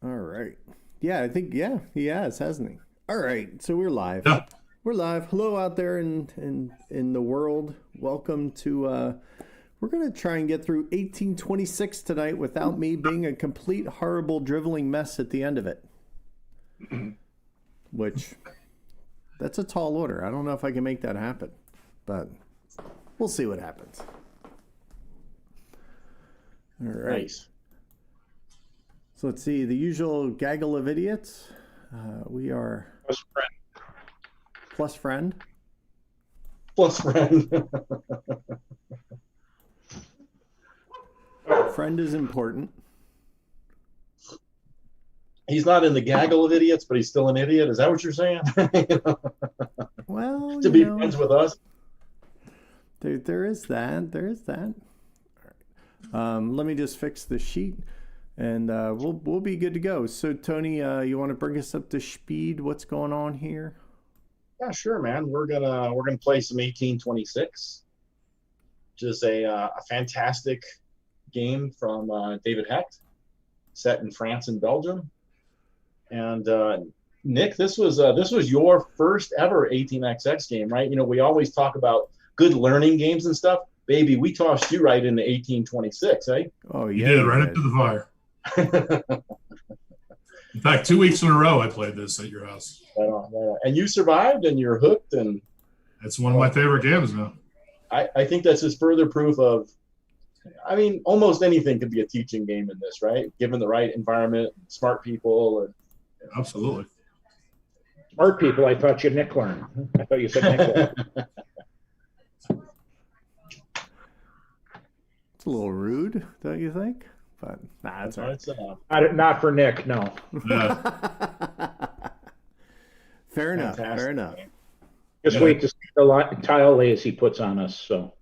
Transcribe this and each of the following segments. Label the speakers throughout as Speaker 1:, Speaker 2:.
Speaker 1: All right. Yeah, I think he has, hasn't he? All right. So we're live.
Speaker 2: Yeah.
Speaker 1: We're live. Hello out there in the world. Welcome to we're going to try and get through 1826 tonight without me being a complete horrible driveling mess at the end of it. Which that's a tall order. I don't know if I can make that happen. But we'll see what happens. All right.
Speaker 3: Nice.
Speaker 1: So let's see, the usual gaggle of idiots. We are
Speaker 3: Plus friend.
Speaker 1: plus friend.
Speaker 3: Plus friend.
Speaker 1: Friend is important.
Speaker 3: He's not in the gaggle of idiots, but he's still an idiot. Is that what you're saying?
Speaker 1: Well,
Speaker 3: To be friends with us.
Speaker 1: there is that. There is that. Let me just fix the sheet, and we'll be good to go. So, Tony, you want to bring us up to speed? What's going on here?
Speaker 3: Yeah, sure, man. We're gonna play some 1826, which is a fantastic game from David Hecht, set in France and Belgium. And Nick, this was your first ever 18xx game, right? You know, we always talk about good learning games and stuff. Baby, we tossed you right into 1826, eh?
Speaker 1: Oh,
Speaker 2: You
Speaker 1: yeah.
Speaker 2: did right into the fire. In fact, 2 weeks in a row I played this at your house.
Speaker 3: Right on, right on. And you survived, and you're hooked, and
Speaker 2: It's one of my favorite games now.
Speaker 3: I think that's just further proof of, I mean, almost anything could be a teaching game in this, right? Given the right environment, smart people. And,
Speaker 2: Absolutely.
Speaker 4: Smart people, I thought you Nick learned. I thought you said Nick learned.
Speaker 1: It's a little rude, don't you think? But nah, it's all right.
Speaker 3: It's,
Speaker 4: Not for Nick, no.
Speaker 2: Yeah.
Speaker 1: Fair enough.
Speaker 3: Fantastic.
Speaker 1: Fair enough.
Speaker 4: Just
Speaker 2: Yeah.
Speaker 4: wait to see the tile lays he puts on us. So,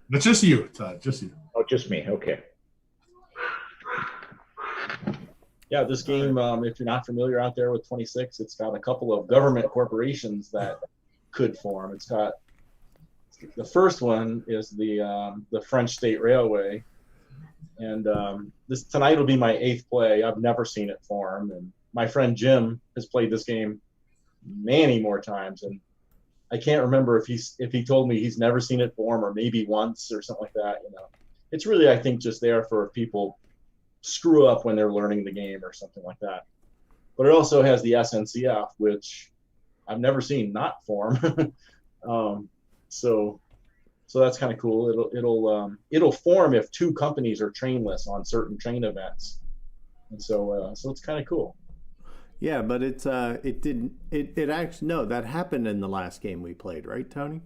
Speaker 2: But just you, Todd. Just you.
Speaker 4: oh, just me. Okay.
Speaker 3: Yeah, this game, if you're not familiar out there with 26, it's got a couple of government corporations that could form. It's got the first one is the French State Railway, and this tonight will be my 8th play. I've never seen it form, and my friend Jim has played this game many more times, and I can't remember if he told me he's never seen it form or maybe once or something like that. You know, it's really, I think, just there for people screw up when they're learning the game or something like that. But it also has the SNCF, which I've never seen not form. So that's kind of cool. It'll form if 2 companies are trainless on certain train events, and so it's kind of cool.
Speaker 1: Yeah, but it actually, no, that happened in the last game we played, right, Tony?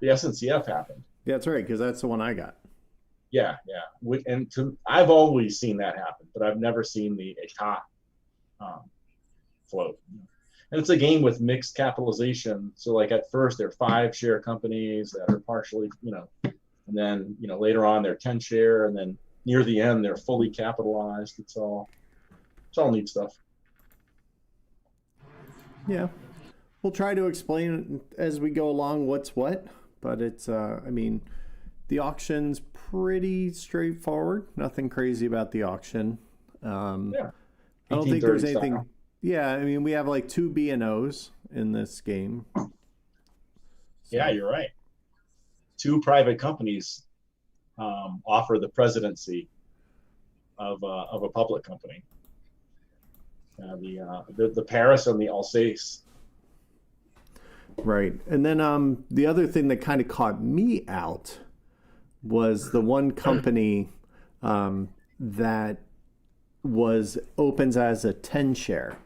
Speaker 3: The SNCF happened.
Speaker 1: Yeah, that's right, because that's the one I got.
Speaker 3: Yeah. I've always seen that happen, but I've never seen the Etat float. And it's a game with mixed capitalization. So like at first they're 5 share companies that are partially, and then, later on they're 10 share, and then near the end they're fully capitalized. It's all neat stuff.
Speaker 1: Yeah. We'll try to explain as we go along what's what, but it's, the auction's pretty straightforward. Nothing crazy about the auction.
Speaker 3: Yeah.
Speaker 1: I don't think there's
Speaker 3: 1830
Speaker 1: anything.
Speaker 3: style.
Speaker 1: Yeah, we have like 2 B&Os in this game.
Speaker 3: Yeah, you're right. 2 private companies offer the presidency of a public company. The Paris and the Alsace.
Speaker 1: Right. And then the other thing that kind of caught me out was the one company that opens as a 10 share.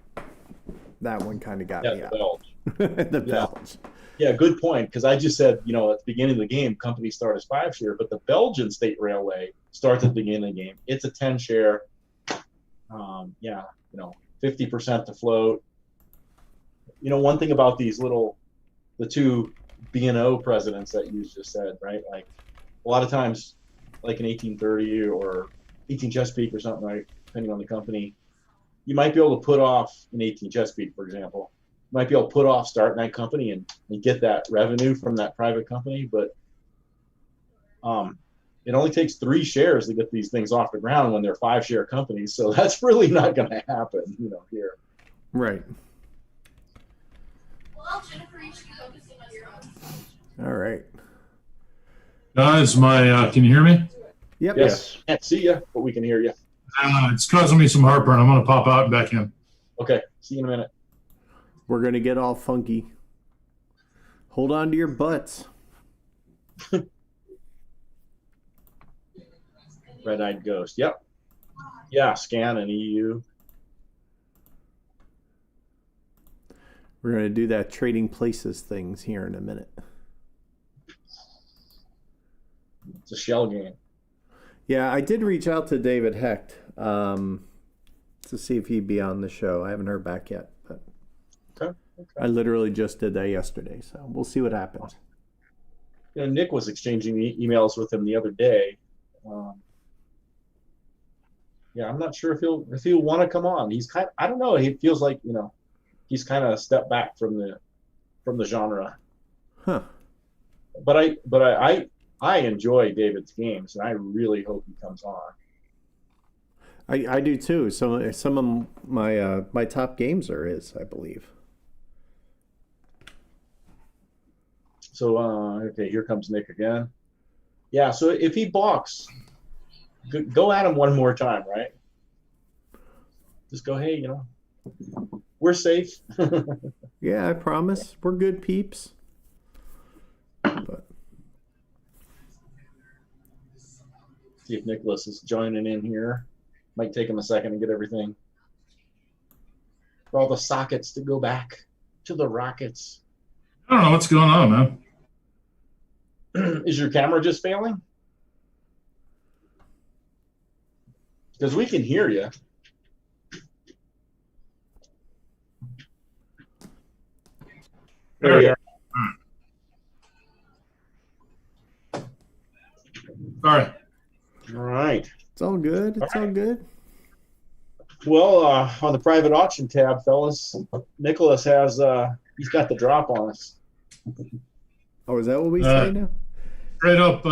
Speaker 1: That one kind of got me
Speaker 3: The
Speaker 1: out.
Speaker 3: Belge.
Speaker 1: The Belge.
Speaker 3: Yeah, good point. Because I just said, at the beginning of the game, companies start as 5 share, but the Belgian State Railway starts at the beginning of the game. It's a 10 share. 50% to float. One thing about these the 2 B&O presidents that you just said, right? Like a lot of times, like in 1830 or 18 Chesapeake or something, right? Depending on the company, you might be able to put off in 18 Chesapeake, for example, you might be able to put off starting that company and get that revenue from that private company. But it only takes 3 shares to get these things off the ground when they're 5-share companies. So that's really not going to happen, here.
Speaker 1: Right.
Speaker 5: Well, Jennifer, you should be focusing on your own.
Speaker 1: All right.
Speaker 2: Guys, can you hear me?
Speaker 1: Yep.
Speaker 3: Yes. Can't see you, but we can hear you.
Speaker 2: It's causing me some heartburn. I'm going to pop out and back in.
Speaker 3: Okay. See you in a minute.
Speaker 1: We're going to get all funky. Hold on to your butts.
Speaker 3: Red-eyed ghost. Yep. Yeah, scan and EU.
Speaker 1: We're going to do that trading places things here in a minute.
Speaker 3: It's a shell game.
Speaker 1: Yeah, I did reach out to David Hecht to see if he'd be on the show. I haven't heard back yet, but
Speaker 3: Okay.
Speaker 1: I literally just did that yesterday, so we'll see what happens.
Speaker 3: Nick was exchanging emails with him the other day. Yeah, I'm not sure if he'll want to come on. He's I don't know. He feels like he's kind of stepped back from the genre.
Speaker 1: Huh.
Speaker 3: But I enjoy David's games, and I really hope he comes on.
Speaker 1: I do too. Some of my top games are his, I believe.
Speaker 3: So okay, here comes Nick again. Yeah, so if he balks, go at him one more time, right? Just go, hey, we're safe.
Speaker 1: Yeah, I promise. We're good peeps. But
Speaker 3: see if Nicholas is joining in here. Might take him a second to get everything. For all the sockets to go back to the rockets.
Speaker 2: I don't know what's going on, man.
Speaker 3: Is your camera just failing? Because we can hear you.
Speaker 2: There you are. All right.
Speaker 3: All right.
Speaker 1: it's all good. It's all good.
Speaker 3: Well, on the private auction tab, fellas, Nicholas has he's got the drop on us.
Speaker 1: Oh, is that what we say now?
Speaker 2: Straight up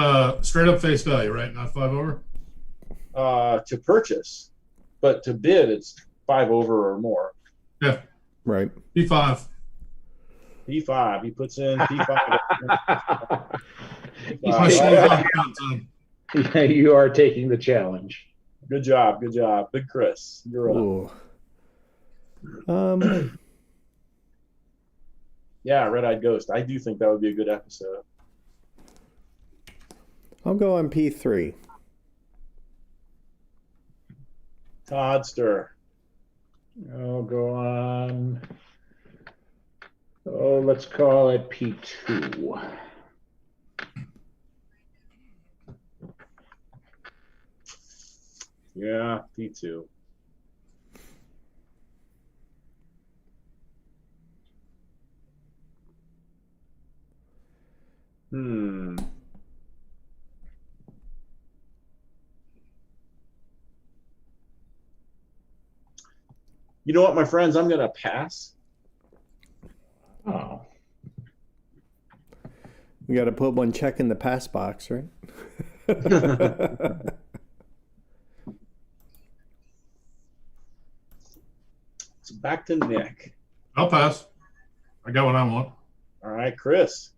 Speaker 2: face value, right? Not 5 over.
Speaker 3: To purchase, but to bid, it's 5 over or more.
Speaker 2: Yeah.
Speaker 1: Right.
Speaker 2: P5.
Speaker 3: P5. He puts in P5.
Speaker 2: My shoes on count, Todd.
Speaker 4: You are taking the challenge.
Speaker 3: Good job. Good job. Big Chris. You're up.
Speaker 1: Ooh.
Speaker 3: Yeah, Red-Eyed Ghost. I do think that would be a good episode.
Speaker 1: I'll go on P3.
Speaker 3: Todd Stir.
Speaker 4: I'll go on. Oh, let's call it P2.
Speaker 3: Yeah, P2. You know what, my friends? I'm going to pass.
Speaker 4: Oh.
Speaker 1: We got to put one check in the pass box, right?
Speaker 3: So back to Nick.
Speaker 2: I'll pass. I got what I want.
Speaker 3: All right, Chris.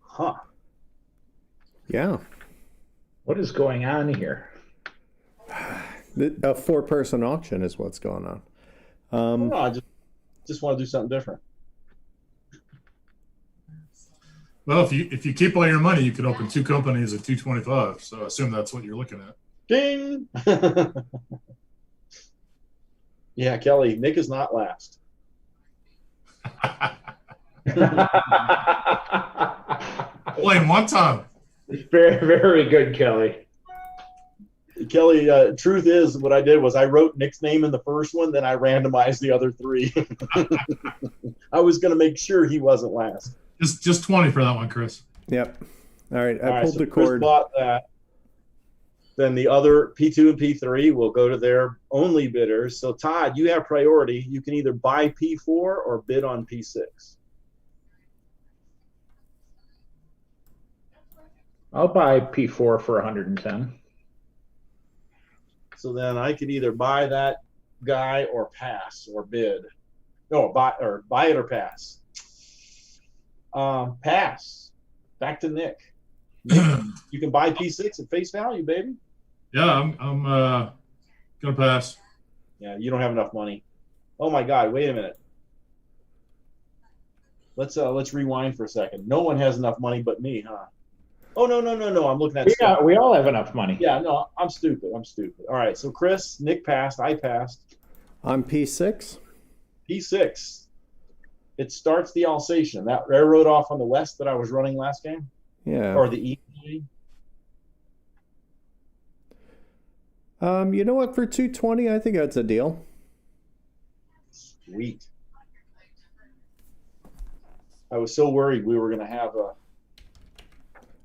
Speaker 3: Huh.
Speaker 1: Yeah.
Speaker 4: What is going on here?
Speaker 1: A 4-person auction is what's going on.
Speaker 3: No, I just want to do something different.
Speaker 2: Well, if you keep all your money, you could open 2 companies at 225. So I assume that's what you're looking at.
Speaker 3: Ding! Yeah, Kelly, Nick is not last.
Speaker 2: Only in one time.
Speaker 4: Very, very good, Kelly.
Speaker 3: Kelly, truth is, what I did was I wrote Nick's name in the first one, then I randomized the other 3. I was going to make sure he wasn't last.
Speaker 2: Just 20 for that one, Chris.
Speaker 1: Yep. All right. I
Speaker 3: All right,
Speaker 1: pulled
Speaker 3: so
Speaker 1: the
Speaker 3: Chris
Speaker 1: cord.
Speaker 3: bought that. Then the other P2 and P3 will go to their only bidders. So, Todd, you have priority. You can either buy P4 or bid on P6.
Speaker 4: I'll buy P4 for 110.
Speaker 3: So then I could either buy that guy or pass or bid. No, buy it or pass. Pass. Back to Nick. Nick, you can buy P6 at face value, baby.
Speaker 2: Yeah, I'm gonna pass.
Speaker 3: Yeah, you don't have enough money. Oh my God! Wait a minute. Let's rewind for a second. No one has enough money but me, huh? Oh no. I'm looking at stuff.
Speaker 4: We all have enough money.
Speaker 3: Yeah, no, I'm stupid. All right, so Chris, Nick passed. I passed.
Speaker 1: I'm P6.
Speaker 3: P6. It starts the Alsatian. That railroad off on the west that I was running last game,
Speaker 1: Yeah.
Speaker 3: or the east.
Speaker 1: You know what? For 220, I think that's a deal.
Speaker 3: Sweet. I was so worried we were going to have a.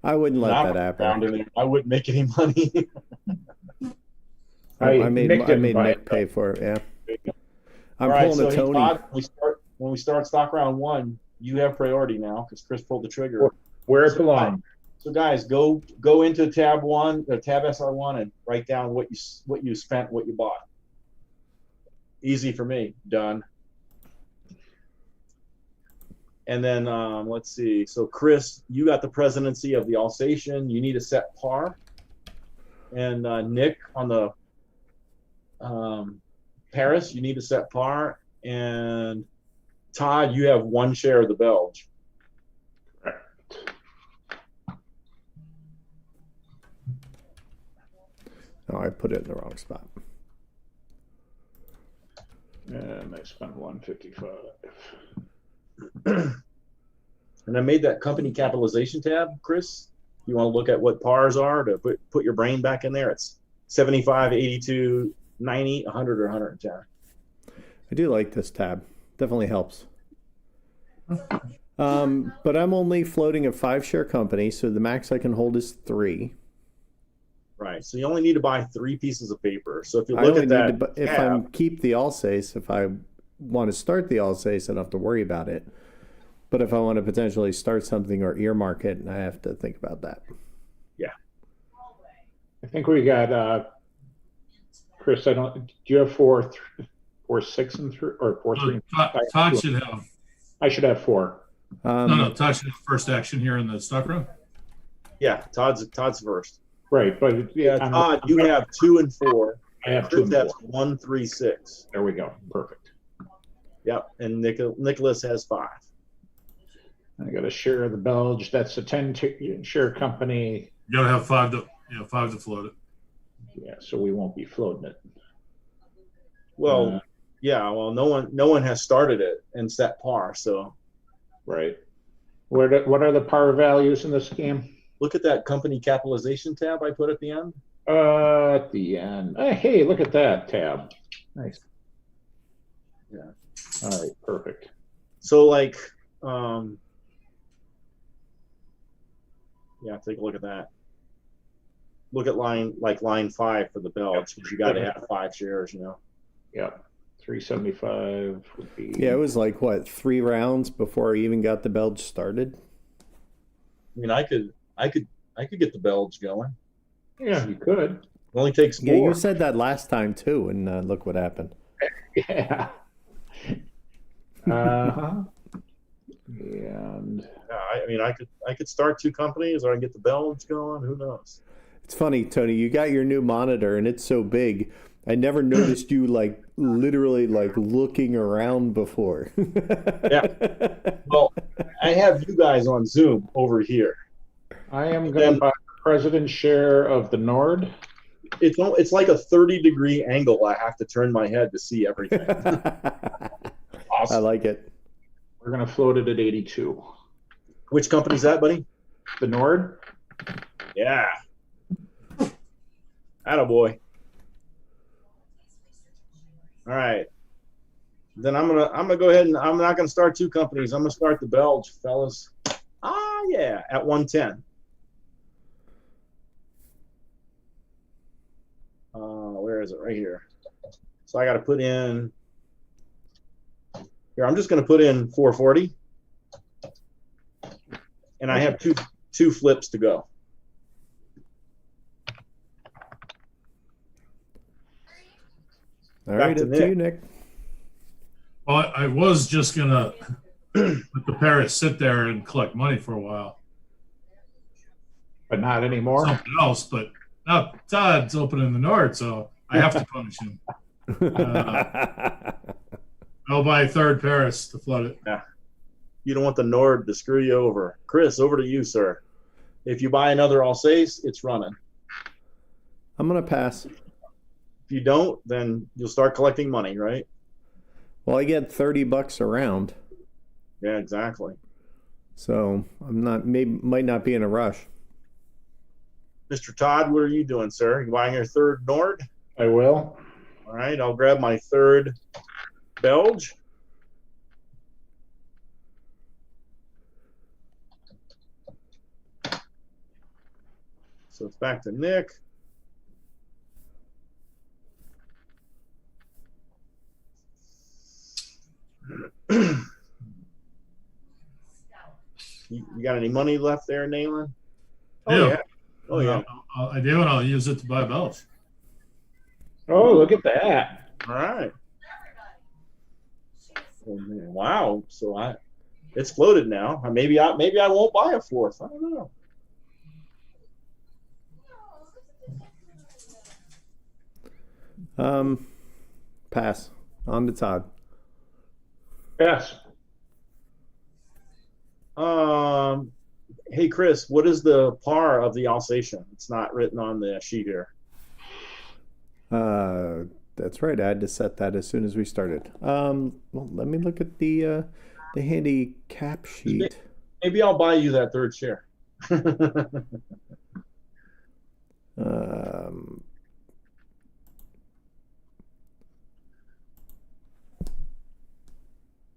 Speaker 1: I wouldn't let that
Speaker 3: Down
Speaker 1: happen.
Speaker 3: in there. I wouldn't make any money.
Speaker 1: I made
Speaker 4: Nick didn't
Speaker 1: Nick
Speaker 4: buy it.
Speaker 1: pay for it. Yeah. I'm
Speaker 3: All right,
Speaker 1: pulling
Speaker 3: so
Speaker 1: a
Speaker 3: hey,
Speaker 1: Tony.
Speaker 3: Todd, when we start stock round 1, you have priority now because Chris pulled the trigger.
Speaker 4: Where it belongs.
Speaker 3: So guys, go into tab 1, or tab SR1, and write down what you spent, what you bought. Easy for me. Done. And then let's see. So Chris, you got the presidency of the Alsatian. You need to set par. And Nick on the Paris, you need to set par. And Todd, you have 1 share of the Belge.
Speaker 1: Oh, I put it in the wrong spot.
Speaker 4: And I spent 155.
Speaker 3: And I made that company capitalization tab, Chris. You want to look at what pars are to put your brain back in there. It's 75, 82, 90, 100, or 110.
Speaker 1: I do like this tab. Definitely helps. But I'm only floating a 5-share company, so the max I can hold is 3.
Speaker 3: Right. So you only need to buy 3 pieces of paper. So if you
Speaker 1: I
Speaker 3: look
Speaker 1: only
Speaker 3: at
Speaker 1: need
Speaker 3: that,
Speaker 1: to, if I keep the Alsace, if I want to start the Alsace, I don't have to worry about it. But if I want to potentially start something or earmark it, I have to think about that.
Speaker 4: I think we got Chris. Do you have 4, 6, and 3, or 4, 3?
Speaker 2: Todd should have.
Speaker 4: I should have 4.
Speaker 2: No, Todd should have first action here in the stock room.
Speaker 3: yeah, Todd's first.
Speaker 4: Right, but
Speaker 3: Yeah, Todd, you have 2 and 4.
Speaker 4: I have 2
Speaker 3: Chris
Speaker 4: and
Speaker 3: has
Speaker 4: 4.
Speaker 3: 1, 3, 6.
Speaker 4: There we go. Perfect.
Speaker 3: Yep. And Nicholas has 5.
Speaker 4: I got a share of the Belge. That's a 10-share company.
Speaker 2: You gotta have 5 to float it.
Speaker 4: Yeah, so we won't be floating it.
Speaker 3: Well, yeah. Well, no one has started it and set par. So
Speaker 4: Right. What are the par values in this game?
Speaker 3: look at that company capitalization tab I put at the end.
Speaker 4: At the end. Hey, look at that tab. Nice.
Speaker 3: Yeah.
Speaker 4: All right, perfect.
Speaker 3: So like, yeah, take a look at that. Look at line 5 for the Belge because you got to have 5 shares, you know.
Speaker 4: Yep. 375 would be.
Speaker 1: Yeah, it was like, what, 3 rounds before I even got the Belge started?
Speaker 3: I mean, I could get the Belge going.
Speaker 4: Yeah, you could.
Speaker 3: It only takes 4.
Speaker 1: Yeah, you said that last time too, and look what happened.
Speaker 4: Yeah. Uh-huh. And
Speaker 3: Yeah, I mean, I could start 2 companies, or I can get the Belge going. Who knows?
Speaker 1: It's funny, Tony, you got your new monitor and it's so big. I never noticed you like literally like looking around before.
Speaker 3: Yeah. Well, I have you guys on Zoom over here.
Speaker 4: I am going to buy the president's share of the Nord.
Speaker 3: It's like a 30-degree angle. I have to turn my head to see everything.
Speaker 1: I
Speaker 3: Awesome.
Speaker 1: like it.
Speaker 4: We're going to float it at 82.
Speaker 3: Which company's that, buddy?
Speaker 4: The Nord?
Speaker 3: Yeah. Attaboy. All right. Then I'm gonna go ahead and I'm not gonna start 2 companies. I'm gonna start the Belge, fellas. Yeah, at 110. Where is it? Right here. So I got to put in. Here, I'm just gonna put in 440, and I have two flips to go.
Speaker 1: All
Speaker 3: Back
Speaker 1: right,
Speaker 3: to
Speaker 1: up to you, Nick.
Speaker 2: Well, I was just gonna let the Paris sit there and collect money for a while.
Speaker 4: But not anymore.
Speaker 2: Something else, but now Todd's opening the Nord, so I have to punish him. I'll buy a third Paris to flood it.
Speaker 3: You don't want the Nord to screw you over. Chris, over to you, sir. If you buy another Alsace, it's running.
Speaker 1: I'm gonna pass.
Speaker 3: If you don't, then you'll start collecting money, right?
Speaker 1: Well, I get $30 a round,
Speaker 3: Yeah, exactly.
Speaker 1: so I'm not. Might not be in a rush.
Speaker 3: Mr. Todd, what are you doing, sir? You buying your third Nord?
Speaker 4: I will.
Speaker 3: All right, I'll grab my third Belge. So it's back to Nick. You got any money left there, Neylon? Oh, yeah. Oh, yeah.
Speaker 2: I do, and I'll use it to buy belts.
Speaker 4: Oh, look at that.
Speaker 3: All right. Wow. So it's floated now. Maybe I won't buy a fourth. I don't know.
Speaker 1: Pass. On to Todd.
Speaker 4: Yes.
Speaker 3: Hey Chris, what is the par of the Alsatian? It's not written on the sheet here.
Speaker 1: That's right. I had to set that as soon as we started. Well, let me look at the handicap sheet.
Speaker 3: Maybe I'll buy you that third share.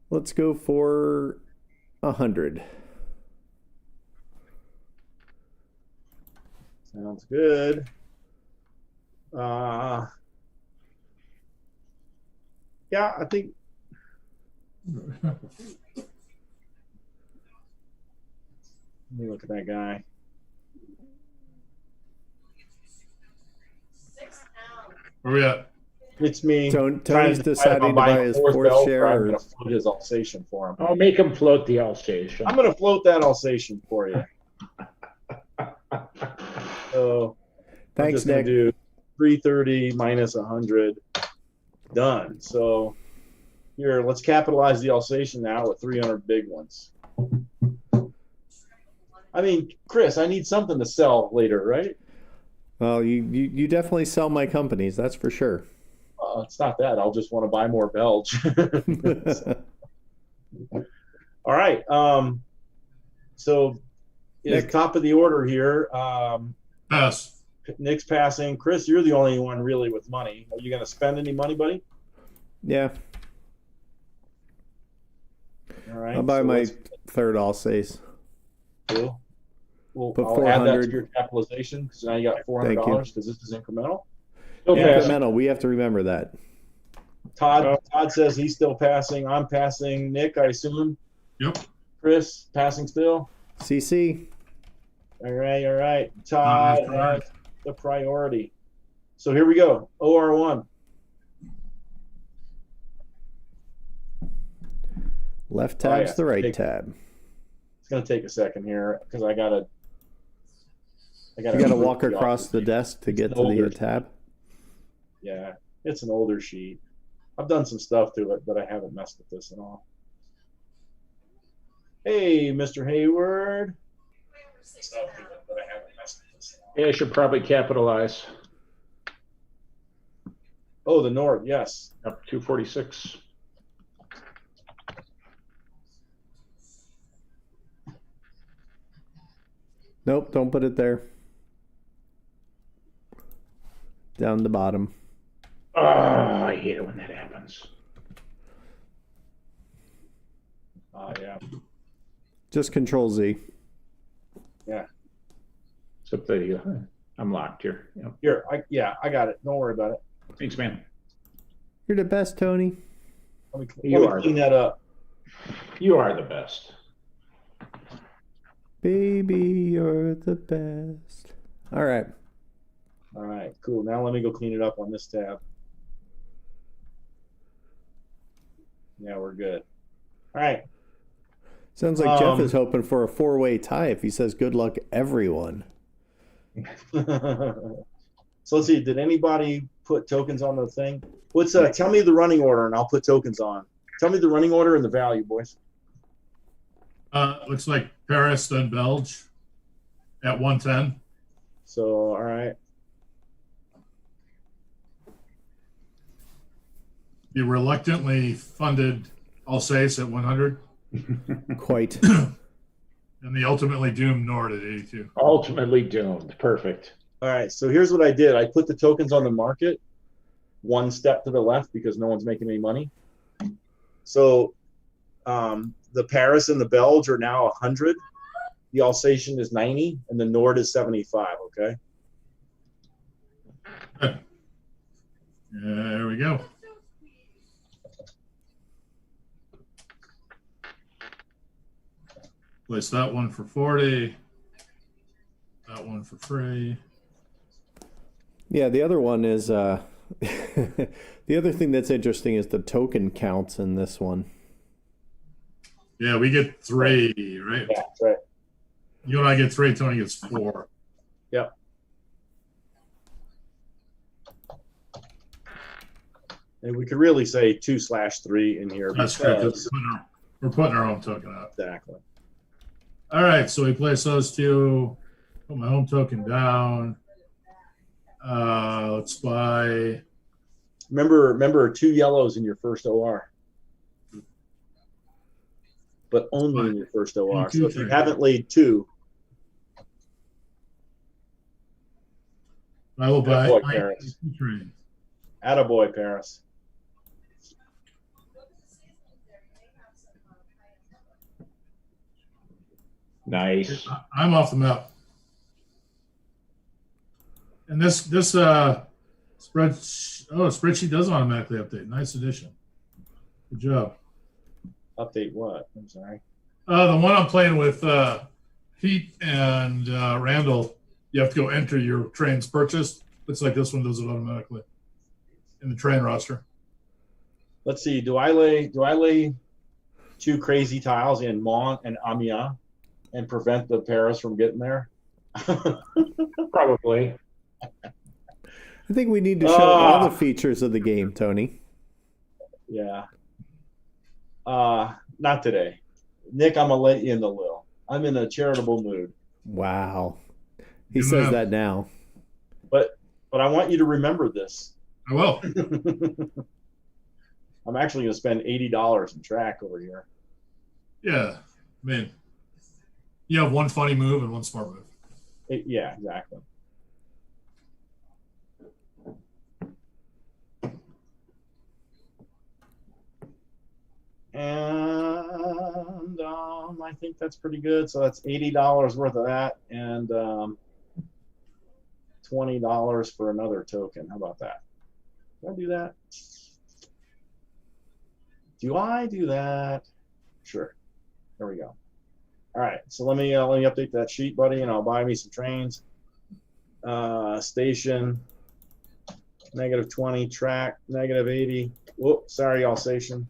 Speaker 1: Let's go for 100.
Speaker 3: Sounds good. Yeah, I think. Let me look at that guy.
Speaker 5: 6 pounds.
Speaker 2: Where we at?
Speaker 3: It's me.
Speaker 1: Tony's
Speaker 3: trying to decide if
Speaker 1: deciding
Speaker 3: I'm
Speaker 1: to
Speaker 3: buying
Speaker 1: buy
Speaker 3: a
Speaker 1: his
Speaker 3: fourth
Speaker 1: fourth
Speaker 3: belt or
Speaker 1: share,
Speaker 3: I'm
Speaker 1: or-
Speaker 3: going to float his Alsatian for him.
Speaker 4: I'll make him float the Alsatian.
Speaker 3: I'm going to float that Alsatian for you. So I'm
Speaker 1: Thanks,
Speaker 3: just going
Speaker 1: Nick.
Speaker 3: to do 330 minus 100. Done. So here, let's capitalize the Alsatian now with 300 big ones. I mean, Chris, I need something to sell later, right?
Speaker 1: Well, you definitely sell my companies, that's for sure.
Speaker 3: It's not that. I'll just want to buy more Belge. All right. So is
Speaker 1: Nick.
Speaker 3: top of the order here.
Speaker 2: Pass.
Speaker 3: Nick's passing. Chris, you're the only one really with money. Are you going to spend any money, buddy?
Speaker 1: Yeah,
Speaker 3: All right.
Speaker 1: I'll buy
Speaker 3: so
Speaker 1: my
Speaker 3: let's
Speaker 1: third Alsace.
Speaker 3: do. Well,
Speaker 1: Put
Speaker 3: I'll add that
Speaker 1: 400.
Speaker 3: to your capitalization because now you got $400 because this is incremental.
Speaker 4: Still
Speaker 3: Yeah.
Speaker 4: passing.
Speaker 1: Incremental, we have to remember that.
Speaker 3: Todd says he's still passing. I'm passing. Nick, I assume.
Speaker 2: Yep.
Speaker 3: Chris, passing still.
Speaker 1: CC.
Speaker 3: All right. Todd
Speaker 2: That's correct.
Speaker 3: has the priority. So here we go. OR1.
Speaker 1: Left
Speaker 3: Oh,
Speaker 1: tab's
Speaker 3: yeah.
Speaker 1: the right
Speaker 3: Take-
Speaker 1: tab.
Speaker 3: It's going to take a second here because I gotta
Speaker 1: You got to walk
Speaker 3: the
Speaker 1: across
Speaker 3: office.
Speaker 1: the desk to get to
Speaker 3: older.
Speaker 1: the tab.
Speaker 3: Yeah, it's an older sheet. I've done some stuff to it, but I haven't messed with this at all. Hey, Mr. Hayward. Stuff to it, but I haven't messed with this at all.
Speaker 4: Yeah, I should probably capitalize.
Speaker 3: Oh, the Nord, yes.
Speaker 4: Up 246.
Speaker 1: Nope, don't put it there. Down the bottom.
Speaker 4: Oh, I hate it when that happens.
Speaker 3: Yeah.
Speaker 1: Just Control Z.
Speaker 4: Except I'm locked here. Yep.
Speaker 3: Here, I got it. Don't worry about it.
Speaker 4: Thanks, man.
Speaker 1: You're the best, Tony.
Speaker 3: Let
Speaker 4: You
Speaker 3: me
Speaker 4: are.
Speaker 3: clean that up.
Speaker 4: You are the best.
Speaker 1: Baby, you're the best. All right.
Speaker 3: All right, cool. Now let me go clean it up on this tab. Yeah, we're good. All right.
Speaker 1: Sounds like Jeff is hoping for a 4-way tie if he says good luck, everyone.
Speaker 3: So let's see. Did anybody put tokens on the thing? What's tell me the running order and I'll put tokens on. Tell me the running order and the value, boys.
Speaker 2: Looks like Paris, then Belge at 110.
Speaker 3: So, all right.
Speaker 2: The reluctantly funded Alsace at 100.
Speaker 1: Quite.
Speaker 2: And the ultimately doomed Nord at 82.
Speaker 4: Ultimately doomed. Perfect.
Speaker 3: All right. So here's what I did. I put the tokens on the market one step to the left because no one's making any money. So the Paris and the Belge are now 100. The Alsatian is 90, and the Nord is 75. Okay.
Speaker 2: There we go. Place that one for 40. That one for free.
Speaker 1: Yeah, the other one is the other thing that's interesting is the token counts in this one.
Speaker 2: Yeah, we get 3, right?
Speaker 3: Yeah, that's right.
Speaker 2: You and I get 3, Tony gets 4.
Speaker 3: Yep. And we could really say 2/3 in here.
Speaker 2: That's true. 'Cause we're putting our home token out.
Speaker 3: Exactly.
Speaker 2: All right, so we place those two. Put my home token down. Let's buy.
Speaker 3: Remember 2 yellows in your first OR. But only in your first OR. So if you haven't laid 2,
Speaker 2: I will buy.
Speaker 3: Attaboy, Paris. Attaboy, Paris.
Speaker 4: Nice.
Speaker 2: I'm off the map. And this spreadsheet does automatically update. Nice addition. Good job.
Speaker 3: Update what? I'm sorry.
Speaker 2: The one I'm playing with Pete and Randall, you have to go enter your trains purchased. Looks like this one does it automatically in the train roster.
Speaker 3: Let's see. Do I lay 2 crazy tiles in Mont and Amiens and prevent the Paris from getting there?
Speaker 4: Probably.
Speaker 1: I think we need to show all the features of the game, Tony.
Speaker 3: Yeah. Not today. Nick, I'm going to let you in the lil. I'm in a charitable mood.
Speaker 1: Wow. He says that now.
Speaker 3: But I want you to remember this.
Speaker 2: I will.
Speaker 3: I'm actually going to spend $80 in track over here.
Speaker 2: Yeah. I mean, you have one funny move and one smart move.
Speaker 3: Yeah, exactly. And I think that's pretty good. So that's $80 worth of that, and $20 for another token. How about that? Do I do that? Do I do that? Sure. There we go. All right. So let me update that sheet, buddy, and I'll buy me some trains. Station -20, track -80. Whoop, sorry, Alsatian.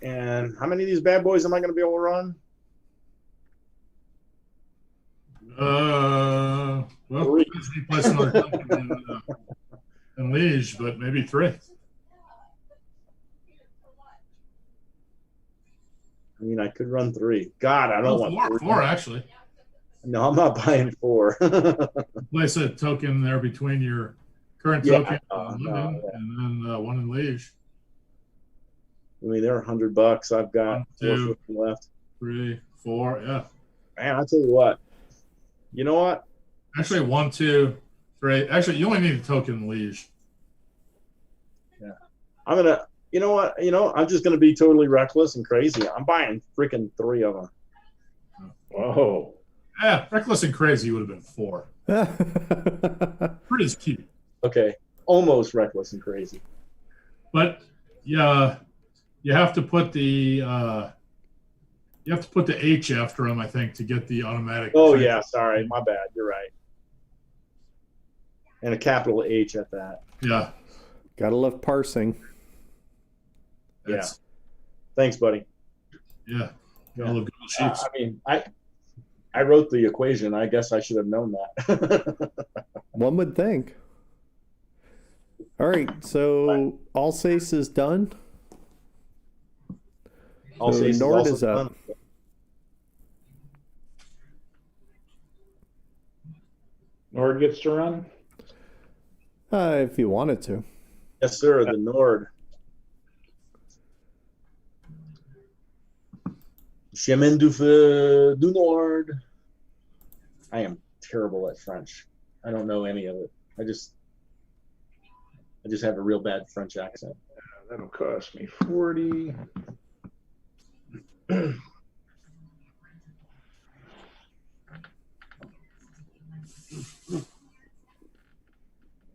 Speaker 3: And how many of these bad boys am I going to be able to run?
Speaker 2: Well,
Speaker 3: 3.
Speaker 2: you place another token in Liege, but maybe 3.
Speaker 3: I mean, I could run 3. God, I don't want 3.
Speaker 2: 4 actually.
Speaker 3: No, I'm not buying 4.
Speaker 2: Place a token there between your current token and then one in Liege.
Speaker 3: I mean, they're $100. I've got
Speaker 2: 1, 2,
Speaker 3: 4 left.
Speaker 2: 3, 4. Yeah.
Speaker 3: Man, I'll tell you what. You know what?
Speaker 2: Actually, 1, 2, 3. Actually, you only need a token in Liege.
Speaker 3: Yeah. I'm going to, you know what? I'm just going to be totally reckless and crazy. I'm buying freaking 3 of them.
Speaker 4: Whoa.
Speaker 2: Yeah, reckless and crazy would have been 4. Pretty cute.
Speaker 3: Okay. Almost reckless and crazy.
Speaker 2: But yeah, you have to put the H after them, I think, to get the automatic.
Speaker 3: Oh yeah, sorry, my bad. You're right. And a capital H at that.
Speaker 2: Yeah.
Speaker 1: Gotta love parsing.
Speaker 2: That's,
Speaker 3: Thanks, buddy.
Speaker 2: yeah.
Speaker 3: Yeah.
Speaker 2: All the Google Sheets.
Speaker 3: I mean, I wrote the equation. I guess I should have known that.
Speaker 1: One would think. All right, so Alsace is done.
Speaker 3: Alsace
Speaker 1: Nord
Speaker 3: also
Speaker 1: is up.
Speaker 3: done.
Speaker 4: Nord gets to run.
Speaker 1: If you wanted to.
Speaker 3: Yes, sir. The Nord. Chemin du Feu du Nord. I am terrible at French. I don't know any of it. I just have a real bad French accent.
Speaker 4: That'll cost me 40.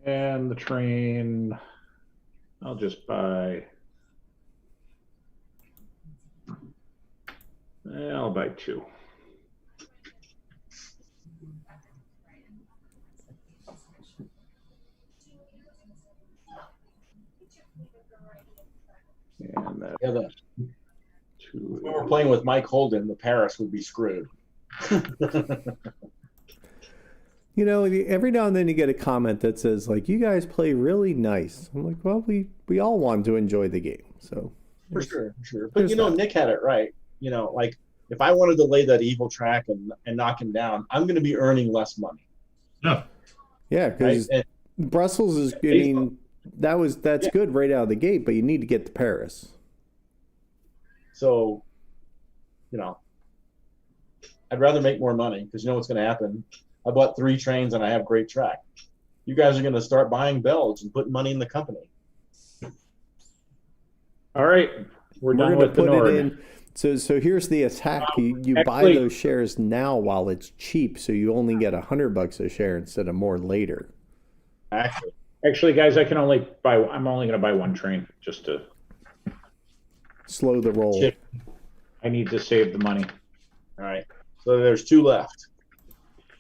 Speaker 4: And the train, I'll just buy. I'll buy 2. And that
Speaker 3: Yeah,
Speaker 4: 2.
Speaker 3: if we were playing with Mike Holden, the Paris would be screwed.
Speaker 1: You know, every now and then you get a comment that says, like, you guys play really nice. I'm like, well, we all want to enjoy the game. So
Speaker 3: For sure. But
Speaker 1: there's
Speaker 3: you know,
Speaker 1: that.
Speaker 3: Nick had it right. You know, like if I wanted to lay that evil track and knock him down, I'm going to be earning less money.
Speaker 2: No.
Speaker 1: Yeah,
Speaker 3: Right?
Speaker 1: because
Speaker 3: And
Speaker 1: Brussels is, I mean, that's
Speaker 3: Yeah.
Speaker 1: good right out of the gate, but you need to get to Paris.
Speaker 3: so, you know, I'd rather make more money because you know what's going to happen. I bought 3 trains and I have great track. You guys are going to start buying Belge and putting money in the company.
Speaker 4: All right, we're done
Speaker 1: We're going
Speaker 4: with
Speaker 1: to
Speaker 4: the
Speaker 1: put
Speaker 4: Nord.
Speaker 1: it in. So here's the attack. You buy
Speaker 4: actually-
Speaker 1: those shares now while it's cheap, so you only get $100 a share instead of more later.
Speaker 3: Actually,
Speaker 4: Guys, I'm only going to buy 1 train just to.
Speaker 1: Slow the roll.
Speaker 3: Chip.
Speaker 4: I need to save the money.
Speaker 3: All right. So there's 2 left.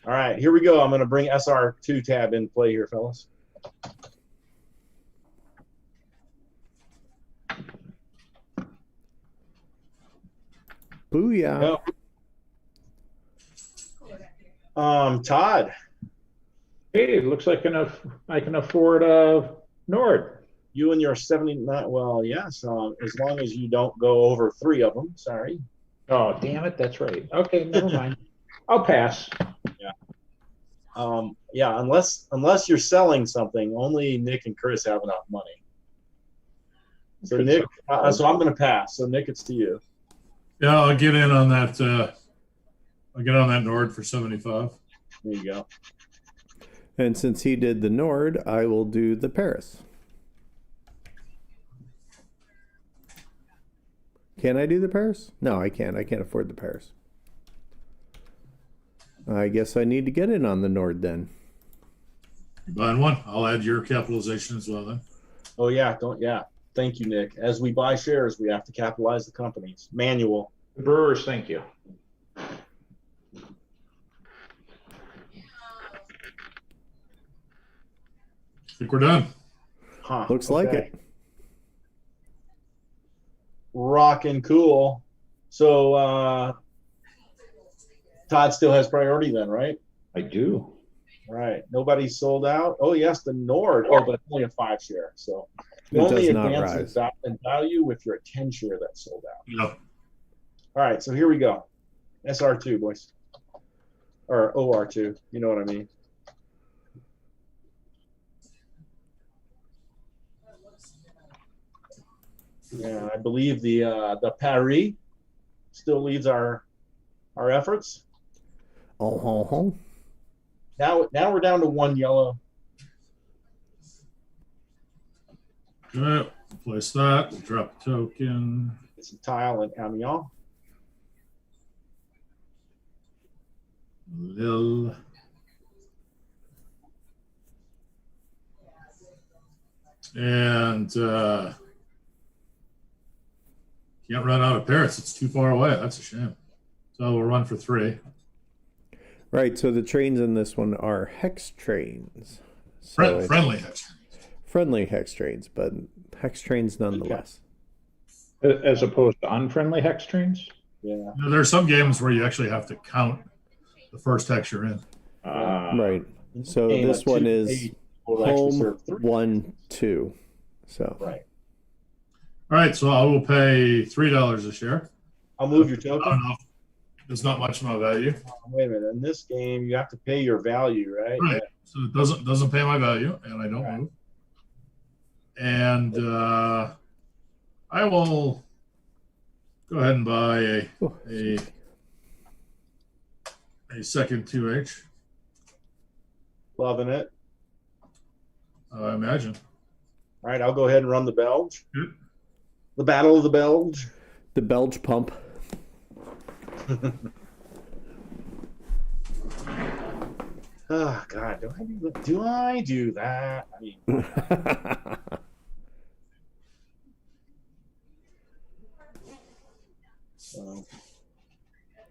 Speaker 3: All right, here we go. I'm going to bring SR2 tab in play here, fellas.
Speaker 1: Booyah.
Speaker 3: Todd,
Speaker 4: Hey, it looks like I can afford a Nord.
Speaker 3: you and your 79. Well, yes, as long as you don't go over 3 of them. Sorry.
Speaker 4: Oh, damn it, that's right. Okay, never mind. I'll pass.
Speaker 3: Yeah, unless you're selling something, only Nick and Chris have enough money. So Nick, so I'm going to pass. So Nick, it's to you.
Speaker 2: Yeah, I'll get in on that. I'll get on that Nord for 75.
Speaker 3: There you go.
Speaker 1: And since he did the Nord, I will do the Paris. Can I do the Paris? No, I can't. I can't afford the Paris. I guess I need to get in on the Nord then.
Speaker 2: You buying one? I'll add your capitalization as well then.
Speaker 3: Oh yeah, Thank you, Nick. As we buy shares, we have to capitalize the companies. Manual.
Speaker 4: The Brewers, thank you.
Speaker 2: I think we're done.
Speaker 3: Huh.
Speaker 1: Looks like it.
Speaker 3: Rockin' cool. So Todd still has priority then, right?
Speaker 4: I do.
Speaker 3: Right. Nobody's sold out. Oh yes, the Nord. Oh, but it's only a 5 share. So you
Speaker 1: It
Speaker 3: only
Speaker 1: does not
Speaker 3: advance
Speaker 1: rise.
Speaker 3: in value if you're a 10 share that's sold out.
Speaker 2: Yeah.
Speaker 3: All right, so here we go. SR2, boys. Or OR2, you know what I mean. Yeah, I believe the Paris still leads our efforts.
Speaker 1: Oh.
Speaker 3: Now we're down to 1 yellow.
Speaker 2: All right. Place that. We'll drop a token.
Speaker 3: It's a tile and Amiens.
Speaker 2: Lil. And can't run out of Paris. It's too far away. That's a shame. So we'll run for 3.
Speaker 1: Right, so the trains in this one are hex trains. So it's
Speaker 2: Friendly hex.
Speaker 1: friendly hex trains, but hex trains nonetheless.
Speaker 4: As opposed to unfriendly hex trains?
Speaker 3: Yeah.
Speaker 2: Now, there are some games where you actually have to count the first hex you're in.
Speaker 1: Right. So
Speaker 3: Game
Speaker 1: this
Speaker 3: of
Speaker 1: one
Speaker 3: 2,
Speaker 1: is
Speaker 3: 8 will actually
Speaker 1: home
Speaker 3: serve 3.
Speaker 1: 1, 2. So
Speaker 3: Right.
Speaker 2: All right, so I will pay $3 a share.
Speaker 3: I'll move your
Speaker 2: I don't
Speaker 3: token.
Speaker 2: know. There's not much of my value.
Speaker 3: Wait a minute. In this game, you have to pay your value, right?
Speaker 2: Right. So it doesn't pay my value, and I don't
Speaker 3: Right.
Speaker 2: move. And I will go ahead and buy
Speaker 1: oh,
Speaker 2: a second 2H.
Speaker 3: Loving it.
Speaker 2: I imagine.
Speaker 3: All right, I'll go ahead and run the Belge.
Speaker 2: Good.
Speaker 3: The Battle of the Belge.
Speaker 1: the Belge pump.
Speaker 3: Oh God, do I do that? I mean,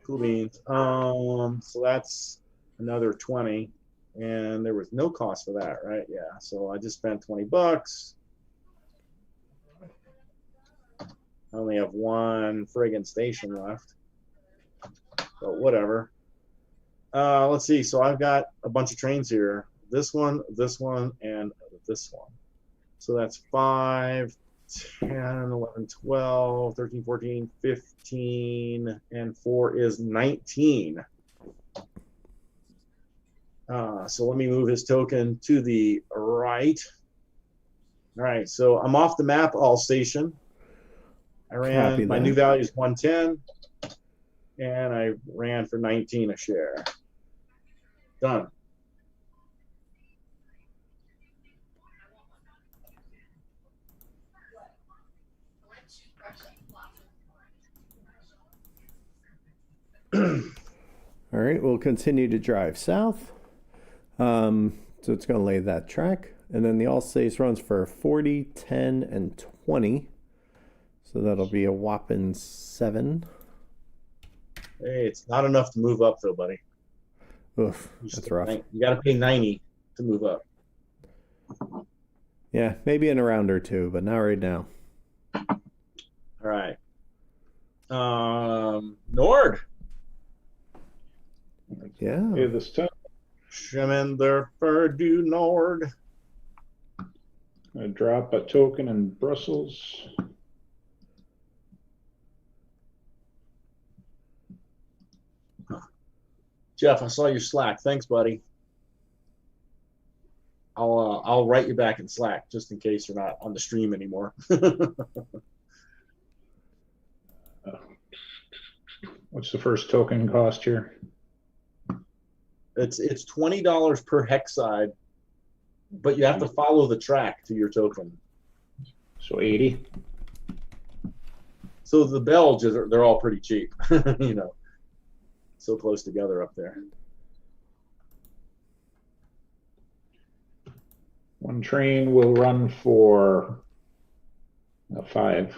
Speaker 3: cool beans. So that's another 20, and there was no cost for that, right? Yeah. So I just spent $20. I only have one friggin' station left, but whatever. Let's see. So I've got a bunch of trains here. This one, and this one. So that's 5, 10, 11, 12, 13, 14, 15, and 4 is 19. So let me move his token to the right. All right, so I'm off the map, all station. I ran,
Speaker 1: Copy
Speaker 3: my
Speaker 1: that.
Speaker 3: new value is 110, and I ran for 19 a share. Done.
Speaker 1: All right, we'll continue to drive south. So it's going to lay that track. And then the all stays runs for 40, 10, and 20. So that'll be a whopping 7.
Speaker 3: Hey, it's not enough to move up, though, buddy.
Speaker 1: Oof, that's rough.
Speaker 3: You got to pay 90 to move up.
Speaker 1: Yeah, maybe in a round or two, but not right now.
Speaker 3: All right. Nord.
Speaker 1: Yeah.
Speaker 4: Yeah, this time
Speaker 3: Scheminder Purdue Nord.
Speaker 4: I drop a token in Brussels.
Speaker 3: Jeff, I saw your Slack. Thanks, buddy. I'll write you back in Slack just in case you're not on the stream anymore.
Speaker 4: What's the first token cost here?
Speaker 3: It's $20 per hex side, but you have to follow the track to your token.
Speaker 4: So 80.
Speaker 3: So the Belges they're all pretty cheap, you know, so close together up there.
Speaker 4: One train will run for 5.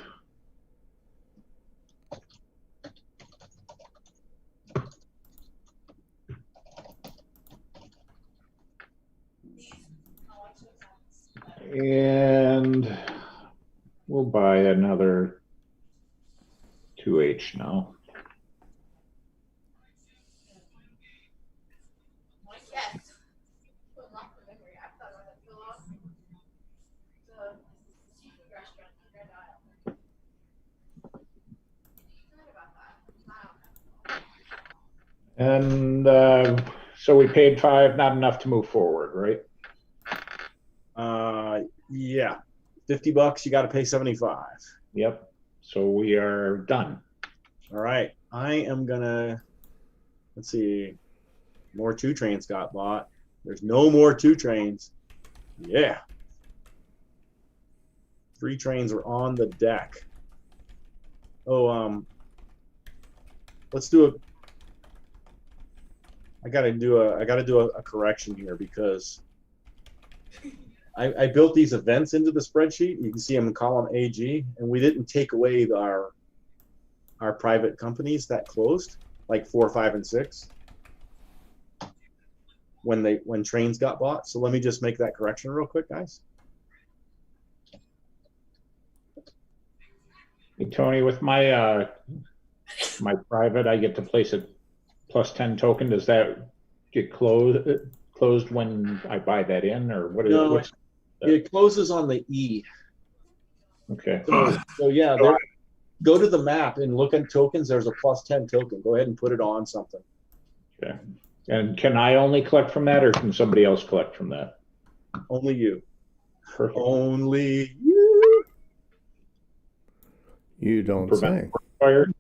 Speaker 4: And we'll buy another 2H now. And so we paid 5, not enough to move forward, right?
Speaker 3: Yeah, $50. You got to pay 75.
Speaker 4: Yep. So we are done.
Speaker 3: All right, I am gonna. Let's see. More 2 trains got bought. There's no more 2 trains. Yeah. 3 trains are on the deck. Oh, let's do a. I gotta do a correction here because I built these events into the spreadsheet. You can see them in column AG, and we didn't take away our private companies that closed, like 4, 5, and 6. when trains got bought. So let me just make that correction real quick, guys.
Speaker 4: Hey, Tony, with my my private, I get to place it plus 10 token. Does that get closed when I buy that in, or what is
Speaker 3: No,
Speaker 4: what's
Speaker 3: it closes on the E.
Speaker 4: okay?
Speaker 3: So yeah, go to the map and look at tokens. There's a plus 10 token. Go ahead and put it on something.
Speaker 4: Okay. And can I only collect from that, or can somebody else collect from that?
Speaker 3: Only you.
Speaker 4: Perfect.
Speaker 3: Only you.
Speaker 1: You don't
Speaker 4: Prevent
Speaker 1: say.
Speaker 4: fire.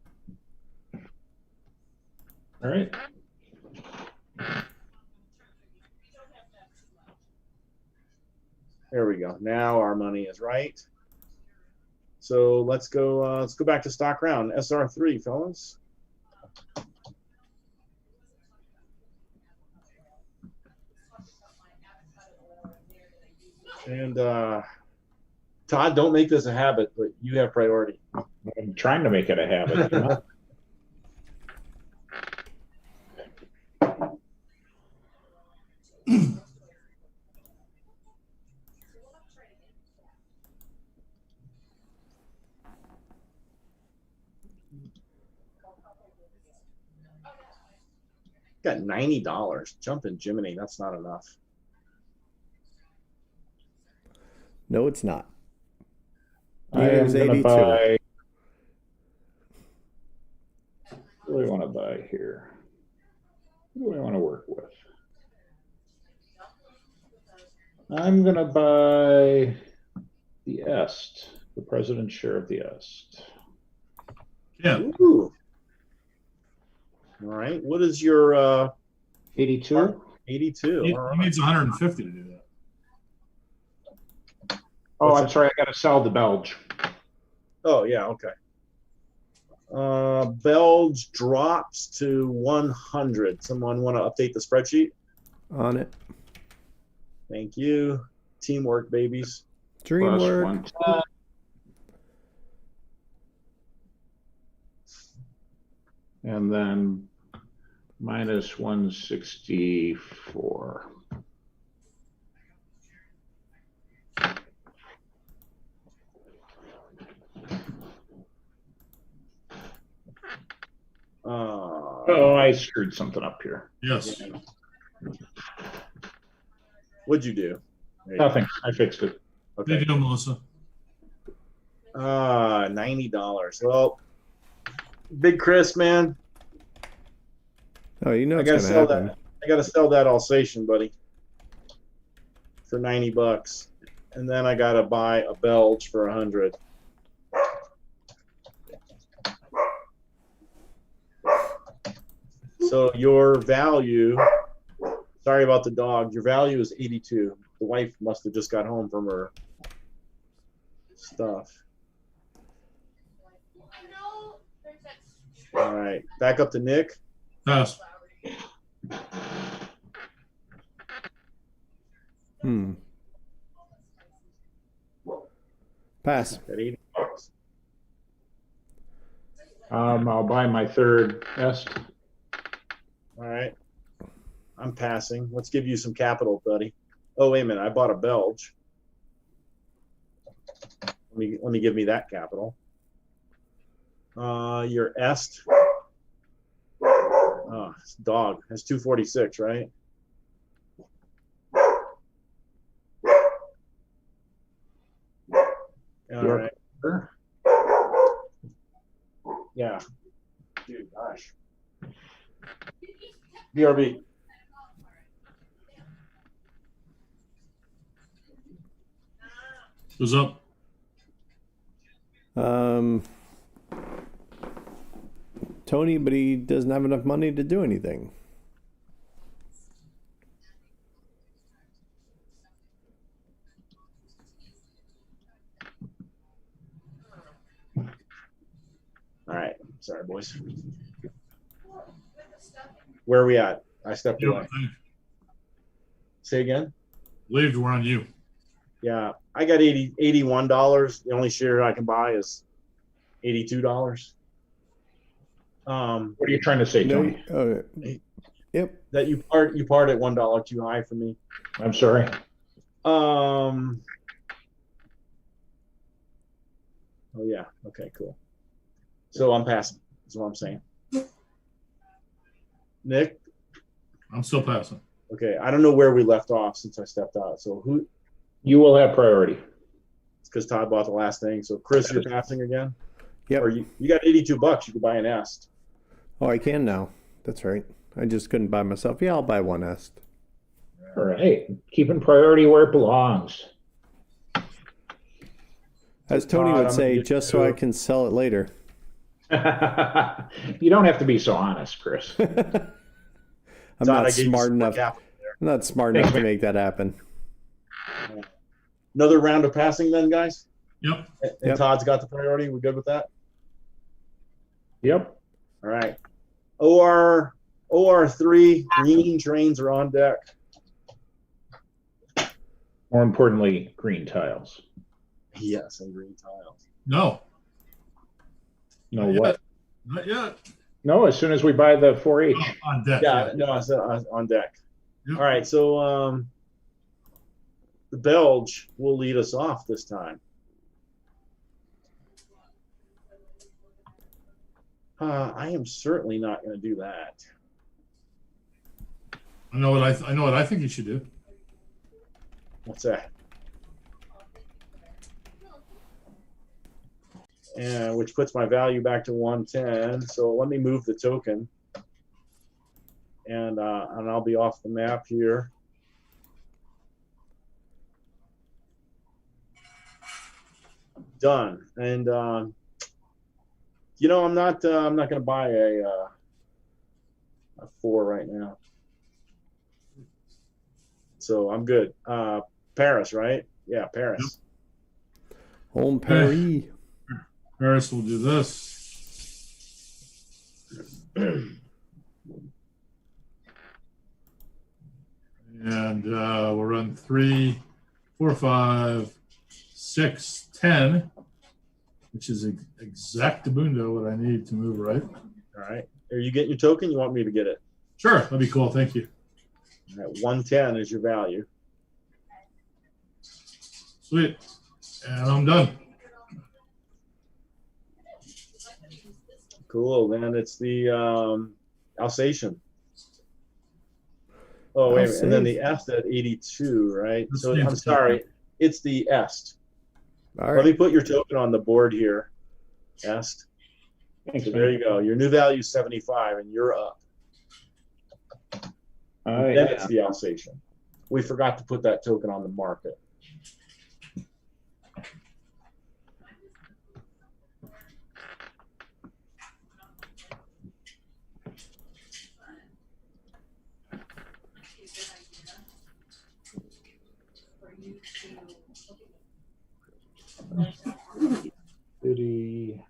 Speaker 4: All right.
Speaker 3: There we go. Now our money is right. So let's go back to stock round. SR3, fellas. And Todd, don't make this a habit, but you have priority.
Speaker 4: I'm trying to make it a habit. You know?
Speaker 3: Got $90. Jumping Jiminy, that's not enough.
Speaker 1: No, it's not.
Speaker 4: I
Speaker 1: Neither
Speaker 4: am
Speaker 1: is
Speaker 4: going to
Speaker 1: 82.
Speaker 4: buy. What do I want to buy here? What do I want to work with? I'm going to buy the Est, the President's share of the Est.
Speaker 2: Yeah.
Speaker 3: Ooh. All right. What is your
Speaker 4: 82?
Speaker 3: 82?
Speaker 2: He
Speaker 3: All right.
Speaker 2: needs 150 to do that.
Speaker 4: Oh,
Speaker 3: What's
Speaker 4: I'm sorry. I got to sell the Belge.
Speaker 3: Oh, yeah. Okay. Belge drops to 100. Someone want to update the spreadsheet?
Speaker 1: On it.
Speaker 3: Thank you. Teamwork, babies.
Speaker 4: Plus
Speaker 1: DreamWorks.
Speaker 4: 110. And then minus 164. Oh, I screwed something up here.
Speaker 2: Yes.
Speaker 3: What'd you do?
Speaker 4: Nothing. I fixed it.
Speaker 2: There
Speaker 3: Okay.
Speaker 2: you go, Melissa.
Speaker 3: $90. Well, Big Chris, man,
Speaker 1: Oh, you know
Speaker 3: I
Speaker 1: it's
Speaker 3: gotta
Speaker 1: gonna
Speaker 3: sell
Speaker 1: happen.
Speaker 3: that. I gotta sell that Alsatian, buddy, for $90, and then I gotta buy a Belge for 100. So your value, sorry about the dog, your value is 82. The wife must have just got home from her stuff. All right, back up to Nick.
Speaker 2: Pass.
Speaker 1: Pass.
Speaker 3: At $80.
Speaker 4: I'll buy my third Est.
Speaker 3: All right, I'm passing. Let's give you some capital, buddy. Oh, wait a minute, I bought a Belge. Let me give me that capital. Your Est. Oh, it's dog. That's 246, right? All right.
Speaker 4: Sure.
Speaker 3: Yeah. Dude, gosh. BRB.
Speaker 2: Who's up?
Speaker 1: Tony, but he doesn't have enough money to do anything.
Speaker 3: All right. Sorry, boys. Where are we at? I stepped
Speaker 2: You
Speaker 3: away.
Speaker 2: don't
Speaker 3: Say again?
Speaker 2: believe we're on you.
Speaker 3: Yeah. I got $81. The only share I can buy is $82.
Speaker 4: What are you trying to say,
Speaker 1: No,
Speaker 4: Tony?
Speaker 1: Yep.
Speaker 3: That you part at $1 too high for me.
Speaker 4: I'm sorry.
Speaker 3: Oh yeah. Okay. Cool. So I'm passing. That's what I'm saying. Nick.
Speaker 2: I'm still passing.
Speaker 3: Okay. I don't know where we left off since I stepped out. So who?
Speaker 4: You will have priority.
Speaker 3: It's because Todd bought the last thing. So Chris, you're passing again.
Speaker 1: Yep.
Speaker 3: Or you got $82. You could buy an est.
Speaker 1: Oh, I can now. That's right. I just couldn't buy myself. Yeah, I'll buy one est.
Speaker 4: All right. Keeping priority where it belongs.
Speaker 1: As Tony
Speaker 3: Todd,
Speaker 1: would
Speaker 3: I'm
Speaker 1: say,
Speaker 3: gonna
Speaker 1: just so I can sell it later.
Speaker 4: You don't have to be so honest, Chris.
Speaker 1: I'm
Speaker 3: Todd,
Speaker 1: not
Speaker 3: I gave you
Speaker 1: smart
Speaker 3: some
Speaker 1: enough.
Speaker 3: capital
Speaker 1: I'm not smart enough to make that happen.
Speaker 3: there. Another round of passing then, guys?
Speaker 2: Yep.
Speaker 3: And
Speaker 1: Yep.
Speaker 3: Todd's got the priority. We good with that?
Speaker 4: Yep.
Speaker 3: All right. OR3 green trains are on deck.
Speaker 4: More importantly, green tiles.
Speaker 3: Yes, and green tiles.
Speaker 2: No.
Speaker 4: No,
Speaker 2: Not
Speaker 4: what?
Speaker 2: yet. Not yet.
Speaker 4: No, as soon as we buy the 4-H.
Speaker 2: Oh, on deck.
Speaker 3: Yeah, no, I said on deck.
Speaker 2: Yep.
Speaker 3: All right, so the Belge will lead us off this time. I am certainly not going to do that.
Speaker 2: I know what I think you should do.
Speaker 3: What's that? And which puts my value back to 110. So let me move the token, and I'll be off the map here. Done. And you know, I'm not going to buy a 4 right now. So I'm good. Paris, right? Yeah, Paris.
Speaker 1: Home Paris.
Speaker 2: Paris will do this. And we'll run 3, 4, 5, 6, 10, which is exactamundo what I need to move right.
Speaker 3: All right. Are you getting your token? You want me to get it?
Speaker 2: Sure, that'd be cool. Thank you.
Speaker 3: All right, 110 is your value.
Speaker 2: Sweet. And I'm done.
Speaker 3: Cool. Then it's the Alsatian. Oh, wait a minute. And then the Est at 82, right?
Speaker 2: That's
Speaker 3: So
Speaker 2: the
Speaker 3: I'm sorry. It's the Est.
Speaker 1: All
Speaker 3: Let me
Speaker 1: right.
Speaker 3: put your token on the board here. Est.
Speaker 4: Thanks,
Speaker 3: So there
Speaker 4: man.
Speaker 3: you go. Your new value is 75, and you're up.
Speaker 4: Oh,
Speaker 3: Then it's
Speaker 4: yeah.
Speaker 3: the Alsatian. We forgot to put that token on the market.
Speaker 4: City.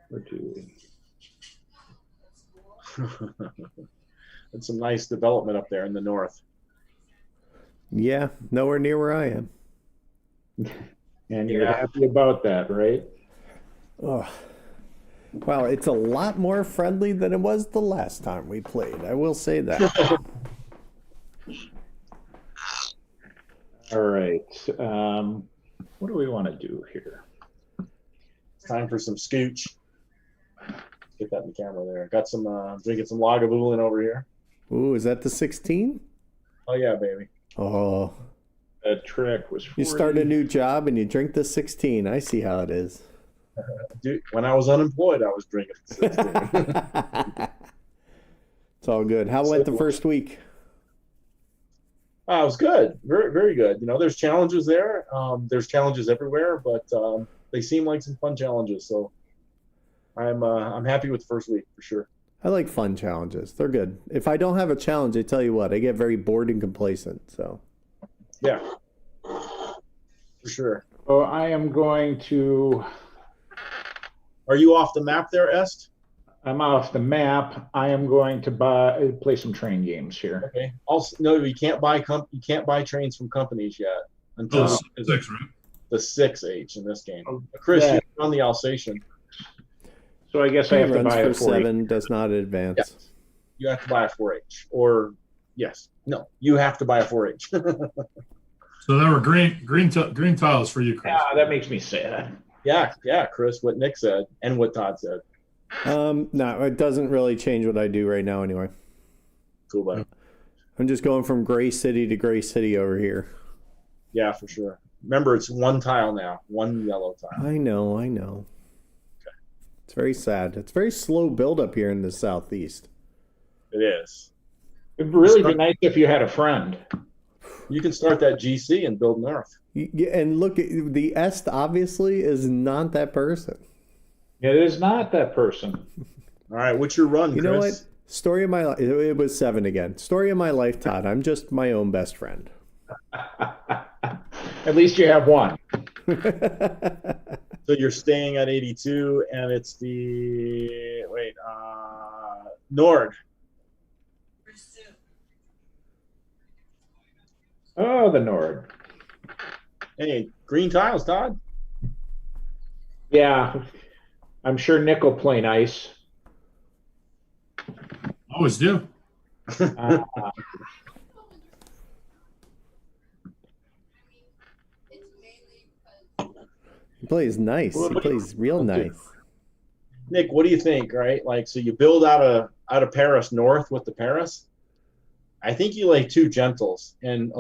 Speaker 4: Where do we?
Speaker 3: It's some nice development up there in the north.
Speaker 1: Yeah, nowhere near where I am.
Speaker 4: And you're
Speaker 3: Yeah.
Speaker 4: happy about that, right?
Speaker 1: Oh. Wow, it's a lot more friendly than it was the last time we played. I will say that.
Speaker 4: All right. What do we want to do here?
Speaker 3: It's time for some scooch. Get that in the camera there. Got some drinking some Lagavulin over here.
Speaker 1: Ooh, is that the 16?
Speaker 3: Oh yeah, baby.
Speaker 1: Oh,
Speaker 4: That trick was 40.
Speaker 1: you start a new job and you drink the 16. I see how it is.
Speaker 3: Dude, when I was unemployed, I was drinking 16.
Speaker 1: It's all good. How went the first week?
Speaker 3: It was good. Very, very good. You know, there's challenges there. There's challenges everywhere, but they seem like some fun challenges. So I'm happy with the first week for sure.
Speaker 1: I like fun challenges. They're good. If I don't have a challenge, I tell you what, I get very bored and complacent. So
Speaker 3: Yeah, for sure.
Speaker 4: So I am going to.
Speaker 3: Are you off the map there, Est?
Speaker 4: I'm off the map. I am going to play some train games here.
Speaker 3: Okay. Also, no, you can't buy trains from companies yet until
Speaker 2: Oh, 6, right?
Speaker 3: the 6H in this game. Chris,
Speaker 4: Yeah.
Speaker 3: you're on the Alsatian.
Speaker 4: So I guess I have to
Speaker 1: runs
Speaker 4: buy
Speaker 1: for
Speaker 4: a 40.
Speaker 1: 7, does not advance.
Speaker 3: Yeah. you have to buy a 4H. Or yes, no, you have to buy a 4H.
Speaker 2: So there were green tiles for you, Chris.
Speaker 4: Yeah, that makes me sad.
Speaker 3: Yeah, Chris, what Nick said and what Todd said.
Speaker 1: No, it doesn't really change what I do right now anyway.
Speaker 3: Cool, buddy.
Speaker 1: I'm just going from gray city to gray city over here.
Speaker 3: Yeah, for sure. Remember, it's one tile now, one yellow tile.
Speaker 1: I know.
Speaker 3: Okay.
Speaker 1: It's very sad. It's very slow build up here in the southeast.
Speaker 3: It is.
Speaker 4: It'd really be nice if you had a friend.
Speaker 3: You can start that GC and build north.
Speaker 1: And look, the Est obviously is not that person.
Speaker 4: It is not that person.
Speaker 3: All right, what's your run,
Speaker 1: You
Speaker 3: Chris?
Speaker 1: know what? Story of my life. It was 7 again. Story of my life, Todd. I'm just my own best friend.
Speaker 4: At least you have one.
Speaker 3: So you're staying at 82, and it's Nord.
Speaker 4: Oh, the Nord.
Speaker 3: Hey, green tiles, Todd.
Speaker 4: Yeah, I'm sure Nick will play nice.
Speaker 2: Always do.
Speaker 4: Uh,
Speaker 1: He plays nice. He plays real nice.
Speaker 3: Nick, what do you think? Right, like so you build out of Paris north with the Paris. I think you lay 2 gentles and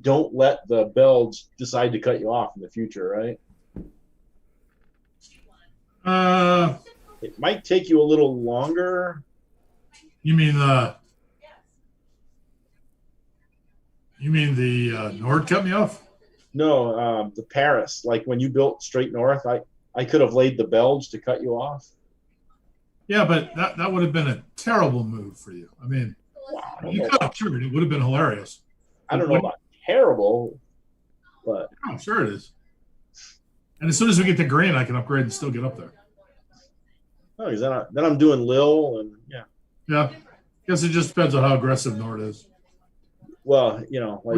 Speaker 3: don't let the Belge decide to cut you off in the future, right? It might take you a little longer.
Speaker 2: You mean the Nord cut me off?
Speaker 3: No, the Paris. Like when you built straight north, I could have laid the Belge to cut you off.
Speaker 2: Yeah, but that would have been a terrible move for you. I mean,
Speaker 3: I don't
Speaker 2: you
Speaker 3: know.
Speaker 2: could have cured it. It would have been hilarious.
Speaker 3: I don't know about terrible, but
Speaker 2: I'm sure it is. And as soon as we get to green, I can upgrade and still get up there.
Speaker 3: no, 'cause then I'm doing Lil and yeah.
Speaker 2: Yeah. Guess it just depends on how aggressive Nord is.
Speaker 3: Well, you know, like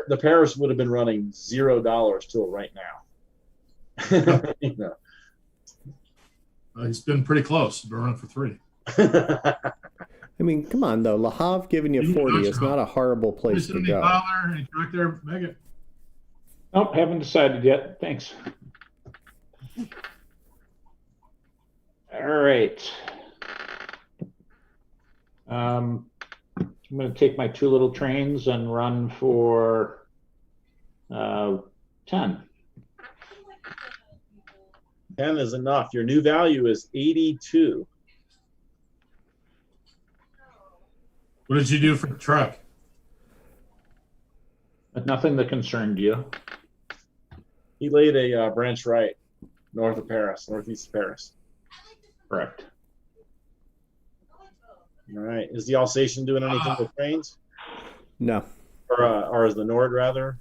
Speaker 3: the Paris would have been running $0 till right now. You know.
Speaker 2: He's been pretty close. He's been running for 3.
Speaker 1: I mean, come on though. Le Havre giving you 40 is not a horrible place to go.
Speaker 2: $70, and right there, make it.
Speaker 4: nope, haven't decided yet. Thanks. All right. I'm going to take my 2 little trains and run for 10.
Speaker 3: 10 is enough. Your new value is 82.
Speaker 2: What did you do for the truck?
Speaker 4: But nothing that concerned you.
Speaker 3: He laid a branch right north of Paris, northeast of Paris.
Speaker 4: Correct.
Speaker 3: All right. Is the Alsatian doing anything with trains?
Speaker 1: No.
Speaker 3: Or is the Nord rather?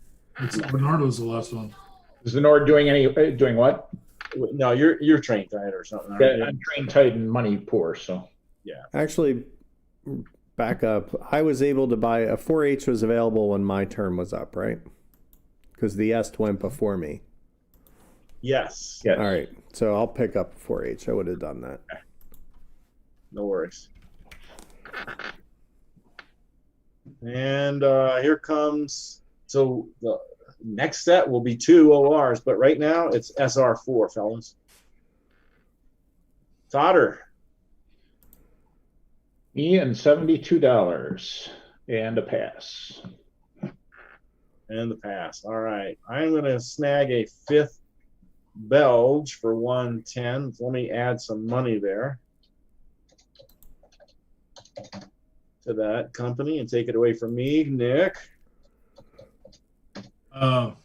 Speaker 2: Bernardo's the last one.
Speaker 4: Is the Nord doing what?
Speaker 3: No, you're train tight or something. Aren't you?
Speaker 4: I'm train tight and money poor, so.
Speaker 1: Actually, back up. I was able to buy a 4H was available when my term was up, right? Because the Est went before me.
Speaker 3: Yes.
Speaker 4: Yes.
Speaker 1: All right. So I'll pick up a 4H. I would have done that.
Speaker 3: No worries. And here comes, so the next set will be 2 ORs, but right now it's SR4, fellas. Todder.
Speaker 4: Me and $72 and a pass.
Speaker 3: And the pass. All right. I'm going to snag a 5th Belge for 110. Let me add some money there to that company and take it away from me, Nick.
Speaker 2: I'm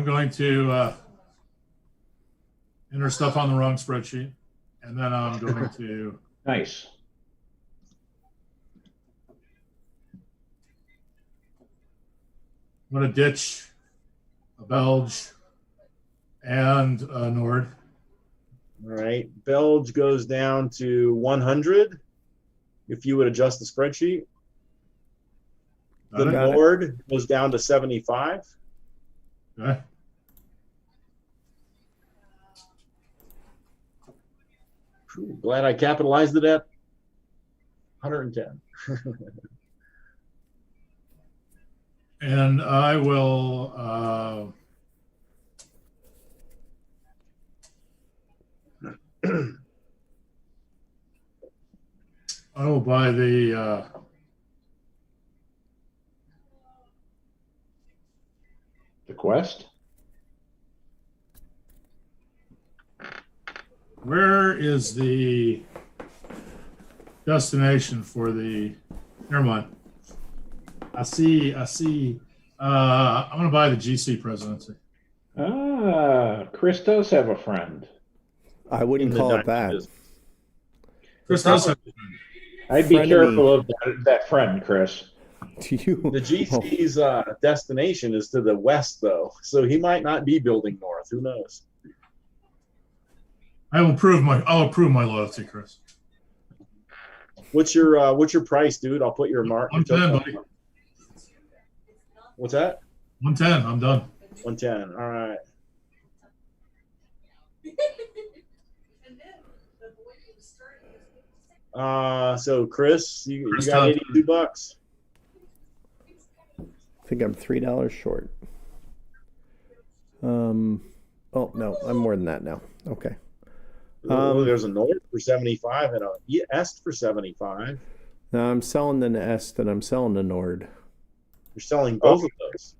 Speaker 2: going to enter stuff on the wrong spreadsheet, and then I'm going to
Speaker 4: Nice.
Speaker 2: I'm going to ditch a Belge and a Nord.
Speaker 3: All right. Belge goes down to 100 if you would adjust the spreadsheet. The
Speaker 2: Got it?
Speaker 3: Nord goes down to 75.
Speaker 2: Okay.
Speaker 3: Glad I capitalized it at 110.
Speaker 2: And I will, I will buy the,
Speaker 4: The Quest?
Speaker 2: where is the destination for the, never mind. I see, I'm gonna buy the GC presidency.
Speaker 4: Ah, Chris does have a friend.
Speaker 1: I wouldn't
Speaker 3: In the
Speaker 1: call it
Speaker 3: diamond
Speaker 1: that.
Speaker 3: business.
Speaker 2: Chris does have,
Speaker 4: I'd be
Speaker 1: Frenemy.
Speaker 4: careful of that friend, Chris.
Speaker 1: Do you?
Speaker 3: The GC's destination is to the west, though, so he might not be building north. Who knows?
Speaker 2: I'll approve my loyalty, Chris.
Speaker 3: What's your price, dude? I'll put your mark.
Speaker 2: 110, buddy.
Speaker 3: What's that?
Speaker 2: 110, I'm done.
Speaker 3: 110. All right. So Chris, you
Speaker 2: Chris
Speaker 3: got
Speaker 2: Todd.
Speaker 3: $82.
Speaker 1: I think I'm $3 short. Oh no, I'm more than that now. Okay.
Speaker 3: There's a north for 75 and a est for 75.
Speaker 1: Now I'm selling the Est and I'm selling the Nord.
Speaker 3: You're selling both of those.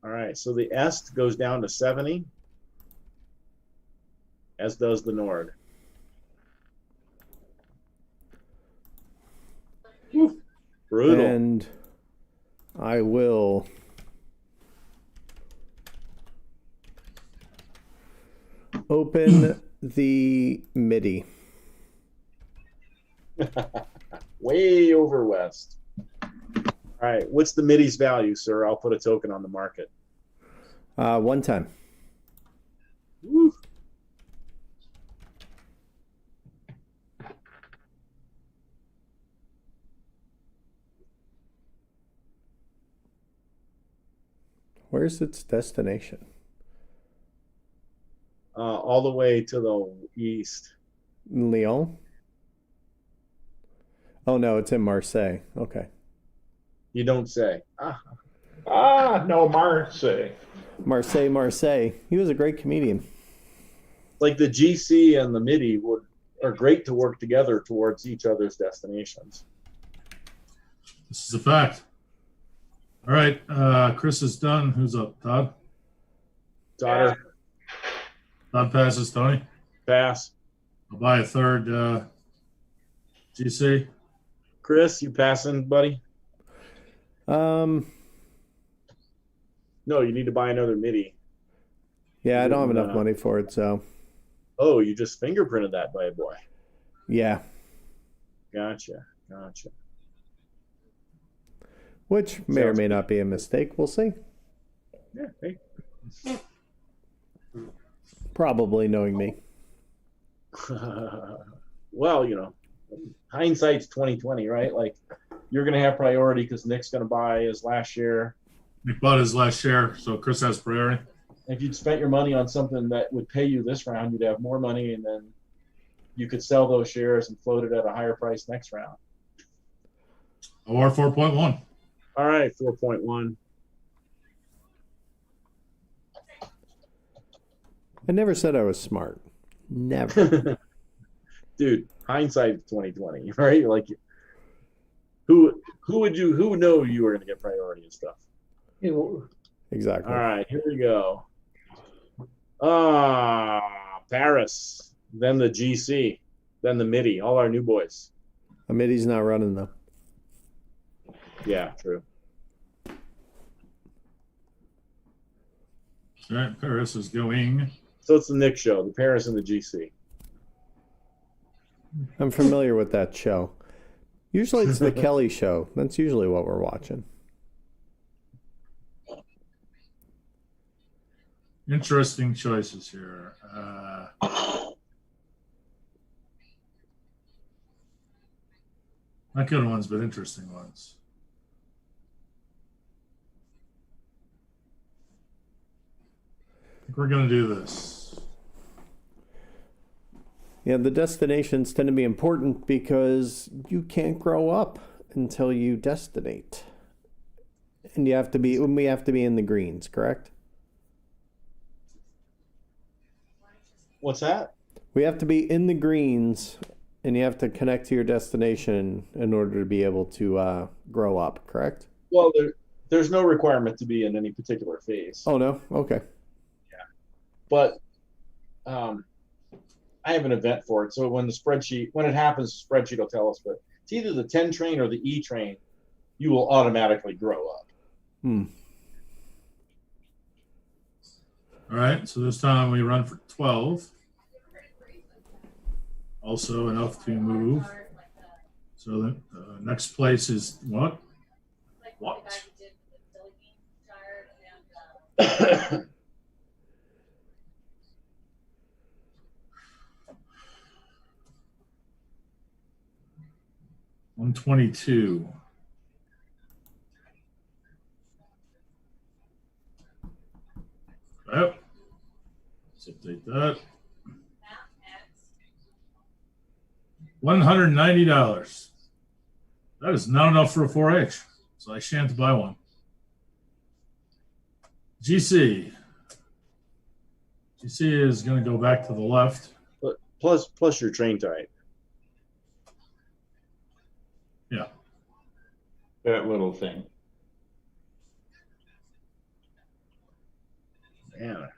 Speaker 3: All right, so the est goes down to 70, as does the Nord. Brutal.
Speaker 1: And I will open the MIDI.
Speaker 3: Way over west. All right, what's the MIDI's value, sir? I'll put a token on the market.
Speaker 1: 110.
Speaker 3: Woo.
Speaker 1: Where's its destination?
Speaker 3: All the way to the east.
Speaker 1: Lyon? Oh no, it's in Marseille. Okay.
Speaker 3: You don't say.
Speaker 4: No, Marseille.
Speaker 1: Marseille. He was a great comedian.
Speaker 3: Like the GC and the MIDI are great to work together towards each other's destinations.
Speaker 2: This is a fact. All right, Chris is done. Who's up? Todd?
Speaker 3: Daughter,
Speaker 2: Todd passes Tony.
Speaker 3: pass.
Speaker 2: I'll buy a third GC.
Speaker 3: Chris, you passing, buddy?
Speaker 1: Um,
Speaker 3: No, you need to buy another MIDI.
Speaker 1: yeah, I don't have enough money for it, so
Speaker 3: Oh, you just fingerprinted that bad boy.
Speaker 1: yeah.
Speaker 3: Gotcha.
Speaker 1: Which may or may not be a mistake. We'll see.
Speaker 3: Yeah. Hey.
Speaker 1: Probably knowing me.
Speaker 3: Well, hindsight's 2020, right? Like, you're gonna have priority because Nick's gonna buy his last share.
Speaker 2: Nick bought his last share, so Chris has priority.
Speaker 3: If you'd spent your money on something that would pay you this round, you'd have more money, and then you could sell those shares and float it at a higher price next round.
Speaker 2: OR 4.1.
Speaker 3: All right, 4.1.
Speaker 1: I never said I was smart. Never.
Speaker 3: Dude, hindsight 2020, right? Like, who would know you were going to get priority and stuff?
Speaker 1: Exactly.
Speaker 3: All right, here we go. Paris, then the GC, then the MIDI, all our new boys.
Speaker 1: Amity's not running though.
Speaker 3: Yeah, true.
Speaker 2: All right, Paris is going.
Speaker 3: So it's the Nick show, the Paris and the GC.
Speaker 1: I'm familiar with that show. Usually it's the Kelly show. That's usually what we're watching.
Speaker 2: Interesting choices here. Not good ones, but interesting ones. I think we're going to do this.
Speaker 1: Yeah, the destinations tend to be important because you can't grow up until you destinate. And we have to be in the greens, correct?
Speaker 3: What's that?
Speaker 1: We have to be in the greens, and you have to connect to your destination in order to be able to grow up, correct?
Speaker 3: Well, there's no requirement to be in any particular phase.
Speaker 1: Oh, no? Okay.
Speaker 3: But I have an event for it. So when it happens, the spreadsheet will tell us, but it's either the 10 train or the E train, you will automatically grow up.
Speaker 1: Hmm.
Speaker 2: All right, so this time we run for 12. Also enough to move. So the next place is what? What? 122. Yep. Let's update that. $190. That is not enough for a 4-H, so I shan't buy one. GC. GC is going to go back to the left.
Speaker 3: Plus your train type.
Speaker 2: Yeah.
Speaker 4: That little thing.
Speaker 3: Man.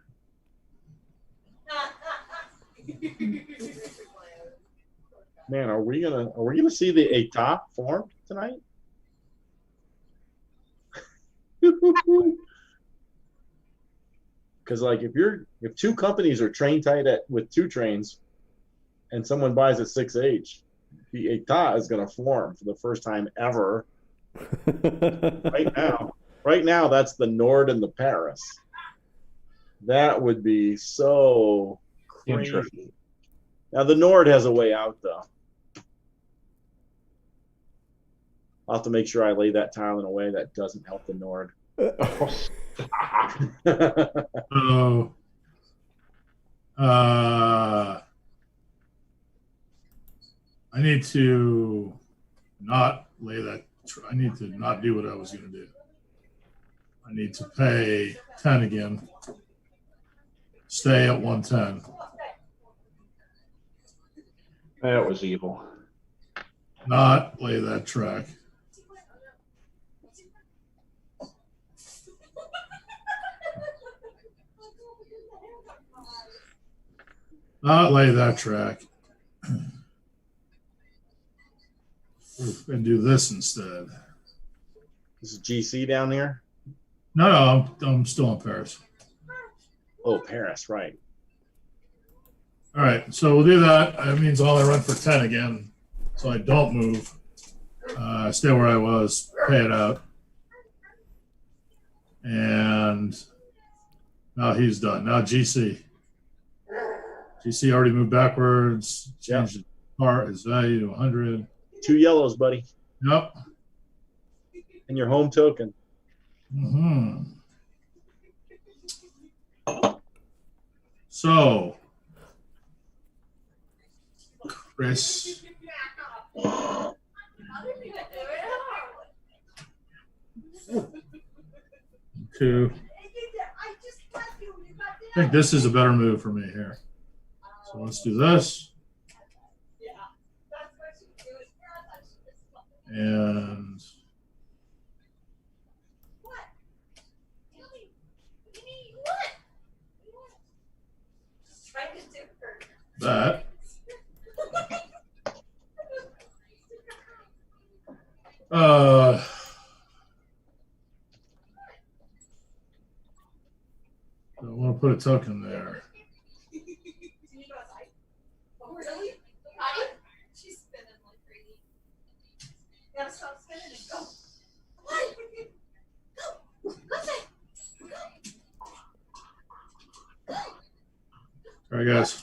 Speaker 3: Man, are we gonna see a top form tonight? Because like if two companies are train tight with two trains, and someone buys a 6H, the ETA is gonna form for the first time ever. Right now, that's the Nord and the Paris. That would be so crazy.
Speaker 4: Interesting.
Speaker 3: Now the Nord has a way out though. I'll have to make sure I lay that tile in a way that doesn't help the Nord.
Speaker 2: So, I need to not lay that. I need to not do what I was going to do. I need to pay 10 again. Stay at 110.
Speaker 4: That was evil.
Speaker 2: Not lay that track. Not lay that track. And do this instead.
Speaker 3: This is GC down here.
Speaker 2: No, I'm still in Paris.
Speaker 3: Oh, Paris, right.
Speaker 2: All right, so we'll do that. That means I'll run for 10 again, so I don't move. Stay where I was, pay it out. And now he's done. Now GC. GC already moved backwards, changed his value to 100.
Speaker 3: 2 yellows, buddy.
Speaker 2: Yep.
Speaker 3: And your home token.
Speaker 2: Mm-hmm. So, Chris. Two. I think this is a better move for me here. So let's do this. And that. I want to put a token there.
Speaker 5: She's spinning like crazy. Gotta stop spinning and go.
Speaker 2: All right, guys.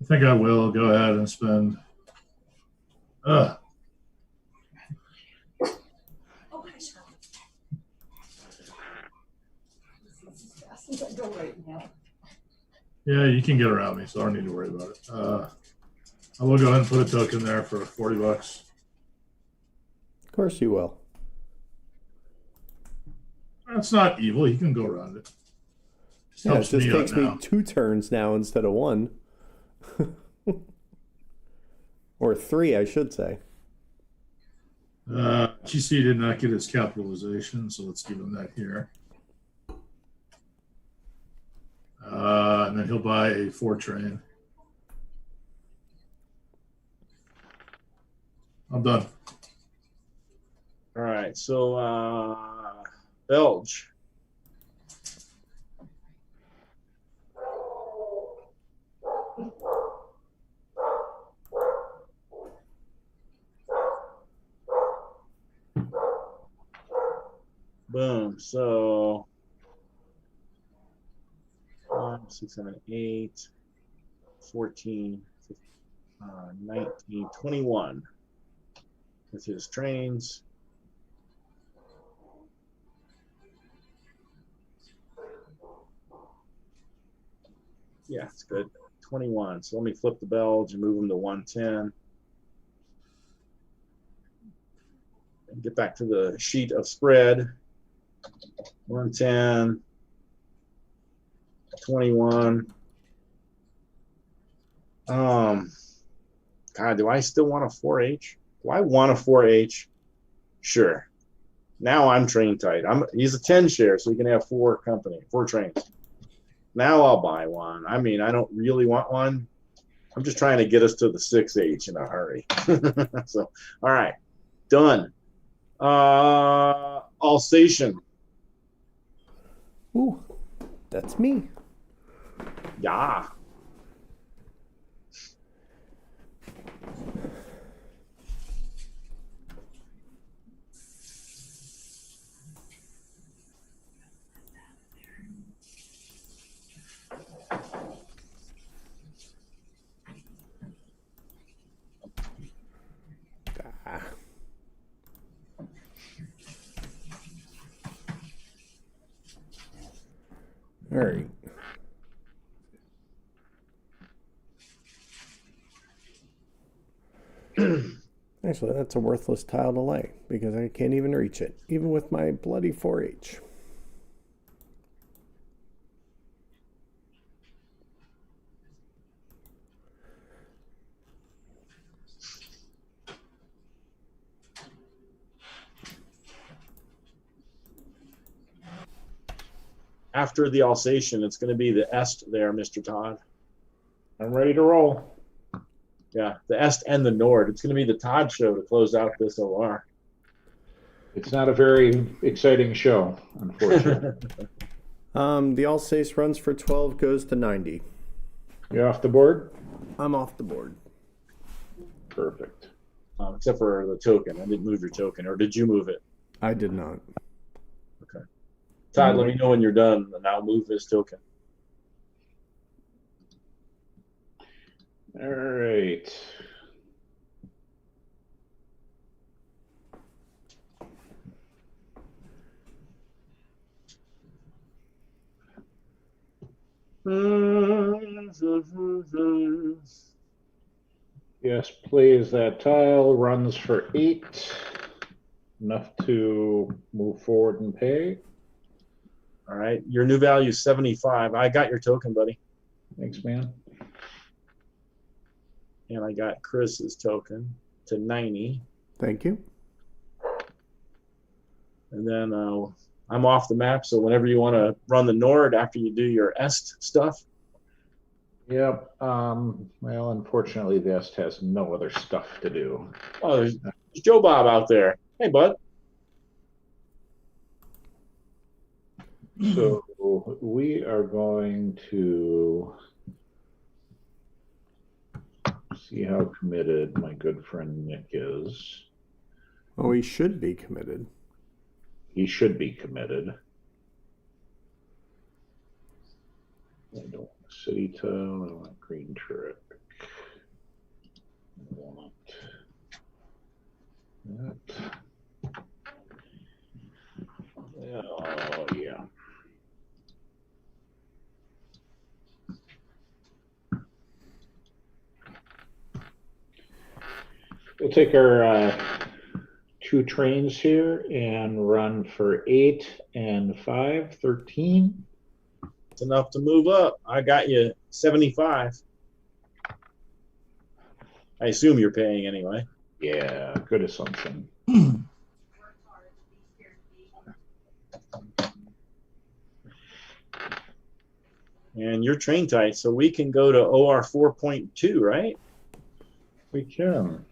Speaker 2: I think I will go ahead and spend.
Speaker 5: Oh, hush, girl. This is as fast as I go right now.
Speaker 2: Yeah, you can get around me, so I don't need to worry about it. I will go ahead and put a token there for $40.
Speaker 1: Of course you will.
Speaker 2: That's not evil. You can go around it. Just
Speaker 1: Yeah, it
Speaker 2: helps
Speaker 1: just
Speaker 2: me
Speaker 1: takes
Speaker 2: out
Speaker 1: me
Speaker 2: now.
Speaker 1: 2 turns now instead of 1. Or 3, I should say.
Speaker 2: GC did not get his capitalization, so let's give him that here. And then he'll buy a 4 train. I'm done.
Speaker 3: All right, so Belge. Boom. So 5, 6, 7, 8, 14, 15, 19, 21 with his trains. Yeah, it's good. 21. So let me flip the Belge and move him to 110. And get back to the sheet of spread. 110, 21. God, do I still want a 4H? Do I want a 4H? Sure. Now I'm train tight. He's a 10 share, so he can have 4 trains. Now I'll buy one. I mean, I don't really want one. I'm just trying to get us to the 6H in a hurry. So, all right, done. Alsatian.
Speaker 1: Ooh, that's me.
Speaker 3: Yeah.
Speaker 1: Ah. All right. Actually, that's a worthless tile to lay because I can't even reach it, even with my bloody 4H.
Speaker 3: After the Alsatian, it's going to be the Est there, Mr. Todd.
Speaker 4: I'm ready to roll.
Speaker 3: Yeah, the Est and the Nord. It's going to be the Todd show to close out this OR.
Speaker 4: It's not a very exciting show, unfortunately.
Speaker 1: The Alsace runs for 12, goes to 90.
Speaker 4: You off the board?
Speaker 1: I'm off the board.
Speaker 4: Perfect.
Speaker 3: Except for the token. I didn't move your token, or did you move it?
Speaker 1: I did not.
Speaker 3: Okay. Todd, let me know when you're done, and I'll move this token.
Speaker 4: All right. Yes, plays that tile, runs for 8. Enough to move forward and pay.
Speaker 3: All right. Your new value is 75. I got your token, buddy.
Speaker 4: Thanks, man.
Speaker 3: And I got Chris's token to 90.
Speaker 1: Thank you.
Speaker 3: And then I'm off the map, so whenever you want to run the Nord after you do your Est stuff.
Speaker 4: Yep. Well, unfortunately, the Est has no other stuff to do.
Speaker 3: Oh, there's Joe Bob out there. Hey, bud.
Speaker 4: So we are going to see how committed my good friend Nick is.
Speaker 1: Oh, he should be committed.
Speaker 4: He should be committed. I don't want a city tile. I want green turret. Oh, yeah. We'll take our 2 trains here and run for 8 and 5, 13.
Speaker 3: It's enough to move up. I got you 75. I assume you're paying anyway.
Speaker 4: Yeah, good assumption.
Speaker 3: And you're train tight, so we can go to OR 4.2, right?
Speaker 4: We can.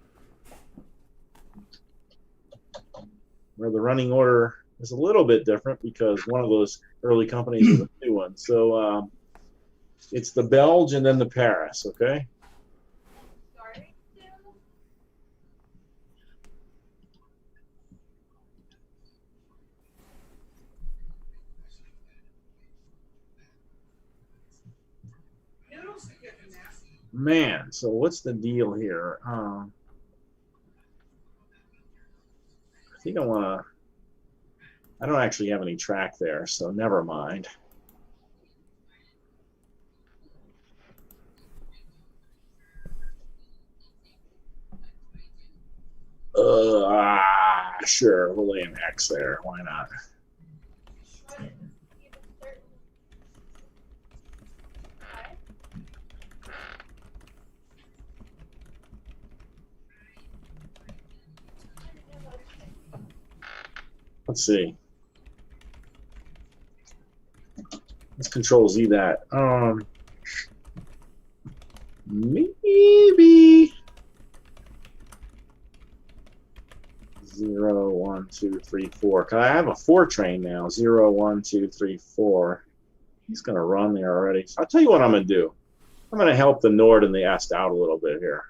Speaker 3: Where the running order is a little bit different because one of those early companies is a new one. So it's the Belge and then the Paris, okay? Man, so what's the deal here? I think I want to. I don't actually have any track there, so never mind. Sure, we'll lay an X there. Why not? Let's see. Let's control Z that. Maybe 0, 1, 2, 3, 4. Cause I have a 4 train now. 0, 1, 2, 3, 4. He's gonna run there already. So I'll tell you what I'm gonna do. I'm gonna help the Nord and the Est out a little bit here.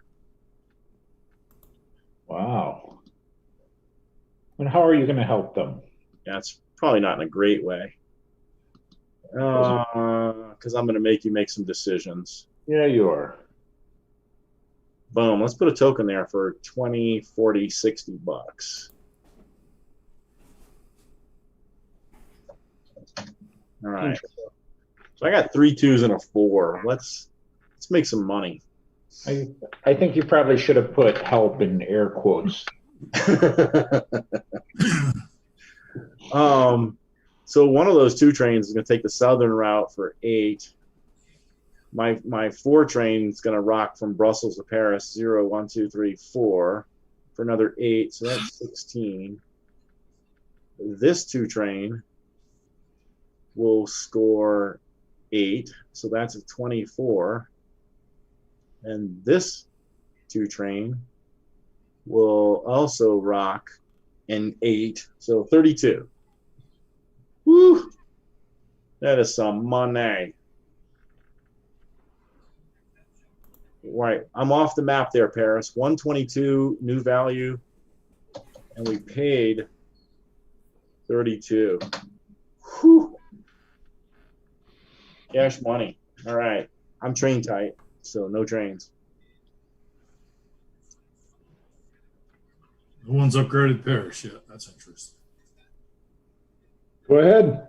Speaker 4: Wow. And how are you going to help them?
Speaker 3: That's probably not in a great way. Because I'm going to make you make some decisions.
Speaker 4: Yeah, you are.
Speaker 3: Boom. Let's put a token there for 20, 40, 60 bucks. All right. So I got 3 2s and a 4. Let's make some money.
Speaker 4: I think you probably should have put help in air quotes.
Speaker 3: So one of those 2 trains is going to take the southern route for 8. My 4 train is going to rock from Brussels to Paris 0, 1, 2, 3, 4 for another 8, so that's 16. This 2 train will score 8, so that's a 24. And this 2 train will also rock an 8, so 32. Woo! That is some money. Right, I'm off the map there, Paris. 122 new value, and we paid 32. Whew. Cash money. All right, I'm train tight, so no trains.
Speaker 2: No one's upgraded Paris yet. That's interesting.
Speaker 4: Go ahead.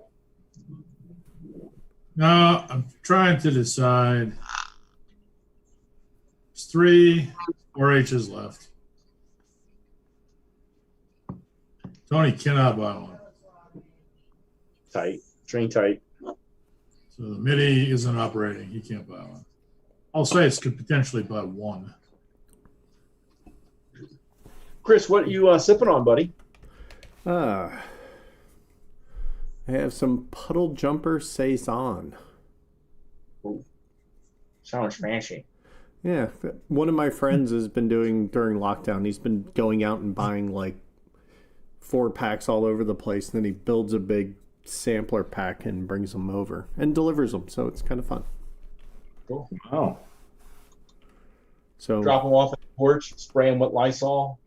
Speaker 2: No, I'm trying to decide. There's 3 4H's left. Tony cannot buy one.
Speaker 3: Tight, train tight.
Speaker 2: So the MIDI isn't operating. He can't buy one. I'll say it could potentially buy 1.
Speaker 3: Chris, what are you sipping on, buddy?
Speaker 1: I have some Puddle Jumper Saison.
Speaker 3: Ooh, sounds fancy.
Speaker 1: Yeah, one of my friends has been doing during lockdown. He's been going out and buying like 4 packs all over the place, and then he builds a big sampler pack and brings them over and delivers them. So it's kind of fun.
Speaker 3: Cool.
Speaker 4: Wow.
Speaker 1: So
Speaker 3: Drop them off at the porch, spray them with Lysol.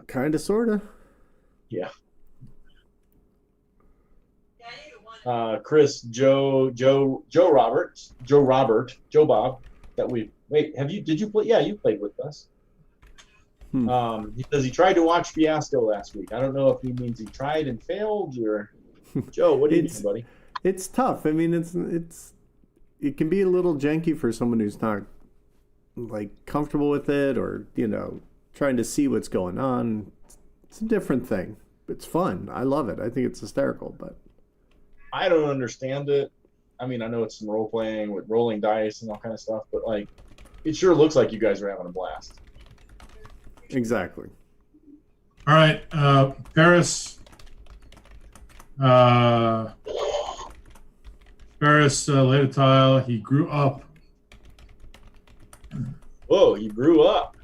Speaker 1: kind of, sort of.
Speaker 3: Yeah. Chris, Joe Bob. That we wait. Did you play? Yeah, you played with us. Because he tried to watch Fiasco last week. I don't know if he means he tried and failed, or Joe, what do you mean, buddy?
Speaker 1: It's tough. I mean, it can be a little janky for someone who's not like comfortable with it, or trying to see what's going on. It's a different thing. It's fun. I love it. I think it's hysterical, but
Speaker 3: I don't understand it. I mean, I know it's some role playing with rolling dice and all kind of stuff, but like, it sure looks like you guys are having a blast.
Speaker 1: exactly.
Speaker 2: All right, Paris. Paris laid a tile. He grew up.
Speaker 3: Whoa, you grew up.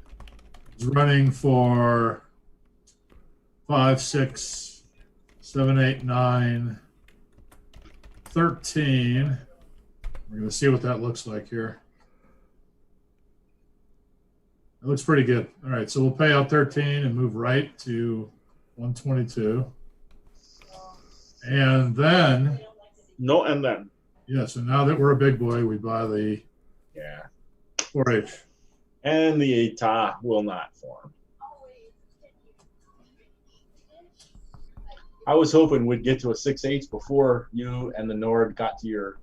Speaker 2: He's running for 5, 6, 7, 8, 9, 13. We're going to see what that looks like here. It looks pretty good. All right, so we'll pay out 13 and move right to 122. And then,
Speaker 3: No, and then.
Speaker 2: yeah, so now that we're a big boy, we buy the
Speaker 3: Yeah.
Speaker 2: 4-H.
Speaker 3: And the ETA will not form. I was hoping we'd get to a 6-8 before you and the Nord got to your.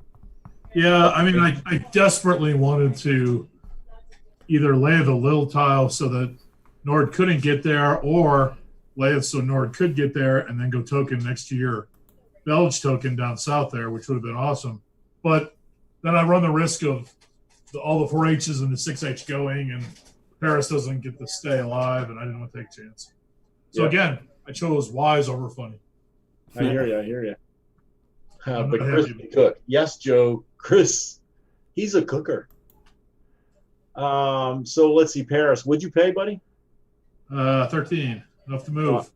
Speaker 2: Yeah, I mean, I desperately wanted to either lay the little tile so that Nord couldn't get there, or lay it so Nord could get there and then go token next to your Belge token down south there, which would have been awesome. But then I run the risk of all the 4-H's and the 6-H going, and Paris doesn't get to stay alive, and I didn't want to take a chance. So
Speaker 3: Yeah.
Speaker 2: again, I chose wise over funny.
Speaker 3: I hear you.
Speaker 2: I'm
Speaker 3: But
Speaker 2: not
Speaker 3: Chris
Speaker 2: happy.
Speaker 3: can cook. Yes, Joe. Chris, he's a cooker. So let's see, Paris. Would you pay, buddy?
Speaker 2: 13, enough to move.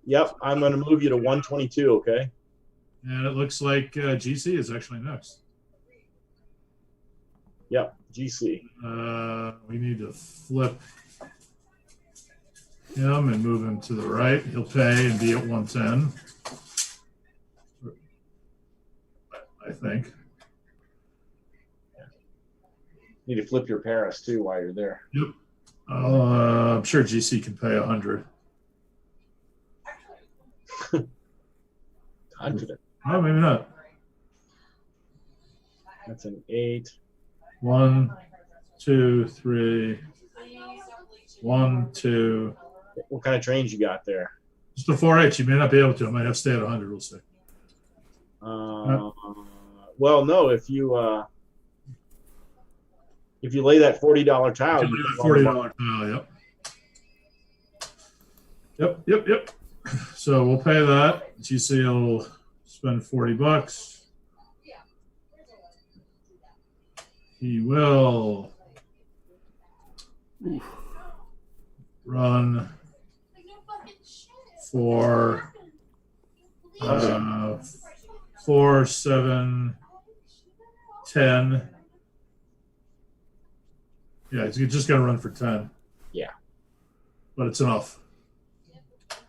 Speaker 3: Yep, I'm going to move you to 122. Okay.
Speaker 2: And it looks like GC is actually next.
Speaker 3: Yep, GC.
Speaker 2: We need to flip him and move him to the right. He'll pay and be at 110. I think.
Speaker 3: Need to flip your Paris too while you're there.
Speaker 2: Yep. I'm sure GC can pay 100.
Speaker 3: Confident.
Speaker 2: Oh, maybe not.
Speaker 3: That's an 8.
Speaker 2: 1, 2, 3. 1, 2.
Speaker 3: What kind of trains you got there?
Speaker 2: Just a 4H. You may not be able to. I might have to stay at 100. We'll see.
Speaker 3: Well, no. If you lay that $40 tile, you can
Speaker 2: $40 tile. Yep. So we'll pay that. GC will spend $40. He will run for 4, 7, 10. Yeah, he's just going to run for 10.
Speaker 3: Yeah.
Speaker 2: But it's enough.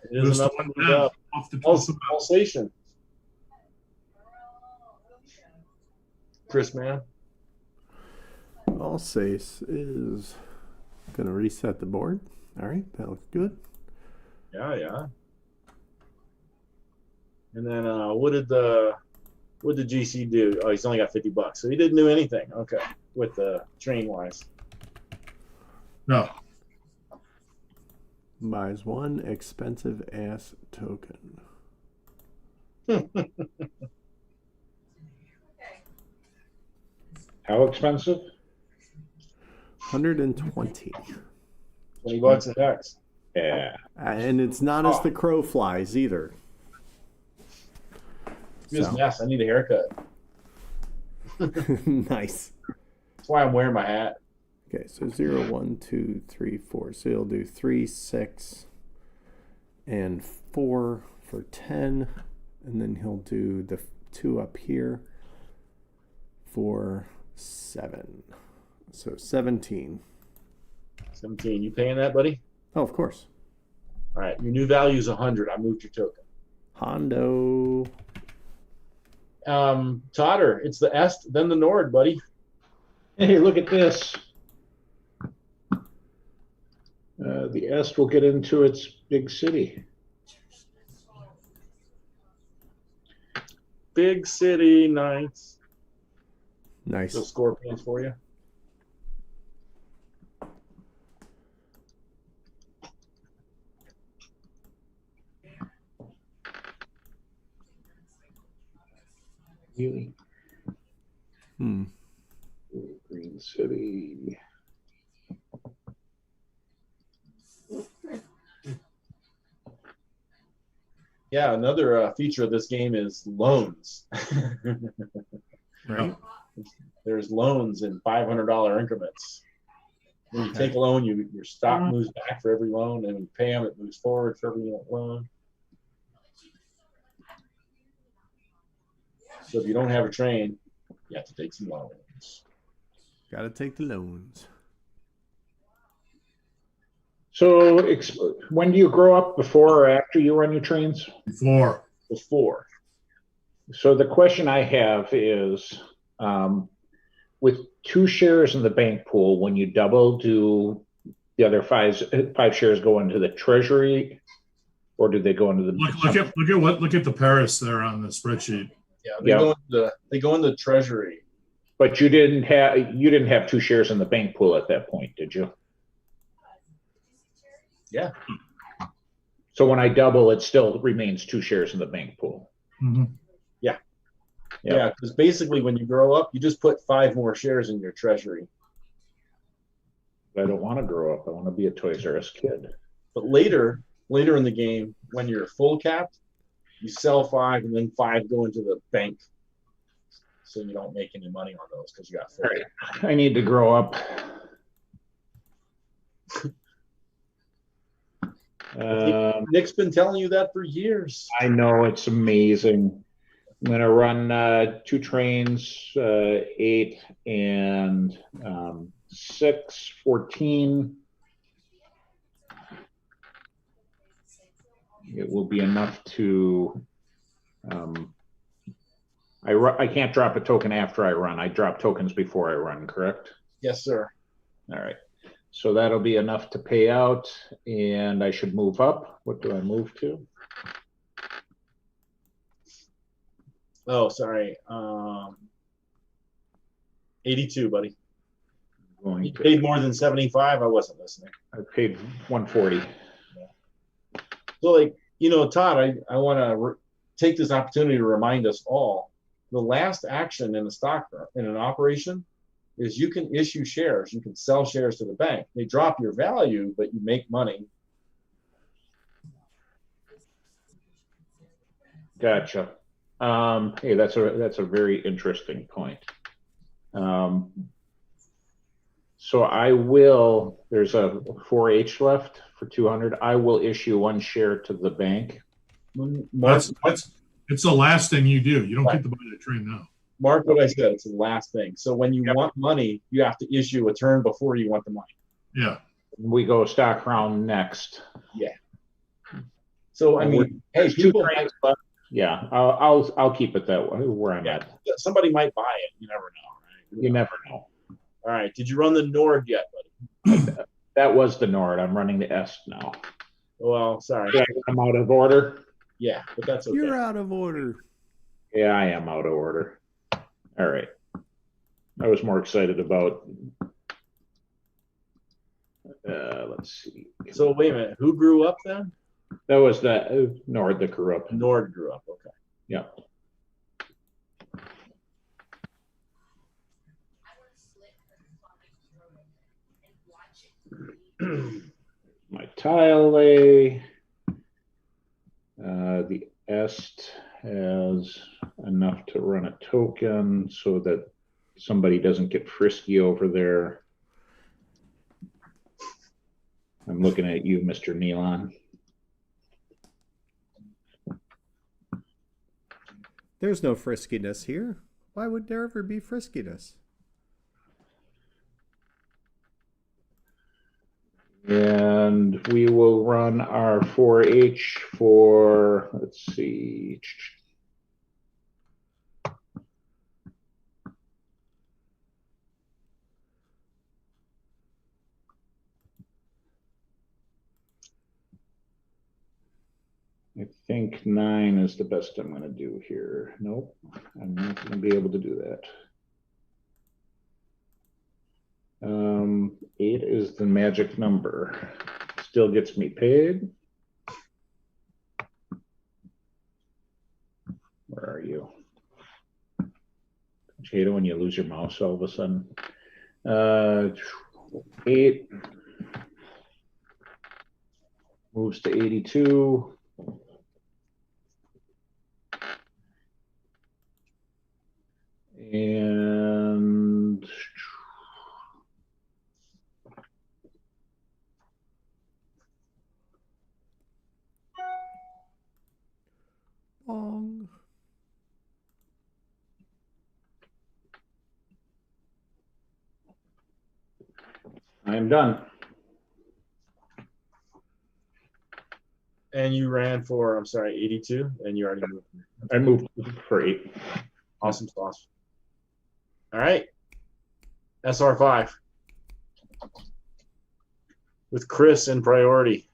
Speaker 3: It is enough to move up.
Speaker 2: Off the
Speaker 3: Pulsation. Chris, man.
Speaker 1: Alsace is going to reset the board. All right, that looks good.
Speaker 3: Yeah. And then what did the GC do? Oh, he's only got $50, so he didn't do anything. Okay, with the train wise.
Speaker 2: No.
Speaker 1: Buys one expensive ass token.
Speaker 4: How expensive?
Speaker 1: 120.
Speaker 3: $20 a hex.
Speaker 4: Yeah.
Speaker 1: And it's not as the crow flies either.
Speaker 3: Just
Speaker 1: So.
Speaker 3: mess. I need a haircut.
Speaker 1: Nice.
Speaker 3: That's why I'm wearing my hat.
Speaker 1: Okay, so 0, 1, 2, 3, 4. So you'll do 3, 6, and 4 for 10. And then he'll do the 2 up here for 7. So 17.
Speaker 3: 17. You paying that, buddy?
Speaker 1: Oh, of course.
Speaker 3: All right. Your new value is 100. I moved your token.
Speaker 1: Hondo.
Speaker 3: Todder, it's the Est, then the Nord, buddy.
Speaker 4: Hey, look at this. The Est will get into its big city.
Speaker 3: Big city, nice.
Speaker 1: Nice.
Speaker 3: So Scorpions for you.
Speaker 4: Really?
Speaker 1: Hmm.
Speaker 4: Green City.
Speaker 3: Yeah, another feature of this game is loans.
Speaker 1: Right.
Speaker 3: There's loans in $500 increments. When you
Speaker 1: Okay.
Speaker 3: take a loan, your stock moves back for every loan, and when you pay them, it moves forward for every loan. So if you don't have a train, you have to take some loans.
Speaker 1: Got to take the loans.
Speaker 4: So when do you grow up, before or after you run your trains?
Speaker 2: Before.
Speaker 3: Before.
Speaker 4: So the question I have is, with 2 shares in the bank pool, when you double, do the other five shares go into the treasury, or do they go into the?
Speaker 2: Look at the Paris there on the spreadsheet.
Speaker 3: Yeah, they go in the treasury.
Speaker 4: But you didn't have 2 shares in the bank pool at that point, did you?
Speaker 3: Yeah.
Speaker 4: So when I double, it still remains 2 shares in the bank pool.
Speaker 2: Mm-hmm.
Speaker 3: Yeah, because basically when you grow up, you just put 5 more shares in your treasury.
Speaker 4: I don't want to grow up. I want to be a Toys R Us kid.
Speaker 3: But later in the game, when you're full capped, you sell 5 and then 5 go into the bank. So you don't make any money on those because you got full.
Speaker 4: Right. I need to grow up.
Speaker 3: Nick's been telling you that for years.
Speaker 4: I know, it's amazing. I'm going to run 2 trains, 8 and 6, 14. It will be enough to. I can't drop a token after I run. I drop tokens before I run, correct?
Speaker 3: Yes, sir.
Speaker 4: All right. So that'll be enough to pay out, and I should move up. What do I move to?
Speaker 3: Oh, sorry. 82, buddy. You paid more than 75. I wasn't listening.
Speaker 4: I paid 140.
Speaker 3: So, like, Todd, I want to take this opportunity to remind us all, the last action in an operation is you can issue shares. You can sell shares to the bank. They drop your value, but you make money.
Speaker 4: Gotcha. Hey, that's a very interesting point. So I will. There's a 4H left for 200. I will issue 1 share to the bank.
Speaker 2: It's the last thing you do. You don't get to buy the train now.
Speaker 3: Mark what I said. It's the last thing. So when you want money, you have to issue a turn before you want the money.
Speaker 2: Yeah.
Speaker 4: We go stock round next.
Speaker 3: Yeah. So I mean, hey, people might,
Speaker 4: yeah, I'll keep it that way where I'm at.
Speaker 3: Somebody might buy it. You never know, right?
Speaker 4: You never know.
Speaker 3: All right. Did you run the Nord yet, buddy?
Speaker 4: That was the Nord. I'm running the Est now.
Speaker 3: Well, sorry.
Speaker 4: I'm out of order.
Speaker 3: Yeah, but that's okay.
Speaker 1: You're out of order.
Speaker 4: Yeah, I am out of order. All right. I was more excited about. Let's see.
Speaker 3: So wait a minute. Who grew up then?
Speaker 4: That was the Nord that grew up.
Speaker 3: Nord grew up. Okay.
Speaker 4: Yeah. My tile lay. The Est has enough to run a token so that somebody doesn't get frisky over there. I'm looking at you, Mr. Neylon.
Speaker 1: There's no friskiness here. Why would there ever be friskiness?
Speaker 4: And we will run our 4H for, let's see. I think 9 is the best I'm going to do here. Nope, I'm not going to be able to do that. 8 is the magic number. Still gets me paid. Where are you? Don't you hate it when you lose your mouse all of a sudden? 8 moves to 82. And
Speaker 1: Bong.
Speaker 4: I'm done.
Speaker 3: And you ran for, I'm sorry, 82, and you already moved.
Speaker 4: I moved for 8.
Speaker 3: Awesome sauce. All right. SR5 with Chris in priority.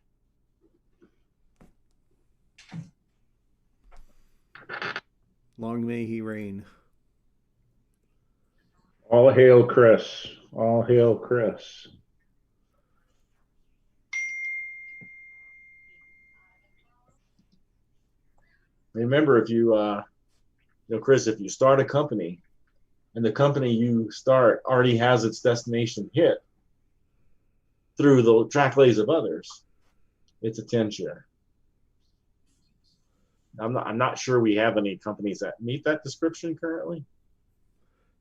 Speaker 1: Long may he reign.
Speaker 4: All hail Chris. All hail Chris.
Speaker 3: Remember, if you, Chris, if you start a company and the company you start already has its destination hit through the track lays of others, it's a 10 share. I'm not sure we have any companies that meet that description currently.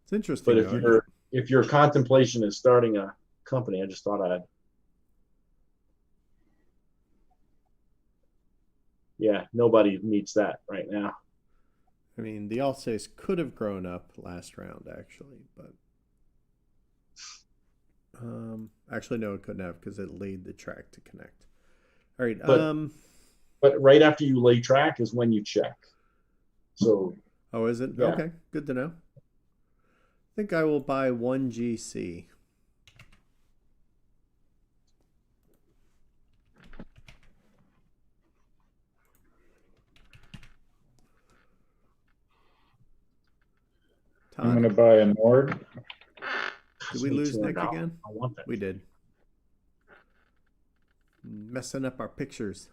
Speaker 1: It's interesting.
Speaker 3: But if your contemplation is starting a company, I just thought I'd. Yeah, nobody meets that right now.
Speaker 1: I mean, the Alsace could have grown up last round, actually, but actually no, it couldn't have because it laid the track to connect. All right.
Speaker 3: But right after you lay track is when you check. So.
Speaker 1: Oh, is it?
Speaker 3: Yeah.
Speaker 1: Okay, good to know. I think I will buy 1 GC. Todd,
Speaker 4: I'm going to buy a Nord.
Speaker 1: did we lose Nick
Speaker 3: $200.
Speaker 1: again?
Speaker 3: I want that.
Speaker 1: We did. Messing up our pictures.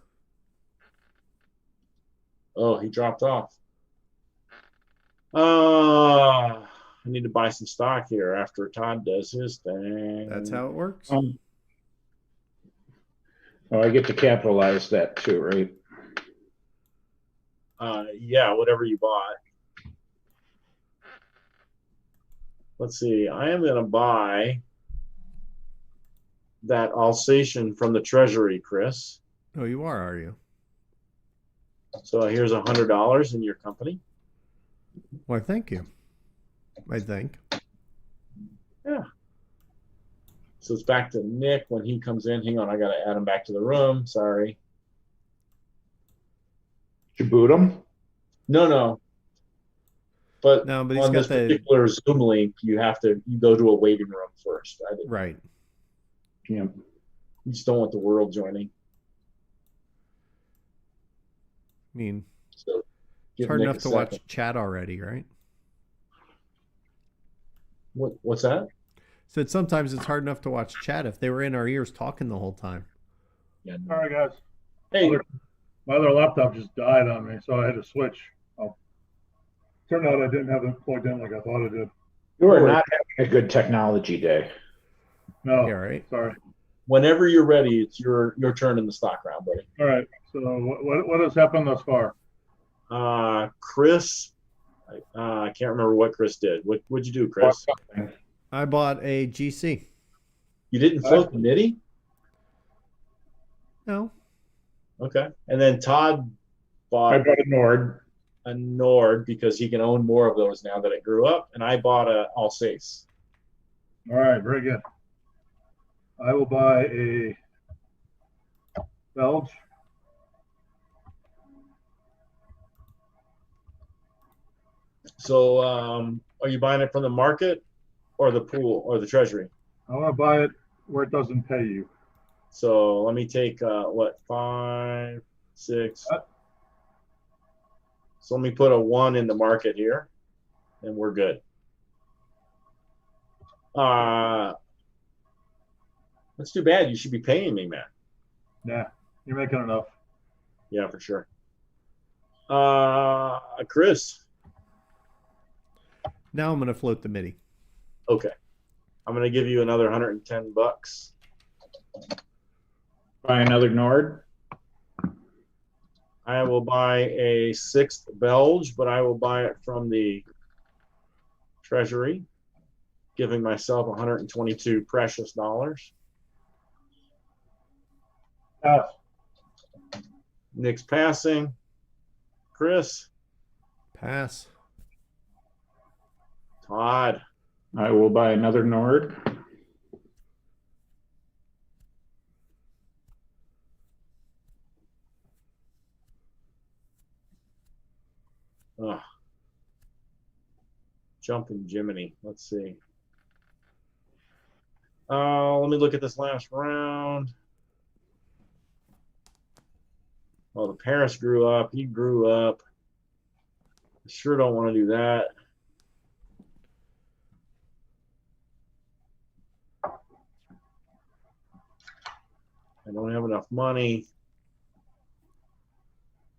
Speaker 3: Oh, he dropped off. I need to buy some stock here after Todd does his thing.
Speaker 1: That's how it works.
Speaker 4: Oh, I get to capitalize that too, right?
Speaker 3: Yeah, whatever you bought. Let's see. I am going to buy that Alsatian from the Treasury, Chris.
Speaker 1: Oh, you are you?
Speaker 3: So here's $100 in your company.
Speaker 1: Why, thank you. I think.
Speaker 3: Yeah. So it's back to Nick when he comes in. Hang on, I got to add him back to the room. Sorry.
Speaker 4: Did you boot him?
Speaker 3: No. But
Speaker 1: No, but he's
Speaker 3: on
Speaker 1: got
Speaker 3: this
Speaker 1: the
Speaker 3: particular Zoom link, you go to a waiting room first.
Speaker 1: right.
Speaker 4: Yeah.
Speaker 3: You just don't want the world joining.
Speaker 1: I mean,
Speaker 3: So
Speaker 1: it's hard enough to watch chat already, right?
Speaker 3: What's that?
Speaker 1: So sometimes it's hard enough to watch chat if they were in our ears talking the whole time.
Speaker 3: Yeah.
Speaker 2: All right, guys.
Speaker 3: Hey,
Speaker 2: My other laptop just died on me, so I had to switch. Turned out I didn't have it plugged in like I thought I did.
Speaker 4: You are not having a good technology day.
Speaker 2: No,
Speaker 1: Yeah, right.
Speaker 2: sorry.
Speaker 3: whenever you're ready, it's your turn in the stock round, buddy.
Speaker 2: All right. So what has happened thus far?
Speaker 3: Chris, I can't remember what Chris did. What'd you do, Chris?
Speaker 1: I bought a GC.
Speaker 3: You didn't float the nitty?
Speaker 1: No.
Speaker 3: Okay. And then Todd bought
Speaker 4: I bought a Nord.
Speaker 3: a Nord because he can own more of those now that it grew up. And I bought a Alsace.
Speaker 2: All right, very good. I will buy a Belge.
Speaker 3: So are you buying it from the market or the pool or the treasury?
Speaker 2: I want to buy it where it doesn't pay you.
Speaker 3: So let me take 5, 6. So let me put a 1 in the market here, and we're good. That's too bad. You should be paying me, man.
Speaker 6: Yeah, you're making enough.
Speaker 3: Yeah, for sure. Chris.
Speaker 1: Now I'm going to float the MIDI.
Speaker 3: Okay. I'm going to give you another $110.
Speaker 4: Buy another Nord.
Speaker 3: I will buy a 6th Belge, but I will buy it from the Treasury, giving myself 122 precious dollars.
Speaker 6: Pass.
Speaker 3: Nick's passing. Chris.
Speaker 1: Pass.
Speaker 3: Todd.
Speaker 4: I will buy another Nord.
Speaker 3: Ugh. Jumping Jiminy. Let's see. Let me look at this last round. Oh, the Paris grew up. He grew up. I sure don't want to do that. I don't have enough money.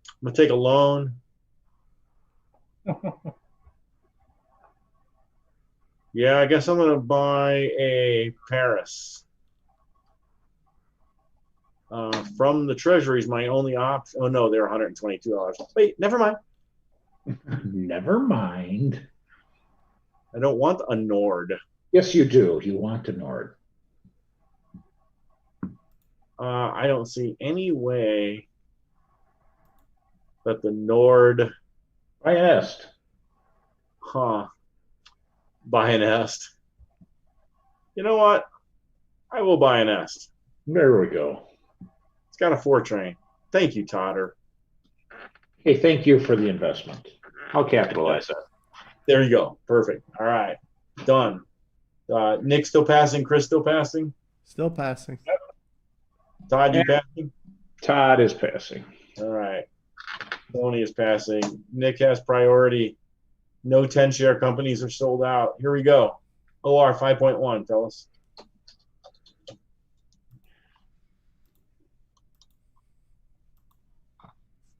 Speaker 3: I'm going to take a loan. Yeah, I guess I'm going to buy a Paris. From the Treasury is my only option. Oh, no, they're $122. Wait, never mind.
Speaker 4: Never mind.
Speaker 3: I don't want a Nord.
Speaker 4: Yes, you do. You want a Nord.
Speaker 3: I don't see any way that the Nord,
Speaker 4: Buy an Est.
Speaker 3: buy an Est. You know what? I will buy an Est.
Speaker 4: There we go.
Speaker 3: It's got a 4 train. Thank you, Todder.
Speaker 4: Hey, thank you for the investment. I'll capitalize that.
Speaker 3: There you go. Perfect. All right. Done. Nick still passing. Chris still passing.
Speaker 1: Still passing.
Speaker 3: Todd, you passing?
Speaker 4: Todd is passing.
Speaker 3: All right. Tony is passing. Nick has priority. No 10-share companies are sold out. Here we go. OR 5.1, fellas.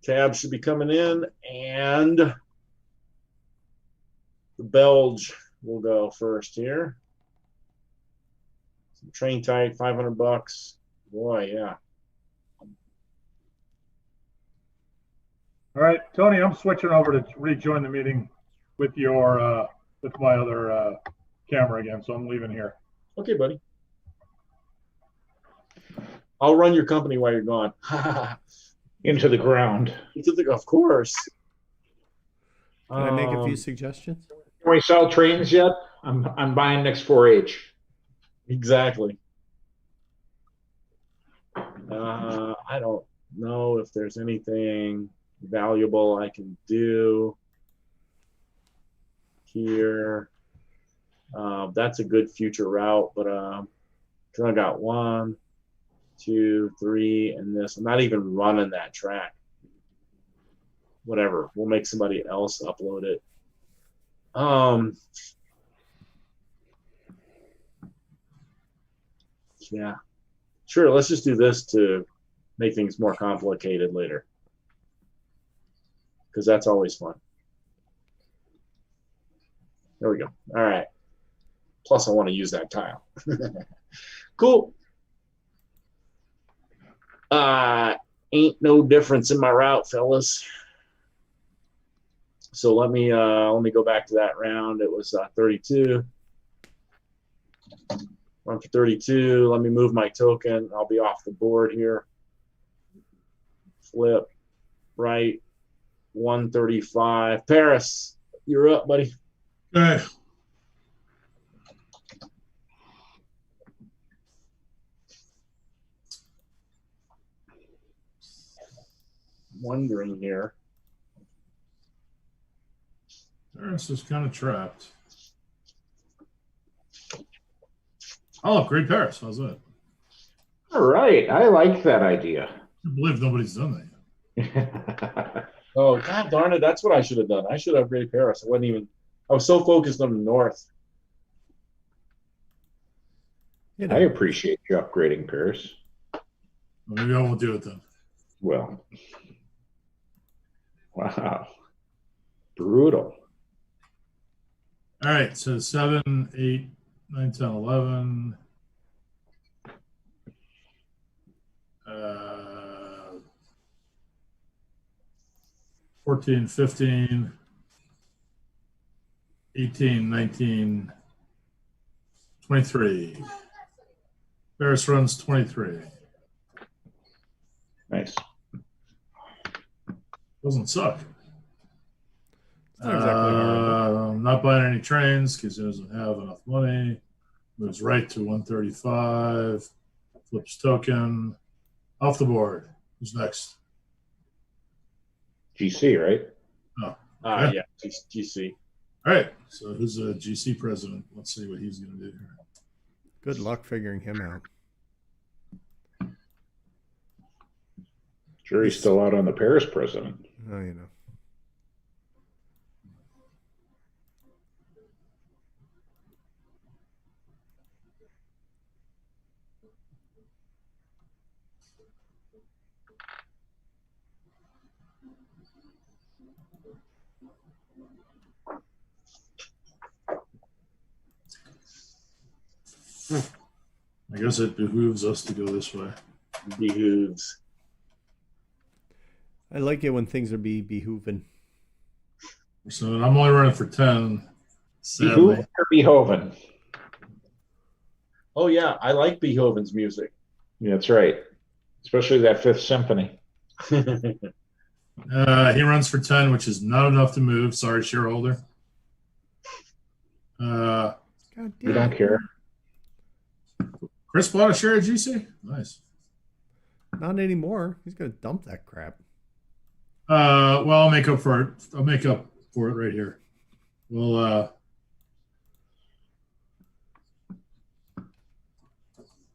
Speaker 3: Tab should be coming in, and the Belge will go first here. Some train tight, $500. Boy, yeah.
Speaker 6: All right, Tony, I'm switching over to rejoin the meeting with your with my other camera again, so I'm leaving here.
Speaker 3: Okay, buddy. I'll run your company while you're gone.
Speaker 4: Into the ground.
Speaker 3: Of course.
Speaker 1: Can I make a few suggestions?
Speaker 4: Can we sell trains yet? I'm buying next 4-H.
Speaker 3: Exactly. I don't know if there's anything valuable I can do here. That's a good future route, but I got 1, 2, 3, and this. I'm not even running that track. Whatever. We'll make somebody else upload it. Yeah. Sure, let's just do this to make things more complicated later. Because that's always fun. There we go. All right. Plus, I want to use that tile. Cool. Ain't no difference in my route, fellas. So let me go back to that round. It was 32. Run for 32. Let me move my token. I'll be off the board here. Flip. Right. 135. Paris, you're up, buddy.
Speaker 2: Okay.
Speaker 3: Wondering here.
Speaker 2: Paris is kind of trapped. I'll upgrade Paris. How's that?
Speaker 4: All right. I like that idea.
Speaker 2: I can't believe nobody's done that yet.
Speaker 3: Oh, God darn it. That's what I should have done. I should have upgraded Paris. I was so focused on the north.
Speaker 1: You
Speaker 4: I
Speaker 1: know,
Speaker 4: appreciate you upgrading Paris.
Speaker 2: Well, maybe I won't do it then.
Speaker 4: Well, wow. Brutal.
Speaker 2: All right, so 7, 8, 9, 10, 11. 14, 15, 18, 19, 23. Paris runs 23.
Speaker 4: Nice.
Speaker 2: Doesn't suck.
Speaker 1: it's not exactly horrible.
Speaker 2: Not buying any trains because he doesn't have enough money. Moves right to 135. Flips token. Off the board. Who's next?
Speaker 4: GC, right?
Speaker 2: Yeah.
Speaker 3: Yeah, GC.
Speaker 2: All right. So who's the GC president? Let's see what he's going to do here.
Speaker 1: Good luck figuring him out.
Speaker 4: Jury's still out on the Paris president.
Speaker 1: Oh, you know.
Speaker 2: I guess it behooves us to go this way.
Speaker 3: Behooves.
Speaker 1: I like it when things are behooving.
Speaker 2: So I'm only running for 10. Sadly.
Speaker 4: Behoove or Behoven?
Speaker 3: Oh, yeah. I like Beethoven's music.
Speaker 4: Yeah, that's right. Especially that Fifth Symphony.
Speaker 2: He runs for 10, which is not enough to move. Sorry, shareholder.
Speaker 1: God
Speaker 4: We
Speaker 1: damn
Speaker 4: don't
Speaker 1: it.
Speaker 4: care.
Speaker 2: Chris bought a share of GC? Nice.
Speaker 1: Not anymore. He's going to dump that crap.
Speaker 2: Well, I'll make up for it. I'll make up for it right here. We'll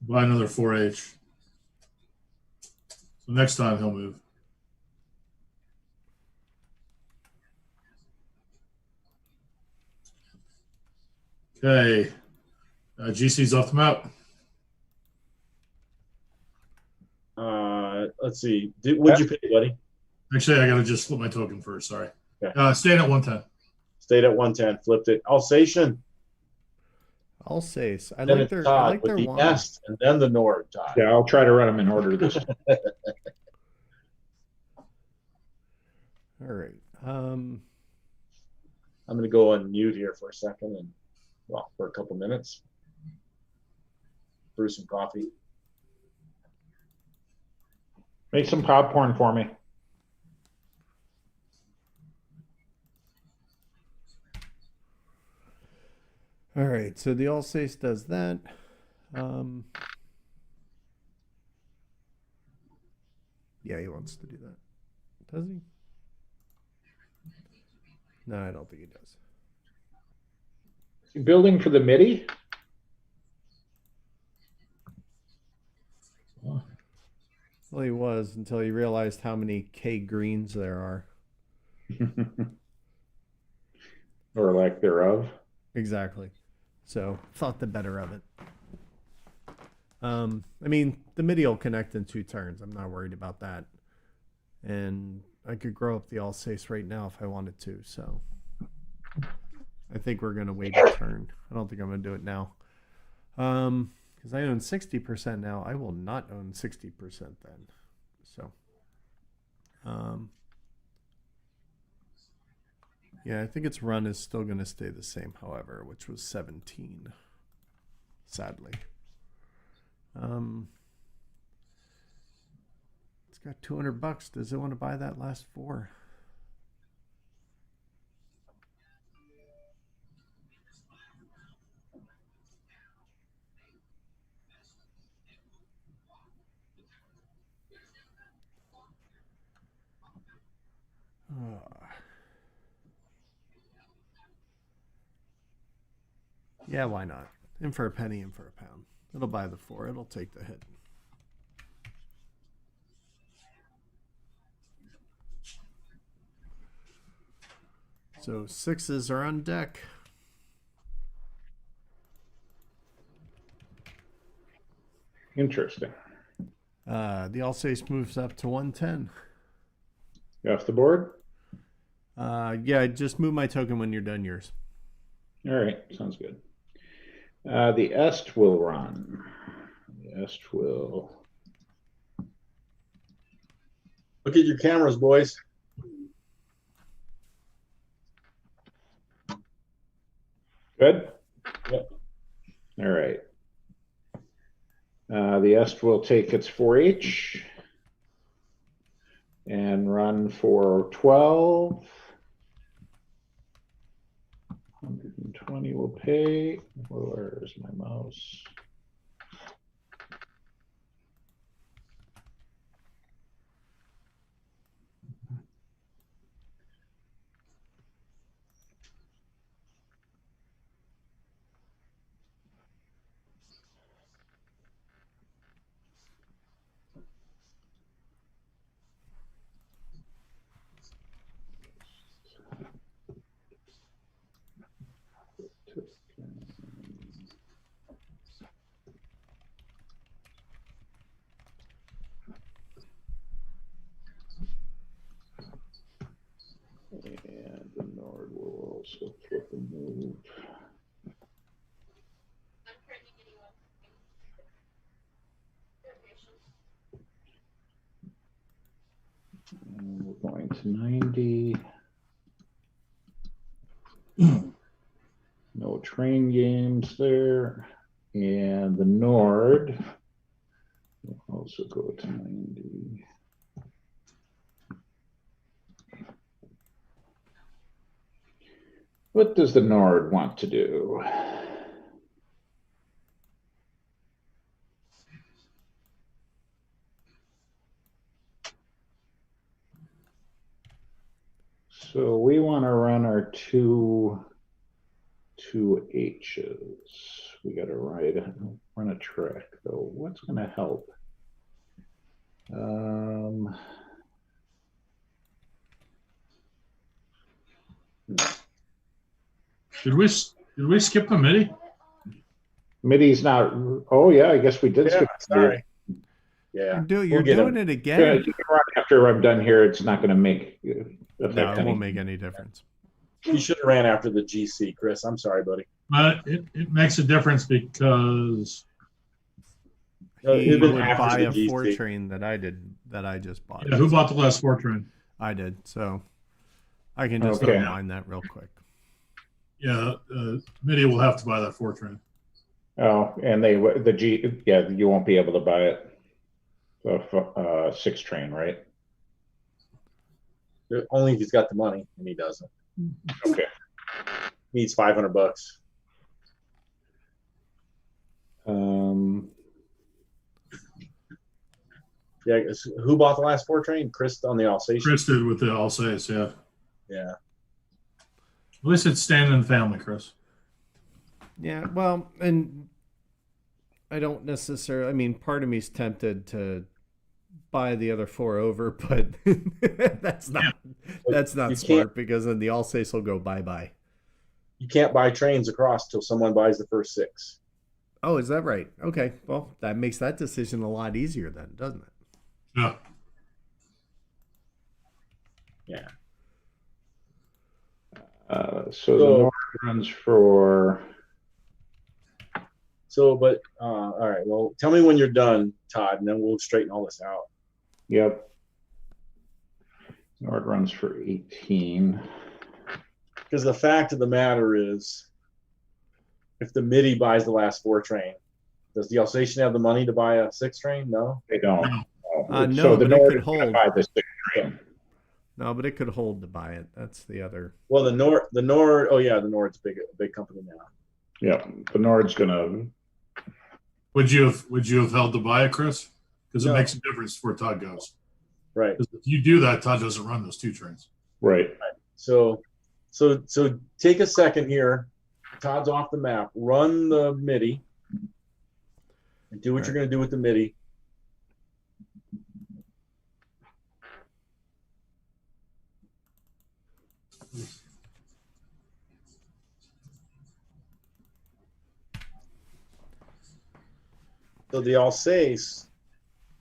Speaker 2: buy another 4H. So next time he'll move. Okay. GC's off the map.
Speaker 3: Let's see. What'd you pay, buddy?
Speaker 2: Actually, I got to just flip my token first. Sorry.
Speaker 3: Okay.
Speaker 2: Staying at 110.
Speaker 3: Stayed at 110. Flipped it. Alsatian.
Speaker 1: I'll say. I
Speaker 3: Then
Speaker 1: like
Speaker 3: it's
Speaker 1: their.
Speaker 3: Todd
Speaker 1: I like
Speaker 3: with
Speaker 1: their
Speaker 3: the
Speaker 1: wine.
Speaker 3: Est and then the Nord. Todd.
Speaker 4: Yeah, I'll try to run them in order this time.
Speaker 1: All right.
Speaker 3: I'm going to go on mute here for a second and, well, for a couple minutes. Brew some coffee.
Speaker 4: Make some popcorn for me.
Speaker 1: All right. So the Alsace does that. Yeah, he wants to do that. Does he? No, I don't think he does.
Speaker 4: Building for the MIDI?
Speaker 1: Well, he was until he realized how many K greens there are.
Speaker 4: Or lack thereof.
Speaker 1: Exactly. So thought the better of it. I mean, the MIDI will connect in 2 turns. I'm not worried about that. And I could grow up the Alsace right now if I wanted to. So I think we're going to wait a turn. I don't think I'm going to do it now. Because I own 60% now. I will not own 60% then. So, yeah, I think its run is still going to stay the same, however, which was 17. Sadly. It's got $200. Does it want to buy that last 4? Yeah, why not? In for a penny, in for a pound. It'll buy the 4. It'll take the hit. So 6s are on deck.
Speaker 4: Interesting.
Speaker 1: The Alsace moves up to 110.
Speaker 4: You off the board?
Speaker 1: Yeah, just move my token when you're done yours.
Speaker 4: All right, sounds good. The Est will run. The Est will.
Speaker 3: Look at your cameras, boys.
Speaker 4: Good?
Speaker 3: Yep.
Speaker 4: All right. The Est will take its 4H and run for 12. 120 will pay. Where is my mouse? And the Nord will also flip and move.
Speaker 5: I'm turning it on.
Speaker 4: And we're going to 90. No train games there. And the Nord will also go to 90. What does the Nord want to do? So we want to run our two H's. We got to run a track though. What's going to help?
Speaker 2: Did we skip the MIDI?
Speaker 4: MIDI's not. Oh yeah, I guess we did.
Speaker 3: Yeah,
Speaker 4: skip
Speaker 3: sorry. Yeah.
Speaker 1: You're
Speaker 3: We'll get
Speaker 1: doing
Speaker 3: 'em.
Speaker 1: it again.
Speaker 4: Yeah, you can run after I'm done here. It's not going to make affect
Speaker 1: No, it
Speaker 4: any.
Speaker 1: won't make any difference.
Speaker 3: You should have ran after the GC, Chris. I'm sorry, buddy.
Speaker 2: But it makes a difference because
Speaker 3: No,
Speaker 1: He
Speaker 3: it'd been
Speaker 1: would
Speaker 3: after
Speaker 1: buy
Speaker 3: the
Speaker 1: a
Speaker 3: GC.
Speaker 1: 4 train that I just bought.
Speaker 2: who bought the last 4 train?
Speaker 1: I did, so I can just
Speaker 4: Okay.
Speaker 1: unwind that real quick.
Speaker 2: Yeah, MIDI will have to buy that 4 train.
Speaker 4: Oh, and yeah, you won't be able to buy it. The 6 train, right?
Speaker 3: Only if he's got the money, and he doesn't.
Speaker 4: Okay.
Speaker 3: Needs $500. Yeah, who bought the last 4 train? Chris on the Alsatian.
Speaker 2: Chris did with the Alsace, yeah.
Speaker 3: Yeah.
Speaker 2: At least it's staying in the family, Chris.
Speaker 1: Yeah, well, and I don't necessarily. I mean, part of me's tempted to buy the other 4 over, but that's not
Speaker 3: You
Speaker 1: smart because then the Alsace will go bye.
Speaker 3: You can't buy trains across till someone buys the first 6.
Speaker 1: Oh, is that right? Okay, well, that makes that decision a lot easier then, doesn't it?
Speaker 2: Yeah.
Speaker 3: Yeah.
Speaker 4: So the Nord runs for.
Speaker 3: So, but all right. Well, tell me when you're done, Todd, and then we'll straighten all this out.
Speaker 4: Yep. Nord runs for 18.
Speaker 3: Because the fact of the matter is, if the MIDI buys the last 4 train, does the Alsatian have the money to buy a 6 train? No.
Speaker 4: They don't.
Speaker 1: No,
Speaker 4: So the
Speaker 1: but it
Speaker 4: Nord
Speaker 1: could
Speaker 4: is gonna
Speaker 1: hold.
Speaker 4: buy the 6 train.
Speaker 1: No, but it could hold to buy it. That's the other.
Speaker 3: Well, the Nord. Oh yeah, the Nord's a big company now.
Speaker 4: Yeah, the Nord's gonna.
Speaker 2: Would you have held to buy it, Chris? Because it
Speaker 3: No.
Speaker 2: makes a difference where Todd goes.
Speaker 3: Right.
Speaker 2: 'Cause if you do that, Todd doesn't run those 2 trains.
Speaker 4: Right.
Speaker 3: So take a second here. Todd's off the map. Run the MIDI and do what you're going to do with the MIDI. So the Alsace,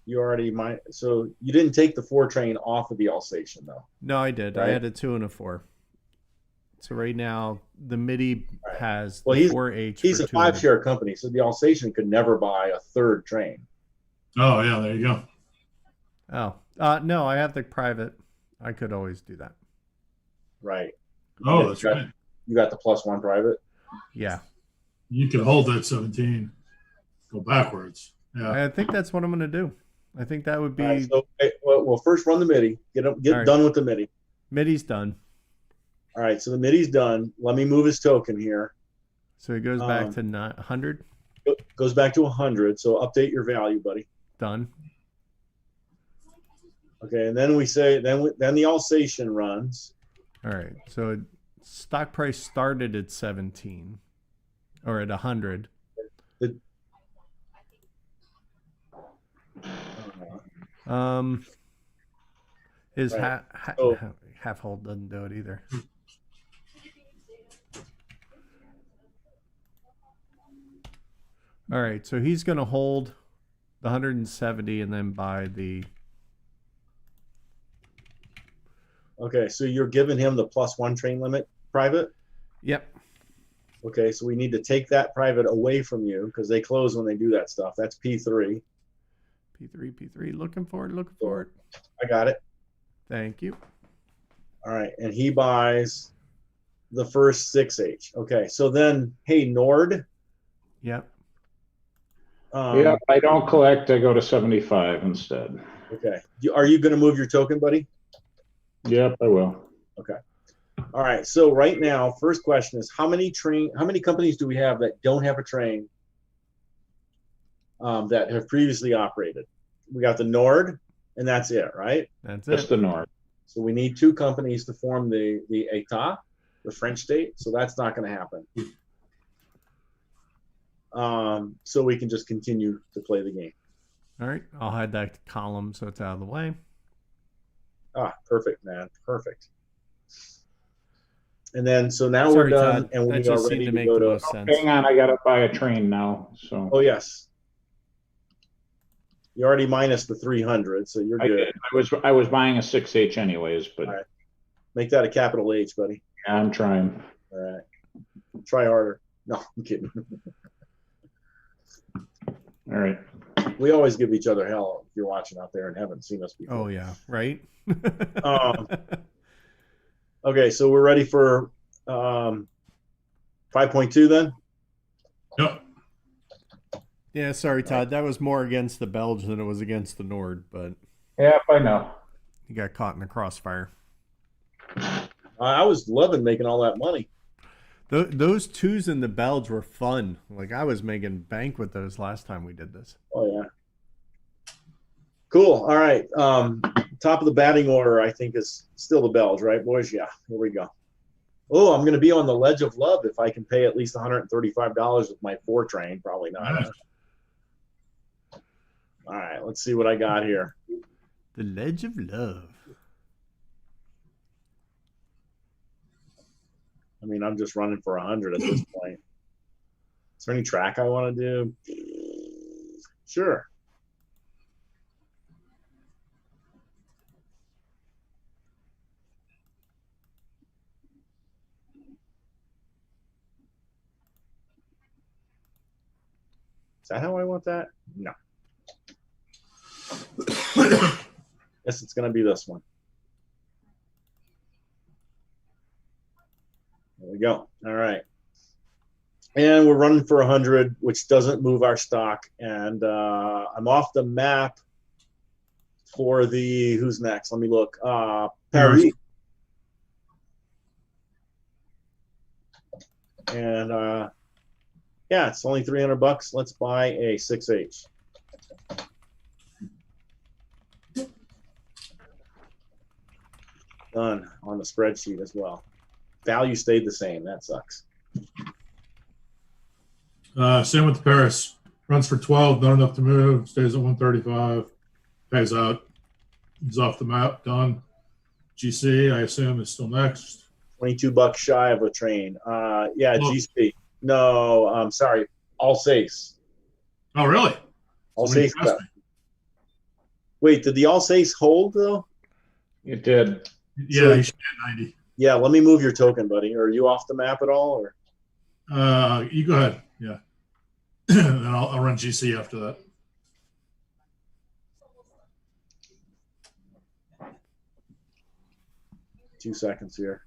Speaker 3: you already might. So you didn't take the 4 train off of the Alsatian though.
Speaker 1: No, I did. I
Speaker 3: Right.
Speaker 1: had a 2 and a 4. So right now the MIDI
Speaker 3: Right.
Speaker 1: has
Speaker 3: Well,
Speaker 1: the 4H.
Speaker 3: He's
Speaker 1: for
Speaker 3: a
Speaker 1: 2 and
Speaker 3: 5-share company, so the Alsatian could never buy a 3rd train.
Speaker 2: Oh, yeah, there you go.
Speaker 1: No, I have the private. I could always do that.
Speaker 3: Right.
Speaker 2: Oh,
Speaker 3: Yeah,
Speaker 2: that's
Speaker 3: you got-
Speaker 2: right.
Speaker 3: You got the +1 private.
Speaker 1: Yeah.
Speaker 2: You could hold that 17, go backwards. Yeah.
Speaker 1: I think that's what I'm going to do. I think that would be
Speaker 3: All right, so we'll first run the MIDI. Get
Speaker 1: All right.
Speaker 3: done with the MIDI.
Speaker 1: MIDI's done.
Speaker 3: All right, so the MIDI's done. Let me move his token here.
Speaker 1: So it goes back to 100.
Speaker 3: Goes back to 100. So update your value, buddy.
Speaker 1: Done.
Speaker 3: Okay, and then we say then the Alsatian runs.
Speaker 1: All right. So stock price started at 17 or at 100. His
Speaker 3: Right. So-
Speaker 1: half hold doesn't do it either. All right, so he's going to hold the 170 and then buy the.
Speaker 3: Okay, so you're giving him the +1 train limit private.
Speaker 1: Yep.
Speaker 3: Okay, so we need to take that private away from you because they close when they do that stuff. That's P3.
Speaker 1: P3. Looking for it.
Speaker 3: I got it.
Speaker 1: Thank you.
Speaker 3: All right, and he buys the first 6H. Okay, so then, hey, Nord.
Speaker 1: Yep.
Speaker 4: Yeah, I don't collect. I go to 75 instead.
Speaker 3: Okay. Are you going to move your token, buddy?
Speaker 4: Yep, I will.
Speaker 3: Okay. All right. So right now, first question is how many companies do we have that don't have a train that have previously operated? We got the Nord, and that's it, right?
Speaker 1: That's
Speaker 4: That's
Speaker 1: it.
Speaker 4: the norm.
Speaker 3: So we need 2 companies to form the État, the French state. So that's not going to happen. So we can just continue to play the game.
Speaker 1: All right. I'll hide that column so it's out of the way.
Speaker 3: Ah, perfect, man. Perfect. And then, so now
Speaker 1: Sorry,
Speaker 3: we're done,
Speaker 1: Todd.
Speaker 3: and we
Speaker 1: That
Speaker 3: are
Speaker 1: just
Speaker 3: ready
Speaker 1: seemed to
Speaker 3: to
Speaker 1: make
Speaker 3: go
Speaker 1: the
Speaker 3: to.
Speaker 1: most sense.
Speaker 4: Hang on, I gotta buy a train now. So
Speaker 3: Oh yes. You already minus the 300, so you're
Speaker 4: I
Speaker 3: good.
Speaker 4: did. I was buying a 6H anyways, but
Speaker 3: All right. Make that a capital H, buddy.
Speaker 4: yeah, I'm trying.
Speaker 3: All right. Try harder. No, I'm kidding.
Speaker 4: All right.
Speaker 3: We always give each other hell if you're watching out there and haven't seen us before.
Speaker 1: Oh yeah, right.
Speaker 3: Okay, so we're ready for 5.2 then?
Speaker 2: Yep.
Speaker 1: Yeah, sorry, Todd. That was more against the Belge than it was against the Nord, but
Speaker 4: Yep, I know.
Speaker 1: he got caught in the crossfire.
Speaker 3: I was loving making all that money.
Speaker 1: Those 2s in the Belge were fun. Like I was making bank with those last time we did this.
Speaker 3: Oh yeah. Cool. All right. Top of the batting order, I think, is still the Belge, right, boys? Yeah. Here we go. Oh, I'm going to be on the ledge of love if I can pay at least $135 with my 4 train. Probably not. All right. Let's see what I got here.
Speaker 1: The Ledge of Love.
Speaker 3: I mean, I'm just running for 100 at this point. Is there any track I want to do? Sure. Is that how I want that? No. Guess it's going to be this one. There we go. All right. And we're running for 100, which doesn't move our stock. And I'm off the map for the, who's next? Let me look. Paris. And yeah, it's only $300. Let's buy a 6H. Done on the spreadsheet as well. Value stayed the same. That sucks.
Speaker 2: Same with the Paris. Runs for 12, not enough to move. Stays at 135. Pays out. He's off the map. Done. GC, I assume, is still next.
Speaker 3: $22 shy of a train. Yeah,
Speaker 2: Oh.
Speaker 3: GC. No, sorry. Alsace.
Speaker 2: Oh, really?
Speaker 3: Alsace.
Speaker 2: Interesting.
Speaker 3: Wait, did the Alsace hold though?
Speaker 4: It did.
Speaker 2: Yeah,
Speaker 3: So-
Speaker 2: you should get 90.
Speaker 3: Yeah, let me move your token, buddy. Are you off the map at all? Or
Speaker 2: You go ahead. Yeah. Then I'll run GC after that.
Speaker 3: Two seconds here.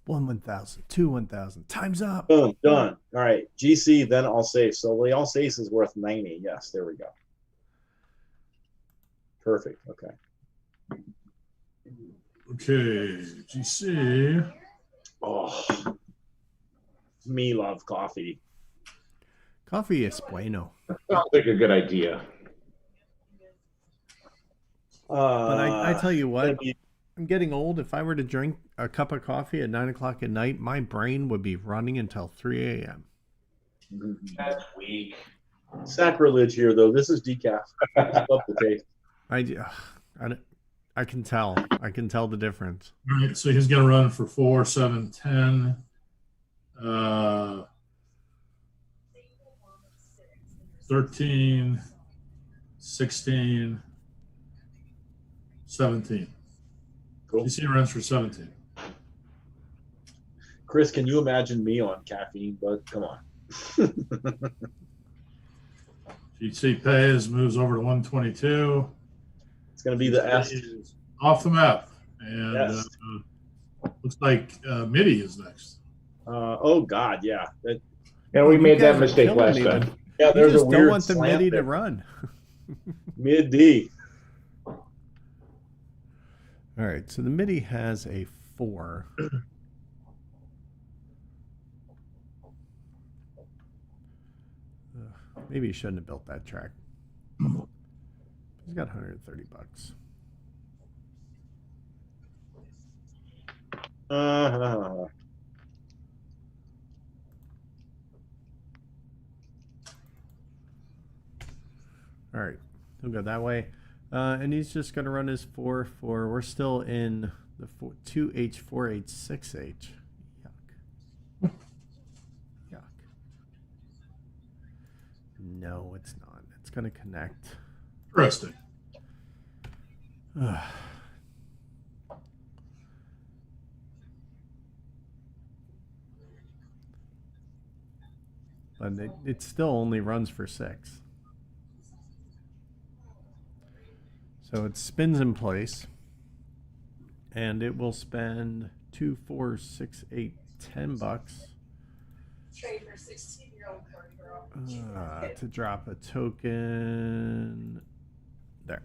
Speaker 1: 1,000, 2 1,000. Time's up.
Speaker 3: Boom, done. All right, GC, then Alsace. So the Alsace is worth 90. Yes, there we go. Perfect. Okay.
Speaker 2: Okay, GC.
Speaker 3: Oh, me love coffee.
Speaker 1: Coffee es bueno.
Speaker 4: Sounds like a good idea.
Speaker 1: But I tell you what,
Speaker 3: gonna be-
Speaker 1: I'm getting old. If I were to drink a cup of coffee at 9 o'clock at night, my brain would be running until 3 a.m.
Speaker 4: That's weak.
Speaker 3: Sacrilege here, though. This is decaf. It's up the taste.
Speaker 1: I can tell. I can tell the difference.
Speaker 2: All right, so he's going to run for 4, 7, 10. 13, 16, 17.
Speaker 3: Cool.
Speaker 2: GC runs for 17.
Speaker 3: Chris, can you imagine me on caffeine? But come on.
Speaker 2: GC pays, moves over to 122.
Speaker 3: It's going to be the S.
Speaker 2: Is off the map. And
Speaker 3: Yes.
Speaker 2: looks like MIDI is next.
Speaker 3: Oh, God, yeah.
Speaker 4: Yeah, we
Speaker 1: You
Speaker 4: made that
Speaker 1: guys are
Speaker 4: mistake
Speaker 1: killing
Speaker 4: last
Speaker 1: me,
Speaker 4: time.
Speaker 1: but
Speaker 3: Yeah,
Speaker 1: You
Speaker 3: there's a
Speaker 1: just
Speaker 3: weird
Speaker 1: don't want the
Speaker 3: slant
Speaker 1: MIDI
Speaker 3: there.
Speaker 1: to run.
Speaker 3: Mid D.
Speaker 1: All right, so the MIDI has a 4. Maybe he shouldn't have built that track. He's got 130 bucks. All right, he'll go that way. And he's just going to run his 4 for, we're still in the 2H, 4H, 6H. Yuck. Yuck. No, it's not. It's going to connect.
Speaker 2: Interesting.
Speaker 1: But it still only runs for 6. So it spins in place, and it will spend 2, 4, 6, 8, 10 bucks
Speaker 5: Trade for 16-year-old girl.
Speaker 1: to drop a token there.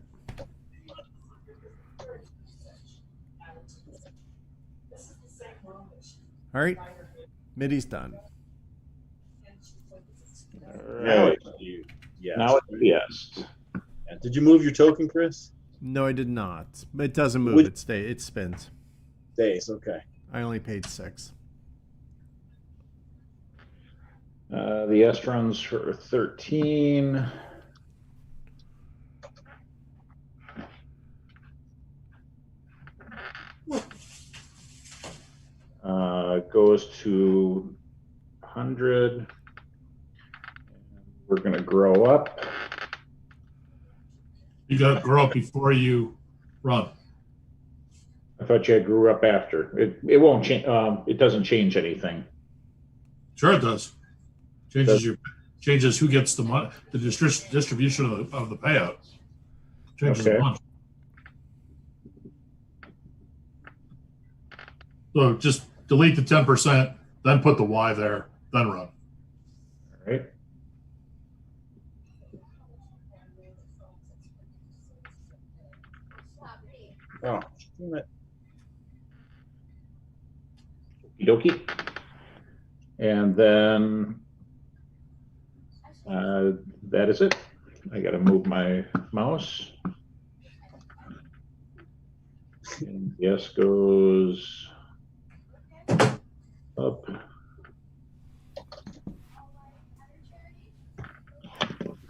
Speaker 1: All right, MIDI's done.
Speaker 4: All
Speaker 3: Now
Speaker 4: right.
Speaker 3: it's you. Yes.
Speaker 4: Now it's yes.
Speaker 3: Did you move your token, Chris?
Speaker 1: No, I did not. It doesn't move.
Speaker 3: Would-
Speaker 1: It spins.
Speaker 3: Days. Okay.
Speaker 1: I only paid 6.
Speaker 4: The S runs for 13. Goes to 100. We're going to grow up.
Speaker 2: You got to grow up before you run.
Speaker 4: I thought you grew up after. It won't change. It doesn't change anything.
Speaker 2: Sure, it does. Changes who gets the money, the distribution of the payout. Changes
Speaker 4: Okay.
Speaker 2: the money. So just delete the 10%, then put the Y there, then run.
Speaker 4: All right.
Speaker 3: Oh, damn it.
Speaker 4: Okie dokie. And then that is it. I got to move my mouse. And yes goes up.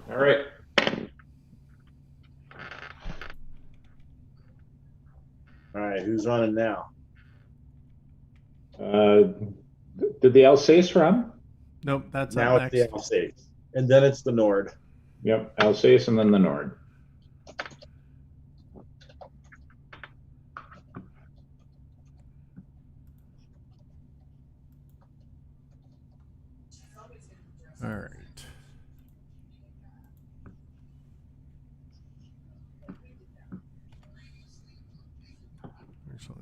Speaker 4: All right.
Speaker 3: All right. Who's running now?
Speaker 4: Did the Alsace run?
Speaker 1: Nope, that's
Speaker 3: Now
Speaker 1: up
Speaker 3: it's
Speaker 1: next.
Speaker 3: the Alsace. And then it's the Nord.
Speaker 4: Yep, Alsace and then the Nord.
Speaker 1: All right. Actually.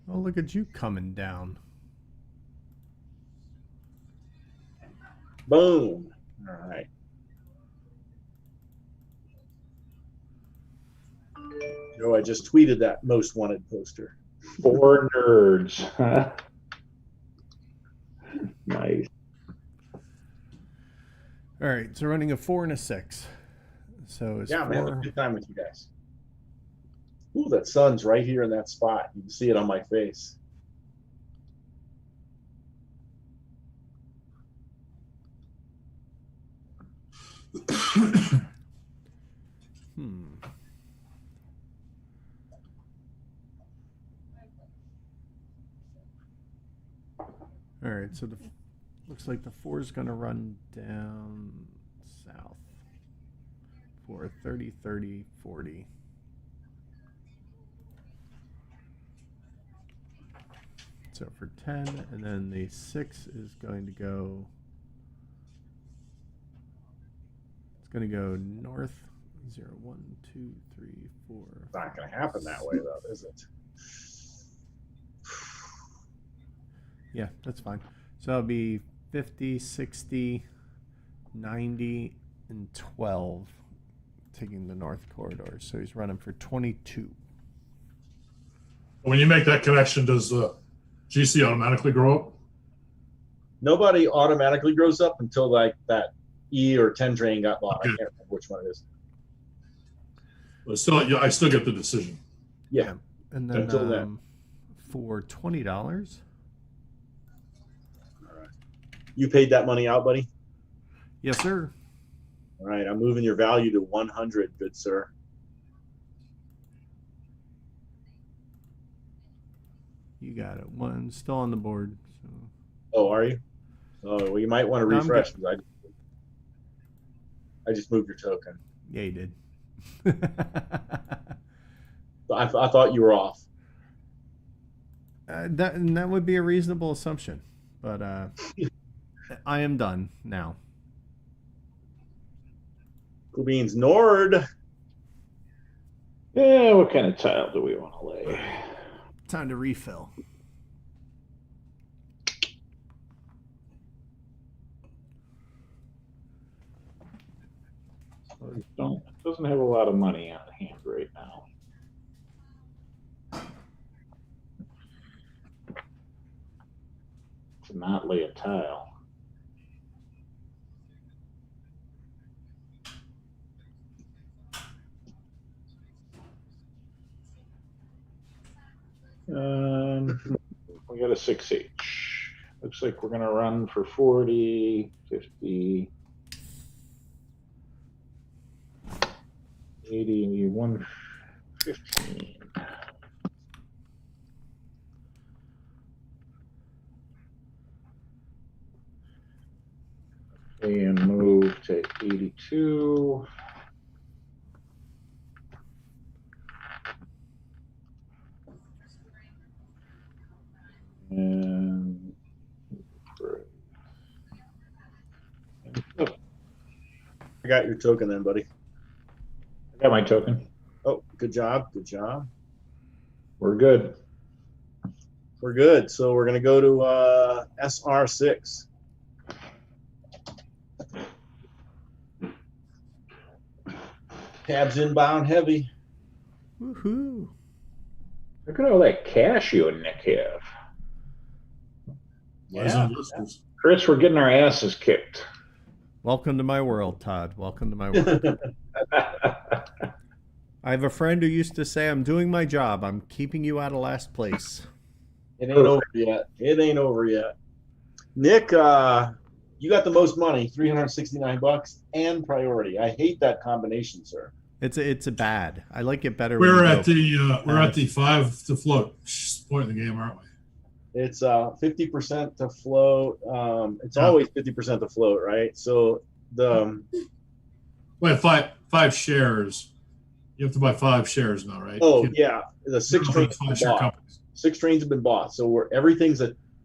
Speaker 1: Oh, look at you coming down.
Speaker 3: Boom. All right. Joe, I just tweeted that most wanted poster.
Speaker 4: 4 nerds. Nice.
Speaker 1: All right, so running a 4 and a 6. So it's
Speaker 3: Yeah, I'm having a
Speaker 1: 4.
Speaker 3: good time with you guys. Ooh, that sun's right here in that spot. You can see it on my face.
Speaker 1: All right, so the looks like the 4 is going to run down south for 30, 30, 40. So for 10, and then the 6 is going to go. It's going to go north. 0, 1, 2, 3, 4.
Speaker 3: It's not going to happen that way, though, is it?
Speaker 1: Yeah, that's fine. So it'll be 50, 60, 90, and 12 taking the north corridor. So he's running for 22.
Speaker 2: When you make that connection, does the GC automatically grow up?
Speaker 3: Nobody automatically grows up until like that E or 10 drain got bought. I
Speaker 2: Okay.
Speaker 3: can't remember which one it is.
Speaker 2: But still, yeah, I still get the decision.
Speaker 3: Yeah.
Speaker 1: And then
Speaker 3: Until then.
Speaker 1: for $20.
Speaker 3: You paid that money out, buddy?
Speaker 1: Yes, sir.
Speaker 3: All right, I'm moving your value to 100, good sir.
Speaker 1: You got it. One still on the board. So.
Speaker 3: Oh, are you? Oh, well, you might want to
Speaker 1: No, I'm
Speaker 3: refresh. 'Cause I just moved your token.
Speaker 1: Yeah, you did.
Speaker 3: I thought you were off.
Speaker 1: That would be a reasonable assumption, but I am done now.
Speaker 3: Cool beans, Nord.
Speaker 4: Yeah, what kind of tile do we want to lay?
Speaker 1: Time to refill.
Speaker 4: Doesn't have a lot of money on hand right now. To not lay a tile. We got a 6H. Looks like we're gonna run for 40, 50, 80, 115. And move to 82. And
Speaker 3: I got your token then, buddy.
Speaker 4: I got my token.
Speaker 3: Oh, good job. Good job.
Speaker 4: We're good.
Speaker 3: We're good. So we're going to go to SR6. Tabs inbound heavy.
Speaker 1: Woohoo!
Speaker 4: Look at all that cash you and Nick have.
Speaker 2: Wise investors.
Speaker 4: Chris, we're getting our asses kicked.
Speaker 1: Welcome to my world, Todd. Welcome to my world. I have a friend who used to say, I'm doing my job. I'm keeping you out of last place.
Speaker 3: It ain't over yet. It ain't over yet. Nick, you got the most money, $369 and priority. I hate that combination, sir.
Speaker 1: It's a bad. I like it better. when
Speaker 2: We're
Speaker 1: you
Speaker 2: at
Speaker 1: go-
Speaker 2: the 5 to float point in the game, aren't we?
Speaker 3: It's 50% to float. It's
Speaker 2: Yeah.
Speaker 3: always 50% to float, right? So the
Speaker 2: Wait, five shares. You have to buy 5 shares now, right?
Speaker 3: oh
Speaker 2: You can't-
Speaker 3: yeah, the six
Speaker 2: you don't
Speaker 3: trains
Speaker 2: have
Speaker 3: have
Speaker 2: 5
Speaker 3: been
Speaker 2: share
Speaker 3: bought.
Speaker 2: companies.
Speaker 3: 6 trains have been bought. So everything's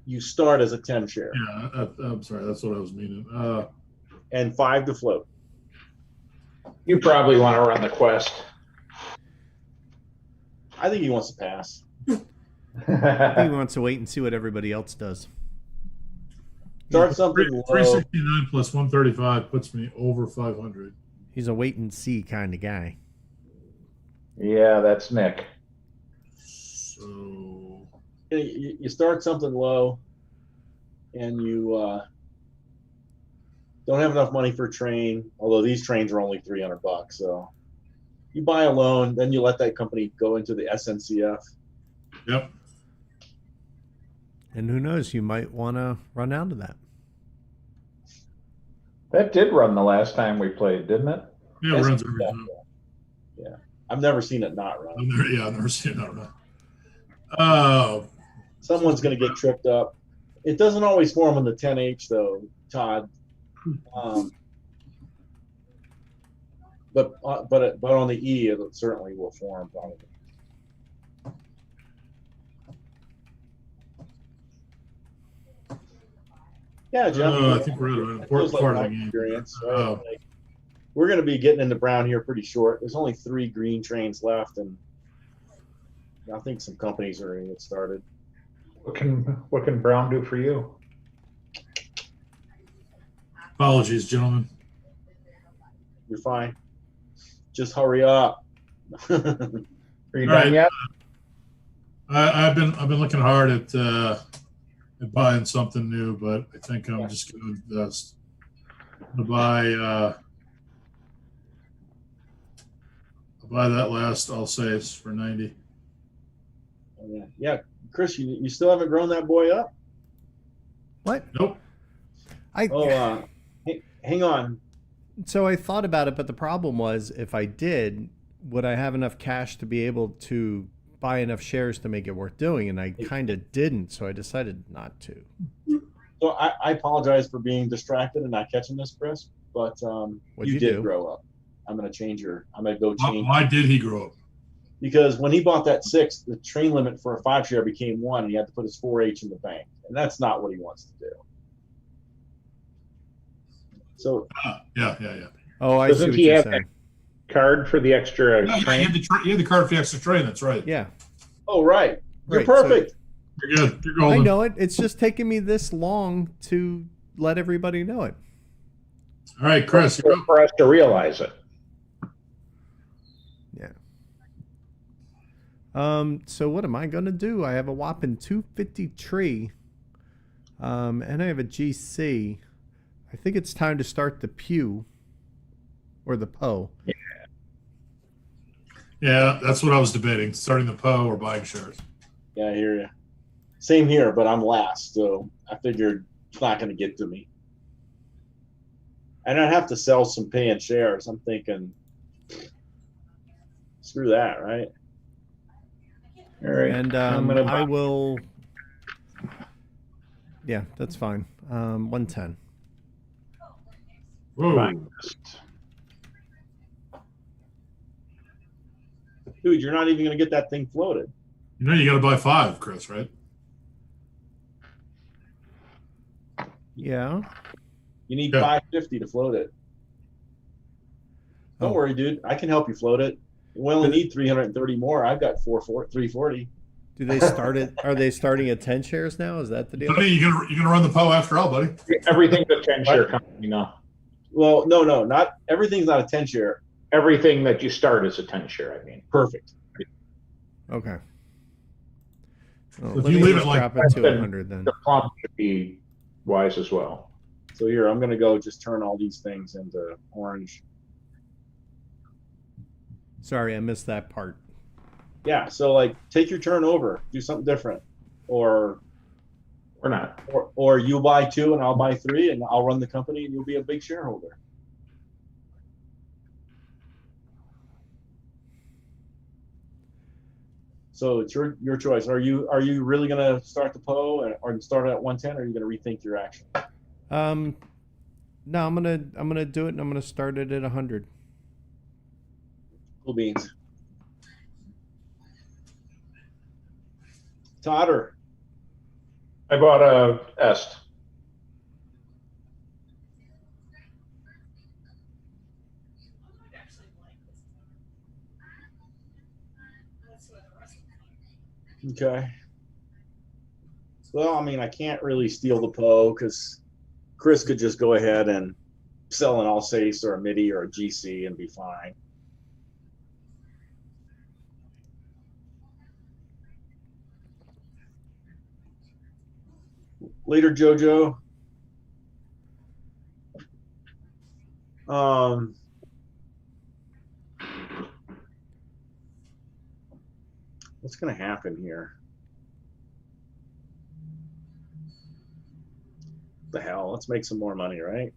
Speaker 3: you start as a 10 share
Speaker 2: Yeah, I'm sorry. That's what I was meaning.
Speaker 3: and 5 to float.
Speaker 4: You probably want to run the quest.
Speaker 3: I think he wants to pass.
Speaker 1: I think he wants to wait and see what everybody else does.
Speaker 3: Start something low.
Speaker 2: 369 plus 135 puts me over 500.
Speaker 1: He's a wait and see kind of guy.
Speaker 4: Yeah, that's Nick.
Speaker 2: So
Speaker 3: You start something low, and you don't have enough money for a train. Although these trains are only $300, so you buy a loan, then you let that company go into the SNCF.
Speaker 2: yep.
Speaker 1: And who knows, you might want to run out of that.
Speaker 4: That did run the last time we played, didn't it?
Speaker 2: Yeah, it runs every time.
Speaker 3: Yeah, I've never seen it not run.
Speaker 2: I've never seen that run.
Speaker 3: Someone's going to get tripped up. It doesn't always form on the 10H though, Todd. But on the E, it certainly will form probably. Yeah, Jeff.
Speaker 2: I think we're at an important part of the game.
Speaker 3: Experience, right? Like, we're going to be getting into brown here pretty short. There's only 3 green trains left, and I think some companies are going to get started.
Speaker 4: What can Brown do for you?
Speaker 2: Apologies, gentlemen.
Speaker 3: You're fine. Just hurry up.
Speaker 4: Are you
Speaker 2: All
Speaker 4: done
Speaker 2: right.
Speaker 4: yet?
Speaker 2: I've been looking hard at buying something new, but I think I'm just going to buy. I'll buy that last. I'll say it's for 90.
Speaker 3: Yeah, Chris, you still haven't grown that boy up?
Speaker 1: What?
Speaker 2: Nope.
Speaker 3: Hang on.
Speaker 1: So I thought about it, but the problem was, if I did, would I have enough cash to be able to buy enough shares to make it worth doing? And I kind of didn't, so I decided not to.
Speaker 3: So I apologize for being distracted and not catching this, Chris, but
Speaker 1: What'd
Speaker 3: you
Speaker 1: you
Speaker 3: did
Speaker 1: do?
Speaker 3: grow up. I'm going to go change.
Speaker 2: Why did he grow up?
Speaker 3: Because when he bought that 6, the train limit for a 5 share became 1, and he had to put his 4H in the bank. And that's not what he wants to do. So
Speaker 2: Yeah.
Speaker 1: Oh, I
Speaker 4: Doesn't
Speaker 1: see what
Speaker 4: he
Speaker 1: you're
Speaker 4: have
Speaker 1: saying.
Speaker 4: Card for the extra
Speaker 2: Yeah,
Speaker 4: train?
Speaker 2: you had the card for the extra train. That's right.
Speaker 1: Yeah.
Speaker 3: oh, right. You're
Speaker 1: Right, so-
Speaker 3: perfect.
Speaker 2: You're good. You're
Speaker 1: I
Speaker 2: golden.
Speaker 1: know it. It's just taking me this long to let everybody know it.
Speaker 2: All right, Chris. You're up.
Speaker 4: For us to realize it.
Speaker 1: Yeah. So what am I gonna do? I have a whopping 250 tree. And I have a GC. I think it's time to start the pew. Or the PO.
Speaker 2: Yeah, that's what I was debating: starting the PO or buying shares.
Speaker 3: Yeah, I hear you. Same here, but I'm last, so I figured it's not going to get to me. And I'd have to sell some paying shares. I'm thinking, screw that, right?
Speaker 4: All right.
Speaker 1: And
Speaker 4: I'm gonna
Speaker 1: I
Speaker 4: buy-
Speaker 1: will. Yeah, that's fine. 110.
Speaker 2: Whoa.
Speaker 4: buy this.
Speaker 3: Dude, you're not even going to get that thing floated.
Speaker 2: You know you got to buy 5, Chris, right?
Speaker 1: Yeah.
Speaker 3: You need
Speaker 2: Yeah.
Speaker 3: 550 to float it. Don't
Speaker 1: Oh.
Speaker 3: worry, dude. I can help you float it. We only need 330 more. I've got 340.
Speaker 1: Do they start it? Are they starting at 10 shares now? Is that the deal?
Speaker 2: Buddy, you're gonna run the PO after all, buddy.
Speaker 4: Everything's a 10-share company now.
Speaker 3: Well, no, not everything's not a 10 share.
Speaker 4: Everything that you start is a 10-share, I mean.
Speaker 3: Perfect.
Speaker 1: Okay. Well,
Speaker 2: If
Speaker 1: let
Speaker 2: you
Speaker 1: me
Speaker 2: leave
Speaker 1: just
Speaker 2: it like
Speaker 1: drop it to 100 then.
Speaker 4: The plum should be wise as well.
Speaker 3: So here, I'm going to go just turn all these things into orange.
Speaker 1: Sorry, I missed that part.
Speaker 3: Yeah, so like take your turn over, do something different. Or
Speaker 4: Or not.
Speaker 3: or you buy 2 and I'll buy 3 and I'll run the company and you'll be a big shareholder. So it's your choice. Are you really gonna start the PO or start at 110, or are you gonna rethink your action?
Speaker 1: No, I'm gonna do it, and I'm gonna start it at 100.
Speaker 3: Cool beans. Todd,
Speaker 4: I bought a est.
Speaker 5: I actually like this color. That's what the rest of the
Speaker 3: okay. Well, I mean, I can't really steal the PO because Chris could just go ahead and sell an Alsace or a MIDI or a GC and be fine. Later, JoJo. What's going to happen here? What the hell? Let's make some more money, right?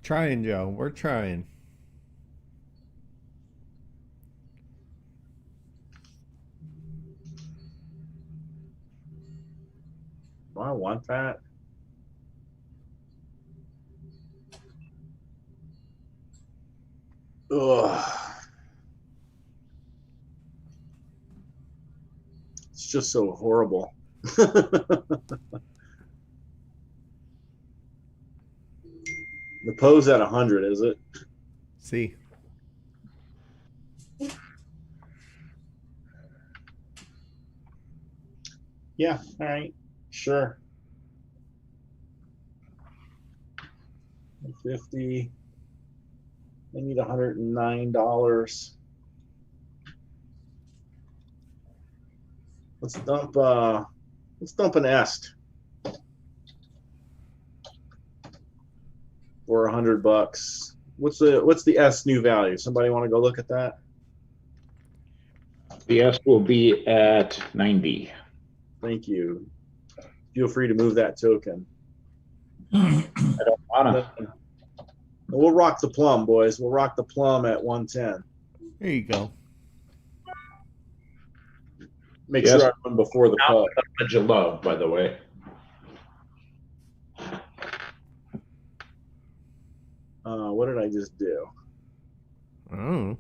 Speaker 1: Trying, Joe. We're trying.
Speaker 3: Do I want that? Ugh. It's just so horrible. The PO's at 100, is it?
Speaker 1: See.
Speaker 3: Yeah, all right. Sure. 50. I need $109. Let's dump an est for $100. What's the est new value? Somebody want to go look at that?
Speaker 4: The est will be at 90.
Speaker 3: Thank you. Feel free to move that token.
Speaker 4: I don't wanna.
Speaker 3: We'll rock the plum, boys. We'll rock the plum at 110.
Speaker 1: There you go.
Speaker 3: Make
Speaker 4: Yes.
Speaker 3: sure I run before the PO.
Speaker 4: That you love, by the way.
Speaker 3: What did I just do?
Speaker 1: Oh.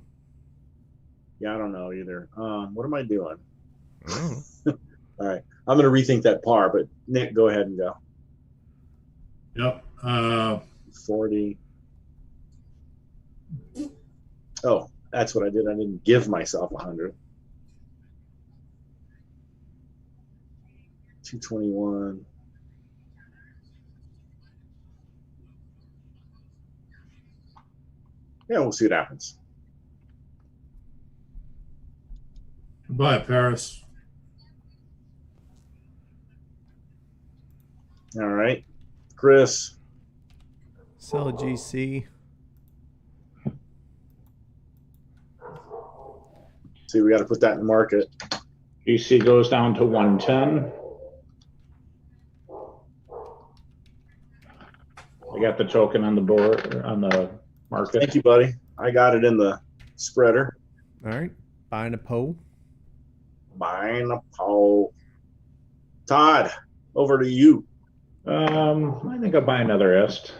Speaker 3: Yeah, I don't know either. What am I doing?
Speaker 1: Oh.
Speaker 3: All right. I'm going to rethink that par, but Nick, go ahead and go.
Speaker 2: Yep.
Speaker 3: 40. Oh, that's what I did. I didn't give myself 100. 221. Yeah, we'll see what happens.
Speaker 2: Goodbye, Paris.
Speaker 3: All right. Chris.
Speaker 1: Sell a GC.
Speaker 3: See, we got to put that in the market.
Speaker 4: GC goes down to 110. I got the token on the board on the market.
Speaker 3: Thank you, buddy. I got it in the spreader.
Speaker 1: All right. Buying a PO.
Speaker 3: Buying a pole. Todd, over to you.
Speaker 4: I think I'll buy another est.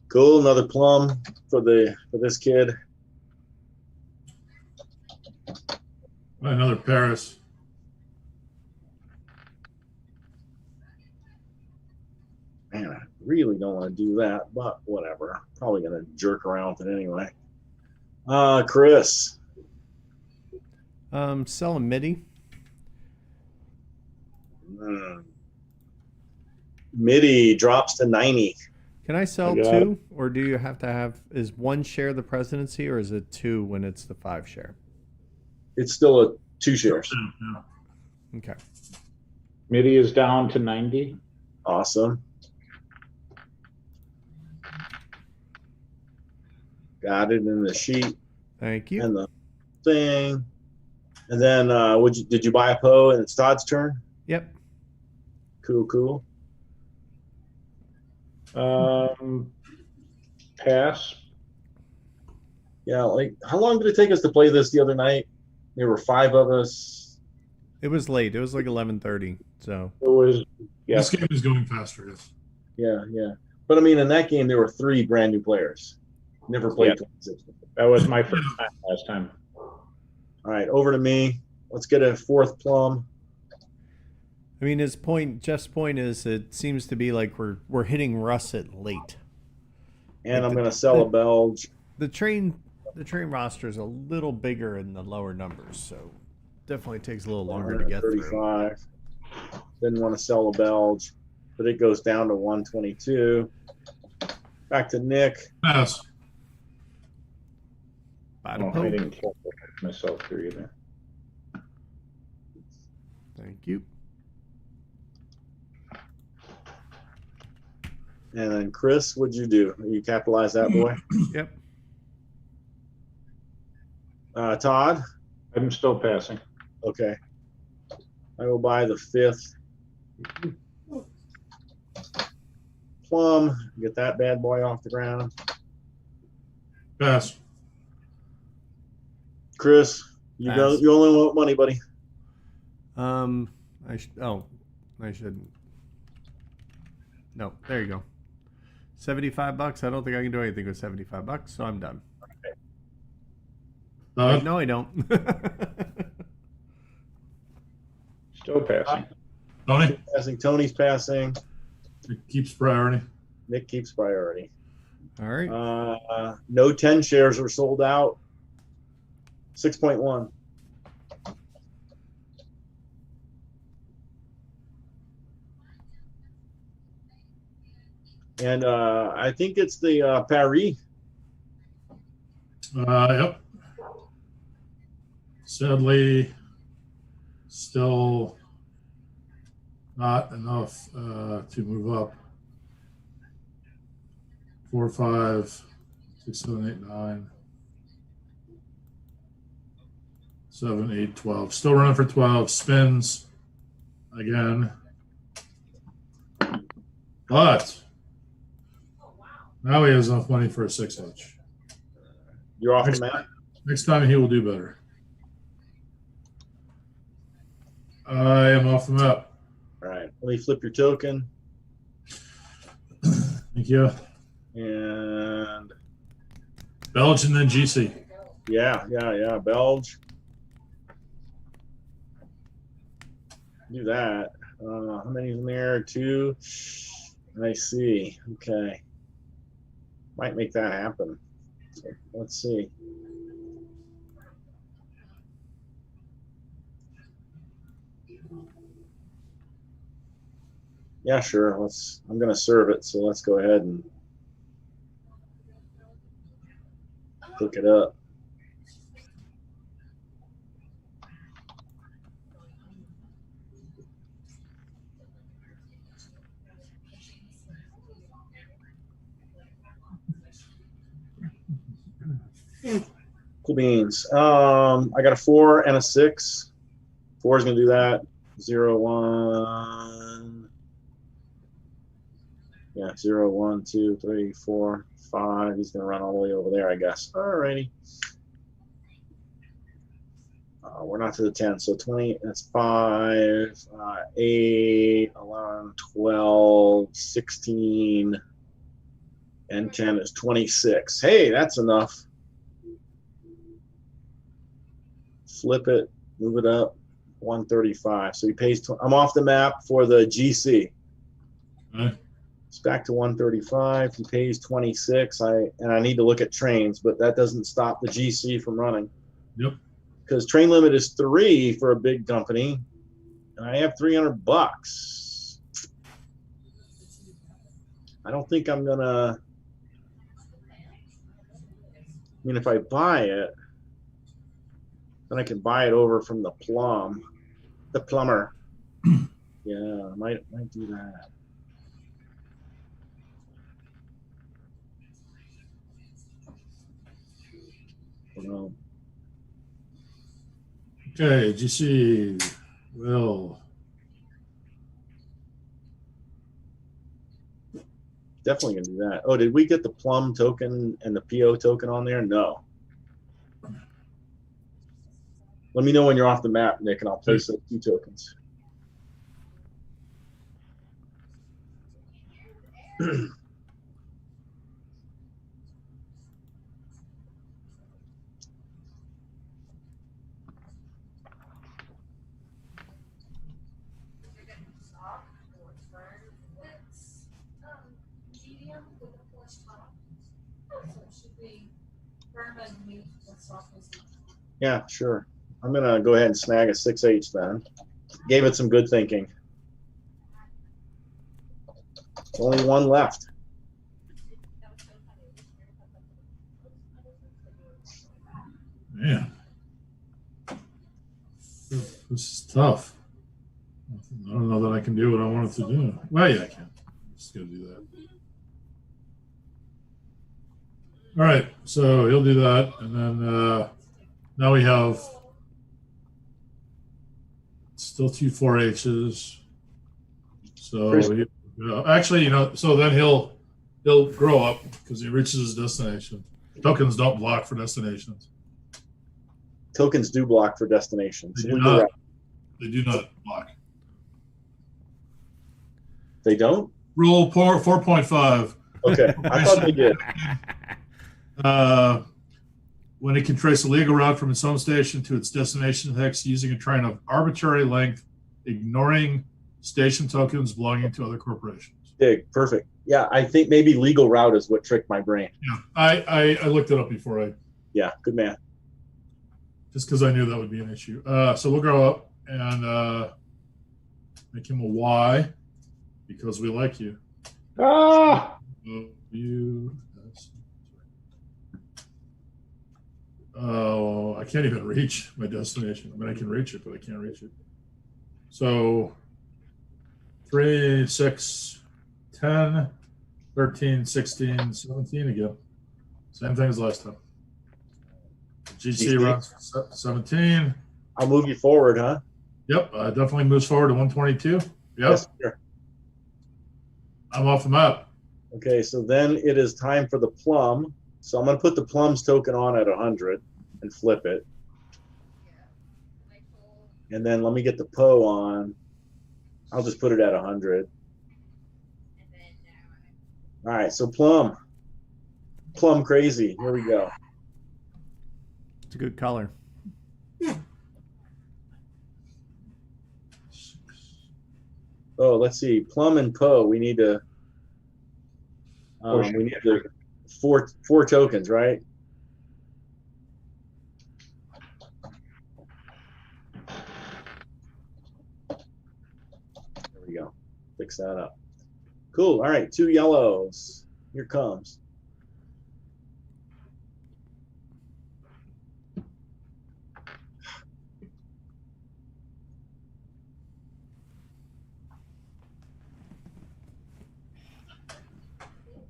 Speaker 3: Cool. Another plum for this kid.
Speaker 2: Another Paris.
Speaker 3: Man, I really don't want to do that, but whatever. Probably gonna jerk around with it anyway. Chris.
Speaker 1: Sell a MIDI.
Speaker 3: MIDI drops to 90.
Speaker 1: Can I sell
Speaker 4: I got
Speaker 1: two, or do you have to have? Is one share the presidency, or is it two when it's the 5 share?
Speaker 3: It's still a 2 shares.
Speaker 2: Yeah.
Speaker 1: Okay.
Speaker 4: MIDI is down to 90.
Speaker 3: Awesome. Got it in the sheet
Speaker 1: Thank you.
Speaker 3: and the thing. And then did you buy a PO and it's Todd's turn?
Speaker 1: Yep.
Speaker 3: Cool.
Speaker 4: Pass.
Speaker 3: Yeah, like how long did it take us to play this the other night? There were 5 of us.
Speaker 1: It was late. It was like 11:30. So
Speaker 4: It was, yeah,
Speaker 2: This game is going faster. Yes.
Speaker 3: Yeah, yeah. But I mean, in that game, there were 3 brand new players. Never played
Speaker 4: Yeah.
Speaker 3: 26 before.
Speaker 4: that was my first time last time.
Speaker 3: All right, over to me. Let's get a 4th plum.
Speaker 1: I mean, Jeff's point is, it seems to be like we're hitting russet late.
Speaker 3: And
Speaker 1: Like
Speaker 3: I'm
Speaker 1: the-
Speaker 3: going to sell a Belge.
Speaker 1: The train roster is a little bigger in the lower numbers, so definitely takes a little longer to get through.
Speaker 3: 135. Didn't want to sell a Belge, but it goes down to 122. Back to Nick.
Speaker 2: Pass.
Speaker 1: Bada
Speaker 4: Oh, I
Speaker 1: poke.
Speaker 4: didn't kill myself here either.
Speaker 1: Thank you.
Speaker 3: And then Chris, what'd you do? You capitalize that boy?
Speaker 1: Yep.
Speaker 3: Todd?
Speaker 4: I'm still passing.
Speaker 3: Okay. I will buy the 5th plum. Get that bad boy off the ground.
Speaker 2: Pass.
Speaker 3: Chris, you
Speaker 1: Pass.
Speaker 3: you only want money, buddy.
Speaker 1: I shouldn't. No, there you go. $75. I don't think I can do anything with $75, so I'm done. Wait, no, I don't.
Speaker 4: Still passing.
Speaker 2: Tony
Speaker 3: Passing. Tony's passing.
Speaker 2: keeps priority.
Speaker 3: Nick keeps priority.
Speaker 1: All right.
Speaker 3: No 10 shares were sold out. 6.1. And I think it's the Paris.
Speaker 2: Yep. Sadly, still not enough to move up. 4, 5, 6, 7, 8, 9, 7, 8, 12. Still running for 12. Spins again. But now he has enough money for a 6H.
Speaker 3: You're off the map.
Speaker 2: Next time he will do better. I am off the map.
Speaker 3: All right. Let me flip your token.
Speaker 2: Thank you.
Speaker 3: And
Speaker 2: Belgian then GC.
Speaker 3: yeah. Belge. Do that. How many in there? 2. I see. Okay. Might make that happen. So let's see. Yeah, sure. I'm gonna serve it, so let's go ahead and hook it up. Cool beans. I got a 4 and a 6. 4 is gonna do that. 0, 1. Yeah, 0, 1, 2, 3, 4, 5. He's gonna run all the way over there, I guess. Alrighty. We're not to the 10, so 20. That's 5, 8, 11, 12, 16, and 10 is 26. Hey, that's enough. Flip it, move it up, 135. So he pays. I'm off the map for the GC.
Speaker 2: Okay.
Speaker 3: It's back to 135. He pays 26. I need to look at trains, but that doesn't stop the GC from running.
Speaker 2: Yep.
Speaker 3: Because train limit is 3 for a big company, and I have $300. I don't think I'm gonna. I mean, if I buy it, then I can buy it over from the plumber. Yeah, I might do that. Well,
Speaker 2: Okay, GC will.
Speaker 3: definitely gonna do that. Oh, did we get the plum token and the PO token on there? No. Let me know when you're off the map, Nick, and I'll place those 2 tokens.
Speaker 5: It's medium with a flush top. So it should be firm and meat with softness.
Speaker 3: Yeah, sure. I'm gonna go ahead and snag a 6H then. Gave it some good thinking. Only one left.
Speaker 2: Man, this is tough. I don't know that I can do what I wanted to do. Well, yeah, I can. I'm just gonna do that. All right, so he'll do that, and then now we have still 2 4H's. So actually, so then he'll grow up because he reaches his destination. Tokens don't block for destinations.
Speaker 3: Tokens do block for destinations.
Speaker 2: They do not. They do not block.
Speaker 3: They don't?
Speaker 2: Rule 4.5.
Speaker 3: Okay, I thought they did.
Speaker 2: When it can trace a legal route from its home station to its destination hex using a train of arbitrary length, ignoring station tokens belonging to other corporations.
Speaker 3: Dig, perfect. Yeah, I think maybe legal route is what tricked my brain.
Speaker 2: Yeah, I looked it up before
Speaker 3: Yeah, good man.
Speaker 2: just because I knew that would be an issue. So we'll grow up and make him a Y because we like you.
Speaker 4: Ah!
Speaker 2: Oh, I can't even reach my destination. I mean, I can reach it, but I can't reach it. So 3, 6, 10, 13, 16, 17 again. Same thing as last time. GC runs 17.
Speaker 3: I'll move you forward, huh?
Speaker 2: Yep, definitely moves forward to 122. Yep,
Speaker 3: Yes, sir.
Speaker 2: I'm off the map.
Speaker 3: Okay, so then it is time for the plum. So I'm going to put the plums token on at 100 and flip it. And then let me get the Poe on. I'll just put it at 100. All right, so plum. Plum crazy. Here we go.
Speaker 1: It's a good color.
Speaker 3: Oh, let's see. Plum and Poe. We need to. We need the four tokens, right? There we go. Fix that up. Cool. All right, 2 yellows. Here comes.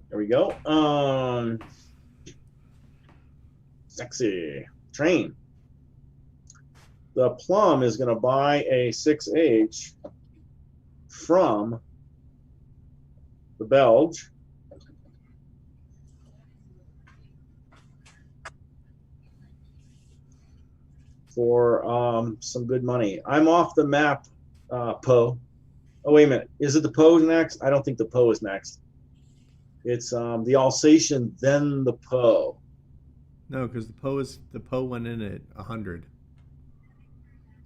Speaker 3: There we go. Sexy train. The plum is going to buy a 6H from the Belge. For some good money. I'm off the map, Poe. Oh, wait a minute. Is it the Poe next? I don't think the Poe is next. It's the Alsatian, then the Poe.
Speaker 1: No, because the Poe went in at 100.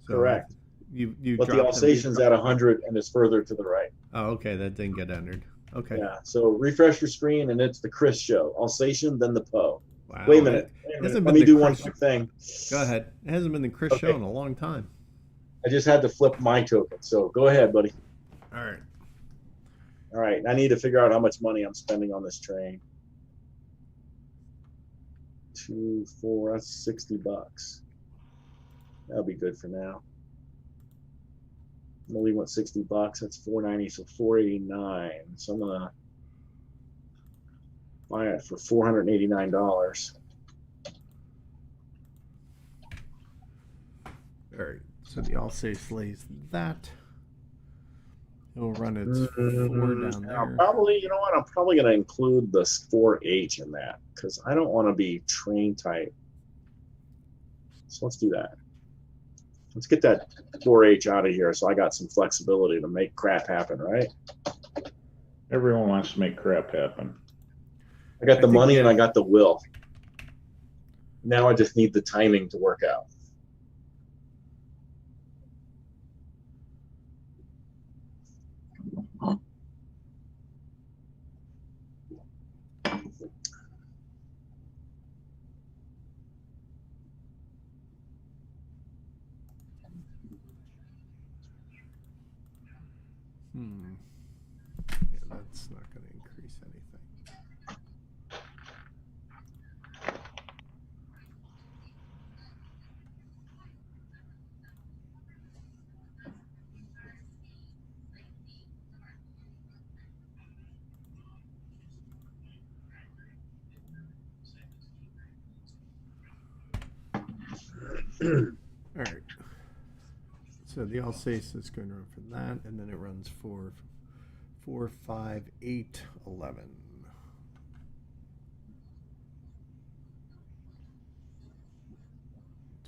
Speaker 1: So
Speaker 3: Correct.
Speaker 1: You
Speaker 3: But the
Speaker 1: dropped
Speaker 3: Alsatian's at 100 and is further to the right.
Speaker 1: Oh, okay. That didn't get entered. Okay.
Speaker 3: Yeah. So refresh your screen and it's the Chris show. Alsatian, then the Poe.
Speaker 1: Wow.
Speaker 3: Wait a minute.
Speaker 1: Hasn't
Speaker 3: Let
Speaker 1: been
Speaker 3: me
Speaker 1: the
Speaker 3: do one
Speaker 1: Chris-
Speaker 3: quick thing.
Speaker 1: Go ahead. It hasn't been the Chris
Speaker 3: Okay.
Speaker 1: show in a long time.
Speaker 3: I just had to flip my token. So go ahead, buddy.
Speaker 1: All right.
Speaker 3: All right. I need to figure out how much money I'm spending on this train. 2, 4, that's $60. That'll be good for now. I'm only want $60. That's $490, so $489. So I'm gonna buy it for $489.
Speaker 1: All right. So the Alsace lays that. It'll run its 4 down
Speaker 3: I'll
Speaker 1: there.
Speaker 3: probably, you know what? I'm probably gonna include the 4H in that because I don't want to be train tight. So let's do that. Let's get that 4-H out of here so I got some flexibility to make crap happen, right?
Speaker 4: Everyone wants to make crap happen.
Speaker 3: I got the
Speaker 1: think
Speaker 3: money
Speaker 1: we
Speaker 3: and I
Speaker 1: have-
Speaker 3: got the will. Now I just need the timing to work out.
Speaker 1: Yeah, that's not going to increase anything. All right. So the Alsace is going to run for that, and then it runs for 4, 5, 8, 11.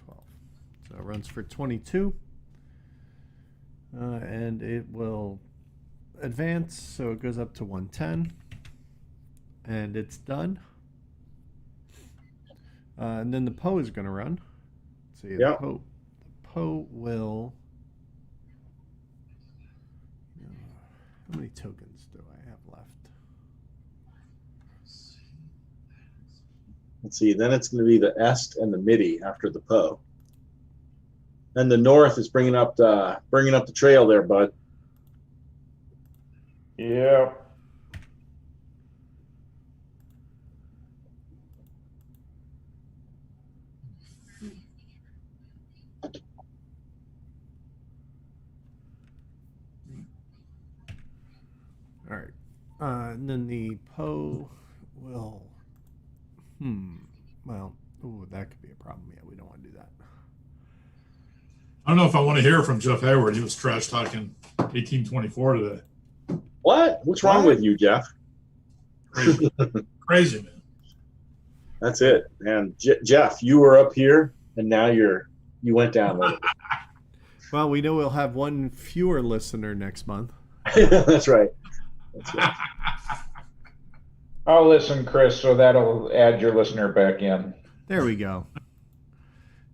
Speaker 1: 12. So it runs for 22. And it will advance, so it goes up to 110. And it's done. And then the Poe is going to run. Let's see,
Speaker 3: Yeah.
Speaker 1: the Poe will. How many tokens do I have left?
Speaker 3: Let's see. Then it's going to be the Est and the Midi after the Poe. And the North is bringing up the trail there, bud.
Speaker 4: Yeah.
Speaker 1: All right. And then the Poe will. Well, ooh, that could be a problem. Yeah, we don't want to do that.
Speaker 2: I don't know if I want to hear from Jeff Hayward. He was trash talking 1824 today.
Speaker 3: What? What's wrong with you, Jeff?
Speaker 2: Crazy, crazy man.
Speaker 3: That's it. And Jeff, you were up here, and now you went down a little bit.
Speaker 1: Well, we know we'll have one fewer listener next month.
Speaker 3: That's right. That's right.
Speaker 4: I'll listen, Chris, so that'll add your listener back in.
Speaker 1: There we go.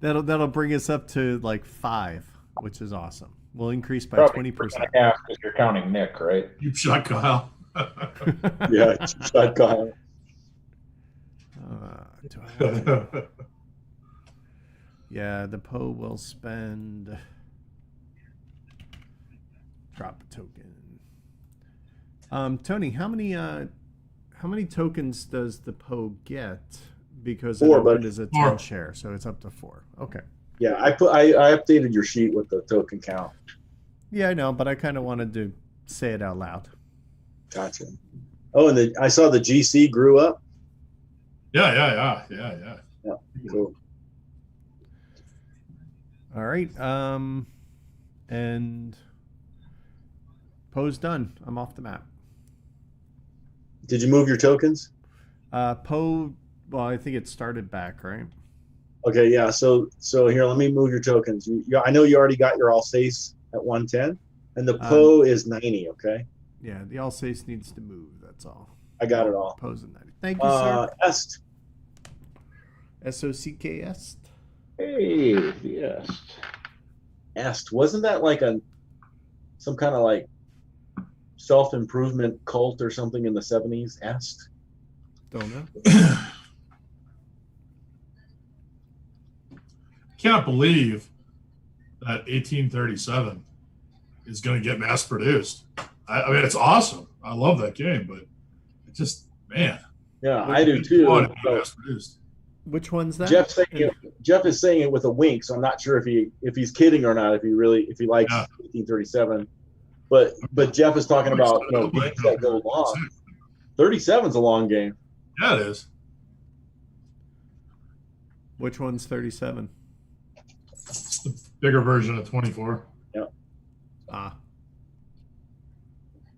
Speaker 1: That'll bring us up to like 5, which is awesome. We'll increase by
Speaker 4: Probably
Speaker 1: 20%.
Speaker 4: half because you're counting Nick, right?
Speaker 2: You shot Kyle.
Speaker 3: Yeah, shot Kyle.
Speaker 1: Do I want to- Yeah, the Poe will spend. Drop a token. Tony, how many tokens does the Poe get? Because it
Speaker 3: 4,
Speaker 1: opened
Speaker 3: bud.
Speaker 1: as a
Speaker 2: 4.
Speaker 1: 10 share, so it's up to 4. Okay.
Speaker 3: Yeah, I updated your sheet with the token count.
Speaker 1: Yeah, I know, but I kind of wanted to say it out loud.
Speaker 3: Gotcha. Oh, and I saw the GC grew up.
Speaker 2: Yeah.
Speaker 3: Cool.
Speaker 1: All right. And Poe's done. I'm off the map.
Speaker 3: Did you move your tokens?
Speaker 1: Poe, well, I think it started back, right?
Speaker 3: Okay, yeah. So here, let me move your tokens. I know you already got your Alsace at 110, and the Poe is 90. Okay,
Speaker 1: Yeah, the Alsace needs to move. That's all.
Speaker 3: I got it all.
Speaker 1: Poe's at 90. Thank you, sir.
Speaker 3: Est.
Speaker 1: SOCKS.
Speaker 4: Hey, yes.
Speaker 3: Est. Wasn't that like some kind of like self-improvement cult or something in the 70s? Est.
Speaker 1: Don't know.
Speaker 2: Can't believe that 1837 is going to get mass produced. I mean, it's awesome. I love that game, but it just, man.
Speaker 3: Yeah, I do too.
Speaker 2: Want it to be
Speaker 3: So
Speaker 2: mass produced.
Speaker 1: Which one's that?
Speaker 3: Jeff is saying it with a wink, so I'm not sure if he's kidding or not. If he likes
Speaker 2: Yeah.
Speaker 3: 1837, but Jeff is talking about games that go long. 37's a long game.
Speaker 2: Yeah, it is.
Speaker 1: Which one's 37?
Speaker 2: It's the bigger version of 24.
Speaker 1: Ah.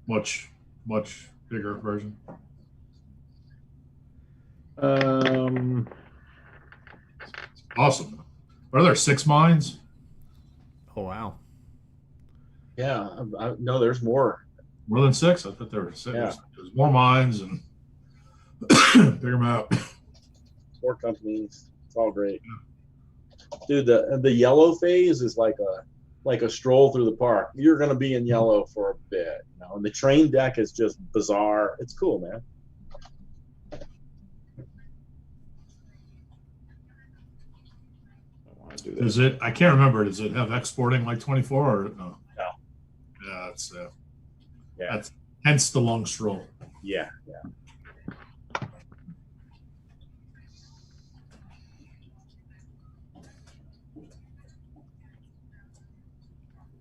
Speaker 2: Much bigger version.
Speaker 4: Um,
Speaker 2: Awesome. What are there, 6 mines?
Speaker 1: Oh, wow.
Speaker 3: Yeah, no, there's more.
Speaker 2: More than 6? I thought there were 6.
Speaker 3: Yeah.
Speaker 2: There's more mines and bigger map.
Speaker 3: More companies. It's all great. Dude, the yellow phase is like a stroll through the park. You're gonna be in yellow for a bit, you know. And the train deck is just bizarre. It's cool, man.
Speaker 4: I want to do
Speaker 2: Does
Speaker 4: that.
Speaker 2: it? I can't remember. Does it have exporting like 24 or no?
Speaker 3: No.
Speaker 2: Yeah, that's
Speaker 3: Yeah.
Speaker 2: that's hence the long stroll.
Speaker 3: Yeah.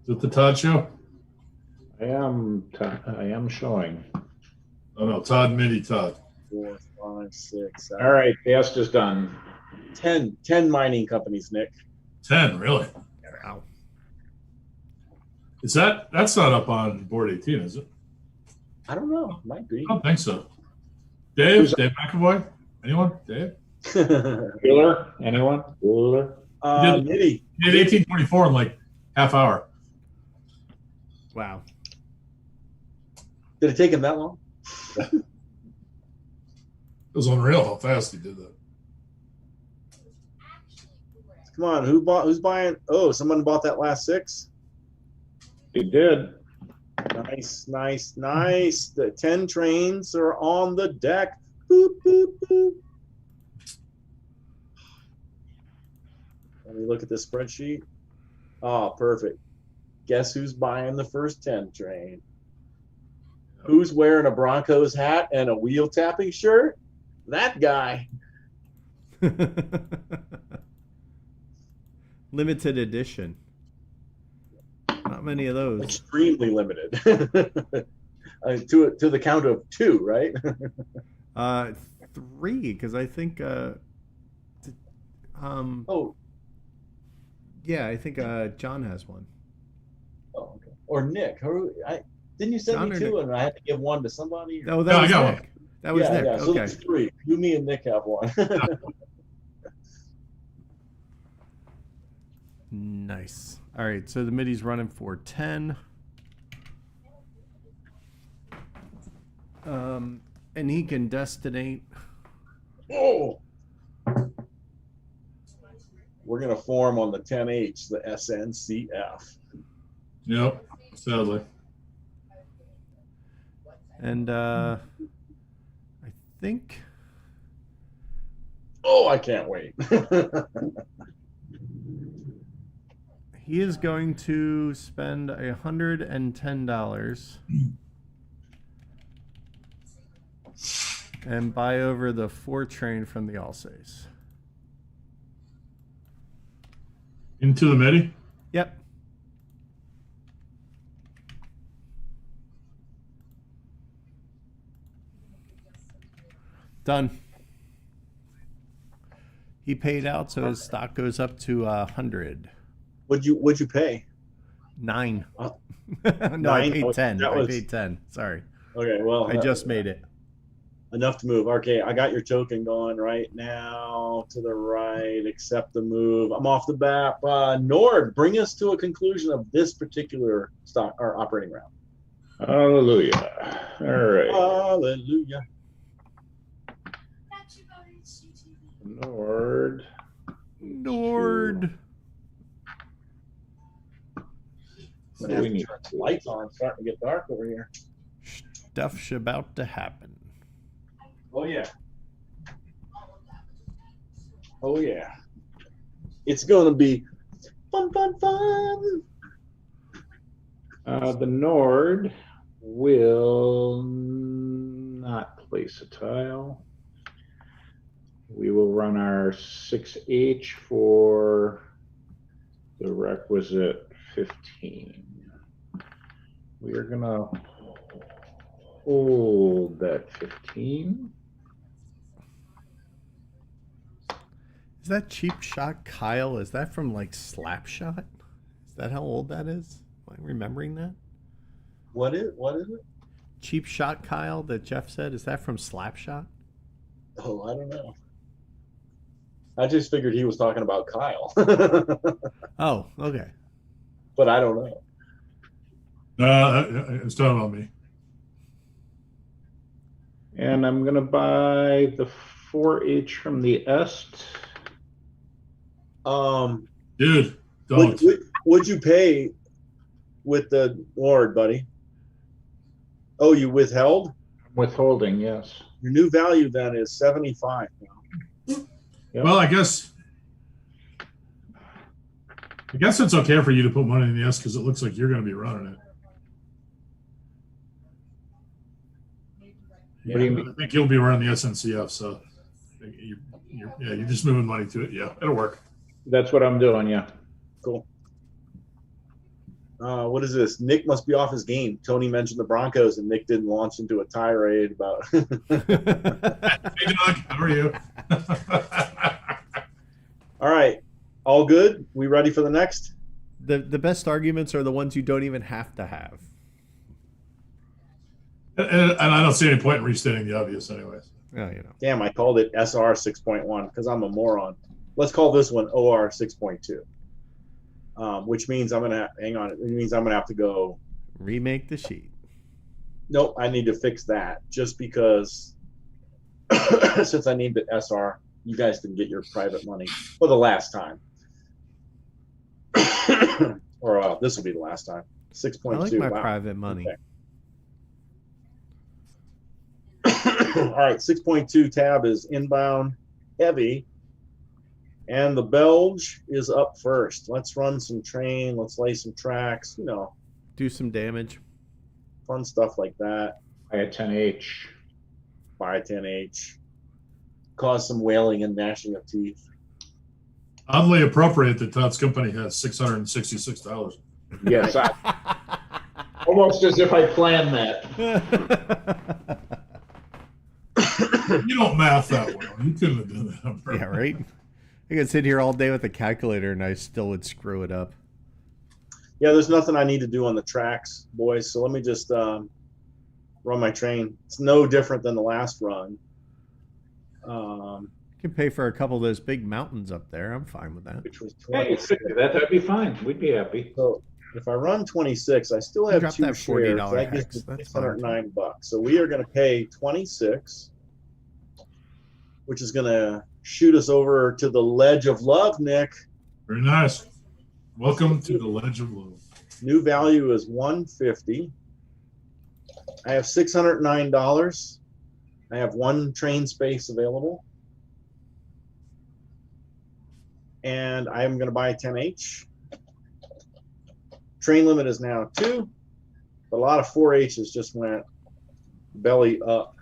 Speaker 2: Is it the Todd show?
Speaker 4: I am showing.
Speaker 2: Oh no, Todd, Mini Todd.
Speaker 3: 4, 5, 6, 7.
Speaker 4: All right, test is done.
Speaker 3: 10 mining companies, Nick.
Speaker 2: 10, really?
Speaker 1: Wow.
Speaker 2: Is that's not up on board 18, is it?
Speaker 3: I don't know. Might be.
Speaker 2: I don't think so. Dave McAvoy? Anyone? Dave?
Speaker 4: Bueller? Anyone? Bueller?
Speaker 3: Nitty.
Speaker 2: He did 1824 in like half hour.
Speaker 1: Wow.
Speaker 3: Did it take him that long?
Speaker 2: It was unreal how fast he did that.
Speaker 3: Come on, who's buying? Oh, someone bought that last 6.
Speaker 4: He did.
Speaker 3: Nice. The 10 trains are on the deck. Boop, boop, boop. Let me look at the spreadsheet. Oh, perfect. Guess who's buying the first 10 train? Who's wearing a Broncos hat and a wheel tapping shirt? That guy.
Speaker 1: Limited edition. Not many of those.
Speaker 3: Extremely limited. To the count of 2, right?
Speaker 1: 3, because I think
Speaker 3: Oh,
Speaker 1: yeah, I think John has one.
Speaker 3: okay. Or Nick. Didn't you send
Speaker 1: John
Speaker 3: me
Speaker 1: or
Speaker 3: 2
Speaker 1: Nick?
Speaker 3: and I had to give 1 to somebody?
Speaker 1: Oh,
Speaker 2: Yeah,
Speaker 1: that
Speaker 2: I
Speaker 1: was
Speaker 2: got
Speaker 1: Nick.
Speaker 2: one.
Speaker 1: That was Nick.
Speaker 3: Yeah. So
Speaker 1: Okay.
Speaker 3: there's 3. You, me, and Nick have 1.
Speaker 1: Nice. All right, so the middy's running for 10. And he can destinate.
Speaker 3: Oh. We're gonna form on the 10H, the SNCF.
Speaker 2: Yep, sadly.
Speaker 1: And I think
Speaker 3: Oh, I can't wait.
Speaker 1: he is going to spend $110 and buy over the 4 train from the Alsace.
Speaker 2: Into the midi?
Speaker 1: Yep. Done. He paid out, so his stock goes up to 100.
Speaker 3: What'd you pay?
Speaker 1: 9.
Speaker 3: Oh.
Speaker 1: No, I
Speaker 3: 9?
Speaker 1: paid
Speaker 3: Oh,
Speaker 1: 10.
Speaker 3: that
Speaker 1: I
Speaker 3: was-
Speaker 1: paid 10. Sorry.
Speaker 3: Okay, well,
Speaker 1: I just made it.
Speaker 3: enough to move. Okay, I got your token going right now to the right. Accept the move. I'm off the bat. Nord, bring us to a conclusion of this particular stock or operating round.
Speaker 4: Hallelujah. All right.
Speaker 3: Hallelujah.
Speaker 4: Nord.
Speaker 1: Nord.
Speaker 3: I'm gonna have to turn the lights on. It's starting to get dark over here.
Speaker 1: Stuff's about to happen.
Speaker 3: Oh yeah. Oh yeah. It's gonna be fun.
Speaker 4: The Nord will not place a tile. We will run our 6H for the requisite 15. We are gonna hold that 15.
Speaker 1: Is that Cheap Shot Kyle? Is that from like Slapshot? Is that how old that is? Am I remembering that?
Speaker 3: What is it?
Speaker 1: Cheap Shot Kyle that Jeff said? Is that from Slapshot?
Speaker 3: Oh, I don't know. I just figured he was talking about Kyle.
Speaker 1: Oh, okay.
Speaker 3: but I don't know.
Speaker 2: It's done on me.
Speaker 4: And I'm gonna buy the 4H from the Est.
Speaker 2: Dude, don't.
Speaker 3: What'd you pay with the award, buddy? Oh, you withheld?
Speaker 4: Withholding, yes.
Speaker 3: Your new value then is 75 now.
Speaker 4: Yep.
Speaker 2: Well, I guess it's okay for you to put money in the S because it looks like you're going to be running it.
Speaker 4: What do you mean?
Speaker 2: I think you'll be running the SNCF, so you're just moving money to it. Yeah, it'll work.
Speaker 4: That's what I'm doing, yeah.
Speaker 3: Cool. What is this? Nick must be off his game. Tony mentioned the Broncos, and Nick didn't launch into a tirade about.
Speaker 2: Hey, Doug, how are you?
Speaker 3: All right, all good. We ready for the next?
Speaker 1: The best arguments are the ones you don't even have to have.
Speaker 2: And I don't see any point in restating the obvious, anyways.
Speaker 1: Oh, you know.
Speaker 3: Damn, I called it SR 6.1 because I'm a moron. Let's call this one OR 6.2. Which means I'm gonna hang on. It means I'm gonna have to go
Speaker 1: Remake the sheet.
Speaker 3: Nope, I need to fix that just because since I named it SR, you guys didn't get your private money for the last time. Or this will be the last time. 6.2.
Speaker 1: I like my
Speaker 3: wow.
Speaker 1: private money.
Speaker 3: Okay. All right, 6.2 tab is inbound heavy. And the Belge is up first. Let's run some train. Let's lay some tracks. You know,
Speaker 1: Do some damage.
Speaker 3: fun stuff like that.
Speaker 4: Buy a 10H.
Speaker 3: Buy a 10H. Cause some wailing and gnashing of teeth.
Speaker 2: Oddly appropriate that Todd's company has $666.
Speaker 4: Yes, almost as if I planned that.
Speaker 2: You don't math that well. You couldn't have done that on purpose.
Speaker 1: Yeah, right? I could sit here all day with a calculator and I still would screw it up.
Speaker 3: Yeah, there's nothing I need to do on the tracks, boys. So let me just run my train. It's no different than the last run.
Speaker 1: You can pay for a couple of those big mountains up there. I'm fine with that.
Speaker 3: Which was
Speaker 4: Hey,
Speaker 3: 26.
Speaker 4: that'd be fine. We'd be happy.
Speaker 3: So if I run 26, I still have
Speaker 1: Drop
Speaker 3: 2
Speaker 1: that
Speaker 3: shares.
Speaker 1: $40
Speaker 3: That gets
Speaker 1: hex.
Speaker 3: me
Speaker 1: That's fine.
Speaker 3: $609. So we are going to pay 26, which is going to shoot us over to the Ledge of Love, Nick.
Speaker 2: Very nice. Welcome to the Ledge of Love.
Speaker 3: New value is 150. I have $609. I have 1 train space available. And I'm going to buy a 10H. Train limit is now 2. But a lot of 4Hs just went belly up.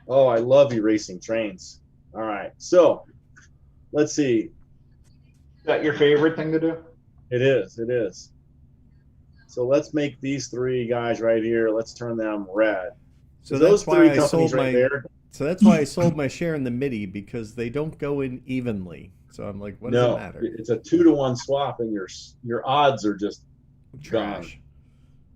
Speaker 3: Oh, I love erasing trains. All right. So let's see.
Speaker 4: Is that your favorite thing to do?
Speaker 3: It is. It is. So let's make these 3 guys right here. Let's turn them red.
Speaker 1: So
Speaker 3: those
Speaker 1: that's why
Speaker 3: 3
Speaker 1: I
Speaker 3: companies
Speaker 1: sold
Speaker 3: right
Speaker 1: my.
Speaker 3: there.
Speaker 1: So that's why I sold my share in the MIDI because they don't go in evenly. So I'm like, what does it matter?
Speaker 3: It's a 2-to-1 swap, and your odds are just
Speaker 1: Trash.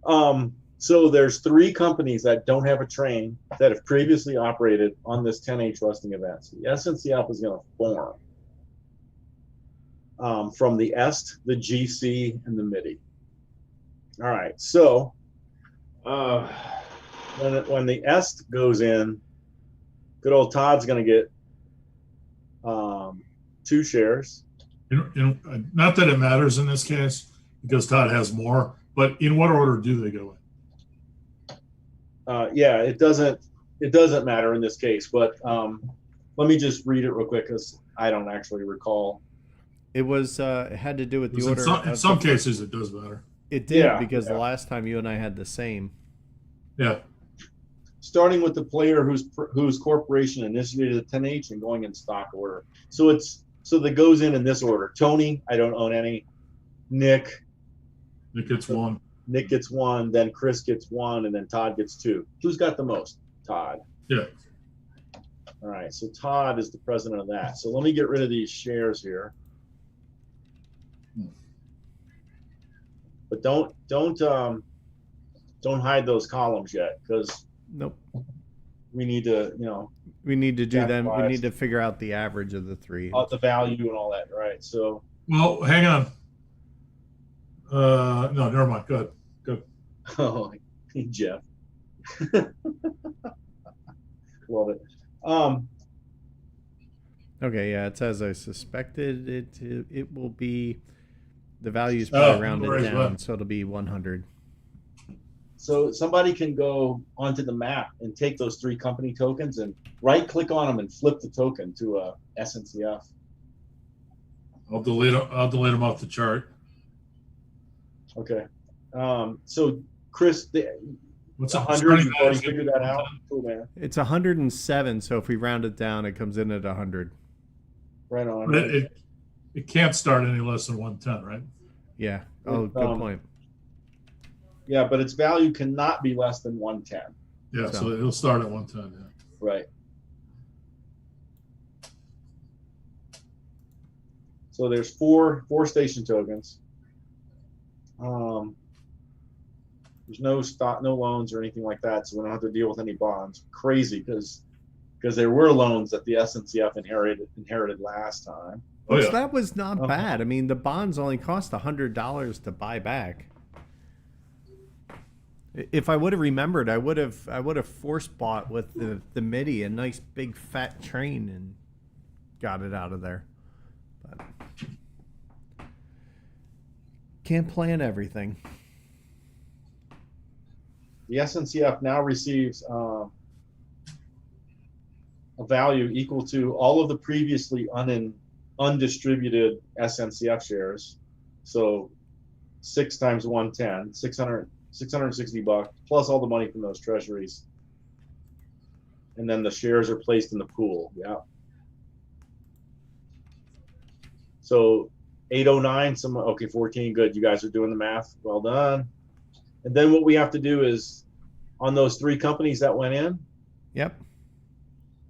Speaker 3: gone. So there's 3 companies that don't have a train that have previously operated on this 10H rusting event. So the SNCF is going to form from the EST, the GC, and the MIDI. All right. So when the EST goes in, good old Todd's going to get 2 shares.
Speaker 2: Not that it matters in this case because Todd has more, but in what order do they go in?
Speaker 3: Yeah, it doesn't matter in this case, but let me just read it real quick because I don't actually recall.
Speaker 1: It was it had to do with the order.
Speaker 2: In some cases, it does matter.
Speaker 1: It did
Speaker 3: Yeah,
Speaker 1: because the last time you and I had the same.
Speaker 2: Yeah.
Speaker 3: Starting with the player whose corporation initiated the 10H and going in stock order. So that goes in this order. Tony, I don't own any. Nick
Speaker 2: Gets 1.
Speaker 3: Nick gets 1, then Chris gets 1, and then Todd gets 2. Who's got the most? Todd.
Speaker 2: Yeah.
Speaker 3: All right, so Todd is the president of that. So let me get rid of these shares here. But don't hide those columns yet, because
Speaker 1: Nope.
Speaker 3: we need to,
Speaker 1: We need to do them. We
Speaker 3: Capitalized.
Speaker 1: need to figure out the average of the three.
Speaker 3: the value and all that, right? So,
Speaker 2: Well, hang on. No, never mind. Good.
Speaker 3: oh, Jeff, love it.
Speaker 1: Okay, yeah, it says I suspected it will be the value's probably
Speaker 2: no
Speaker 1: rounded
Speaker 2: worries,
Speaker 1: down,
Speaker 2: bud.
Speaker 1: so it'll be 100.
Speaker 3: So somebody can go onto the map and take those 3 company tokens and right-click on them and flip the token to a SNCF.
Speaker 2: I'll delete them off the chart.
Speaker 3: Okay. So Chris,
Speaker 2: What's
Speaker 3: 100, you've already figured that out? Cool, man.
Speaker 1: It's 107, so if we round it down, it comes in at 100.
Speaker 3: Right on.
Speaker 2: But it can't start any less than 110, right?
Speaker 1: Yeah. Oh, good point.
Speaker 3: Yeah, but its value cannot be less than 110.
Speaker 2: Yeah, so it'll start at 110. Yeah.
Speaker 3: Right. So there's four station tokens. There's no stock, no loans or anything like that, so we don't have to deal with any bonds. Crazy, because there were loans that the SNCF inherited last time.
Speaker 2: Oh,
Speaker 1: Which
Speaker 2: yeah.
Speaker 1: that was not bad. I mean, the bonds only cost $100 to buy back. If I would have remembered, I would have force bought with the MIDI a nice big fat train and got it out of there. But can't plan everything.
Speaker 3: The SNCF now receives a value equal to all of the previously undistributed SNCF shares. So 6 times 110, 660 bucks, plus all the money from those treasuries. And then the shares are placed in the pool. Yeah. So 809, 14, good. You guys are doing the math. Well done. And then what we have to do is on those 3 companies that went in.
Speaker 1: Yep.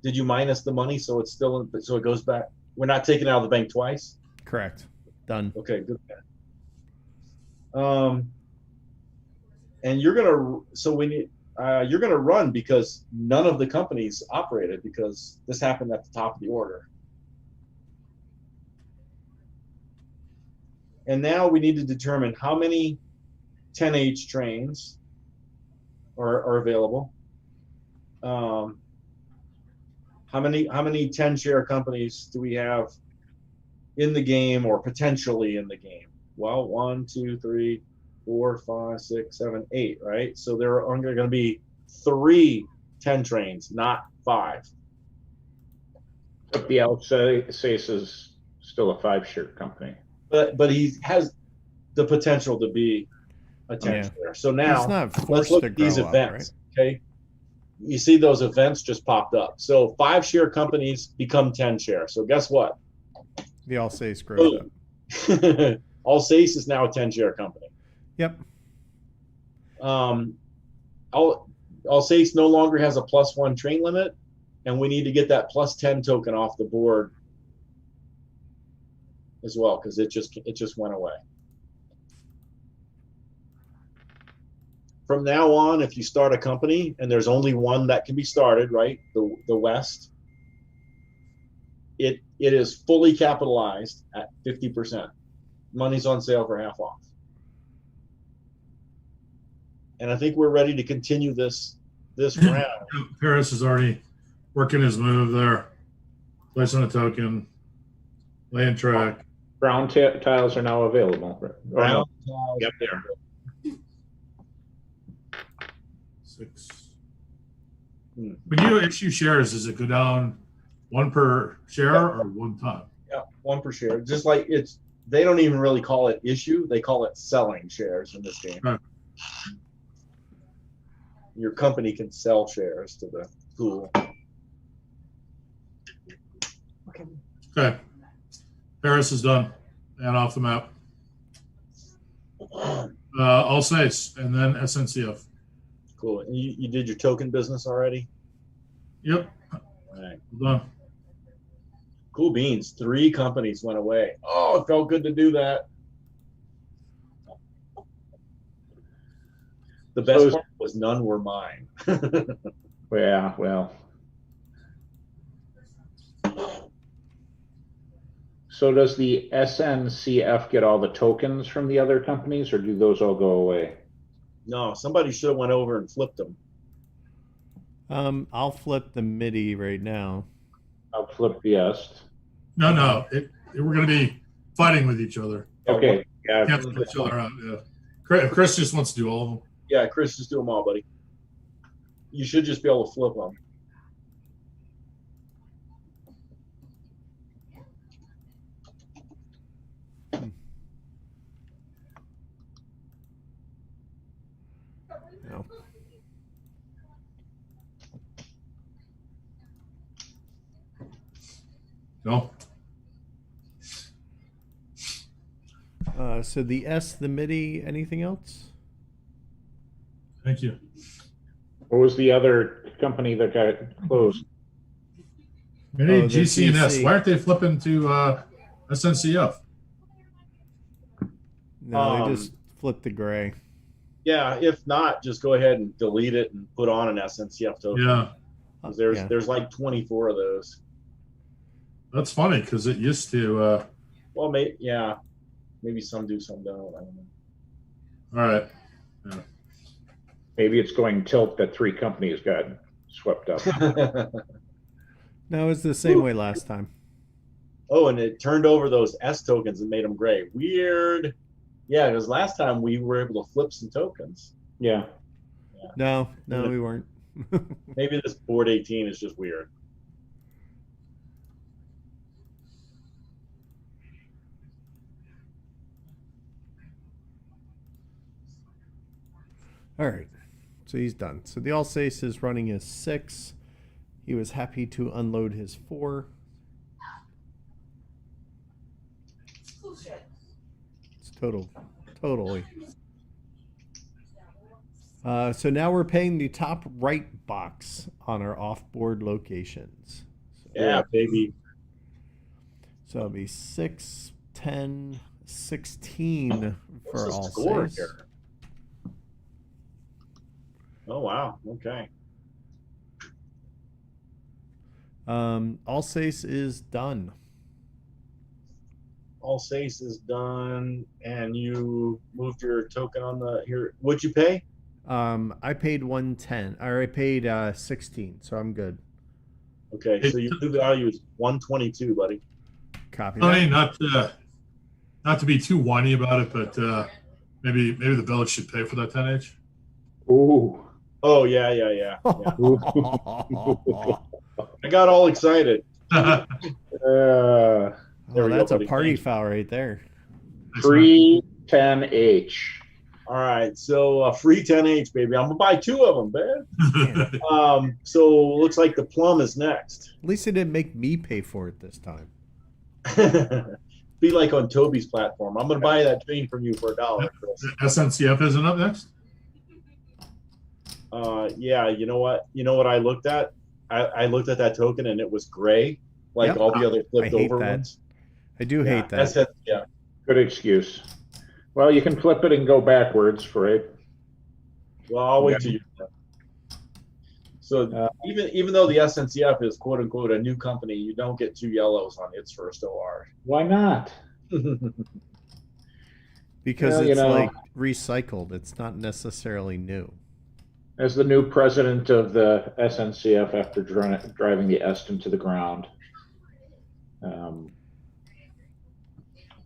Speaker 3: Did you minus the money so it's still in, so it goes back? We're not taking it out of the bank twice.
Speaker 1: Correct. Done.
Speaker 3: Okay, good. And you're gonna run because none of the companies operated because this happened at the top of the order. And now we need to determine how many 10H trains are available. How many 10 share companies do we have in the game or potentially in the game? Well, 1, 2, 3, 4, 5, 6, 7, 8, right? So there are only going to be 3 10 trains, not 5.
Speaker 4: But the Alsace is still a 5-share company.
Speaker 3: But he has the potential to be a 10 share. So now let's look at these events. Right? Okay. You see those events just popped up. So 5-share companies become 10 share. So guess what?
Speaker 1: The Alsace grows up.
Speaker 3: Alsace is now a 10 share company.
Speaker 1: Yep.
Speaker 3: Alsace no longer has a +1 train limit, and we need to get that +10 token off the board as well because it just went away. From now on, if you start a company and there's only one that can be started, right? The West, it is fully capitalized at 50%. Money's on sale for half off. And I think we're ready to continue this round.
Speaker 2: Paris is already working his move there. Placing a token, laying track.
Speaker 4: Brown tiles are now available.
Speaker 3: Brown tiles.
Speaker 4: Yep, there.
Speaker 2: 6. When you issue shares, does it go down 1 per share or 1 time?
Speaker 3: Yeah, 1 per share. Just like they don't even really call it issue; they call it selling shares in this game.
Speaker 2: Right.
Speaker 3: Your company can sell shares to the pool.
Speaker 2: Okay. Paris is done and off the map. Alsace and then SNCF.
Speaker 3: Cool. And you did your token business already?
Speaker 2: Yep.
Speaker 3: All right.
Speaker 2: Done.
Speaker 3: Cool beans. 3 companies went away. Oh, it felt good to do that. The best part was none were mine.
Speaker 4: Yeah, well. So does the SNCF get all the tokens from the other companies, or do those all go away?
Speaker 3: No, somebody should have went over and flipped them.
Speaker 1: I'll flip the MIDI right now.
Speaker 4: I'll flip the est.
Speaker 2: No, we're going to be fighting with each other.
Speaker 4: Okay, yeah.
Speaker 2: Cancel each other out. Yeah. Chris just wants to do all of them.
Speaker 3: Yeah, Chris, just do them all, buddy. You should just be able to flip them.
Speaker 1: No.
Speaker 2: No.
Speaker 1: So the S, the MIDI, anything else?
Speaker 2: Thank you.
Speaker 4: What was the other company that got closed?
Speaker 2: Maybe
Speaker 1: Oh, the
Speaker 2: GC and S.
Speaker 1: GC.
Speaker 2: Why aren't they flipping to SNCF?
Speaker 1: No, they just flip the gray.
Speaker 3: Yeah, if not, just go ahead and delete it and put on an SNCF token.
Speaker 2: Yeah,
Speaker 3: 'Cause
Speaker 1: Yeah.
Speaker 3: there's like 24 of those.
Speaker 2: that's funny because it used to.
Speaker 3: Well, maybe some do, some don't. I don't know.
Speaker 2: All right.
Speaker 4: Maybe it's going tilt that 3 companies got swept up.
Speaker 1: No, it was the same way last time.
Speaker 3: Oh, and it turned over those S tokens and made them gray. Weird. Yeah, because last time we were able to flip some tokens.
Speaker 4: Yeah.
Speaker 1: No, we weren't.
Speaker 3: Maybe this board 18 is just weird.
Speaker 1: All right. So he's done. So the Alsace is running his 6. He was happy to unload his 4. It's totally. So now we're paying the top right box on our off-board locations. So,
Speaker 3: Yeah, baby.
Speaker 1: so it'll be 6, 10, 16 for
Speaker 3: What's the score
Speaker 1: Alsace.
Speaker 3: here? Oh, wow. Okay.
Speaker 1: Alsace is done.
Speaker 3: Alsace is done, and you moved your token on the here. What'd you pay?
Speaker 1: I paid 110, or I paid 16, so I'm good.
Speaker 3: Okay, so your new value is 122, buddy.
Speaker 1: Copy
Speaker 2: Tony,
Speaker 1: that.
Speaker 2: not to be too whiny about it, but maybe the village should pay for that 10H.
Speaker 4: Ooh.
Speaker 3: Oh yeah. I got all excited.
Speaker 4: Uh,
Speaker 3: There we go,
Speaker 1: That's a
Speaker 3: buddy.
Speaker 1: party
Speaker 3: Thank you.
Speaker 1: foul right there.
Speaker 4: free 10H.
Speaker 3: All right, so free 10H, baby. I'm gonna buy 2 of them, man. So looks like the plum is next.
Speaker 1: At least they didn't make me pay for it this time.
Speaker 3: Be like on Toby's platform. I'm gonna buy that train from you for $1, Chris.
Speaker 2: SNCF isn't up next.
Speaker 3: Yeah, you know what? I looked at? I looked at that token and it was gray, like
Speaker 1: Yep.
Speaker 3: all the other flipped
Speaker 1: hate
Speaker 3: over
Speaker 1: that.
Speaker 3: ones.
Speaker 1: I do hate that.
Speaker 3: Yeah.
Speaker 4: Good excuse. Well, you can flip it and go backwards for it.
Speaker 3: Well, I'll wait till you. So even though the SNCF is quote unquote a new company, you don't get 2 yellows on its first OR.
Speaker 4: Why not?
Speaker 1: Because
Speaker 4: Well,
Speaker 1: it's like recycled. It's not necessarily new.
Speaker 4: As the new president of the SNCF after driving the est into the ground,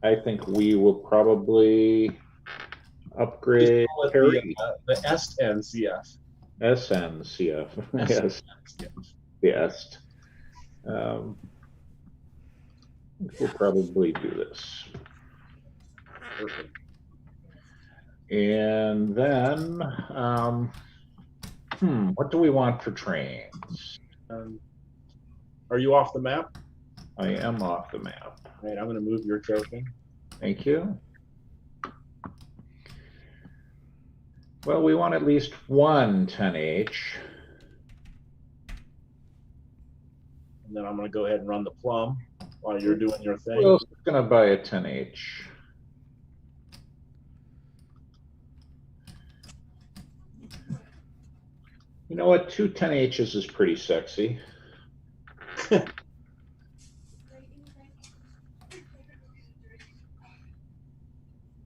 Speaker 4: I think we will probably upgrade
Speaker 3: Call it the SNCF.
Speaker 4: SNCF. Yes, the est. We'll probably do this.
Speaker 3: Perfect.
Speaker 4: And then, what do we want for trains?
Speaker 3: Are you off the map?
Speaker 4: I am off the map.
Speaker 3: All right, I'm going to move your token.
Speaker 4: Thank you. Well, we want at least one 10H.
Speaker 3: And then I'm going to go ahead and run the plum while you're doing your thing.
Speaker 4: Who else is going to buy a 10H? You know what? 2 10Hs is pretty sexy.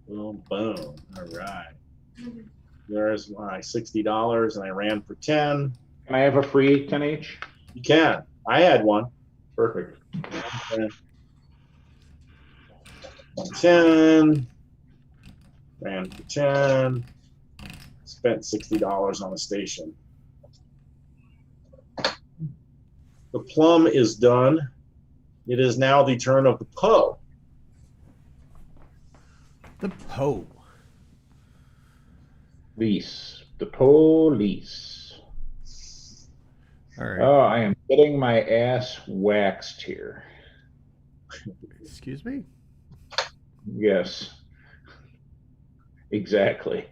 Speaker 3: Boom, boom. All right. There's my $60, and I ran for 10.
Speaker 4: Can I have a free 10H?
Speaker 3: You can. I had one.
Speaker 4: Perfect.
Speaker 3: 10. Ran for 10. Spent $60 on the station. The plum is done. It is now the turn of the Poe.
Speaker 1: The Poe.
Speaker 4: Lease. The police.
Speaker 1: All right.
Speaker 4: Oh, I am getting my ass waxed here.
Speaker 1: Excuse me?
Speaker 4: Yes. Exactly.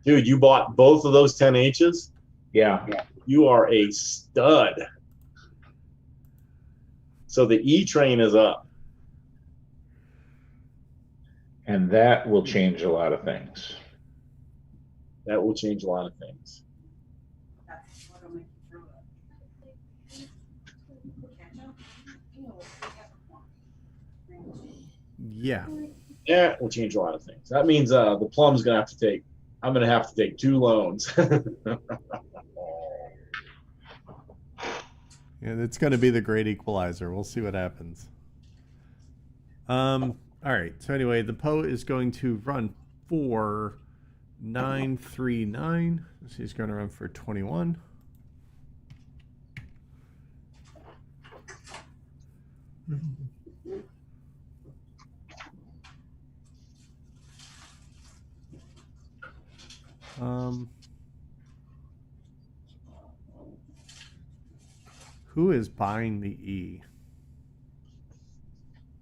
Speaker 3: Dude, you bought both of those 10Hs?
Speaker 4: Yeah.
Speaker 3: You are a stud. So the E train is up.
Speaker 4: And that will change a lot of things.
Speaker 3: That will change a lot of things.
Speaker 1: Yeah.
Speaker 3: Yeah, it will change a lot of things. That means the plum's gonna have to take. I'm gonna have to take 2 loans.
Speaker 1: Yeah, it's going to be the great equalizer. We'll see what happens. All right. So anyway, the Poe is going to run for 939. So he's going to run for 21. Who is buying the E?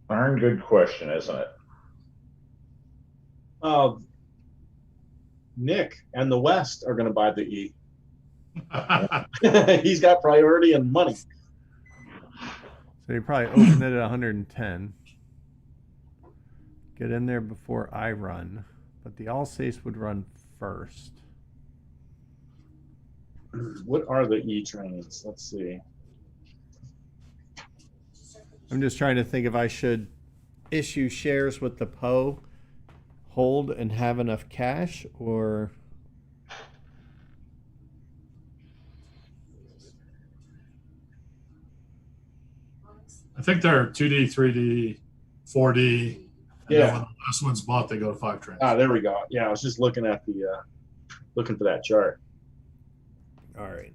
Speaker 4: Darn good question, isn't it?
Speaker 3: Nick and the West are gonna buy the E. He's got priority and money.
Speaker 1: So you probably open it at 110. Get in there before I run. But the Alsace would run first.
Speaker 3: What are the E trains? Let's see.
Speaker 1: I'm just trying to think if I should issue shares with the Poe, hold and have enough cash, or
Speaker 2: I think they're 2D, 3D, 4D. And
Speaker 3: Yeah.
Speaker 2: then when the last one's bought, they go to 5 trains.
Speaker 3: Ah, there we go. Yeah, I was just looking at the looking for that chart.
Speaker 1: all right.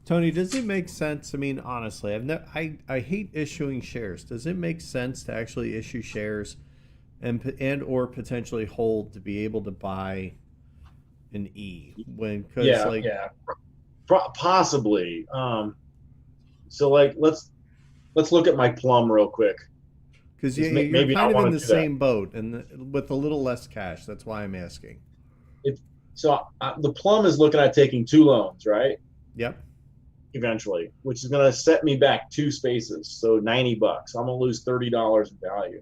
Speaker 1: Tony, does it make sense? I mean, honestly, I hate issuing shares. Does it make sense to actually issue shares and or potentially hold to be able to buy an E when
Speaker 3: Yeah. Possibly. So like let's look at my plum real quick.
Speaker 1: because
Speaker 3: Just
Speaker 1: you're
Speaker 3: maybe I
Speaker 1: kind of
Speaker 3: wanna
Speaker 1: in the
Speaker 3: do that.
Speaker 1: same boat and with a little less cash. That's why I'm asking.
Speaker 3: So the plum is looking at taking 2 loans, right?
Speaker 1: Yep.
Speaker 3: Eventually, which is going to set me back 2 spaces, so $90. I'm going to lose $30 in value.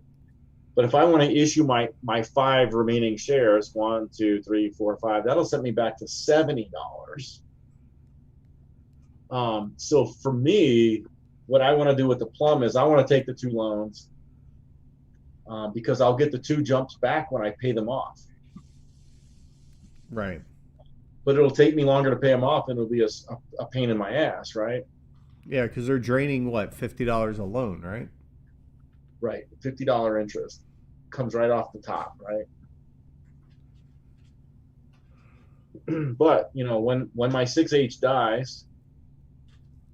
Speaker 3: But if I want to issue my 5 remaining shares, 1, 2, 3, 4, 5, that'll set me back to $70. So for me, what I want to do with the plum is I want to take the 2 loans because I'll get the 2 jumps back when I pay them off.
Speaker 1: Right.
Speaker 3: But it'll take me longer to pay them off, and it'll be a pain in my ass, right?
Speaker 1: Yeah, because they're draining what, $50 a loan, right?
Speaker 3: Right, $50 interest comes right off the top, right? But you know, when my 6H dies,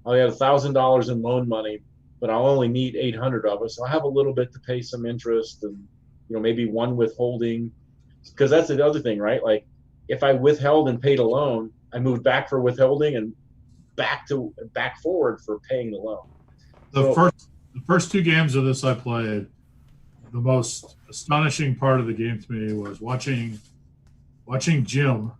Speaker 3: I'll have $1,000 in loan money, but I'll only need 800 of it, so I have a little bit to pay some interest, and maybe 1 withholding, because that's the other thing, right? Like, if I withheld and paid a loan, I moved back for withholding and back forward for paying the loan.
Speaker 2: The first 2 games of this I played, the most astonishing part of the game to me was watching Jim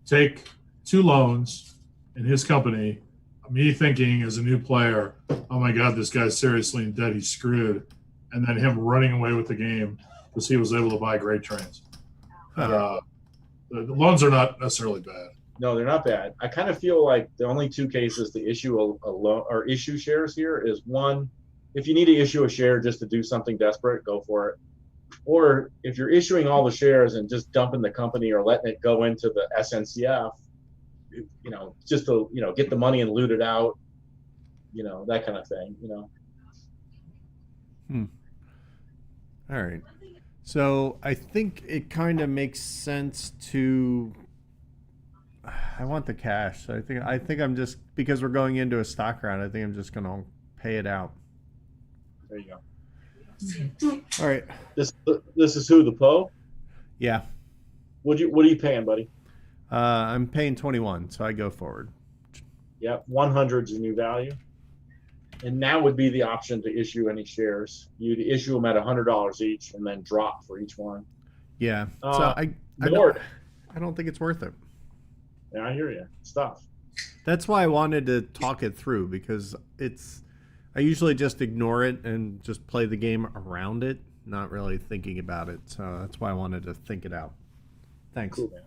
Speaker 2: take 2 loans in his company, me thinking as a new player, oh my God, this guy's seriously in debt, he's screwed, and then him running away with the game because he was able to buy great trains. The loans are not necessarily bad.
Speaker 3: No, they're not bad. I kind of feel like the only two cases to issue a loan or issue shares here is one, if you need to issue a share just to do something desperate, go for it. Or if you're issuing all the shares and just dumping the company or letting it go into the SNCF, just to, get the money and loot it out, that kind of thing,
Speaker 1: All right. So I think it kind of makes sense to. I want the cash. So I think I'm just, because we're going into a stock round, I think I'm just going to pay it out.
Speaker 3: There you go.
Speaker 1: All right.
Speaker 3: This is who, the Poe?
Speaker 1: Yeah.
Speaker 3: What are you paying, buddy?
Speaker 1: I'm paying 21, so I go forward.
Speaker 3: Yep, 100 is the new value. And now would be the option to issue any shares. You'd issue them at $100 each and then drop for each one.
Speaker 1: Yeah. So I don't think it's worth it.
Speaker 3: Yeah, I hear you. Stuff.
Speaker 1: That's why I wanted to talk it through, because I usually just ignore it and just play the game around it, not really thinking about it. So that's why I wanted to think it out. Thanks.
Speaker 3: Cool, man.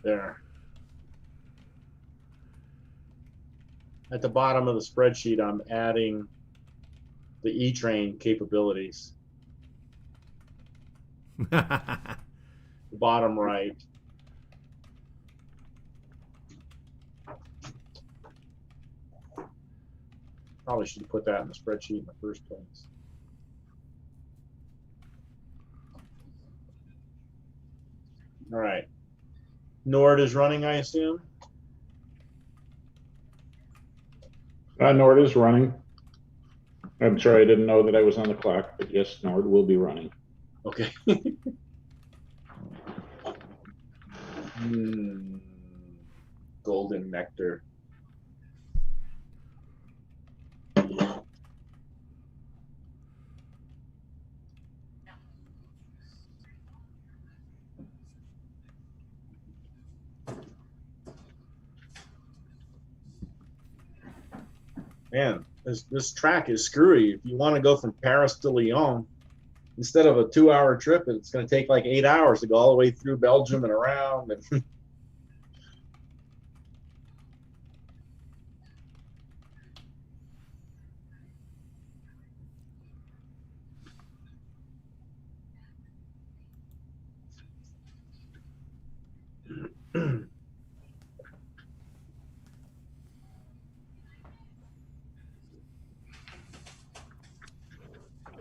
Speaker 3: There. At the bottom of the spreadsheet, I'm adding the E-Train capabilities. The bottom right. Probably should put that in the spreadsheet in the first place. All right. Nord is running, I assume?
Speaker 4: Nord is running. I'm sorry, I didn't know that I was on the clock, but yes, Nord will be running.
Speaker 3: Okay. Golden nectar. Man, this track is screwy. If you want to go from Paris to Lyon, instead of a 2-hour trip, it's going to take like 8 hours to go all the way through Belgium and around. And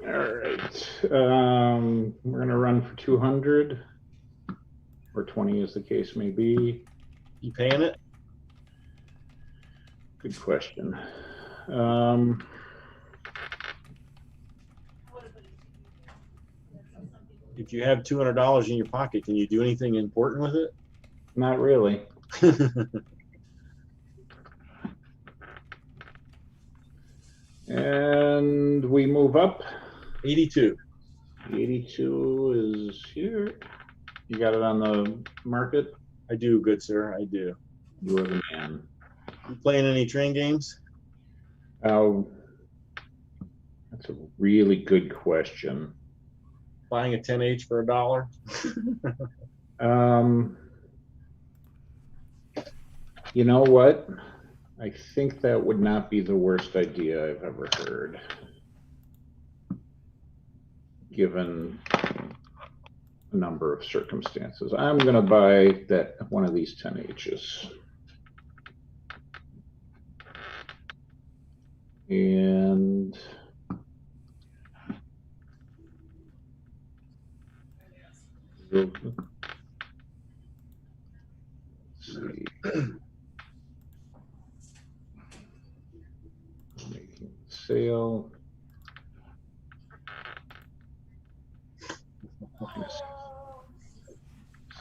Speaker 4: All right. We're going to run for 200 or 20 as the case may be.
Speaker 3: you paying it?
Speaker 4: Good question.
Speaker 3: If you have $200 in your pocket, can you do anything important with it?
Speaker 4: Not really. And we move up.
Speaker 3: 82.
Speaker 4: 82 is here. You got it on the market?
Speaker 3: I do, good sir. I do.
Speaker 4: You are the man.
Speaker 3: You playing any train games?
Speaker 4: That's a really good question.
Speaker 3: Buying a 10H for $1?
Speaker 4: You know what? I think that would not be the worst idea I've ever heard, given a number of circumstances. I'm going to buy that one of these 10Hs. And let's see. Making sale.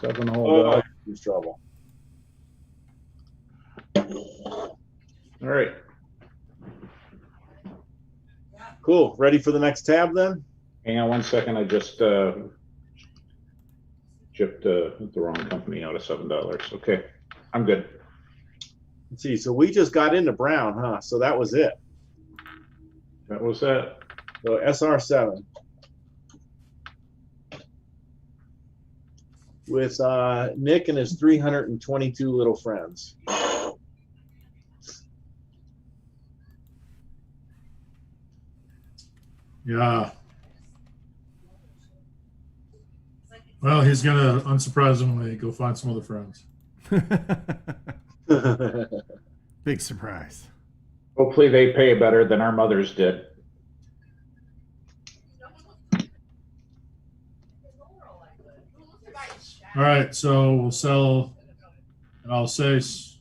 Speaker 4: Seven hold up.
Speaker 3: Who's trouble?
Speaker 4: All right.
Speaker 3: Cool. Ready for the next tab then?
Speaker 4: Hang on one second. I just chipped the wrong company out of $7. Okay, I'm good.
Speaker 3: Let's see. So we just got into brown, huh? So that was it.
Speaker 4: That was that.
Speaker 3: So SR7 with Nick and his 322 little friends.
Speaker 2: Yeah. Well, he's gonna unsurprisingly go find some other friends.
Speaker 1: Big surprise.
Speaker 4: Hopefully they pay better than our mothers did.
Speaker 2: All right, so we'll sell an Alsace.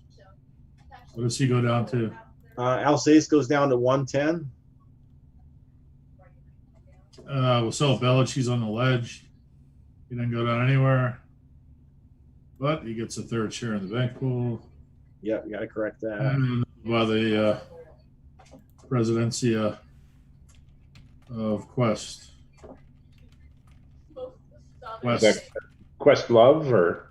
Speaker 2: What does he go down to?
Speaker 3: Alsace goes down to 110.
Speaker 2: We'll sell Bellich. He's on the ledge. He didn't go down anywhere. But he gets a third share in the bank pool.
Speaker 3: Yep, you got to correct that.
Speaker 2: And by the presidency of Quest.
Speaker 4: Is that Quest Love or?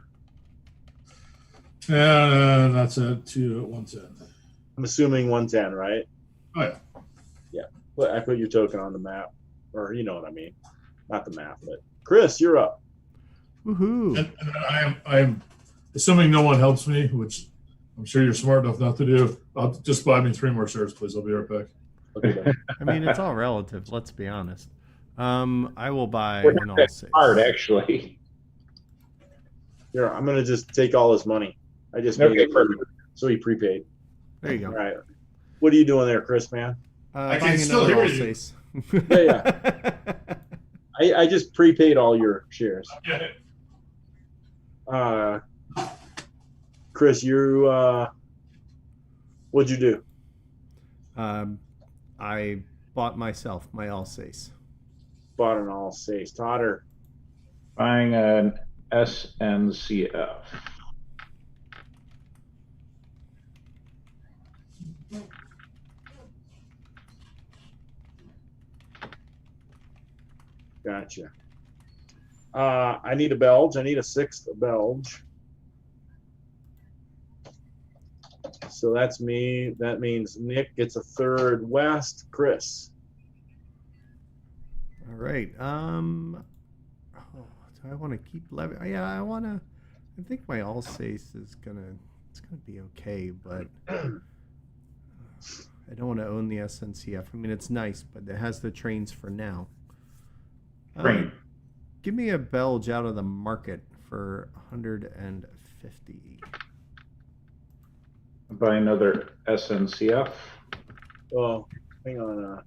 Speaker 2: Yeah, that's a 110.
Speaker 3: I'm assuming 110, right?
Speaker 2: Oh, yeah.
Speaker 3: Yeah. But I put your token on the map. Or you know what I mean. Not the map, but Chris, you're up.
Speaker 1: Woohoo.
Speaker 2: And I'm assuming no one helps me, which I'm sure you're smart enough not to do. I'll just buy me 3 more shares, please. I'll be right back.
Speaker 3: Okay.
Speaker 1: I mean, it's all relative. Let's be honest. I will buy
Speaker 4: We're
Speaker 1: an
Speaker 4: not that
Speaker 1: Alsace.
Speaker 4: hard, actually.
Speaker 3: Here, I'm gonna just take all his money. I just
Speaker 4: Okay,
Speaker 3: made it
Speaker 4: perfect.
Speaker 3: so he prepaid.
Speaker 1: There you go.
Speaker 3: All right. What are you doing there, Chris, man?
Speaker 2: I can
Speaker 1: Buying
Speaker 2: still
Speaker 1: another
Speaker 2: hear you.
Speaker 1: Alsace.
Speaker 3: Yeah. I just prepaid all your shares. Chris, you what'd you do?
Speaker 1: I bought myself my Alsace.
Speaker 3: Bought an Alsace. Todd or
Speaker 4: Buying an SNCF.
Speaker 3: Gotcha. I need a Belge. I need a 6th Belge. So that's me. That means Nick gets a 3rd West. Chris.
Speaker 1: All right. Do I want to keep levy? Yeah, I want to. I think my Alsace is it's gonna be okay, but I don't want to own the SNCF. I mean, it's nice, but it has the trains for now.
Speaker 4: Train.
Speaker 1: Give me a Belge out of the market for 150.
Speaker 4: Buy another SNCF.
Speaker 3: Oh, hang on.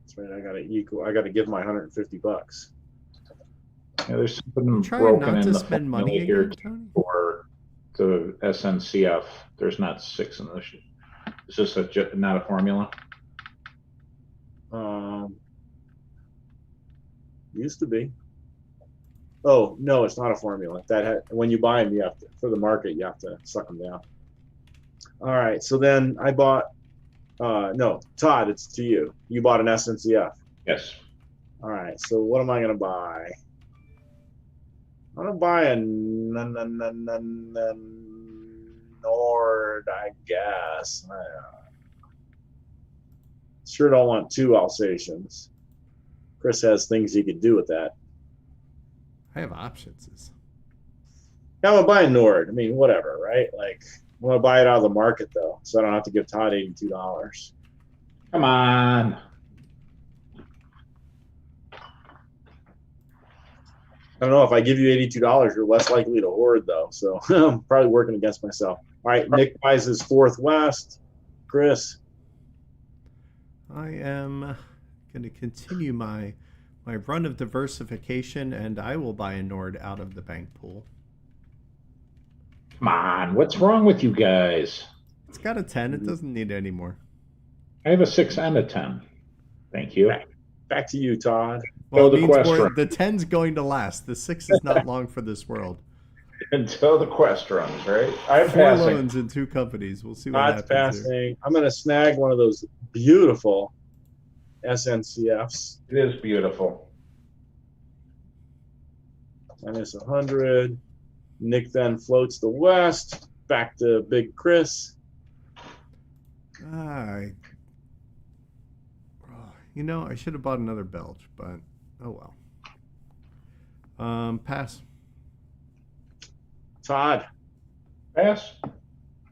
Speaker 3: That's right. I gotta give my $150.
Speaker 4: Yeah, there's something
Speaker 1: Trying
Speaker 4: broken
Speaker 1: not
Speaker 4: in
Speaker 1: to
Speaker 4: the
Speaker 1: spend money
Speaker 4: formula here
Speaker 1: again, Tony.
Speaker 4: for the SNCF. There's not 6 in this. It's just not a formula.
Speaker 3: Used to be. Oh no, it's not a formula. When you buy them, you have to, for the market, you have to suck them down. All right, so then I bought. No, Todd, it's to you. You bought an SNCF.
Speaker 4: Yes.
Speaker 3: All right, so what am I gonna buy? I'm gonna buy a Nord, I guess. Sure don't want 2 Alsatians. Chris has things he could do with that.
Speaker 1: I have options.
Speaker 3: I'm gonna buy a Nord. I mean, whatever, right? Like, I'm gonna buy it out of the market though, so I don't have to give Todd $82.
Speaker 4: Come on.
Speaker 3: I don't know, if I give you $82, you're less likely to hoard though. So I'm probably working against myself. All right, Nick buys his 4th West. Chris,
Speaker 1: I am going to continue my run of diversification, and I will buy a Nord out of the bank pool.
Speaker 4: Come on. What's wrong with you guys?
Speaker 1: It's got a 10. It doesn't need any more.
Speaker 4: I have a 6 and a 10. Thank you.
Speaker 3: back to you, Todd.
Speaker 1: Well,
Speaker 4: the
Speaker 1: it means
Speaker 4: quest run.
Speaker 1: the 10's going to last. The 6 is not long for this world.
Speaker 4: Until the quest runs, right? I'm
Speaker 1: 4
Speaker 4: passing.
Speaker 1: loans in 2 companies. We'll see what
Speaker 3: Todd's
Speaker 1: happens here.
Speaker 3: passing. I'm gonna snag one of those beautiful SNCFs.
Speaker 4: It is beautiful.
Speaker 3: Minus 100. Nick then floats the West. Back to Big Chris.
Speaker 1: You know, I should have bought another Belch, but oh well. Pass.
Speaker 3: Todd.
Speaker 4: Pass.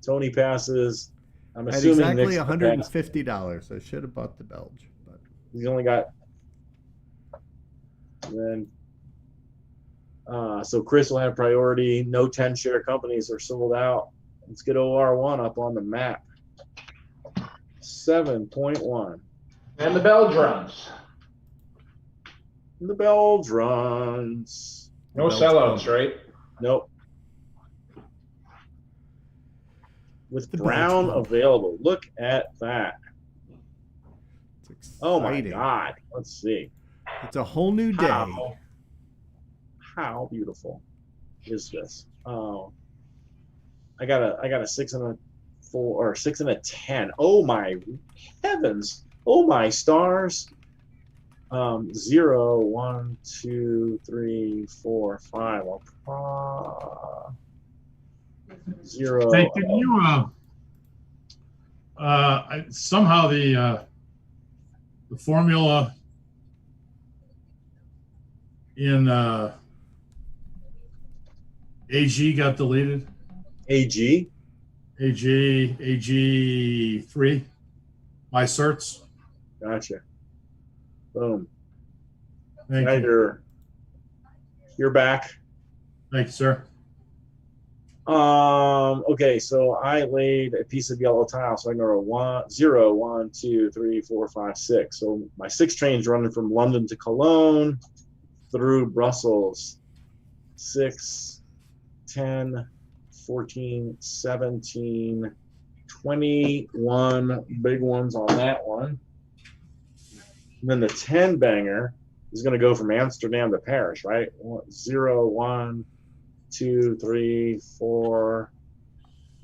Speaker 3: Tony passes. I'm
Speaker 1: At
Speaker 3: assuming
Speaker 1: exactly
Speaker 3: Nick's
Speaker 1: $150. I should have bought the Belch, but
Speaker 3: he's only got. And then, so Chris will have priority. No 10-share companies are sold out. Let's get OR1 up on the map. 7.1.
Speaker 4: And the bell drums.
Speaker 3: The bell runs.
Speaker 4: No sellouts, right?
Speaker 3: Nope. With
Speaker 1: The
Speaker 3: Brown
Speaker 1: Belch pump.
Speaker 3: available. Look at that.
Speaker 1: it's exciting.
Speaker 3: Oh my God. Let's see.
Speaker 1: It's a whole new day.
Speaker 3: How beautiful is this? Oh, I got a 6 and a 4 or 6 and a 10. Oh my heavens. Oh my stars. 0, 1, 2, 3, 4, 5. 0.
Speaker 2: Hey, can you somehow the formula in AG got deleted?
Speaker 3: AG?
Speaker 2: AG3, my certs.
Speaker 3: Gotcha. Boom.
Speaker 2: Thank
Speaker 3: Now
Speaker 2: you.
Speaker 3: you're back.
Speaker 2: Thank you, sir.
Speaker 3: Okay, so I laid a piece of yellow tile, so I know 0, 1, 2, 3, 4, 5, 6. So my 6 train's running from London to Cologne through Brussels. 6, 10, 14, 17, 21 big ones on that one. And then the 10 banger is going to go from Amsterdam to Paris, right? 0, 1, 2, 3, 4.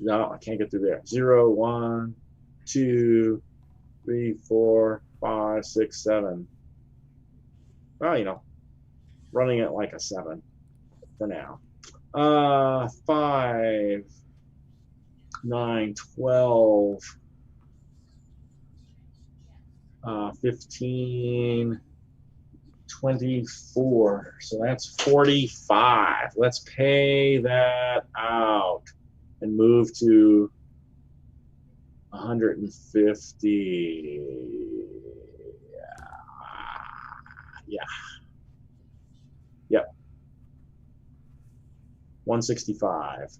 Speaker 3: No, I can't get through there. 0, 1, 2, 3, 4, 5, 6, 7. Well, you know, running it like a 7 for now. 5, 9, 12, 15, 24. So that's 45. Let's pay that out and move to 150. Yeah. Yep. 165.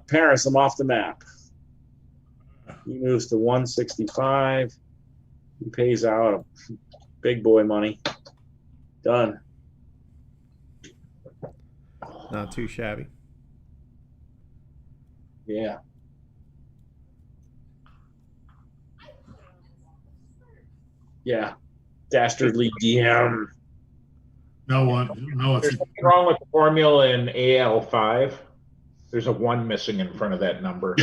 Speaker 3: Paris, I'm off the map. He moves to 165. He pays out big boy money. Done.
Speaker 1: Not too shabby.
Speaker 3: Yeah. Yeah. Dastardly DM.
Speaker 2: No, it's
Speaker 4: There's nothing wrong with the formula in AL5. There's a 1 missing in front of that number.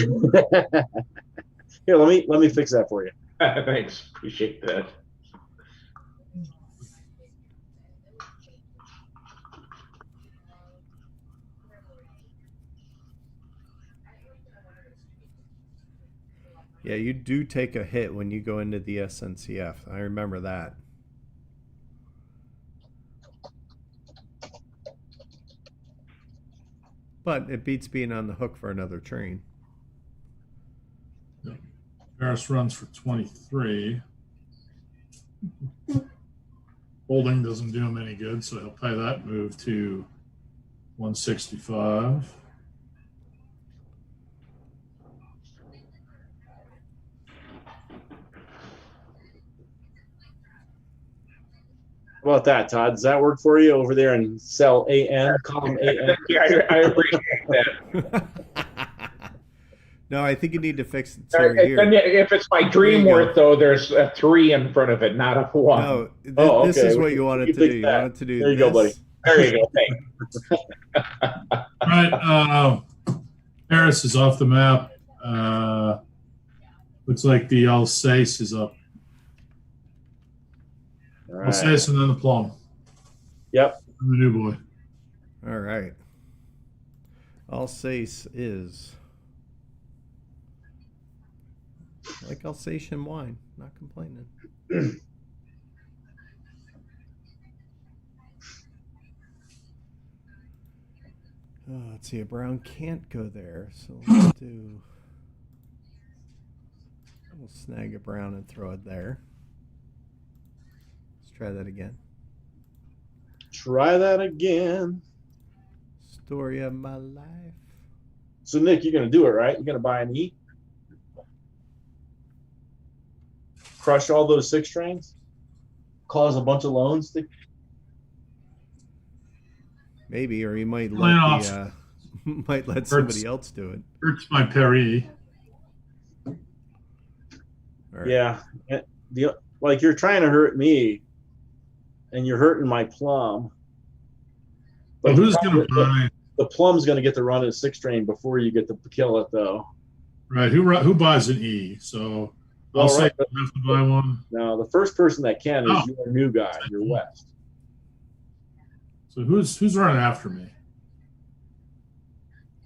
Speaker 3: Here, let me fix that for you.
Speaker 4: Thanks. Appreciate that.
Speaker 1: Yeah, you do take a hit when you go into the SNCF. I remember that. But it beats being on the hook for another train.
Speaker 2: Paris runs for 23. Holding doesn't do him any good, so he'll pay that move to 165.
Speaker 3: How about that, Todd? Does that work for you over there in cell AN, column AN?
Speaker 4: Yeah, I appreciate that.
Speaker 1: No, I think you need to fix it
Speaker 4: And
Speaker 1: here.
Speaker 4: if it's my dream
Speaker 1: There you
Speaker 4: worth, though, there's a 3 in front of it, not a 1.
Speaker 1: No,
Speaker 3: Oh,
Speaker 1: this
Speaker 3: okay.
Speaker 1: is what
Speaker 3: We
Speaker 1: you wanted
Speaker 3: can
Speaker 1: to do.
Speaker 3: fix
Speaker 1: You
Speaker 3: that.
Speaker 1: wanted to do
Speaker 3: There you
Speaker 1: this.
Speaker 3: go, buddy.
Speaker 4: There you go. Thanks.
Speaker 2: All right. Paris is off the map. Looks like the Alsace is up.
Speaker 3: All right.
Speaker 2: Alsace and then the Plum.
Speaker 3: Yep.
Speaker 2: I'm the new boy.
Speaker 1: All right. Alsace is like Alsatian wine. Not complaining. Let's see. A brown can't go there, so let's do. We'll snag a brown and throw it there. Let's try that again.
Speaker 3: Try that again.
Speaker 1: Story of my life.
Speaker 3: So, Nick, you're going to do it, right? You're going to buy an E? Crush all those 6 trains? Cause a bunch of loans?
Speaker 1: Maybe, or he might
Speaker 2: Lay
Speaker 1: let
Speaker 2: off.
Speaker 1: might let somebody else do it.
Speaker 2: Hurts my Paris.
Speaker 1: All right.
Speaker 3: Yeah. Like you're trying to hurt me, and you're hurting my Plum.
Speaker 2: But who's going to buy?
Speaker 3: The Plum's going to get to run a 6 train before you get to kill it, though.
Speaker 2: Right. Who buys an E? So I'll say
Speaker 3: right,
Speaker 2: you have to buy one.
Speaker 3: Now, the first person that can is
Speaker 2: Oh.
Speaker 3: your new guy, your West.
Speaker 2: So who's running after me?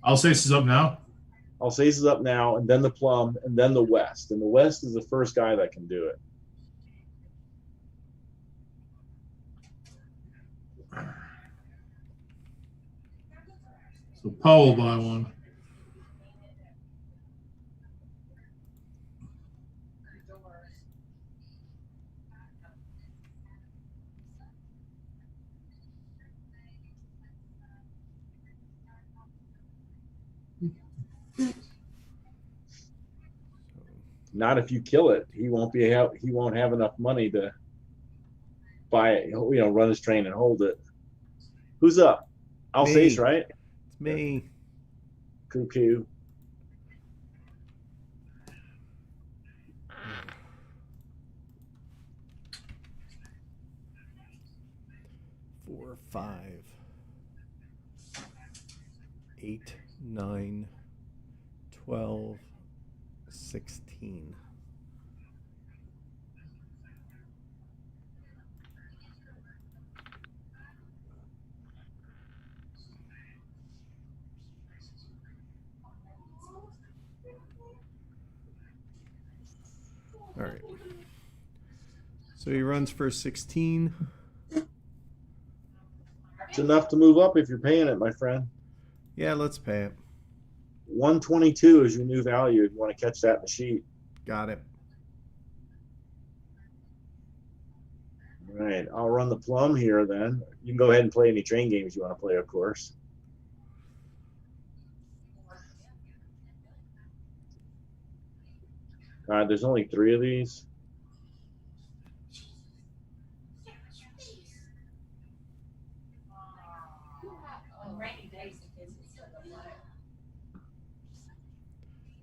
Speaker 2: Alsace is up now.
Speaker 3: Alsace is up now, and then the Plum, and then the West. And the West is the first guy that can do it.
Speaker 2: So Paul will buy one.
Speaker 3: Not if you kill it. He won't have enough money to buy it. He'll, run his train and hold it. Who's up? Alsace,
Speaker 1: Me.
Speaker 3: right?
Speaker 1: It's me.
Speaker 3: Cuckoo.
Speaker 1: Four, 5, 8, 9, 12, 16. All right. So he runs for 16.
Speaker 3: It's enough to move up if you're paying it, my friend.
Speaker 1: Yeah, let's pay it.
Speaker 3: 122 is your new value if you want to catch that in the sheet.
Speaker 1: Got it.
Speaker 3: All right, I'll run the Plum here then. You can go ahead and play any train games you want to play, of course. All right, there's only 3 of these.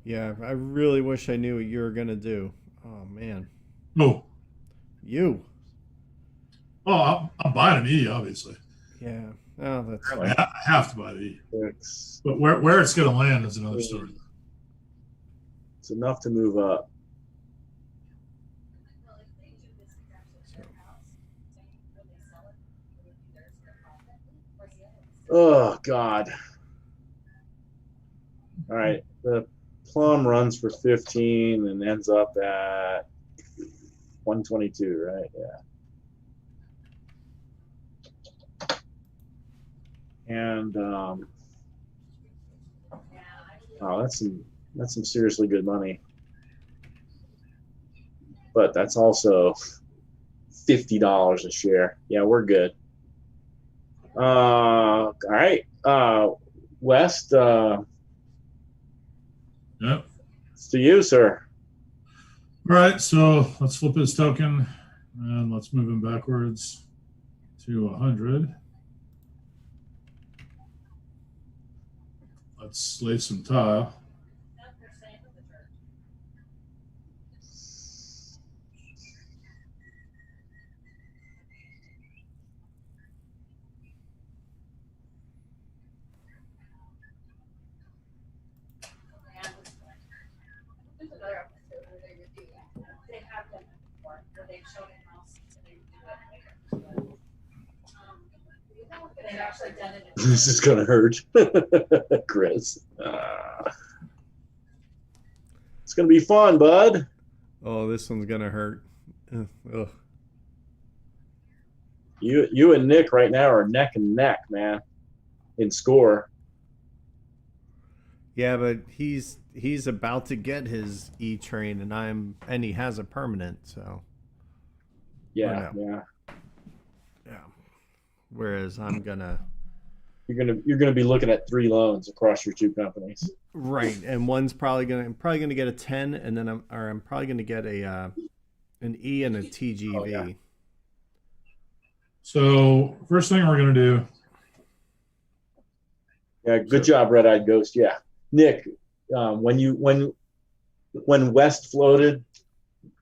Speaker 1: Yeah, I really wish I knew what you were gonna do. Oh man,
Speaker 2: Oh,
Speaker 1: you.
Speaker 2: I'm buying an E, obviously.
Speaker 1: Yeah. Oh, that's.
Speaker 2: I have to buy the E.
Speaker 3: 6.
Speaker 2: But where it's going to land is another story.
Speaker 3: It's enough to move up. Oh God. All right, the Plum runs for 15 and ends up at 122, right? Yeah. And oh, that's some seriously good money. But that's also $50 a share. Yeah, we're good. All right. West,
Speaker 2: Yep.
Speaker 3: it's to you, sir.
Speaker 2: All right, so let's flip his token and let's move him backwards to 100. Let's lay some tile.
Speaker 5: There's another episode where they would do that. They have done it before, where they've shown it else, and they would do it later. They've actually done it.
Speaker 3: This is gonna hurt, Chris. It's gonna be fun, bud.
Speaker 1: Oh, this one's gonna hurt. Ugh.
Speaker 3: You and Nick right now are neck and neck, man, in score.
Speaker 1: Yeah, but he's about to get his E-train, and he has a permanent, so
Speaker 3: Yeah,
Speaker 1: no. Yeah. Whereas I'm gonna
Speaker 3: You're gonna be looking at 3 loans across your 2 companies.
Speaker 1: right, and one's probably gonna get a 10, and then I'm probably gonna get an E and a TGV.
Speaker 3: Oh, yeah.
Speaker 2: So first thing we're gonna do.
Speaker 3: Yeah, good job, Red Eyed Ghost. Yeah, Nick, when West floated,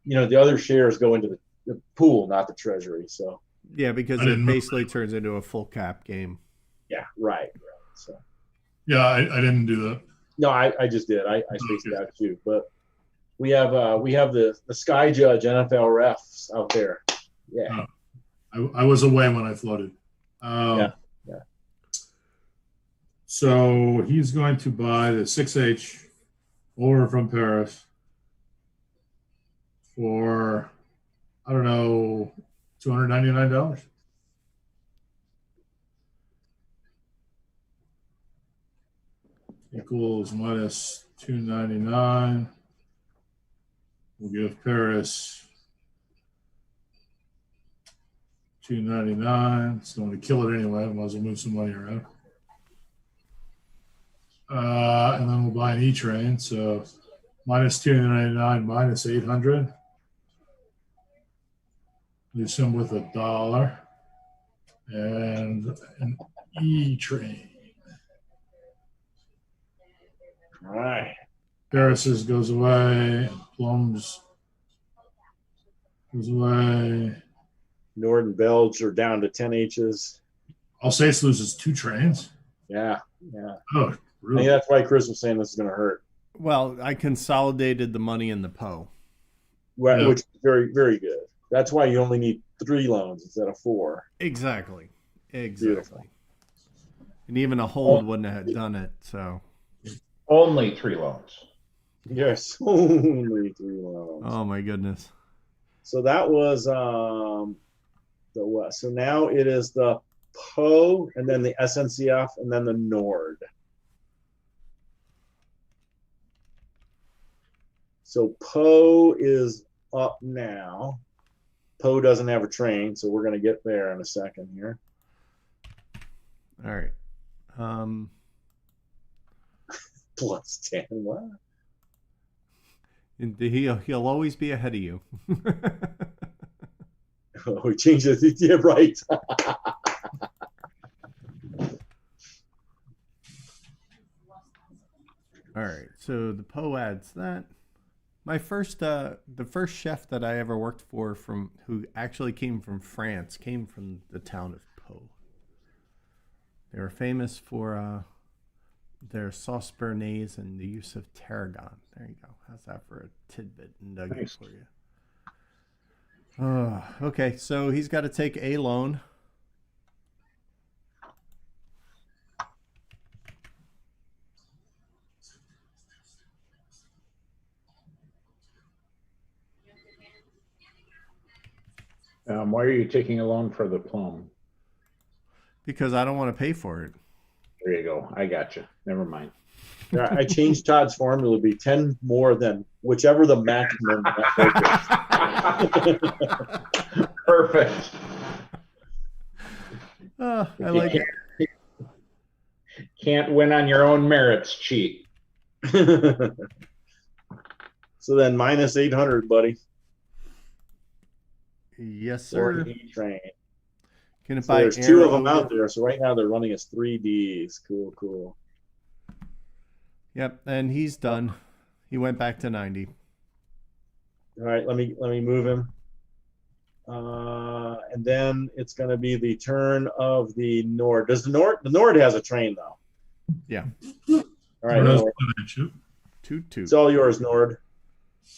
Speaker 3: the other shares go into the pool, not the treasury. So
Speaker 1: Yeah, because
Speaker 2: I
Speaker 1: it
Speaker 2: didn't know.
Speaker 1: basically turns into a full cap game.
Speaker 3: yeah, right. So
Speaker 2: Yeah, I didn't do that.
Speaker 3: no, I just did. I spaced it out too. But we have the Sky Judge NFL refs out there. Yeah.
Speaker 2: I was away when I floated.
Speaker 3: Yeah.
Speaker 2: So he's going to buy the 6H over from Paris for, I don't know, $299. Equals minus 299. We'll give Paris 299. So I'm going to kill it anyway. I might as well move some money around. And then we'll buy an E-train. So minus 299 minus 800. Leaves him with $1 and an E-train.
Speaker 3: All right.
Speaker 2: Paris's goes away. Plums goes away.
Speaker 3: Nord and Belge are down to 10 H's.
Speaker 2: Alsace loses 2 trains.
Speaker 3: Yeah.
Speaker 2: Oh,
Speaker 3: I think
Speaker 2: really?
Speaker 3: that's why Chris was saying this is going to hurt.
Speaker 1: Well, I consolidated the money in the PO.
Speaker 3: Well,
Speaker 2: Yeah.
Speaker 3: which is very, very good. That's why you only need 3 loans instead of 4.
Speaker 1: Exactly.
Speaker 3: Beautiful.
Speaker 1: And even a hold wouldn't have done it. So.
Speaker 4: Only 3 loans.
Speaker 3: Yes, only 3 loans.
Speaker 1: Oh my goodness.
Speaker 3: So that was the West. So now it is the PO, and then the SNCF, and then the Nord. So PO is up now. PO doesn't have a train, so we're going to get there in a second here.
Speaker 1: All right.
Speaker 3: Plus 10. What?
Speaker 1: He'll always be ahead of you.
Speaker 3: Oh, we changed it. Yeah, right.
Speaker 1: All right. So the PO adds that. My first, the first chef that I ever worked for who actually came from France, came from the town of Po. They were famous for their sauce béarnaise and the use of tarragon. There you go. How's that for a tidbit and nugget
Speaker 4: Nice.
Speaker 1: for you? Okay, so he's got to take a loan.
Speaker 4: Why are you taking a loan for the Plum?
Speaker 1: Because I don't want to pay for it.
Speaker 4: There you go. I got you. Never mind.
Speaker 3: Yeah, I changed Todd's formula to be 10 more than whichever the maximum net is.
Speaker 4: Perfect.
Speaker 1: I like it.
Speaker 4: Can't win on your own merits, cheat.
Speaker 3: So then minus 800, buddy.
Speaker 1: Yes,
Speaker 3: For
Speaker 1: sir.
Speaker 3: E train.
Speaker 1: Can it
Speaker 3: So
Speaker 1: buy
Speaker 3: there's two of them
Speaker 1: air
Speaker 3: out
Speaker 1: over?
Speaker 3: there. So right now they're running as 3Ds. Cool, cool.
Speaker 1: Yep, and he's done. He went back to 90.
Speaker 3: All right, let me move him. And then it's going to be the turn of the Nord. Does the Nord has a train though?
Speaker 1: Yeah.
Speaker 3: All right,
Speaker 2: Or does
Speaker 3: Nord.
Speaker 2: it shoot?
Speaker 1: 2-2.
Speaker 3: It's all yours, Nord.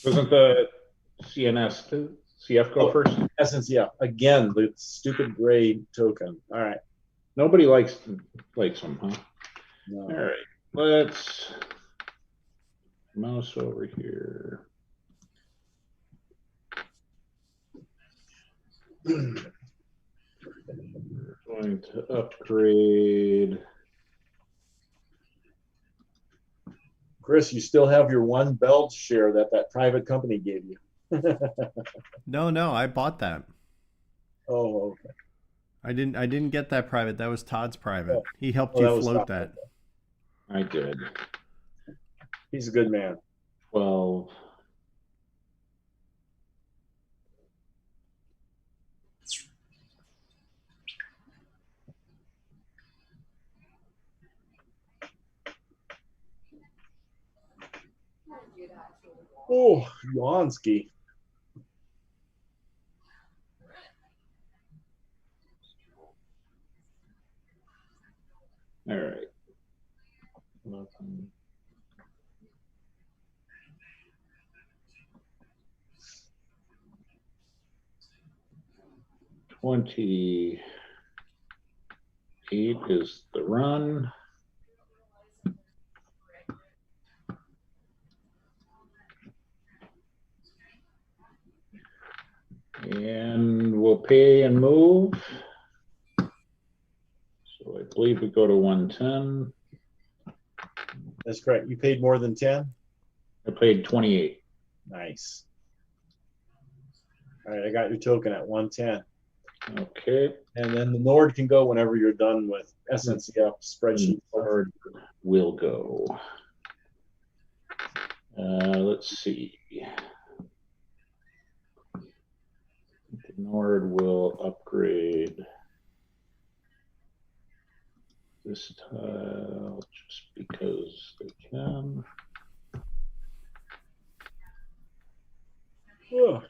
Speaker 4: Wasn't the CF go first?
Speaker 3: Essence, yeah. Again, the stupid gray token. All right.
Speaker 4: Nobody likes them, huh?
Speaker 3: No.
Speaker 4: All right. Let's mouse over here. We're going to upgrade.
Speaker 3: Chris, you still have your one Beld share that private company gave you.
Speaker 1: No, I bought that.
Speaker 3: Oh, okay.
Speaker 1: I didn't get that private. That was Todd's private.
Speaker 3: Oh.
Speaker 1: He helped
Speaker 3: Oh, that
Speaker 1: you
Speaker 3: was
Speaker 1: float
Speaker 3: Todd.
Speaker 1: that.
Speaker 4: I did.
Speaker 3: He's a good man.
Speaker 4: 12.
Speaker 3: Oh, Yansky.
Speaker 4: All right. 11. 28 is the run. And we'll pay and move. So I believe we go to 110.
Speaker 3: That's correct. You paid more than 10?
Speaker 4: I paid 28.
Speaker 3: Nice. All right, I got your token at 110.
Speaker 4: Okay.
Speaker 3: And then the Nord can go whenever you're done with SNCF spreadsheet.
Speaker 4: Nord will go. Let's see. The Nord will upgrade this tile just because they can.
Speaker 3: Oh.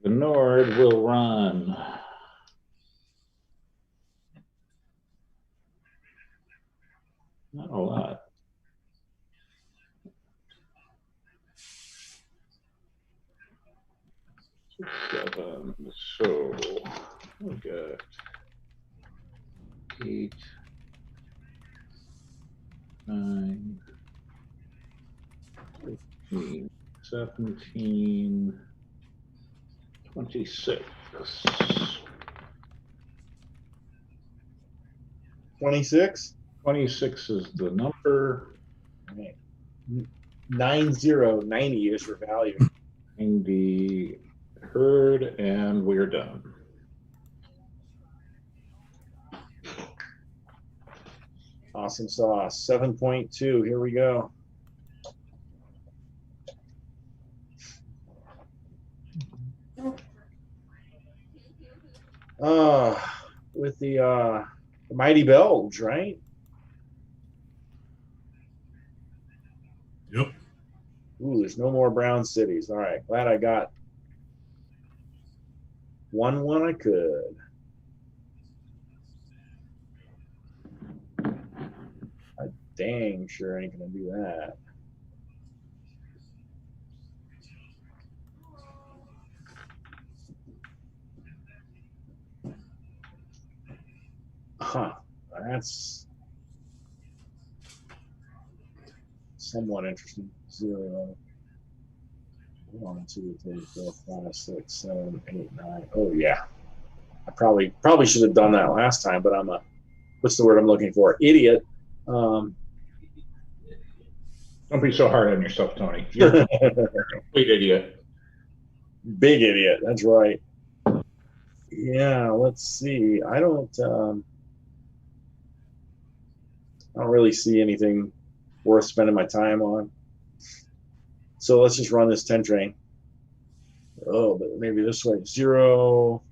Speaker 4: The Nord will run. Not a lot. Seven. So we got 8, 9, 15, 17, 26.
Speaker 3: 26?
Speaker 4: 26 is the number.
Speaker 3: Right. 9090 is your value.
Speaker 4: 90 heard, and we're done.
Speaker 3: Awesome sauce. 7.2. Here we go. With the Mighty Belge, right?
Speaker 2: Yep.
Speaker 3: Ooh, there's no more brown cities. All right, glad I got one I could. I dang sure ain't gonna do that. Huh. That's somewhat interesting. 0, 1, 2, 3, 4, 5, 6, 7, 8, 9. Oh yeah. I probably should have done that last time, but I'm a, what's the word I'm looking for? Idiot.
Speaker 4: Don't be so hard on yourself, Tony. You're a complete idiot.
Speaker 3: Big idiot. That's right. Yeah, let's see. I don't really see anything worth spending my time on. So let's just run this 10 train. Oh, but maybe this way. 0,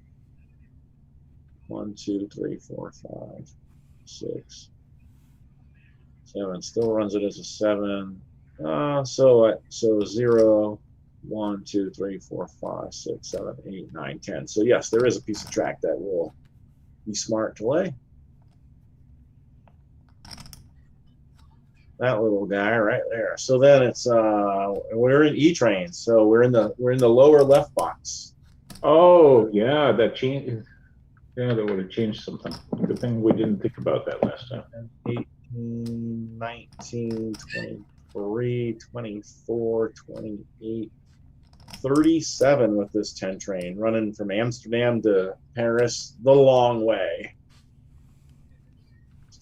Speaker 3: 1, 2, 3, 4, 5, 6, 7. Still runs it as a 7. So 0, 1, 2, 3, 4, 5, 6, 7, 8, 9, 10. So yes, there is a piece of track that will be smart to lay. That little guy right there. So then it's we're in E train. So we're in the lower left box.
Speaker 4: Oh, yeah, that changed. Yeah, that would have changed something. Good thing we didn't think about that last time.
Speaker 3: 18, 19, 23, 24, 28, 37 with this 10 train running from Amsterdam to Paris the long way.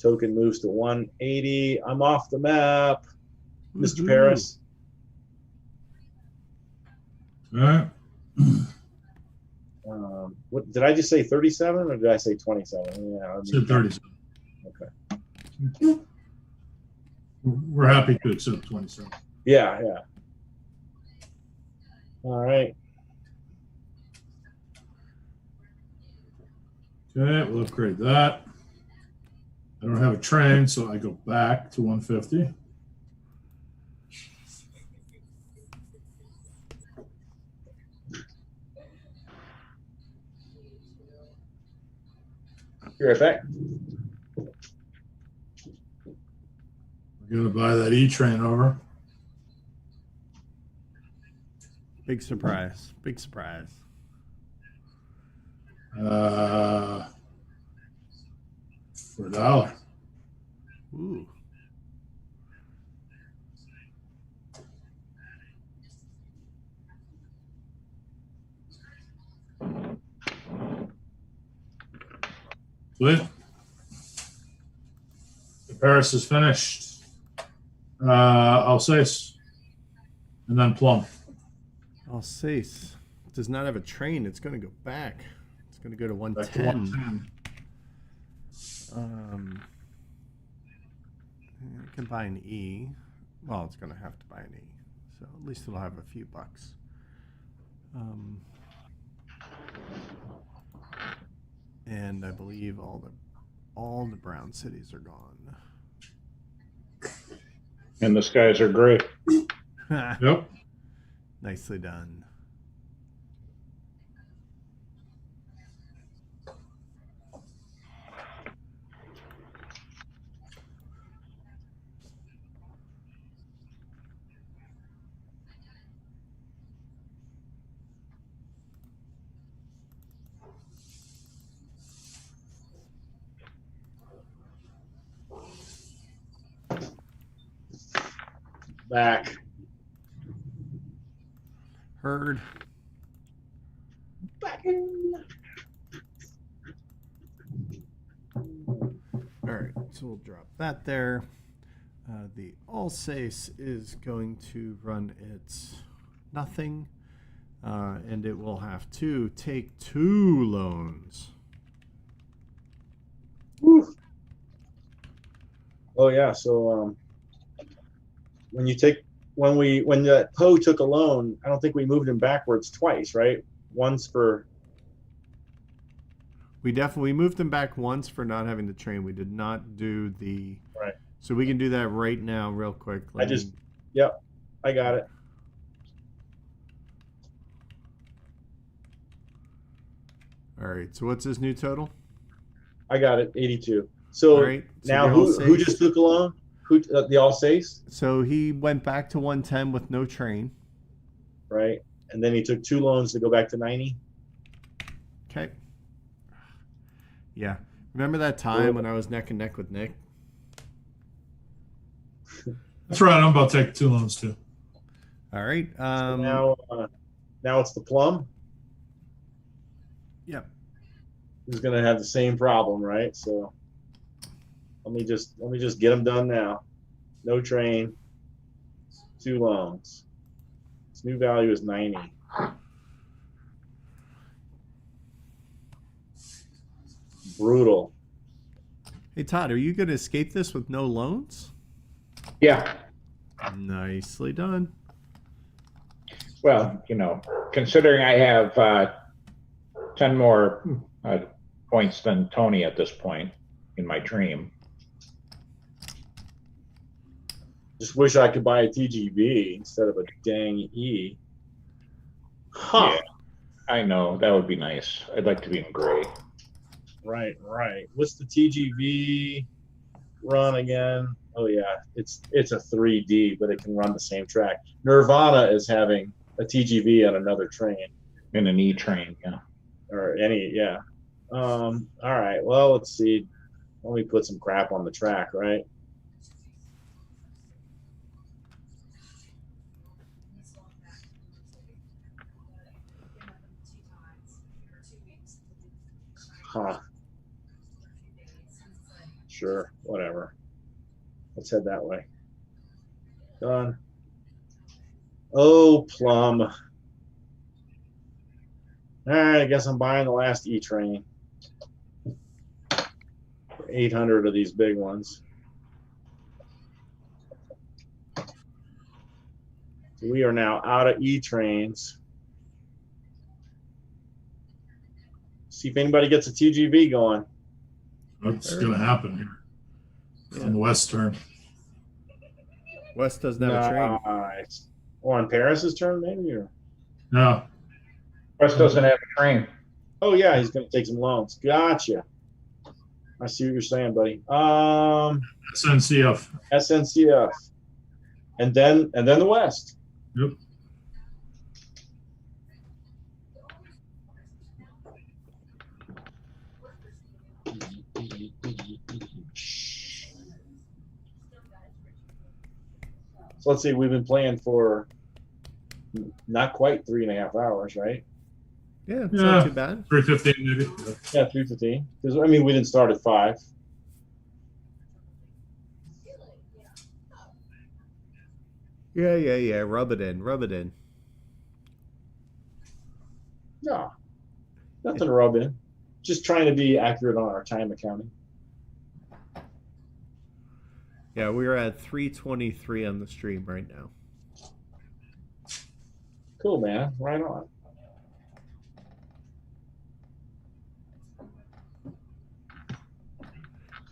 Speaker 3: Token moves to 180. I'm off the map, Mr. Paris.
Speaker 2: All right.
Speaker 3: What did I just say? 37 or did I say 27? Yeah, I
Speaker 2: Said 37.
Speaker 3: Okay.
Speaker 2: We're happy to accept 27.
Speaker 3: Yeah, yeah. All right.
Speaker 2: Okay, we'll upgrade that. I don't have a train, so I go back to 150.
Speaker 3: Be right back.
Speaker 2: We're going to buy that E train over.
Speaker 1: Big surprise. Big surprise.
Speaker 2: For $1.
Speaker 1: Ooh.
Speaker 2: Sweet. Paris is finished. Alsace. And then Plum.
Speaker 1: Alsace does not have a train. It's going to go back. It's going to go to
Speaker 2: Back to
Speaker 1: 110.
Speaker 2: 110.
Speaker 1: It can buy an E. Well, it's going to have to buy an E. So at least it'll have a few bucks. And I believe all the brown cities are gone.
Speaker 4: And the skies are gray.
Speaker 2: Yep.
Speaker 1: Nicely done.
Speaker 3: Back.
Speaker 1: Heard.
Speaker 3: Back in.
Speaker 1: All right, so we'll drop that there. The Alsace is going to run its nothing, and it will have to take 2 loans.
Speaker 3: Woo. Oh yeah, so when that Poe took a loan, I don't think we moved him backwards twice, right? Once for
Speaker 1: We moved them back once for not having the train. We did not do the
Speaker 3: right.
Speaker 1: So we can do that right now, real quick.
Speaker 3: Yep, I got it.
Speaker 1: All right. So what's his new total?
Speaker 3: I got it. 82. So
Speaker 1: All right, so
Speaker 3: now
Speaker 1: the
Speaker 3: who
Speaker 1: Alsace-
Speaker 3: just took a loan? Who the Alsace,
Speaker 1: So he went back to 110 with no train.
Speaker 3: right? And then he took 2 loans to go back to 90.
Speaker 1: Okay. Yeah. Remember that time when I was neck and neck with Nick?
Speaker 2: That's right. I'm about to take 2 loans too.
Speaker 1: All right.
Speaker 3: Now it's the plum.
Speaker 1: Yep.
Speaker 3: Who's going to have the same problem, right? So let me just get them done now. No train, 2 loans. Its new value is 90. Brutal.
Speaker 1: Hey, Todd, are you going to escape this with no loans?
Speaker 4: Yeah.
Speaker 1: Nicely done.
Speaker 4: Well, considering I have 10 more points than Tony at this point in my dream.
Speaker 3: Just wish I could buy a TGV instead of a dang E. Huh.
Speaker 4: Yeah, I know. That would be nice. I'd like to be in gray.
Speaker 3: Right. What's the TGV run again? Oh yeah, it's a 3D, but it can run the same track. Nirvana is having a TGV on another train.
Speaker 4: In an E train, yeah.
Speaker 3: Or any, yeah. All right. Well, let's see. Let me put some crap on the track, right? Huh. Sure. Whatever. Let's head that way. Done. Oh, plum. All right, I guess I'm buying the last E train. 800 of these big ones. So we are now out of E trains. See if anybody gets a TGV going.
Speaker 2: What's going to happen here?
Speaker 1: Yeah.
Speaker 2: On the west turn.
Speaker 1: West doesn't have a train.
Speaker 3: Nice. Or on Paris's turn, maybe? Or...
Speaker 2: No.
Speaker 4: West doesn't have a train.
Speaker 3: Oh, yeah, he's going to take some loans. Gotcha. I see what you're saying, buddy.
Speaker 2: SNCF.
Speaker 3: SNCF. And then the West.
Speaker 2: Yep.
Speaker 3: So let's see, we've been playing for not quite 3.5 hours, right?
Speaker 1: Yeah, it's
Speaker 2: Yeah.
Speaker 1: not too bad.
Speaker 2: 315 maybe.
Speaker 3: Yeah, 3:15. Because I mean, we didn't start at 5.
Speaker 1: Yeah. Rub it in.
Speaker 3: No, nothing to rub in. Just trying to be accurate on our time accounting.
Speaker 1: Yeah, we're at 3:23 on the stream right now.
Speaker 3: Cool, man. Right on.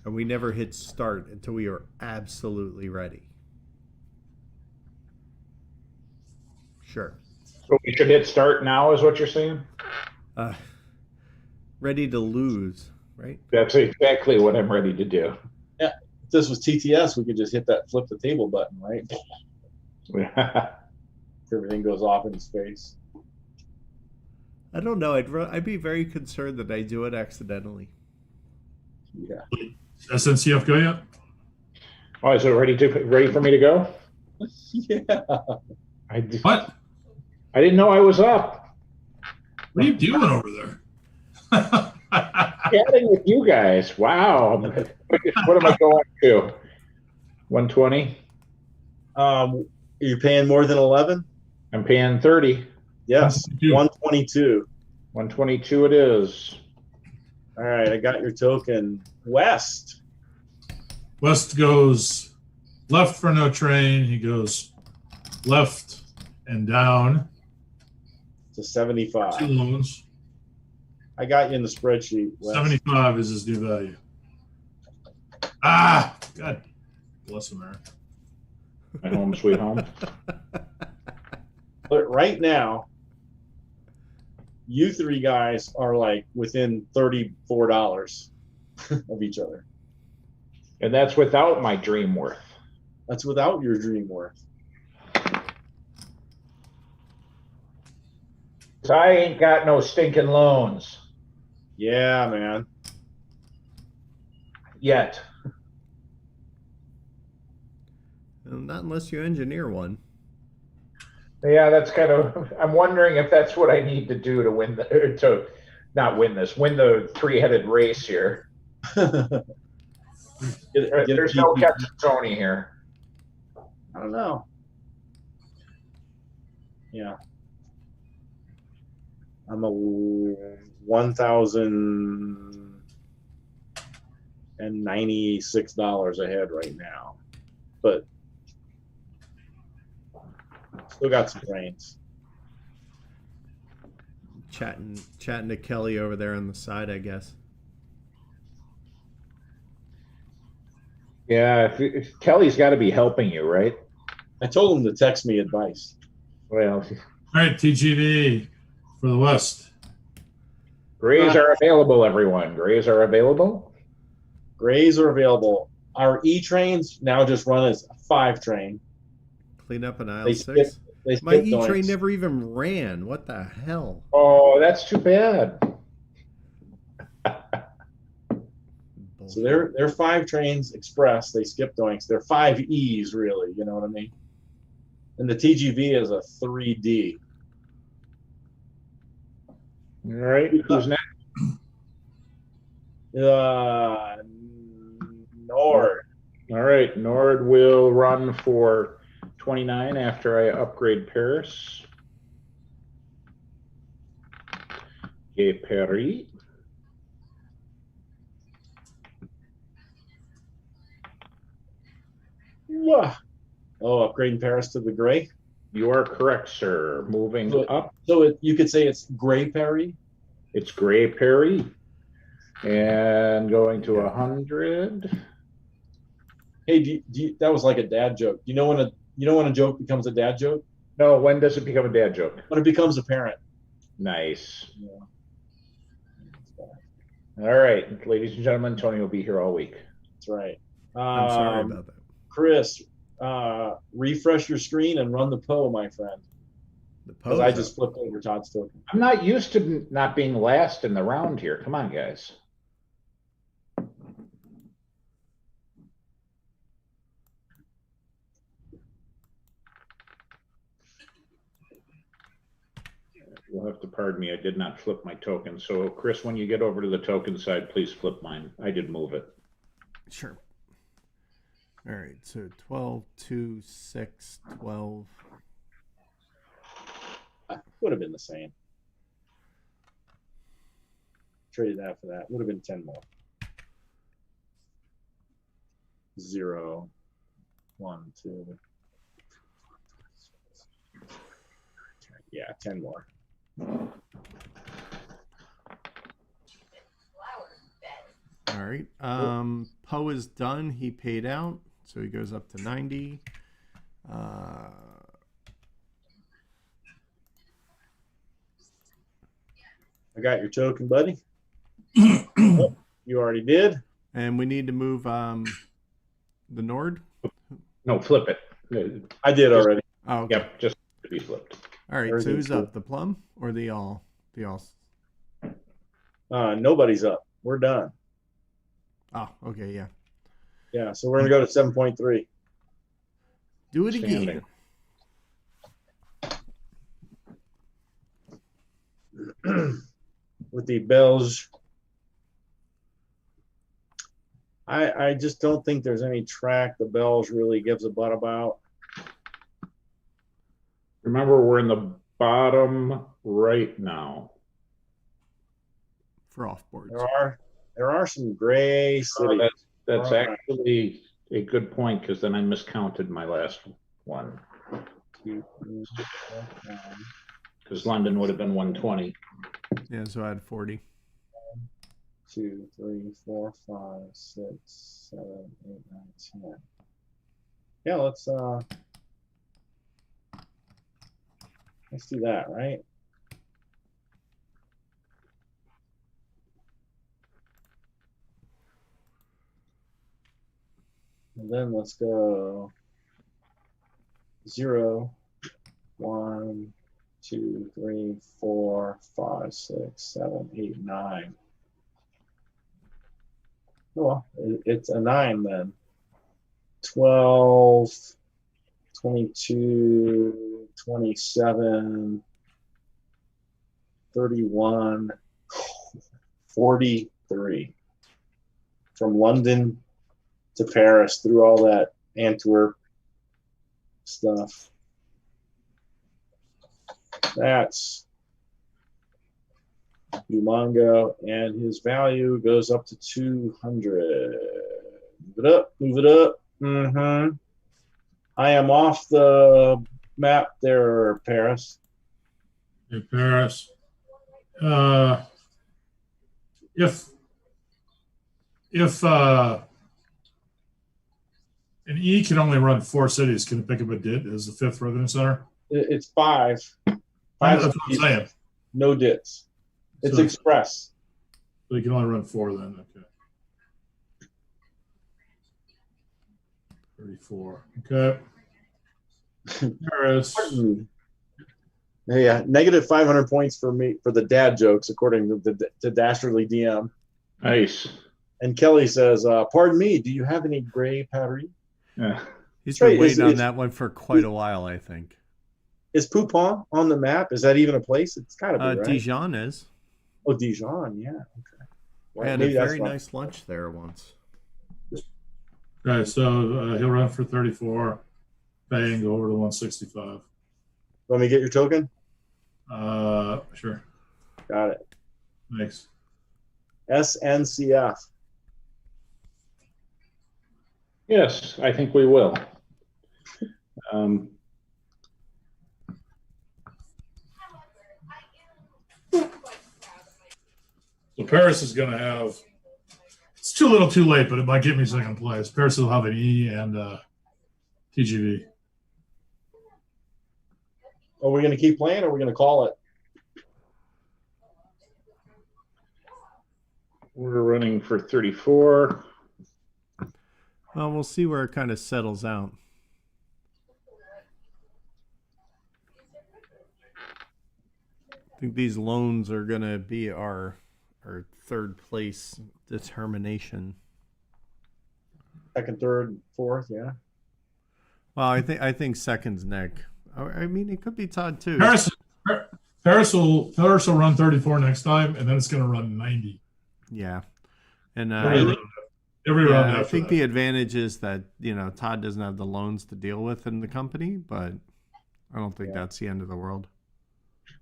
Speaker 1: And we never hit start until we are absolutely ready. Sure.
Speaker 4: So we should hit start now, is what you're saying?
Speaker 1: Ready to lose, right?
Speaker 4: That's exactly what I'm ready to do.
Speaker 3: Yeah. If this was TTS, we could just hit that flip the table button, right? Everything goes off into space.
Speaker 1: I don't know. I'd be very concerned that I do it accidentally.
Speaker 3: Yeah.
Speaker 2: SNCF go yet?
Speaker 4: Oh, is it ready for me to go?
Speaker 3: Yeah.
Speaker 2: What?
Speaker 4: I didn't know I was up.
Speaker 2: What are you doing over there?
Speaker 4: Chatting with you guys. Wow. What am I going to? 120?
Speaker 3: Are you paying more than 11?
Speaker 4: I'm paying 30.
Speaker 3: Yes. 122.
Speaker 4: 122 it is.
Speaker 3: All right, I got your token. West.
Speaker 2: West goes left for no train. He goes left and down.
Speaker 3: To 75.
Speaker 2: 2 loans.
Speaker 3: I got you in the spreadsheet. West.
Speaker 2: 75 is his new value. Ah, God bless America.
Speaker 4: My home sweet home.
Speaker 3: But right now, you 3 guys are like within $34 of each other.
Speaker 4: And that's without my dream worth.
Speaker 3: That's without your dream worth.
Speaker 4: I ain't got no stinking loans.
Speaker 3: Yeah, man.
Speaker 4: Yet.
Speaker 1: Not unless you engineer one.
Speaker 4: Yeah, that's kind of, I'm wondering if that's what I need to do to win to not win this, win the three-headed race here. There's no catching Tony here.
Speaker 3: I don't know. Yeah. I'm a 1,096 dollars ahead right now, but still got some brains.
Speaker 1: Chatting to Kelly over there on the side, I guess.
Speaker 4: Yeah, if Kelly's got to be helping you, right?
Speaker 3: I told him to text me advice.
Speaker 4: Well,
Speaker 2: All right, TGV for the West.
Speaker 4: grays are available, everyone. Grays are available.
Speaker 3: Grays are available. Our E trains now just run as a 5 train.
Speaker 1: Clean up an aisle
Speaker 3: They
Speaker 1: 6.
Speaker 3: skip, they
Speaker 1: My
Speaker 3: skip
Speaker 1: E train
Speaker 3: doinks.
Speaker 1: never even ran. What the hell?
Speaker 4: Oh, that's too bad.
Speaker 3: So they're 5 trains express. They skip doinks. They're 5 E's really. You know what I mean? And the TGV is a 3D.
Speaker 4: All right, who's next?
Speaker 3: Nord.
Speaker 4: All right, Nord will run for 29 after I upgrade Paris. Okay, Paris.
Speaker 3: Oh, upgrading Paris to the gray.
Speaker 4: You are correct, sir. Moving up.
Speaker 3: So you could say it's gray Perry.
Speaker 4: It's gray Paris. And going to 100.
Speaker 3: Hey, that was like a dad joke. You know when a joke becomes a dad joke?
Speaker 4: No, when does it become a dad joke?
Speaker 3: When it becomes apparent.
Speaker 4: Nice.
Speaker 3: Yeah.
Speaker 4: All right, ladies and gentlemen, Tony will be here all week.
Speaker 3: That's right.
Speaker 1: I'm sorry about that.
Speaker 3: Chris, refresh your screen and run the PO, my friend.
Speaker 1: The
Speaker 3: Because I just flipped over Todd's token.
Speaker 4: I'm not used to not being last in the round here. Come on, guys. You'll have to pardon me. I did not flip my token. So, Chris, when you get over to the token side, please flip mine. I did move it.
Speaker 1: Sure. All right, so 12, 2, 6, 12.
Speaker 3: Would have been the same. Traded that for that. Would have been 10 more. 0, 1, 2. Yeah, 10 more.
Speaker 1: All right. Poe is done. He paid out, so he goes up to 90.
Speaker 3: I got your token, buddy. Oh, you already did.
Speaker 1: And we need to move the Nord.
Speaker 4: No, flip it.
Speaker 3: I did already.
Speaker 1: Oh, okay.
Speaker 4: Yep, just to be flipped.
Speaker 1: All right. So who's up? The Plum or the all? The all.
Speaker 3: Nobody's up. We're done.
Speaker 1: Oh, okay, yeah.
Speaker 3: Yeah, so we're gonna go to 7.3.
Speaker 1: Do it
Speaker 4: Standing.
Speaker 1: again.
Speaker 3: With the Belge. I just don't think there's any track the Belge really gives a butt about.
Speaker 4: Remember, we're in the bottom right now.
Speaker 1: For off boards.
Speaker 3: There are some gray cities.
Speaker 4: That's actually a good point, because then I miscounted my last one. Because London would have been 120.
Speaker 1: Yeah, so I had 40.
Speaker 3: 2, 3, 4, 5, 6, 7, 8, 9, 10. Yeah, let's do that, right? And then let's go 0, 1, 2, 3, 4, 5, 6, 7, 8, 9. well, it's a 9 then. 12, 22, 27, 31, 43. From London to Paris through all that Antwerp stuff. That's Umongo, and his value goes up to 200. Move it up, move it up. I am off the map there, Paris.
Speaker 2: In Paris. If an E can only run 4 cities, can it pick up a DIT as the 5th revenue center?
Speaker 3: It's 5.
Speaker 2: That's
Speaker 3: 5
Speaker 2: what I'm saying.
Speaker 3: no dits. It's
Speaker 2: So-
Speaker 3: express.
Speaker 2: So you can only run 4 then. Okay. 34. Okay. Paris.
Speaker 3: Yeah, negative 500 points for me for the dad jokes, according to Dastardly DM.
Speaker 4: Nice.
Speaker 3: And Kelly says, "Pardon me, do you have any gray Paris?"
Speaker 4: Yeah.
Speaker 1: He's
Speaker 3: Right,
Speaker 1: been waiting on
Speaker 3: it's-
Speaker 1: that one for quite a while, I think.
Speaker 3: Is Poupon on the map? Is that even a place? It's got to be, right?
Speaker 1: Dijon is.
Speaker 3: Oh, Dijon, yeah. Okay.
Speaker 1: I had a very nice lunch there once.
Speaker 2: Okay, so he'll run for 34. Pay and go over to 165.
Speaker 3: Want me to get your token?
Speaker 2: Sure.
Speaker 3: Got it.
Speaker 2: Thanks.
Speaker 3: SNCF.
Speaker 4: Yes, I think we will.
Speaker 2: So Paris is going to have. It's too little, too late, but it might get me second place. Paris will have an E and TGV.
Speaker 3: Are we going to keep playing or are we going to call it?
Speaker 4: We're running for 34.
Speaker 1: Well, we'll see where it kind of settles out. I think these loans are going to be our 3rd place determination.
Speaker 3: 2nd, 3rd, 4th, yeah.
Speaker 1: Well, I think second's Nick. I mean, it could be Todd too.
Speaker 2: Paris will run 34 next time, and then it's going to run 90.
Speaker 1: Yeah, and
Speaker 2: Every round
Speaker 1: I
Speaker 2: after
Speaker 1: think
Speaker 2: that.
Speaker 1: the advantage is that Todd doesn't have the loans to deal with in the company, but I don't think that's the end of the world.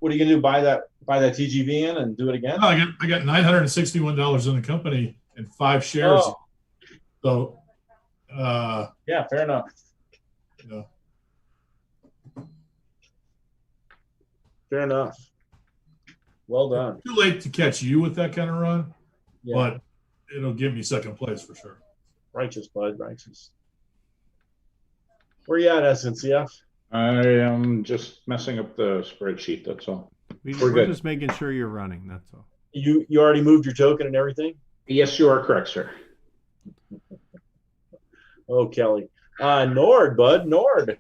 Speaker 3: What are you going to do? Buy that TGV in and do it again?
Speaker 2: Oh, I got $961 in the company and 5 shares.
Speaker 3: Oh.
Speaker 2: So,
Speaker 3: Yeah, fair enough.
Speaker 2: you know,
Speaker 3: Fair enough. Well done.
Speaker 2: too late to catch you with that kind of run,
Speaker 3: Yeah.
Speaker 2: but it'll give me second place for sure.
Speaker 3: Righteous, bud. Righteous. Where you at, SNCF?
Speaker 4: I am just messing up the spreadsheet, that's all.
Speaker 1: We're
Speaker 4: good.
Speaker 1: just making sure you're running. That's all.
Speaker 3: You already moved your token and everything?
Speaker 4: Yes, you are correct, sir.
Speaker 3: Oh, Kelly. Nord, bud. Nord.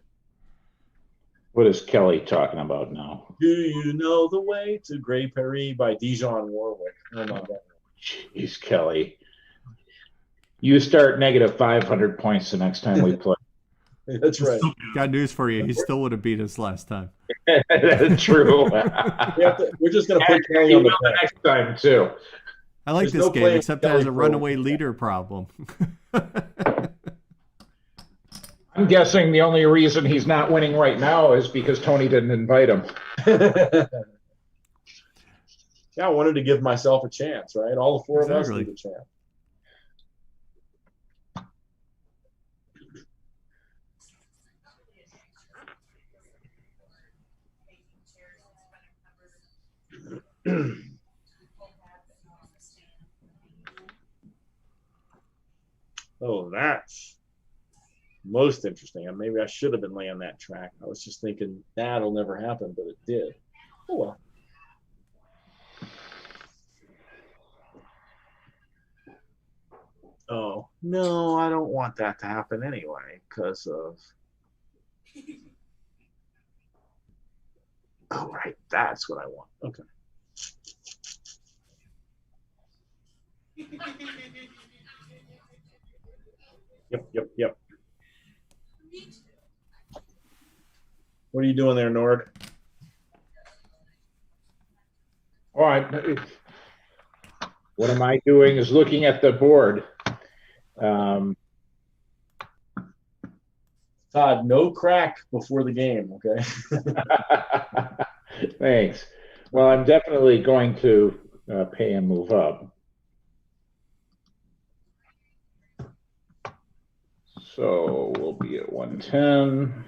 Speaker 4: What is Kelly talking about now?
Speaker 3: Do you know the way to Grey Paris by Dijon Warwick? Oh, my God.
Speaker 4: Jeez, Kelly. You start negative 500 points the next time we play.
Speaker 3: That's right.
Speaker 1: Got news for you. He still would have beat us last time.
Speaker 4: That's true.
Speaker 3: We're just going to put Kelly
Speaker 4: You
Speaker 3: on the
Speaker 4: will the
Speaker 3: bench.
Speaker 4: next time, too.
Speaker 1: I like
Speaker 3: There's
Speaker 1: this
Speaker 3: no
Speaker 1: game,
Speaker 3: playing
Speaker 1: except it has
Speaker 3: Kelly
Speaker 1: a
Speaker 3: for
Speaker 1: runaway
Speaker 3: a-
Speaker 1: leader problem.
Speaker 4: I'm guessing the only reason he's not winning right now is because Tony didn't invite him.
Speaker 3: Yeah, I wanted to give myself a chance, right? All the 4 of us
Speaker 1: Exactly.
Speaker 3: need a chance. Oh, that's most interesting. And maybe I should have been laying that track. I was just thinking that'll never happen, but it did. Oh well. Oh no, I don't want that to happen anyway, because of. Oh right, that's what I want. Okay. Yep. What are you doing there, Nord?
Speaker 4: All right. What am I doing is looking at the board.
Speaker 3: Todd, no crack before the game, okay?
Speaker 4: Thanks. Well, I'm definitely going to pay and move up. So we'll be at 110.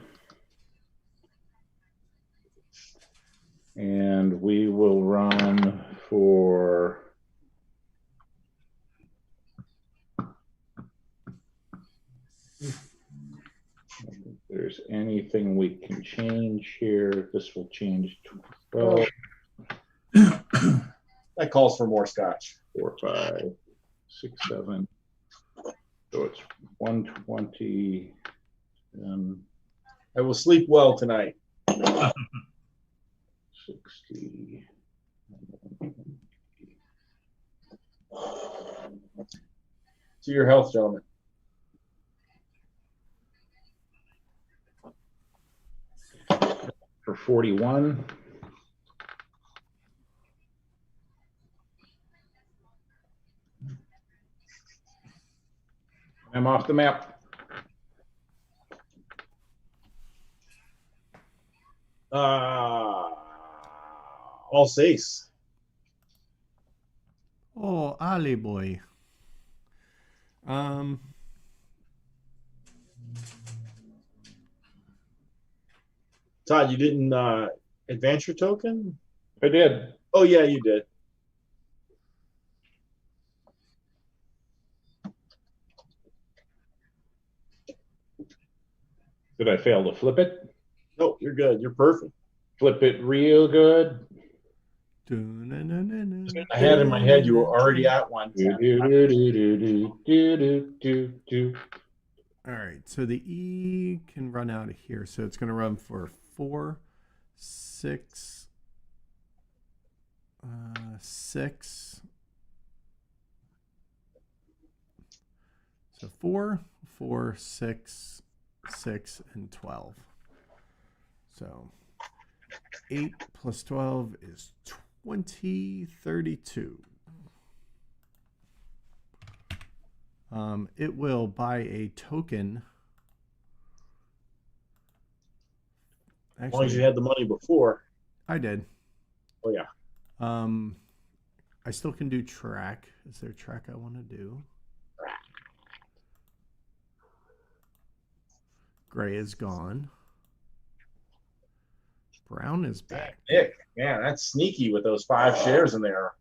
Speaker 4: And we will run for if there's anything we can change here. This will change to 12,
Speaker 3: That calls for more scotch.
Speaker 4: 4, 5, 6, 7. So it's 120.
Speaker 3: I will sleep well tonight.
Speaker 4: 60.
Speaker 3: To your health, gentlemen.
Speaker 4: For 41. I'm off the map.
Speaker 3: All seis.
Speaker 1: Oh, Ali boy.
Speaker 3: Todd, you didn't advance your token?
Speaker 4: I did.
Speaker 3: Oh, yeah, you did.
Speaker 4: Did I fail to flip it?
Speaker 3: Nope, you're good. You're perfect.
Speaker 4: Flip it real good.
Speaker 3: I had in my head you were already at 110.
Speaker 1: All right, so the E can run out of here. So it's going to run for 4, 6, 6. So 4, 4, 6, 6, and 12. So 8 plus 12 is 20, 32. It will buy a token.
Speaker 3: As long as you had the money before.
Speaker 1: I did.
Speaker 3: Oh, yeah.
Speaker 1: I still can do track. Is there track I want to do? Gray is gone. Brown is back.
Speaker 3: Nick, man, that's sneaky with those 5 shares in there.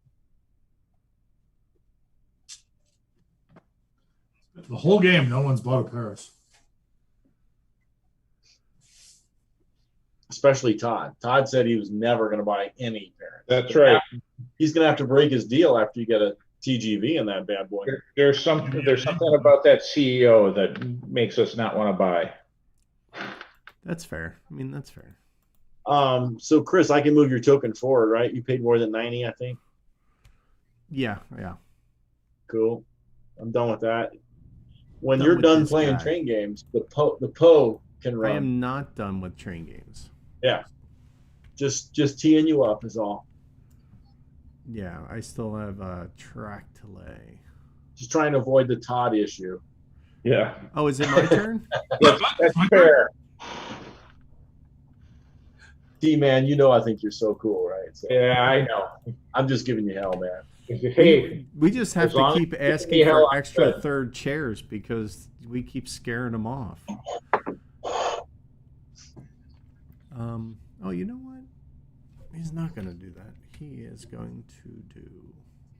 Speaker 2: The whole game, no one's bought a Paris.
Speaker 3: Especially Todd. Todd said he was never going to buy any parent.
Speaker 4: That's right.
Speaker 3: He's going to have to break his deal after you get a TGV in that bad boy.
Speaker 4: There's something about that CEO that makes us not want to buy.
Speaker 1: That's fair. I mean, that's fair.
Speaker 3: So Chris, I can move your token forward, right? You paid more than 90, I think.
Speaker 1: Yeah.
Speaker 3: Cool. I'm done with that. When
Speaker 1: Done
Speaker 3: you're
Speaker 1: with
Speaker 3: done
Speaker 1: this
Speaker 3: playing
Speaker 1: guy.
Speaker 3: train games, the PO can
Speaker 1: I
Speaker 3: run.
Speaker 1: am not done with train games.
Speaker 3: Yeah. Just teeing you up is all.
Speaker 1: Yeah, I still have a track to lay.
Speaker 3: Just trying to avoid the Todd issue.
Speaker 4: Yeah.
Speaker 1: Oh, is it my turn?
Speaker 4: That's fair.
Speaker 3: D-man, you know I think you're so cool, right? So
Speaker 4: Yeah, I know.
Speaker 3: I'm just giving you hell, man.
Speaker 4: Hey,
Speaker 1: We just have
Speaker 4: as
Speaker 1: to
Speaker 4: long
Speaker 1: keep
Speaker 4: as you
Speaker 1: asking
Speaker 4: give me hell,
Speaker 1: for
Speaker 4: I'm
Speaker 1: extra
Speaker 4: good.
Speaker 1: third chairs because we keep scaring them off. Oh, you know what? He's not going to do that. He is going to do.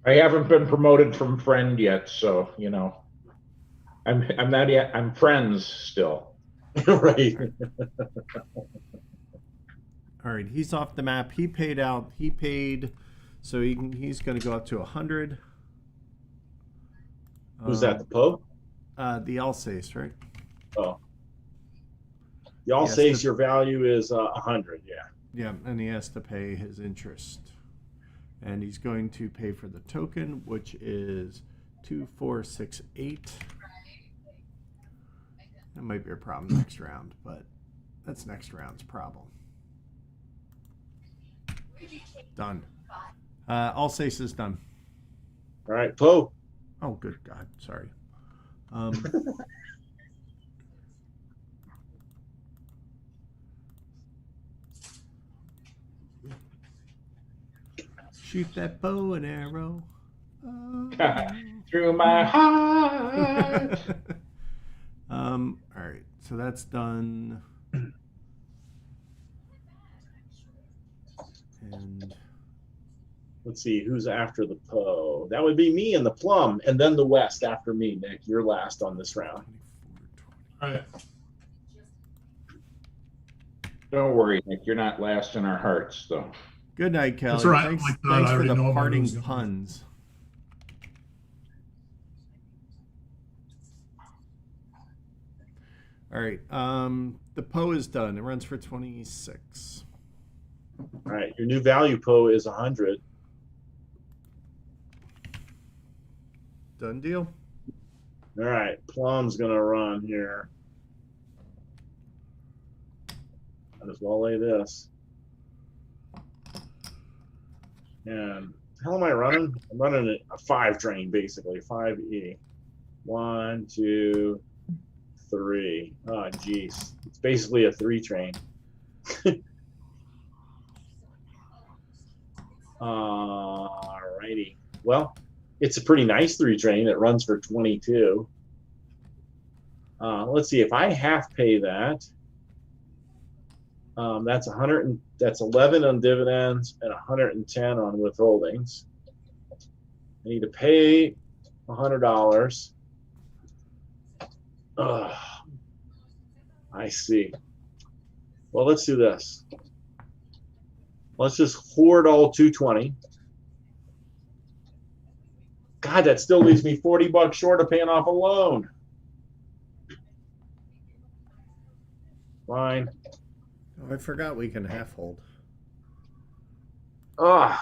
Speaker 4: I haven't been promoted from friend yet, so you know, I'm not yet. I'm friends still.
Speaker 3: Right.
Speaker 1: All right, he's off the map. He paid out. He paid, so he's going to go up to 100.
Speaker 3: Who's that, the PO?
Speaker 1: The Alsace, right?
Speaker 3: Oh. Y'all
Speaker 1: Yes,
Speaker 3: say your value is 100, yeah.
Speaker 1: Yeah, and he has to pay his interest. And he's going to pay for the token, which is 2468. That might be a problem next round, but that's next round's problem. Done. Alsace is done.
Speaker 3: All right, Poe.
Speaker 1: Oh, good God. Sorry. Shoot that bow and arrow.
Speaker 4: Through my heart.
Speaker 1: All right, so that's done. And
Speaker 3: Let's see who's after the Poe. That would be me and the Plum, and then the West after me. Nick, you're last on this round.
Speaker 1: 24, 20.
Speaker 2: All right.
Speaker 4: Don't worry, Nick. You're not last in our hearts, though.
Speaker 1: Good night, Kelly.
Speaker 2: That's all right.
Speaker 1: Thanks,
Speaker 2: Like that,
Speaker 1: thanks
Speaker 2: I
Speaker 1: for
Speaker 2: already
Speaker 1: the
Speaker 2: know what
Speaker 1: parting
Speaker 2: was gonna
Speaker 1: puns. All right. The Poe is done. It runs for 26.
Speaker 3: All right, your new value Poe is 100.
Speaker 1: Done deal.
Speaker 3: All right, Plum's gonna run here. Might as well lay this. And how am I running? I'm running a 5 train basically, 5E. 1, 2, 3. Oh, geez, it's basically a 3 train. Alrighty. Well, it's a pretty nice 3 train. It runs for 22. Let's see if I half pay that. That's 100 and that's 11 on dividends and 110 on withholdings. I need to pay $100. I see. Well, let's do this. Let's just hoard all 220. God, that still leaves me $40 short of paying off a loan. Fine.
Speaker 1: Oh, I forgot we can half hold.
Speaker 3: I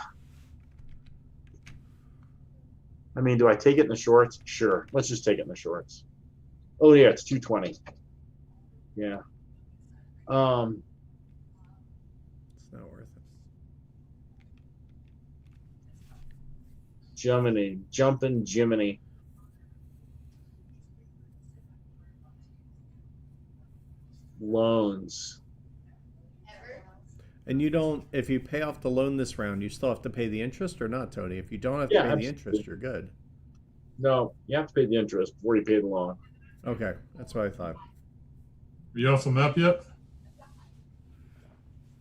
Speaker 3: mean, do I take it in the shorts? Sure. Let's just take it in the shorts. Oh yeah, it's 220. Yeah.
Speaker 1: It's not worth it.
Speaker 3: Jiminy, jumping Jiminy. Loans.
Speaker 1: And you don't, if you pay off the loan this round, you still have to pay the interest or not, Tony? If you don't have to
Speaker 3: Yeah,
Speaker 1: pay the
Speaker 3: absolutely.
Speaker 1: interest, you're good.
Speaker 3: No, you have to pay the interest before you pay the loan.
Speaker 1: Okay, that's what I thought.
Speaker 2: Are you off the map yet?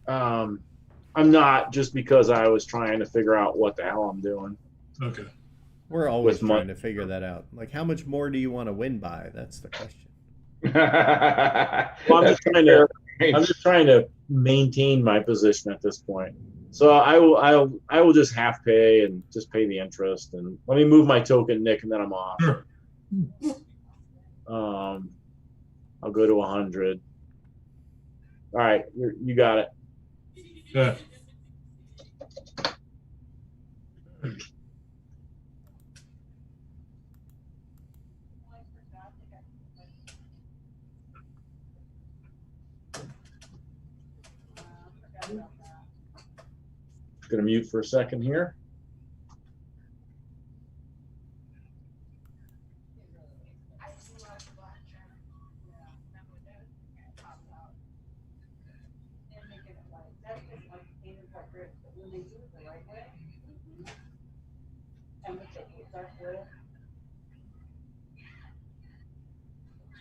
Speaker 3: I'm not, just because I was trying to figure out what the hell I'm doing.
Speaker 2: Okay.
Speaker 1: We're always
Speaker 3: With
Speaker 1: trying to figure that out. Like, how much more do you want to win by? That's the question.
Speaker 3: Well, I'm just trying to maintain my position at this point. So I will just half pay and just pay the interest, and let me move my token, Nick, and then I'm off.
Speaker 2: Sure.
Speaker 3: I'll go to 100. All right, you got it.
Speaker 2: Yeah.
Speaker 3: Gonna mute for a second here.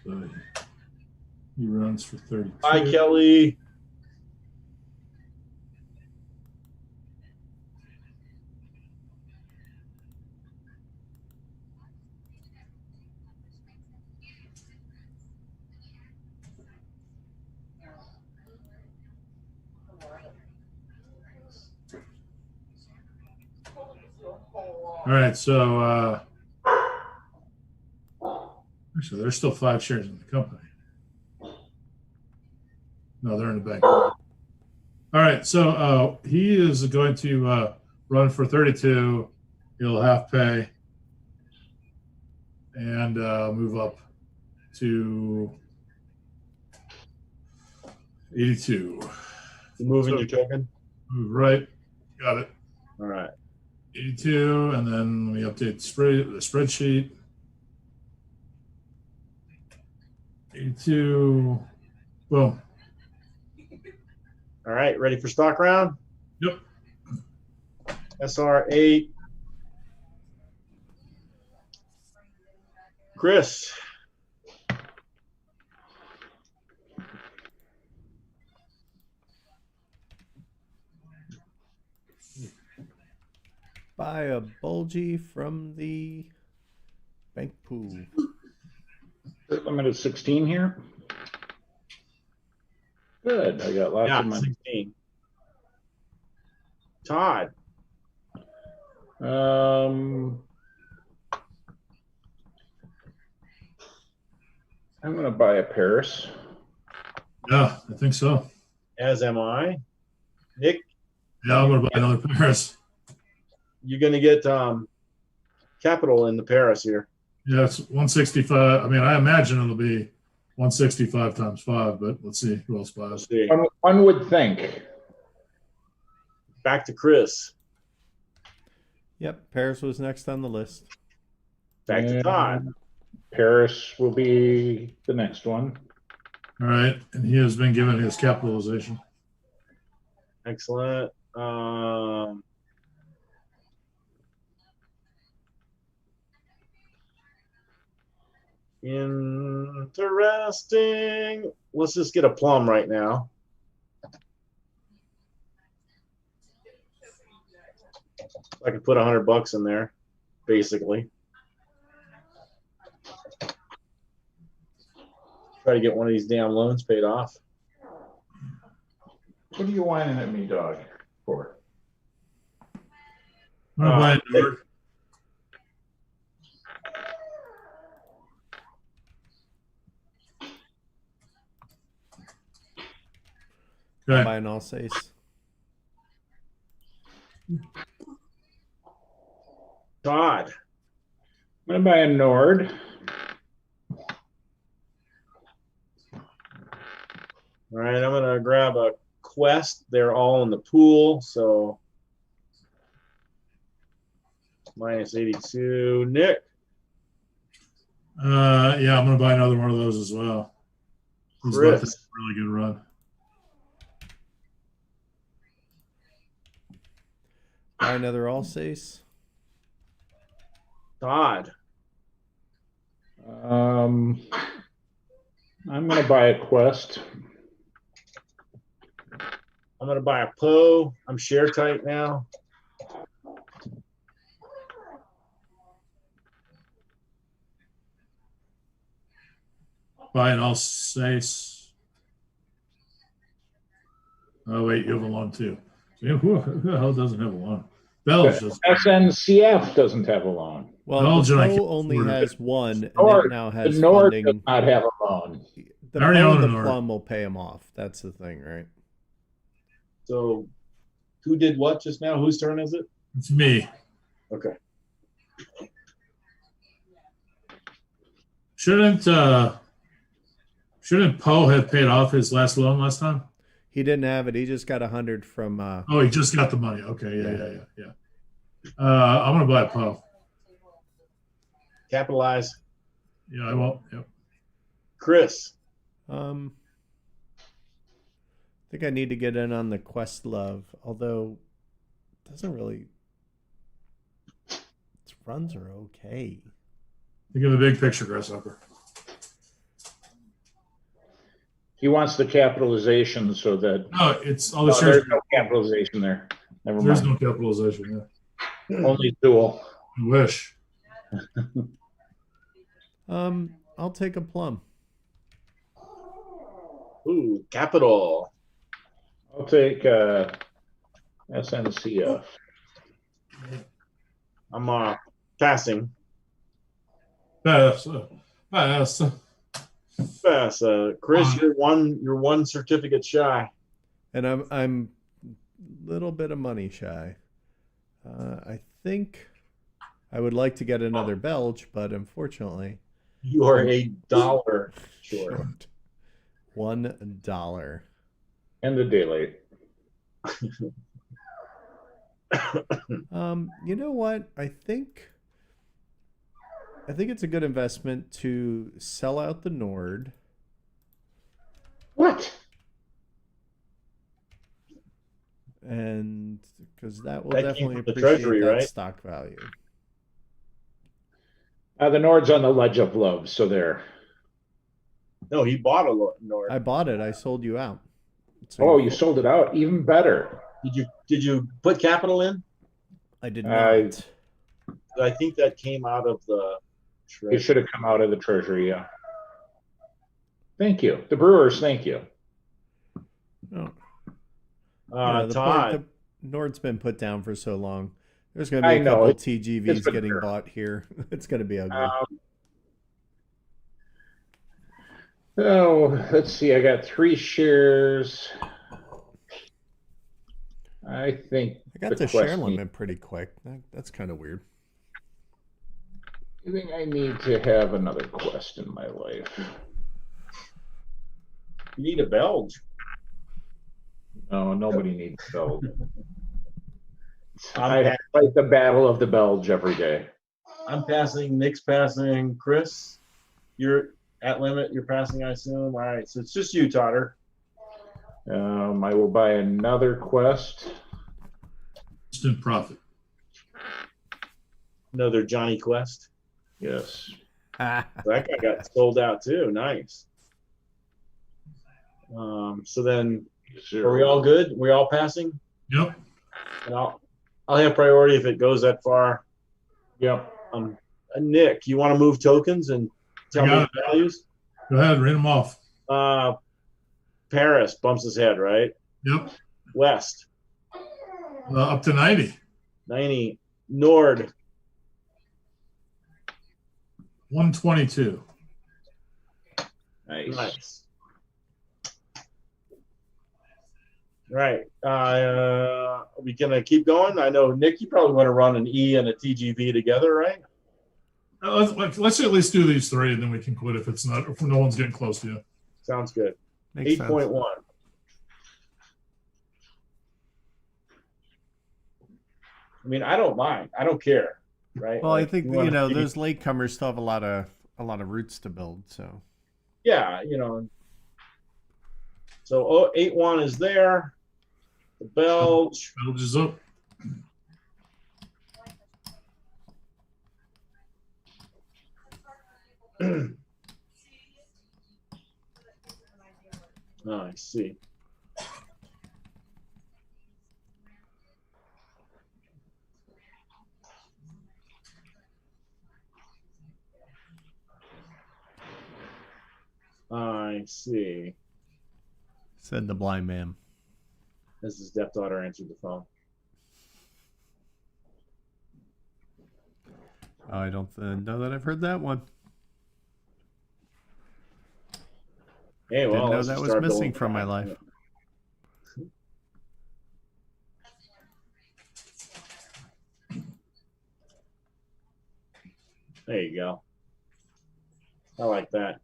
Speaker 2: So he runs for 32.
Speaker 3: Hi, Kelly.
Speaker 2: All right, so actually, there's still 5 shares in the company. No, they're in the bank. All right, so he is going to run for 32. He'll half pay and move up to 82.
Speaker 3: You moving
Speaker 2: So-
Speaker 3: your token?
Speaker 2: Move right. Got it.
Speaker 3: All right.
Speaker 2: 82, and then we update the spreadsheet. 82. Boom.
Speaker 3: All right. Ready for stock round?
Speaker 2: Yep.
Speaker 3: SR8. Chris.
Speaker 1: Buy a bulgy from the bank pool.
Speaker 4: Limited 16 here. Good. I got lots
Speaker 3: Yeah,
Speaker 4: of money.
Speaker 3: 16. Todd.
Speaker 4: I'm going to buy a Paris.
Speaker 2: Yeah, I think so.
Speaker 3: As am I. Nick,
Speaker 2: Yeah, I'm going to buy another Paris.
Speaker 3: you're going to get capital in the Paris here.
Speaker 2: Yeah, it's 165. I mean, I imagine it'll be 165 times 5, but let's see who else
Speaker 3: Let's
Speaker 2: buys.
Speaker 3: see.
Speaker 4: One would think.
Speaker 3: Back to Chris.
Speaker 1: Yep, Paris was next on the list.
Speaker 3: Back to Todd.
Speaker 4: Paris will be the next one.
Speaker 2: All right, and he has been given his capitalization.
Speaker 3: Excellent. Interesting. Let's just get a plum right now. I could put $100 in there, basically. Try to get one of these damn loans paid off.
Speaker 4: What are you whining at me, dog, for?
Speaker 2: I'm going to buy a
Speaker 3: Nick.
Speaker 2: Nord. Okay.
Speaker 1: Buy an Alsace.
Speaker 3: Todd.
Speaker 4: I'm going to buy a Nord.
Speaker 3: All right, I'm going to grab a Quest. They're all in the pool, so minus 82. Nick.
Speaker 2: Yeah, I'm going to buy another one of those as well. He's
Speaker 3: Chris.
Speaker 2: left a really good run.
Speaker 1: Buy another Alsace.
Speaker 3: Todd.
Speaker 4: I'm going to buy a Quest.
Speaker 3: I'm going to buy a Poe. I'm share tight now.
Speaker 2: Buy an Alsace. Oh, wait, you have a loan too. So, who the hell doesn't have a loan? Belge does.
Speaker 4: SNCF doesn't have a loan.
Speaker 1: Well,
Speaker 2: Belgian, I
Speaker 1: the
Speaker 2: can't
Speaker 1: Poe only
Speaker 2: afford it.
Speaker 1: has one, and
Speaker 4: Nord,
Speaker 1: it now has
Speaker 4: the Nord
Speaker 1: funding.
Speaker 4: does not have a loan.
Speaker 1: The
Speaker 2: I already
Speaker 1: Poe,
Speaker 2: own
Speaker 1: the
Speaker 2: a Nord.
Speaker 1: plum will pay him off. That's the thing, right?
Speaker 3: So who did what just now? Whose turn is it?
Speaker 2: It's me.
Speaker 3: Okay.
Speaker 2: Shouldn't Poe have paid off his last loan last time?
Speaker 1: He didn't have it. He just got 100 from.
Speaker 2: Oh, he just got the money. Okay, yeah. I'm gonna buy a Poe.
Speaker 3: Capitalize.
Speaker 2: Yeah, I won't. Yep.
Speaker 3: Chris.
Speaker 1: I think I need to get in on the Questlove, although it doesn't really. Its runs are okay.
Speaker 2: Think of the big picture, Grasshopper.
Speaker 4: He wants the capitalization so that
Speaker 2: No, it's all the shares.
Speaker 4: there's no capitalization there. Never
Speaker 2: There's
Speaker 4: mind.
Speaker 2: no capitalization. Yeah.
Speaker 4: Only dual.
Speaker 2: I wish.
Speaker 1: I'll take a plum.
Speaker 3: Ooh, capital.
Speaker 4: I'll take SNCF.
Speaker 3: I'm passing.
Speaker 2: Pass.
Speaker 3: Pass. Chris, you're one certificate shy.
Speaker 1: And I'm a little bit of money shy. I think I would like to get another Belge, but unfortunately,
Speaker 3: You are $1 short.
Speaker 1: $1.
Speaker 4: And the daylight.
Speaker 1: You know what? I think it's a good investment to sell out the Nord.
Speaker 4: What?
Speaker 1: And because that will
Speaker 3: That came
Speaker 1: definitely
Speaker 3: from the
Speaker 1: appreciate
Speaker 3: treasury,
Speaker 1: that
Speaker 3: right?
Speaker 1: stock value.
Speaker 4: The Nord's on the ledge of love, so there.
Speaker 3: No, he bought a Nord.
Speaker 1: I bought it. I sold you out. So
Speaker 4: Oh, you sold it out? Even better.
Speaker 3: Did you put capital in?
Speaker 1: I did not.
Speaker 3: I think that came out of the
Speaker 4: It should have come out of the treasury, yeah. Thank you. The Brewers, thank you.
Speaker 1: Oh.
Speaker 3: Todd.
Speaker 1: The Nord's been put down for so long. There's going to be
Speaker 4: I
Speaker 1: a
Speaker 4: know,
Speaker 1: couple
Speaker 4: it's
Speaker 1: TGVs
Speaker 4: been
Speaker 1: getting
Speaker 4: fair.
Speaker 1: bought here. It's going to be ugly.
Speaker 4: Oh, let's see. I got 3 shares. I think
Speaker 1: I got the share limit pretty quick. That's kind of weird.
Speaker 4: I think I need to have another quest in my life.
Speaker 3: You need a Belge.
Speaker 4: No, nobody needs Belge.
Speaker 3: I'm
Speaker 4: I fight the battle of the Belge every day.
Speaker 3: passing. Nick's passing. Chris, you're at limit. You're passing, I assume. All right, so it's just you, Todder.
Speaker 4: I will buy another quest.
Speaker 2: Instant profit.
Speaker 3: Another Johnny Quest.
Speaker 4: Yes.
Speaker 3: That guy got sold out too. Nice. So then, are we all good? We all passing?
Speaker 2: Yep.
Speaker 3: And I'll have priority if it goes that far.
Speaker 4: Yep.
Speaker 3: Nick, you want to move tokens and tell me
Speaker 2: got
Speaker 3: the values?
Speaker 2: Go ahead, read them off.
Speaker 3: Paris bumps his head, right?
Speaker 2: Yep.
Speaker 3: West,
Speaker 2: Up to 90.
Speaker 3: 90. Nord,
Speaker 2: 122.
Speaker 4: Nice.
Speaker 3: nice. Right. Are we gonna keep going? I know Nick, you probably want to run an E and a TGV together, right?
Speaker 2: Let's at least do these 3, and then we can quit if no one's getting close to you.
Speaker 3: Sounds good.
Speaker 1: Makes sense.
Speaker 3: 8.1. I mean, I don't mind. I don't care, right?
Speaker 1: Well, I think
Speaker 3: you wanna see-
Speaker 1: those latecomers still have a lot of routes to build. So
Speaker 3: Yeah, So 8.1 is there. The Belge.
Speaker 2: Belge is up.
Speaker 3: Oh, I see. I see.
Speaker 1: said the blind man.
Speaker 3: As his stepdaughter answered the phone.
Speaker 1: I don't know that I've heard that one.
Speaker 3: Hey, well,
Speaker 1: Didn't know
Speaker 3: let's
Speaker 1: that
Speaker 3: just
Speaker 1: was
Speaker 3: start
Speaker 1: missing
Speaker 3: building
Speaker 1: from my
Speaker 3: that.
Speaker 1: life.
Speaker 3: There you go. I like that.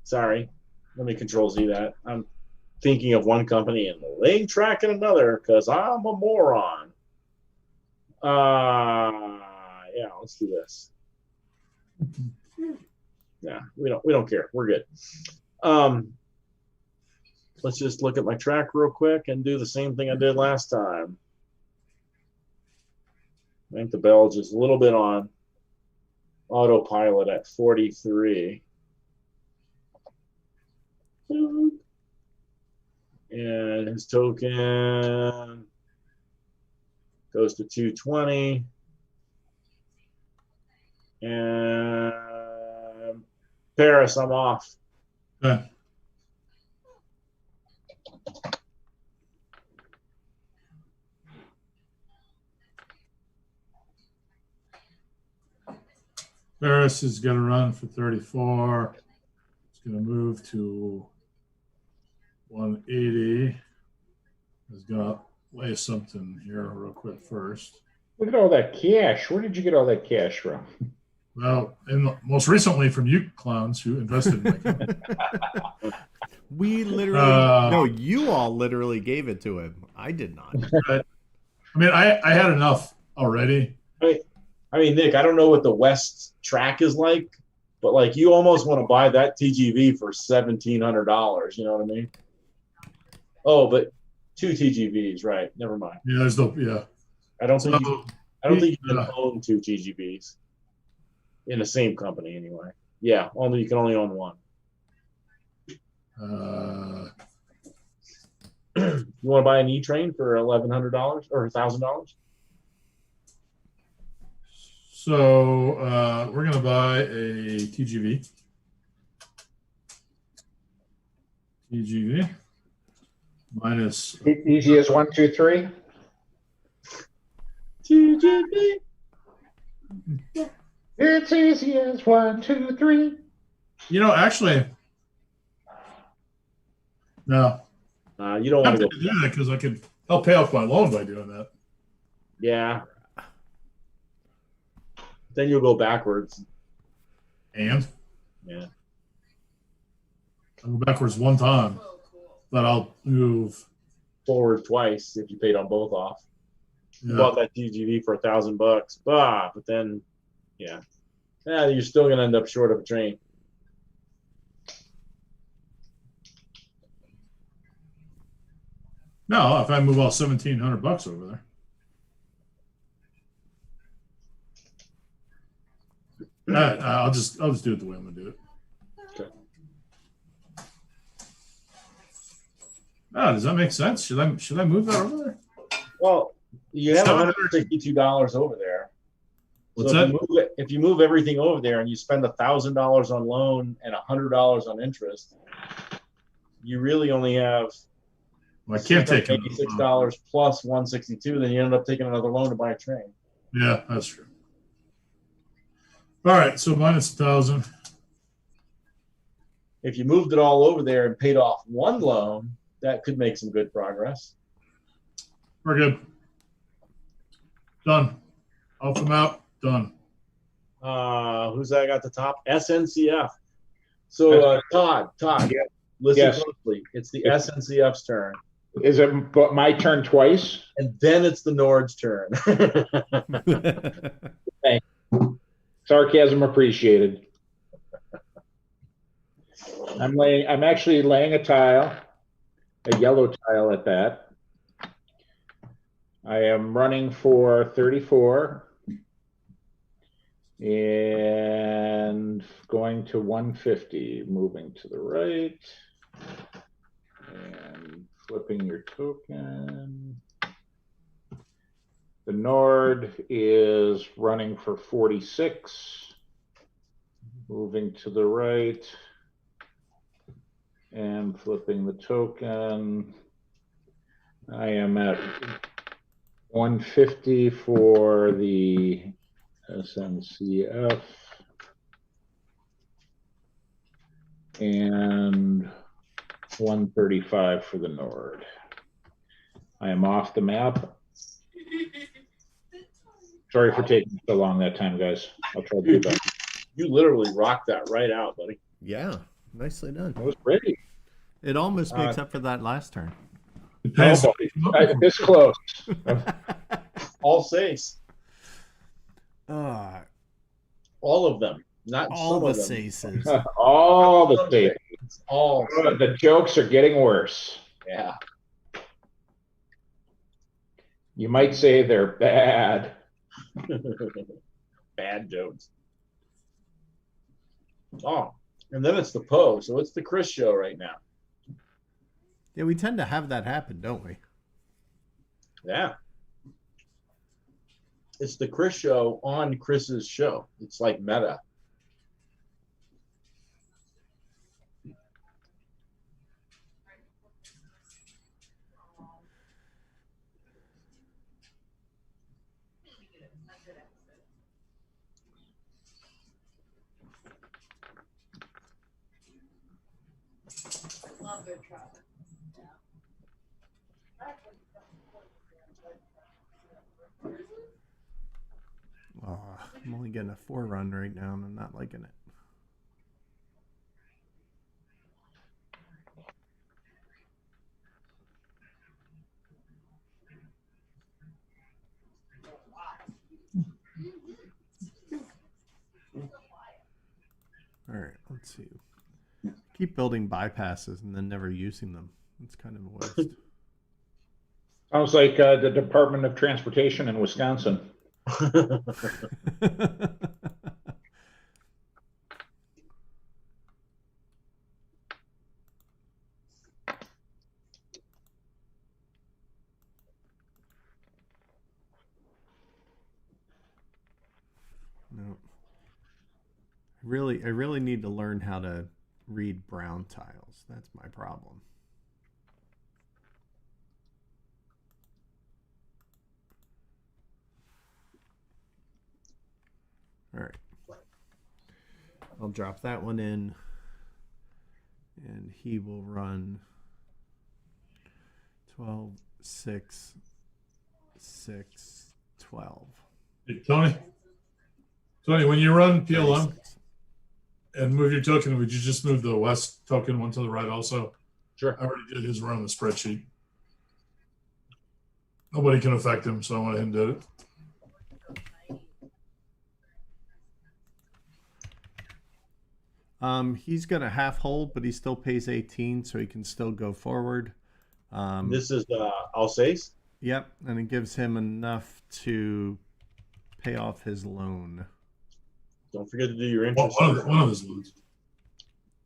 Speaker 3: Sorry. Let me control Z that. I'm thinking of one company and laying track in another because I'm a moron. Yeah, let's do this. Yeah, we don't care. We're good. Let's just look at my track real quick and do the same thing I did last time. I think the Belge is a little bit on autopilot at 43. And his token goes to 220. And Paris, I'm off.
Speaker 2: Okay. Paris is going to run for 34. It's going to move to 180. It's going to lay something here real quick first.
Speaker 4: Look at all that cash. Where did you get all that cash from?
Speaker 2: Well, and most recently from you clowns who invested in my company.
Speaker 1: We literally, no, you all literally gave it to him. I did not.
Speaker 2: I mean, I had enough already.
Speaker 3: I mean, Nick, I don't know what the West track is like, but like you almost want to buy that TGV for $1,700. You know what I mean? Oh, but 2 TGVs, right? Never mind.
Speaker 2: Yeah, there's no, yeah.
Speaker 3: I don't think
Speaker 2: So,
Speaker 3: you can own 2 TGVs in the same company anyway. Yeah, you can only own one. You want to buy an E-train for $1,100 or $1,000?
Speaker 2: So we're gonna buy a TGV. TGV minus
Speaker 4: Easy as 1, 2, 3.
Speaker 3: TGV.
Speaker 4: It's easy as 1, 2, 3.
Speaker 2: You know, actually, no.
Speaker 3: You don't want
Speaker 2: I'm
Speaker 3: to
Speaker 2: going
Speaker 3: go.
Speaker 2: to do that because I'll pay off my loan by doing that.
Speaker 3: Yeah. Then you'll go backwards.
Speaker 2: And
Speaker 3: Yeah.
Speaker 2: I'll go backwards one time, but I'll move.
Speaker 3: Forward twice if you paid on both off. You
Speaker 2: Yeah.
Speaker 3: bought that TGV for $1,000. But then, yeah, you're still gonna end up short of a train.
Speaker 2: No, if I move all $1,700 over there. I'll just do it the way I'm gonna do it.
Speaker 3: Okay.
Speaker 2: Does that make sense? Should I move that over there?
Speaker 3: Well, you have
Speaker 2: $700.
Speaker 3: $162 over there.
Speaker 2: What's
Speaker 3: so
Speaker 2: that?
Speaker 3: if you move everything over there and you spend $1,000 on loan and $100 on interest, you really only have
Speaker 2: Well, I can't take it.
Speaker 3: $86 plus $162. Then you end up taking another loan to buy a train.
Speaker 2: Yeah, that's true. All right, so minus 1,000.
Speaker 3: If you moved it all over there and paid off one loan, that could make some good progress.
Speaker 2: We're good. Done. Off them out. Done.
Speaker 3: Who's that got the top? SNCF. So Todd, listen closely. It's the SNCF's turn.
Speaker 4: Is it my turn twice?
Speaker 3: And then it's the Nord's turn.
Speaker 4: Sarcasm appreciated. I'm actually laying a tile, a yellow tile at that. I am running for 34 and going to 150, moving to the right and flipping your token. The Nord is running for 46, moving to the right and flipping the token. I am at 150 for the SNCF and 135 for the Nord. I am off the map. Sorry for taking so long that time, guys. I'll try to do that.
Speaker 3: You literally rocked that right out, buddy.
Speaker 1: Yeah, nicely done.
Speaker 4: I was ready.
Speaker 1: It almost makes up for that last turn.
Speaker 4: This close.
Speaker 3: All saves.
Speaker 1: Uh,
Speaker 3: All of them. Not
Speaker 1: all
Speaker 3: some
Speaker 1: the
Speaker 3: of them.
Speaker 1: saces.
Speaker 4: All the saves.
Speaker 3: It's all.
Speaker 4: The jokes are getting worse.
Speaker 3: Yeah.
Speaker 4: You might say they're bad.
Speaker 3: Bad jokes. Oh, and then it's the Poe. So it's the Chris show right now.
Speaker 1: Yeah, we tend to have that happen, don't we?
Speaker 3: Yeah. It's the Chris show on Chris's show. It's like meta.
Speaker 5: Love their traffic.
Speaker 1: Oh, I'm only getting a 4 run right now, and I'm not liking it. All right, let's see. Keep building bypasses and then never using them. It's kind of a waste.
Speaker 4: Sounds like the Department of Transportation in Wisconsin.
Speaker 1: No. I really need to learn how to read brown tiles. That's my problem. All right. I'll drop that one in, and he will run 12, 6, 6, 12.
Speaker 2: Hey, Tony, when you run PLM
Speaker 1: 36.
Speaker 2: and move your token, would you just move the west token one to the right also?
Speaker 3: Sure.
Speaker 2: I already did his run on the spreadsheet. Nobody can affect him, so I went ahead and did it.
Speaker 1: He's gonna half hold, but he still pays 18, so he can still go forward.
Speaker 3: This is Alsace.
Speaker 1: Yep, and it gives him enough to pay off his loan.
Speaker 3: Don't forget to do your
Speaker 2: Well,
Speaker 3: interest.
Speaker 2: one of his loans.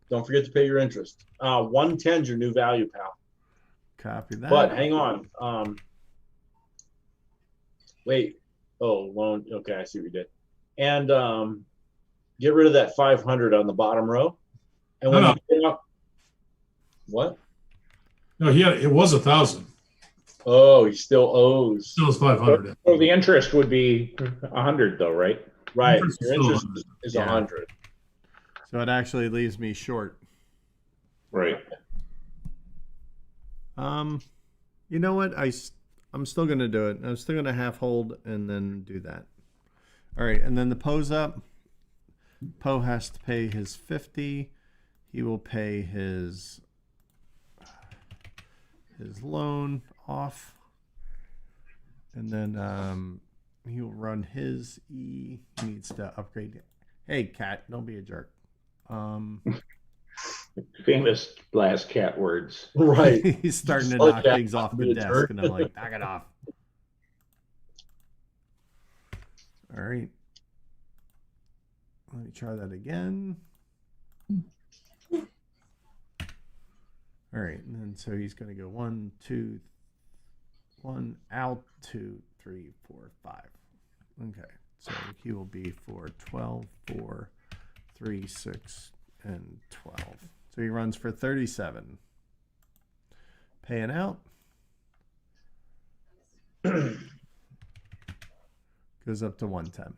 Speaker 3: Don't forget to pay your interest. 110 is your new value, pal.
Speaker 1: Copy that.
Speaker 3: But hang on. Wait. Oh, loan. Okay, I see what you did. And get rid of that 500 on the bottom row. And when
Speaker 2: No.
Speaker 3: you get up, what?
Speaker 2: No, it was 1,000.
Speaker 3: Oh, he still owes.
Speaker 2: Still is 500.
Speaker 4: So the interest would be 100 though, right?
Speaker 3: Right.
Speaker 2: Interest is
Speaker 3: Your
Speaker 2: still
Speaker 3: interest
Speaker 2: 100.
Speaker 3: is
Speaker 1: Yeah.
Speaker 3: 100.
Speaker 1: So it actually leaves me short.
Speaker 4: Right.
Speaker 1: You know what? I'm still gonna do it. I'm still gonna half hold and then do that. All right, and then the Poe's up. Poe has to pay his 50. He will pay his loan off, and then he will run his E. He needs to upgrade. Hey, cat, don't be a jerk.
Speaker 4: Famous last cat words.
Speaker 3: Right.
Speaker 1: He's starting to
Speaker 3: Oh,
Speaker 1: knock
Speaker 3: yeah,
Speaker 1: things off
Speaker 3: be
Speaker 1: the
Speaker 3: a
Speaker 1: desk,
Speaker 3: jerk.
Speaker 1: and I'm like, knock it off. All right. Let me try that again. All right, and then so he's going to go 1, 2, 1 out, 2, 3, 4, 5. Okay, so he will be for 12, 4, 3, 6, and 12. So he runs for 37. Paying out. Goes up to 110.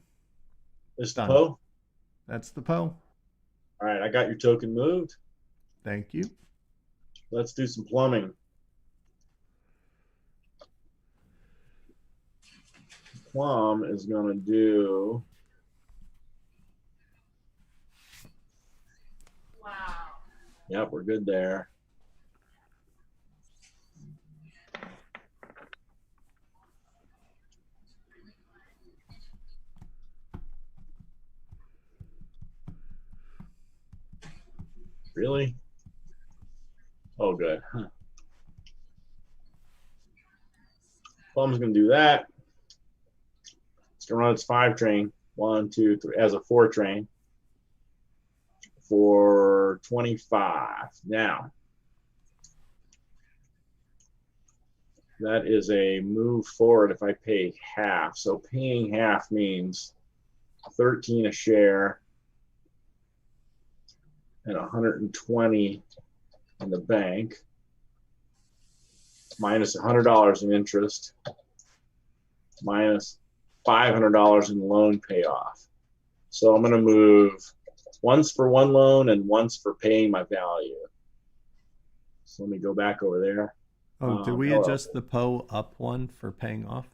Speaker 3: This
Speaker 1: Done.
Speaker 3: Poe.
Speaker 1: That's the Poe.
Speaker 3: All right, I got your token moved.
Speaker 1: Thank you.
Speaker 3: Let's do some plumbing. Plum is going to do.
Speaker 5: Wow.
Speaker 3: Yep, we're good there. Really? Oh, good. Huh. Plum's going to do that. It's going to run its 5 train. 1, 2, 3, as a 4 train for 25. Now, that is a move forward if I pay half. So paying half means 13 a share and 120 in the bank, minus $100 in interest, minus $500 in loan payoff. So I'm going to move once for one loan and once for paying my value. So let me go back over there.
Speaker 1: Oh, did we
Speaker 3: hello.
Speaker 1: adjust the Poe up one for paying off?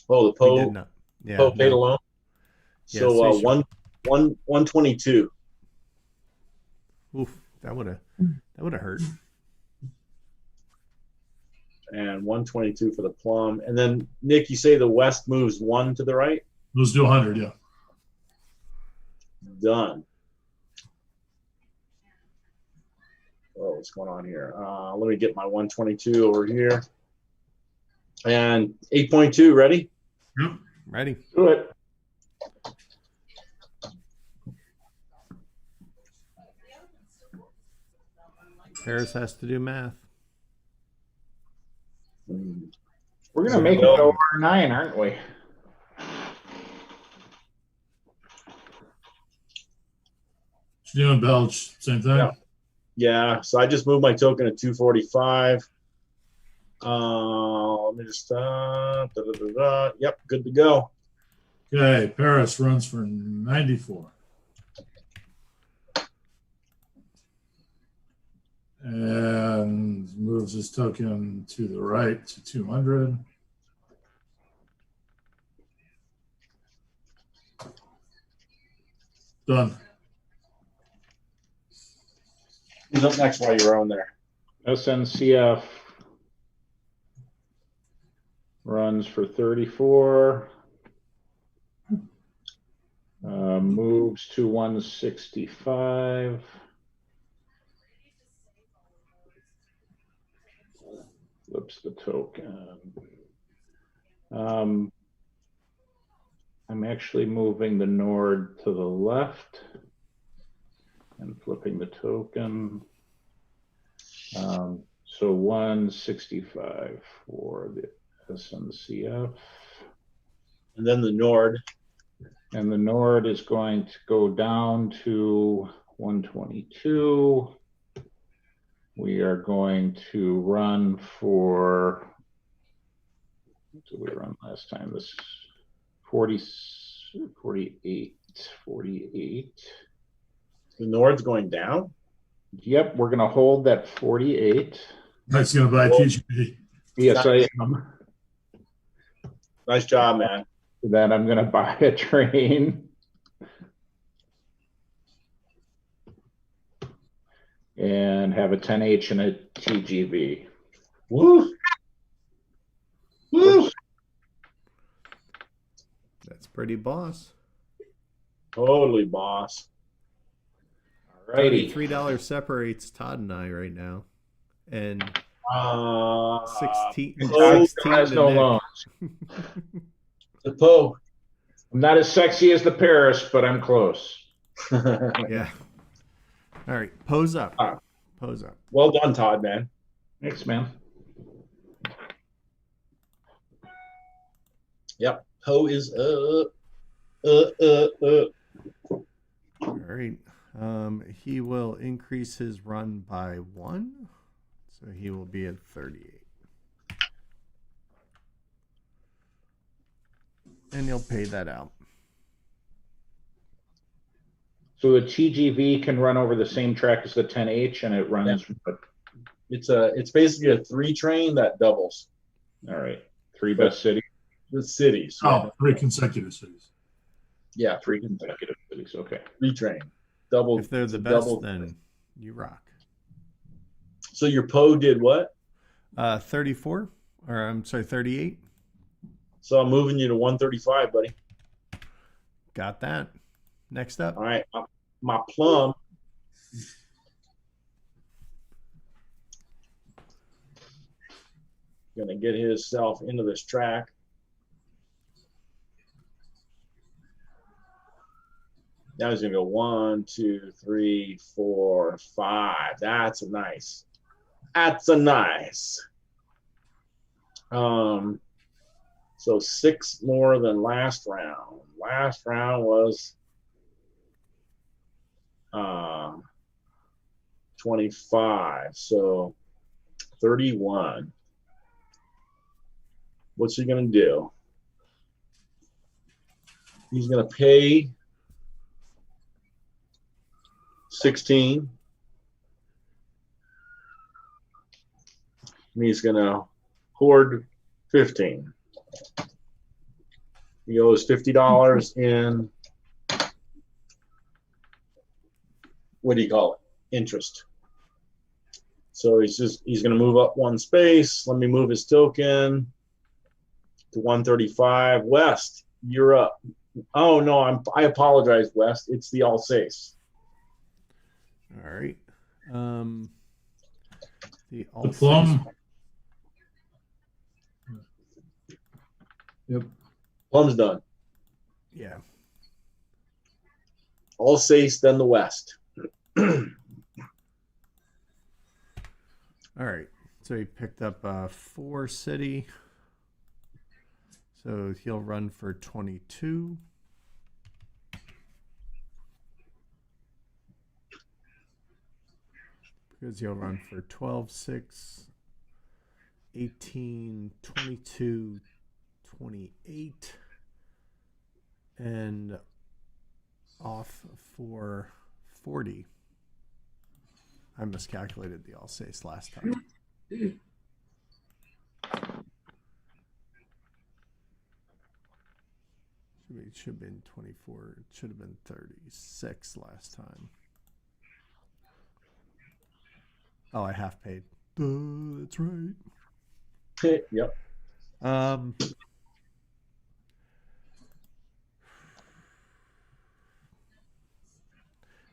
Speaker 3: Oh, the
Speaker 1: We did
Speaker 3: Poe
Speaker 1: not. Yeah.
Speaker 3: Poe paid a
Speaker 1: no.
Speaker 3: loan.
Speaker 1: Yeah,
Speaker 3: So
Speaker 1: so you should-
Speaker 3: 122.
Speaker 1: Oof, that would have hurt.
Speaker 3: And 122 for the plum. And then Nick, you say the west moves 1 to the right?
Speaker 2: Let's do 100, yeah.
Speaker 3: Done. Oh, what's going on here? Let me get my 122 over here. And 8.2, ready?
Speaker 2: Yep.
Speaker 1: Ready?
Speaker 4: Do it.
Speaker 1: Paris has to do math.
Speaker 4: We're going to make it over 9, aren't we?
Speaker 2: What you doing, Belch? Same thing?
Speaker 3: Yeah. Yeah, so I just moved my token to 245. Let me just, yep, good to go.
Speaker 2: Okay, Paris runs for 94. And moves his token to the right to 200. Done.
Speaker 3: Who's up next while you're on there?
Speaker 4: SNCF runs for 34. Moves to 165. Flips the token. I'm actually moving the Nord to the left and flipping the token. So 165 for the SNCF.
Speaker 3: And then the Nord.
Speaker 4: And the Nord is going to go down to 122. We are going to run for, what did we run last time? This 48.
Speaker 3: The Nord's going down?
Speaker 4: Yep, we're going to hold that 48.
Speaker 2: That's going to buy TGB.
Speaker 4: Yes, I am.
Speaker 3: Nice job, man.
Speaker 4: Then I'm going to buy a train. And have a 10H and a TGV.
Speaker 3: Woo! Woo!
Speaker 1: That's pretty boss.
Speaker 3: Totally, boss.
Speaker 4: Alrighty.
Speaker 1: $3 separates Todd and I right now. And 16
Speaker 3: Todd
Speaker 4: has
Speaker 1: to
Speaker 4: no
Speaker 1: Nick.
Speaker 4: loans.
Speaker 3: The Poe.
Speaker 4: I'm not as sexy as the Paris, but I'm close.
Speaker 1: Yeah. All right. Pose up. Pose up.
Speaker 3: Well done, Todd, man.
Speaker 4: Thanks, man.
Speaker 3: Yep. Poe is up.
Speaker 1: All right. He will increase his run by 1. So he will be at 38. And he'll pay that out.
Speaker 4: So the TGV can run over the same track as the 10H, and it runs.
Speaker 3: Yeah. It's basically a 3 train that doubles.
Speaker 4: All right. 3 best cities.
Speaker 3: The cities.
Speaker 2: Oh, 3 consecutive cities.
Speaker 3: Yeah,
Speaker 4: 3 consecutive cities. Okay.
Speaker 3: 3 train. Double.
Speaker 1: If they're the best,
Speaker 3: double.
Speaker 1: then you rock.
Speaker 3: So your Poe did what?
Speaker 1: 34, or I'm sorry, 38.
Speaker 3: So I'm moving you to 135, buddy.
Speaker 1: Got that. Next up.
Speaker 3: All right. My plum. Gonna get himself into this track. Now he's gonna go 1, 2, 3, 4, 5. That's a nice. So 6 more than last round. Last round was 25. So 31. What's he gonna do? He's gonna pay 16. And he's gonna hoard 15. He owes $50 in, what do you call it? Interest. So he's gonna move up 1 space. Let me move his token to 135. West, you're up. Oh no, I apologize, West. It's the Alsace.
Speaker 1: All right. The
Speaker 2: The Plum. Yep.
Speaker 3: Plum's done.
Speaker 1: Yeah.
Speaker 3: Alsace, then the West.
Speaker 1: All right. So he picked up 4 city. So he'll run for 22. Because he'll run for 12, 6, 18, 22, 28, and off for 40. I miscalculated the Alsace last time. It should have been 24. It should have been 36 last time. Oh, I half paid. That's right.
Speaker 3: Yep.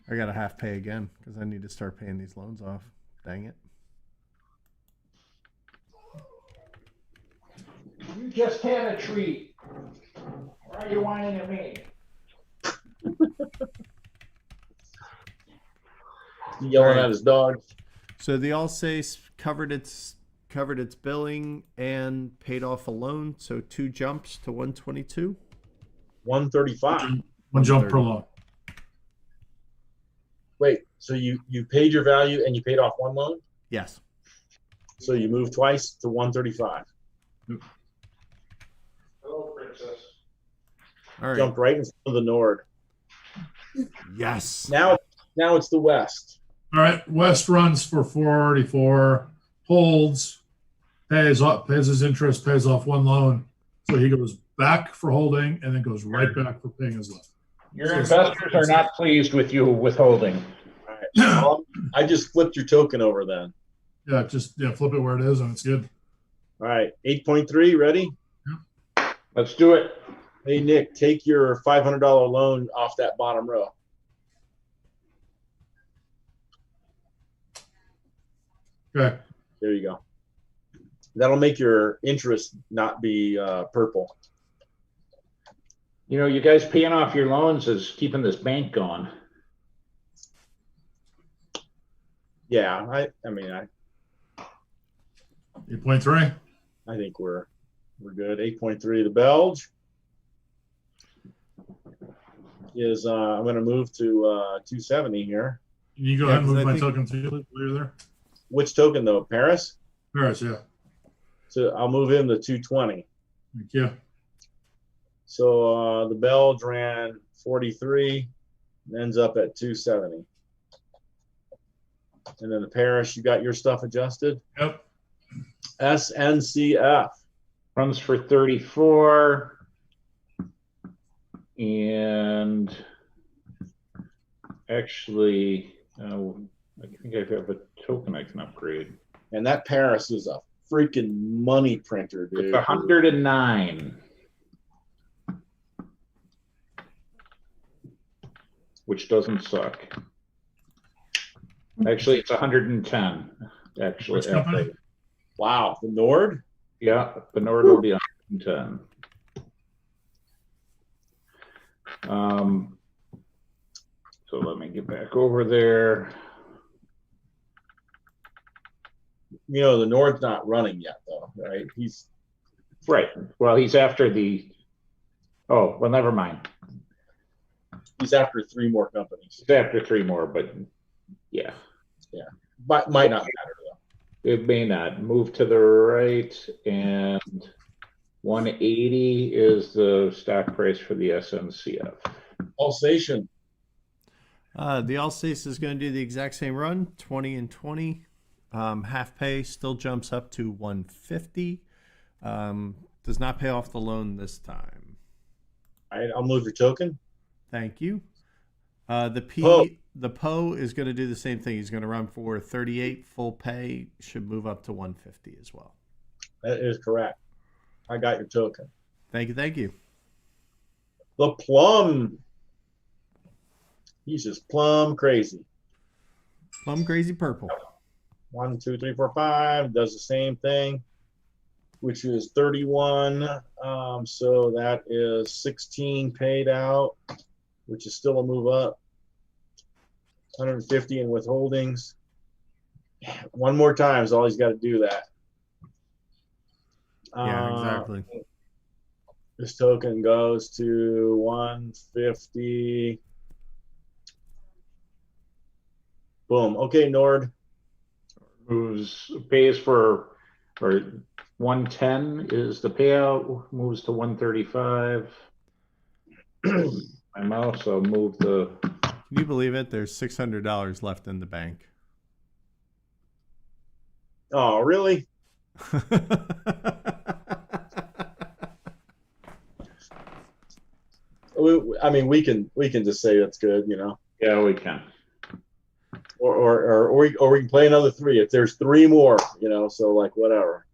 Speaker 1: I got to half pay again because I need to start paying these loans off. Dang it.
Speaker 4: You just had a treat. Why are you whining at me?
Speaker 3: Yelling at his dog.
Speaker 1: So the Alsace covered its billing and paid off a loan. So 2 jumps to 122.
Speaker 3: 135.
Speaker 2: One jump per loan.
Speaker 3: Wait, so you paid your value and you paid off 1 loan?
Speaker 1: Yes.
Speaker 3: So you moved twice to 135.
Speaker 4: Hello, princess.
Speaker 1: All right.
Speaker 3: Jumped right in front of the Nord.
Speaker 1: Yes.
Speaker 3: Now it's the West.
Speaker 2: All right. West runs for 44, holds, pays his interest, pays off 1 loan. So he goes back for holding and then goes right back for paying his loan.
Speaker 4: Your investors are not pleased with you withholding.
Speaker 3: All right. Well, I just flipped your token over then.
Speaker 2: Yeah, flip it where it is and it's good.
Speaker 3: All right. 8.3, ready?
Speaker 4: Let's do it.
Speaker 3: Hey, Nick, take your $500 loan off that bottom row.
Speaker 2: Okay.
Speaker 3: There you go. That'll make your interest not be purple.
Speaker 4: You know, you guys paying off your loans is keeping this bank going.
Speaker 3: Yeah, I mean,
Speaker 2: 8.3.
Speaker 3: I think we're good. 8.3. The Belge is I'm going to move to 270 here.
Speaker 2: Can you go ahead and move my token to you while you're there?
Speaker 3: Which token though? Paris?
Speaker 2: Paris, yeah.
Speaker 3: So I'll move him to 220.
Speaker 2: Thank you.
Speaker 3: So the Belge ran 43 and ends up at 270. And then the Paris, you got your stuff adjusted?
Speaker 2: Yep.
Speaker 3: SNCF.
Speaker 4: Runs for 34. And actually, I think I have a token I can upgrade.
Speaker 3: And that Paris is a freaking money printer, dude.
Speaker 4: It's 109. Which doesn't suck. Actually, it's 110. Actually,
Speaker 2: Which company?
Speaker 3: Wow, the Nord?
Speaker 4: Yeah, the Nord will be 110. So let me get back over there.
Speaker 3: You know, the Nord's not running yet, though, right? He's
Speaker 4: Right. Well, he's after the. Oh, well, never mind.
Speaker 3: after 3 more companies.
Speaker 4: He's after 3 more, but yeah.
Speaker 3: But might not matter, though.
Speaker 4: It may not. Move to the right, and 180 is the stock price for the SNCF.
Speaker 3: Alsatian.
Speaker 1: The Alsace is going to do the exact same run, 20 and 20. Half pay still jumps up to 150. Does not pay off the loan this time.
Speaker 3: All right, I'll move your token.
Speaker 1: Thank you. The PO is going to do the same thing. He's going to run for 38 full pay. Should move up to 150 as well.
Speaker 3: That is correct. I got your token.
Speaker 1: Thank you.
Speaker 3: The plum. He's just plum crazy.
Speaker 1: Plum crazy purple.
Speaker 3: 1, 2, 3, 4, 5 does the same thing, which is 31. So that is 16 paid out, which is still a move up. 150 in withholdings. One more time is all he's got to do that.
Speaker 1: Yeah, exactly.
Speaker 3: This token goes to 150. Boom. Okay, Nord.
Speaker 4: Pays for, or 110 is the payout, moves to 135. My mouse, I'll move the.
Speaker 1: Can you believe it? There's $600 left in the bank.
Speaker 3: Oh, really? I mean, we can just say that's good, you know.
Speaker 4: Yeah, we can.
Speaker 3: Or we can play another 3 if there's 3 more, you know. So like whatever.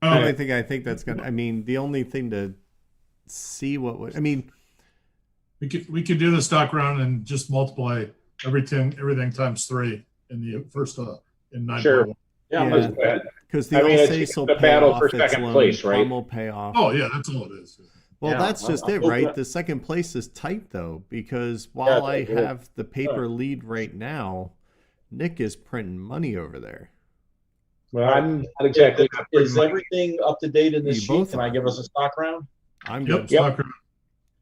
Speaker 1: I think that's gonna. I mean, the only thing to see what would. I mean,
Speaker 2: We could do the stock round and just multiply everything times 3 in the first in 9.
Speaker 4: Sure.
Speaker 3: Yeah.
Speaker 1: because the
Speaker 4: it's the battle for second place, right?
Speaker 1: Plum will pay off.
Speaker 2: Oh yeah, that's all it is.
Speaker 1: Well,
Speaker 3: Yeah,
Speaker 1: that's just it, right? The second place is tight, though, because while I have the paper lead right now, Nick is printing money over there.
Speaker 4: Well, I'm not exactly.
Speaker 3: Is everything up to date in this
Speaker 1: You
Speaker 3: sheet?
Speaker 1: both
Speaker 3: Can I
Speaker 1: are.
Speaker 3: give us a stock round?
Speaker 1: I'm
Speaker 2: Yep.
Speaker 1: good.
Speaker 2: Stock round.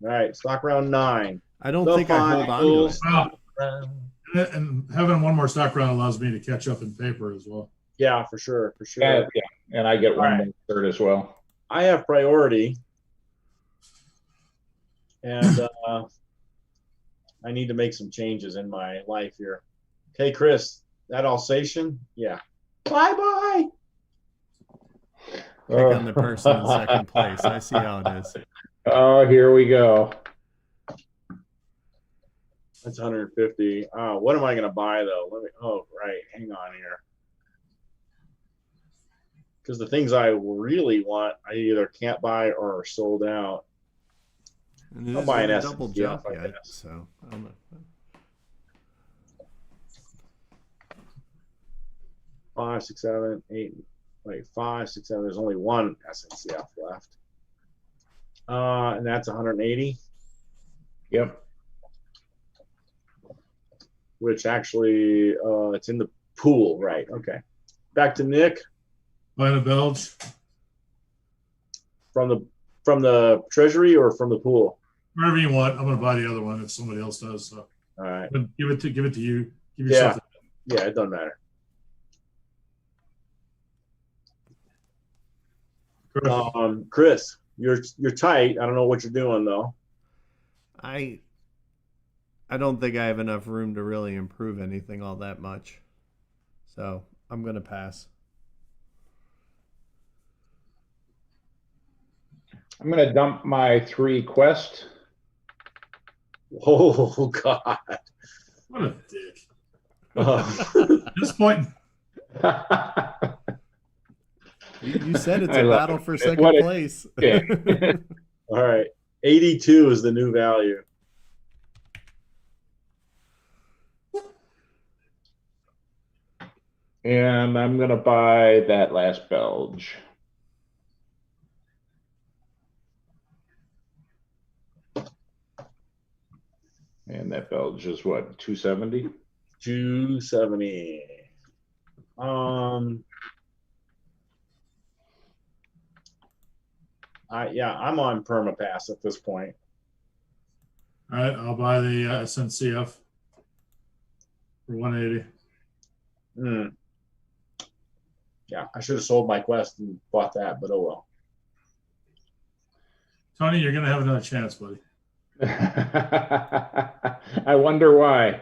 Speaker 3: All right, stock round 9.
Speaker 1: I don't think I hold on to it.
Speaker 2: Wow.
Speaker 3: Round.
Speaker 2: And having one more stock round allows me to catch up in paper as well.
Speaker 3: Yeah, for sure.
Speaker 4: Yeah, and I get one
Speaker 3: All right.
Speaker 4: more third as well.
Speaker 3: I have priority, and I need to make some changes in my life here. Okay, Chris, that Alsatian, yeah. Bye.
Speaker 1: Pick on the person in second place. I see how it is.
Speaker 4: Oh, here we go.
Speaker 3: That's 150. What am I going to buy though? Oh, right. Hang on here. Because the things I really want, I either can't buy or are sold out.
Speaker 1: And it
Speaker 3: I'll
Speaker 1: is
Speaker 3: buy an
Speaker 1: a
Speaker 3: S&P
Speaker 1: double
Speaker 3: off,
Speaker 1: jump
Speaker 3: I
Speaker 1: yet,
Speaker 3: guess.
Speaker 1: so I don't know.
Speaker 3: 5, 6, 7, 8. Wait, 5, 6, 7. There's only one SNCF left. And that's 180,
Speaker 4: Yep.
Speaker 3: which actually it's in the pool, right? Okay. Back to Nick
Speaker 2: Buying a Belge.
Speaker 3: from the treasury or from the pool.
Speaker 2: Wherever you want. I'm going to buy the other one if somebody else does. So
Speaker 3: All right.
Speaker 2: but give it to you. Give yourself.
Speaker 3: Yeah, it doesn't matter. Chris, you're tight. I don't know what you're doing though.
Speaker 1: I don't think I have enough room to really improve anything all that much. So I'm going to pass.
Speaker 4: I'm going to dump my 3 quest.
Speaker 3: Oh God.
Speaker 2: What a dick.
Speaker 3: Uh,
Speaker 2: At this point,
Speaker 1: You said it's
Speaker 4: I
Speaker 1: a
Speaker 4: love
Speaker 1: battle
Speaker 4: it.
Speaker 1: for second
Speaker 4: What a
Speaker 1: place.
Speaker 4: dick.
Speaker 3: all right. 82 is the new value.
Speaker 4: And I'm going to buy that last Belge. And that Belge is what, 270?
Speaker 3: 270. I'm on permapass at this point.
Speaker 2: all right, I'll buy the SNCF for 180.
Speaker 3: Yeah, I should have sold my quest and bought that, but oh well.
Speaker 2: Tony, you're going to have another chance, buddy.
Speaker 4: I wonder why.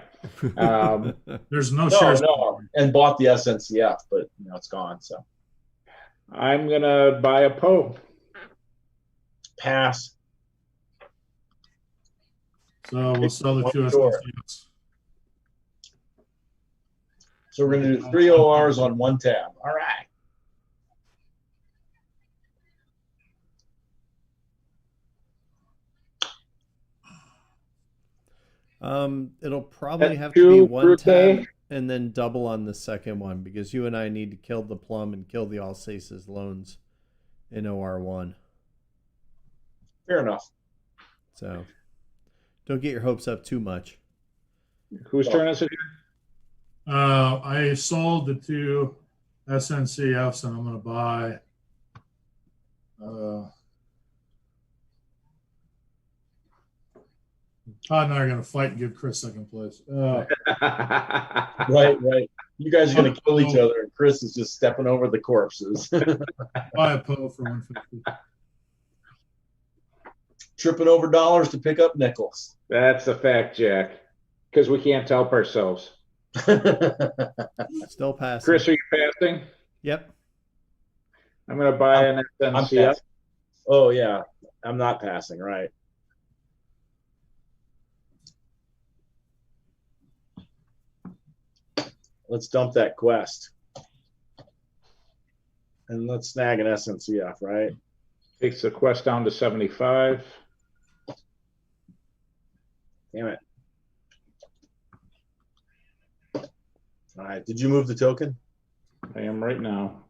Speaker 2: There's no shares.
Speaker 3: No, and bought the SNCF, but it's gone. So
Speaker 4: I'm going to buy a Poe.
Speaker 3: pass.
Speaker 2: So we'll sell the 2
Speaker 3: Sure.
Speaker 2: SNCFs.
Speaker 3: So we're going to do 3 ORs on 1 tab. All right.
Speaker 1: It'll probably
Speaker 4: At
Speaker 1: have to be
Speaker 4: two
Speaker 1: one
Speaker 4: per
Speaker 1: tab
Speaker 4: day?
Speaker 1: and then double on the second one because you and I need to kill the plum and kill the Alsace's loans in OR1.
Speaker 3: Fair enough.
Speaker 1: So don't get your hopes up too much.
Speaker 4: Whose turn is it?
Speaker 2: I sold the 2 SNCFs and I'm going to buy. Todd and I are going to fight and give Chris second place.
Speaker 3: Right. You guys are going to kill each other, and Chris is just stepping over the corpses.
Speaker 2: Buy a Poe for 150.
Speaker 3: Tripping over dollars to pick up nickels.
Speaker 4: That's a fact, Jack. Because we can't help ourselves.
Speaker 1: Still passing.
Speaker 4: Chris, are you passing?
Speaker 1: Yep.
Speaker 4: I'm going to buy an
Speaker 3: I'm
Speaker 4: SNCF.
Speaker 3: passing. Oh, yeah. I'm not passing, right. Let's dump that quest. And let's snag an SNCF, right?
Speaker 4: Takes the quest down to 75.
Speaker 3: Damn it. All right. Did you move the token?
Speaker 4: I am right now.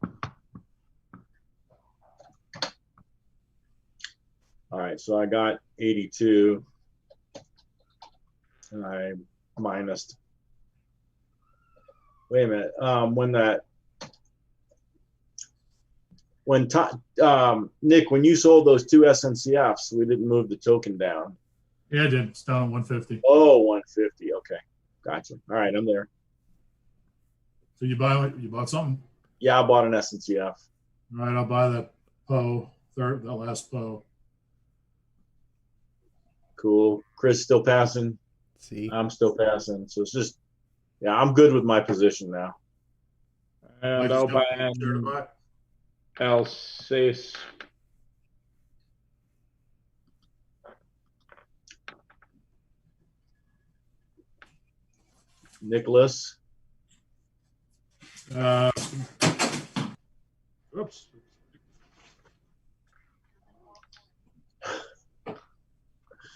Speaker 3: All right. So I got 82. And I minused. Wait a minute. Nick, when you sold those 2 SNCFs, we didn't move the token down.
Speaker 2: Yeah, I did. It's down at 150.
Speaker 3: Oh, 150. Okay. Gotcha. All right. I'm there.
Speaker 2: So you bought something?
Speaker 3: Yeah, I bought an SNCF.
Speaker 2: All right, I'll buy that Poe, that last Poe.
Speaker 3: Cool. Chris still passing.
Speaker 1: See,
Speaker 3: I'm still passing. So it's just, yeah, I'm good with my position now.
Speaker 4: And I'll buy an Alsace.
Speaker 3: Nicholas.
Speaker 2: Oops.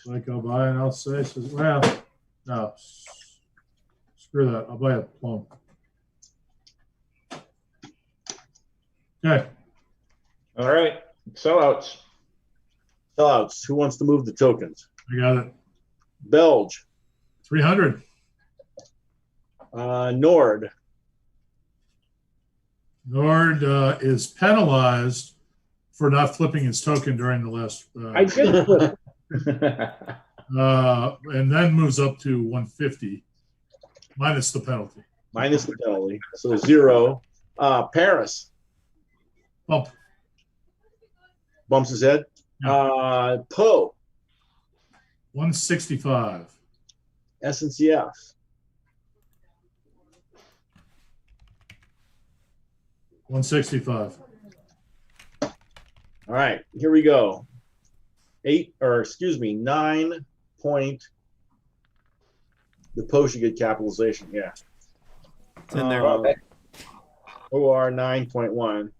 Speaker 2: Like I'll buy an Alsace. Well, no. Screw that. I'll buy a plum. Okay.
Speaker 4: All right. Sellouts.
Speaker 3: Sellouts. Who wants to move the tokens?
Speaker 2: I got it.
Speaker 3: Belge.
Speaker 2: 300.
Speaker 3: Nord.
Speaker 2: Nord is penalized for not flipping his token during the last.
Speaker 4: I did flip.
Speaker 2: And then moves up to 150 minus the penalty.
Speaker 3: Minus the penalty. So 0. Paris.
Speaker 2: Bump.
Speaker 3: Bumps his head. Poe.
Speaker 2: 165.
Speaker 3: SNCF.
Speaker 2: $165.
Speaker 3: All right, here we go. 9 point. The Poe should get capitalization. Yeah.
Speaker 1: it's in there.
Speaker 3: OR 9.1.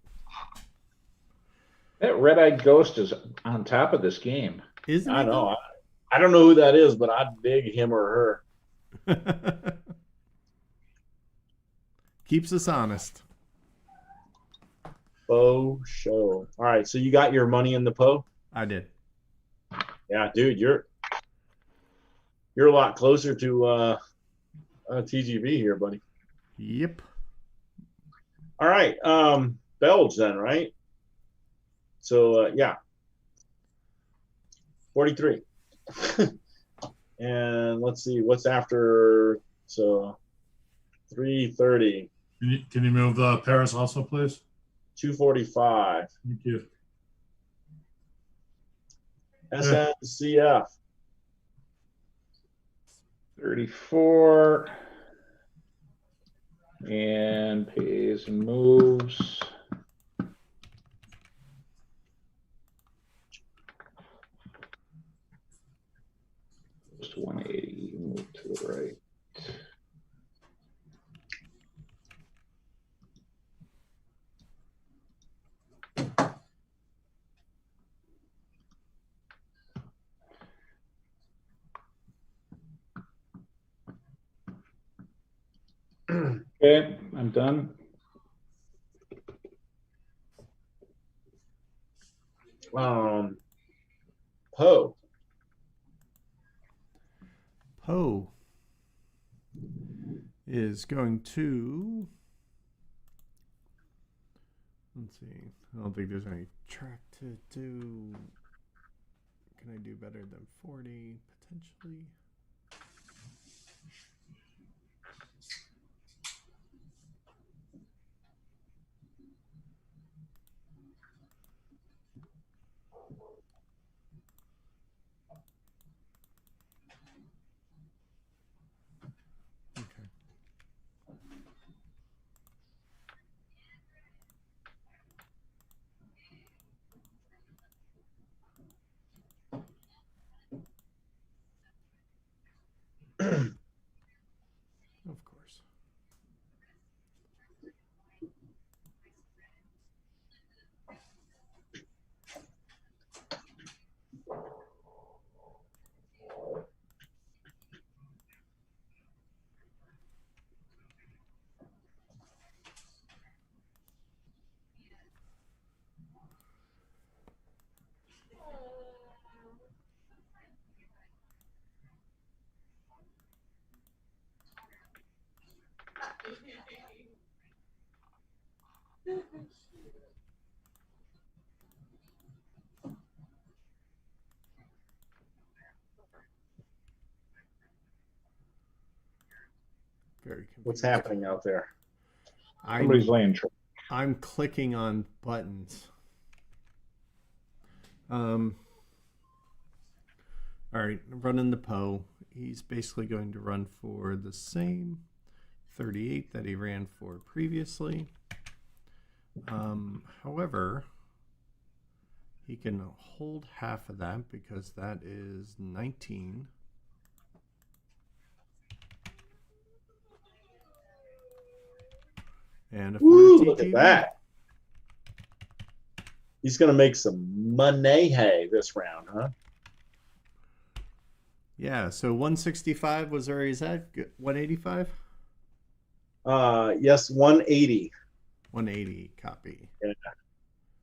Speaker 4: That red-eyed ghost is on top of this game.
Speaker 1: Isn't
Speaker 3: I
Speaker 1: it?
Speaker 3: know. I don't know who that is, but I'd dig him or her.
Speaker 1: Keeps us honest.
Speaker 3: Poe show. All right, so you got your money in the Poe?
Speaker 1: I did.
Speaker 3: Yeah, dude, you're a lot closer to TGV here, buddy.
Speaker 1: Yep.
Speaker 3: All right, Belge then, right? So yeah, 43. And let's see what's after. So 330,
Speaker 2: Can you move Paris also, please?
Speaker 3: 245.
Speaker 2: Thank you.
Speaker 3: SNCF.
Speaker 4: 34. And pays and moves. Goes to 180. Move to the right. Okay, I'm done.
Speaker 3: Poe.
Speaker 1: Poe is going to, let's see, I don't think there's any track to do. Can I do better than 40 potentially? Okay. Of course. Very confused.
Speaker 3: What's happening out there?
Speaker 4: Somebody's laying track.
Speaker 1: I'm clicking on buttons. All right, running the Poe. He's basically going to run for the same 38 that he ran for previously. However, he can hold half of that because that is 19. And a 40
Speaker 3: Woo, look at
Speaker 1: TTV.
Speaker 3: that. He's going to make some money this round, huh?
Speaker 1: Yeah, so 165 was where he's at. 185?
Speaker 3: Yes, 180.
Speaker 1: 180 copy.
Speaker 3: Yeah.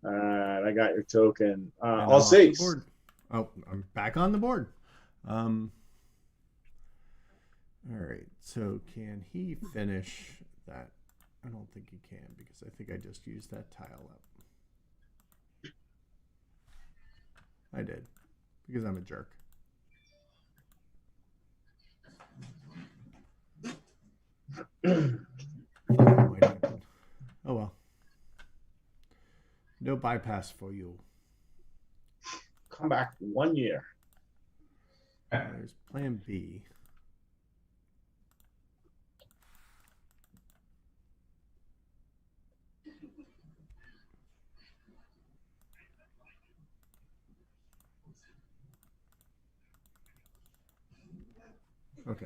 Speaker 3: All right, I got your token.
Speaker 1: And I'm
Speaker 3: All
Speaker 1: off the
Speaker 3: safe.
Speaker 1: board. Oh, I'm back on the board. All right, so can he finish that? I don't think he can because I think I just used that tile up. I did because I'm a jerk. Oh well. No bypass for you.
Speaker 3: Come back 1 year.
Speaker 1: There's plan B. Okay.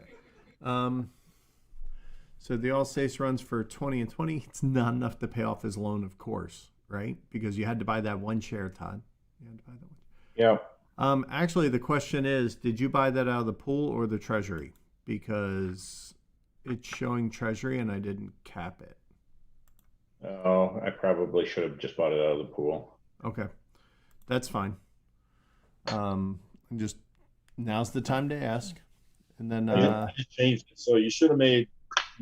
Speaker 1: So the all safe runs for 20 and 20. It's not enough to pay off his loan, of course, right? Because you had to buy that one share, Todd. You had to buy that one.
Speaker 4: Yeah.
Speaker 1: Actually, the question is, did you buy that out of the pool or the treasury? Because it's showing treasury and I didn't cap it.
Speaker 4: Oh, I probably should have just bought it out of the pool.
Speaker 1: Okay. That's fine. Just now's the time to ask. And then
Speaker 3: I just changed it, so you should have made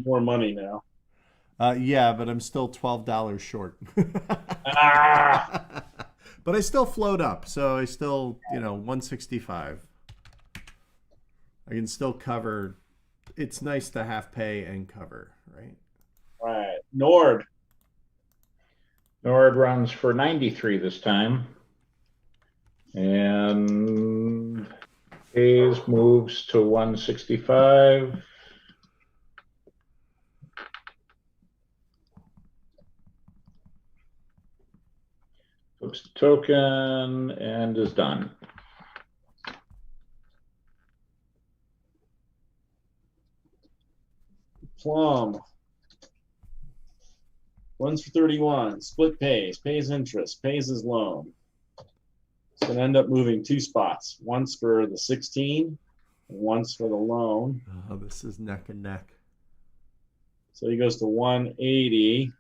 Speaker 3: more money now.
Speaker 1: yeah, but I'm still $12 short.
Speaker 3: Ah!
Speaker 1: But I still float up, so I still, 165. I can still cover. It's nice to half pay and cover, right?
Speaker 3: All right, Nord.
Speaker 4: Nord runs for 93 this time. And Hayes moves to 165. Flips the token and is done.
Speaker 3: Plum. Runs for 31. Split pays interest, pays his loan. It's going to end up moving 2 spots. Once for the 16 and once for the loan.
Speaker 1: Oh, this is neck and neck.
Speaker 3: So he goes to 180.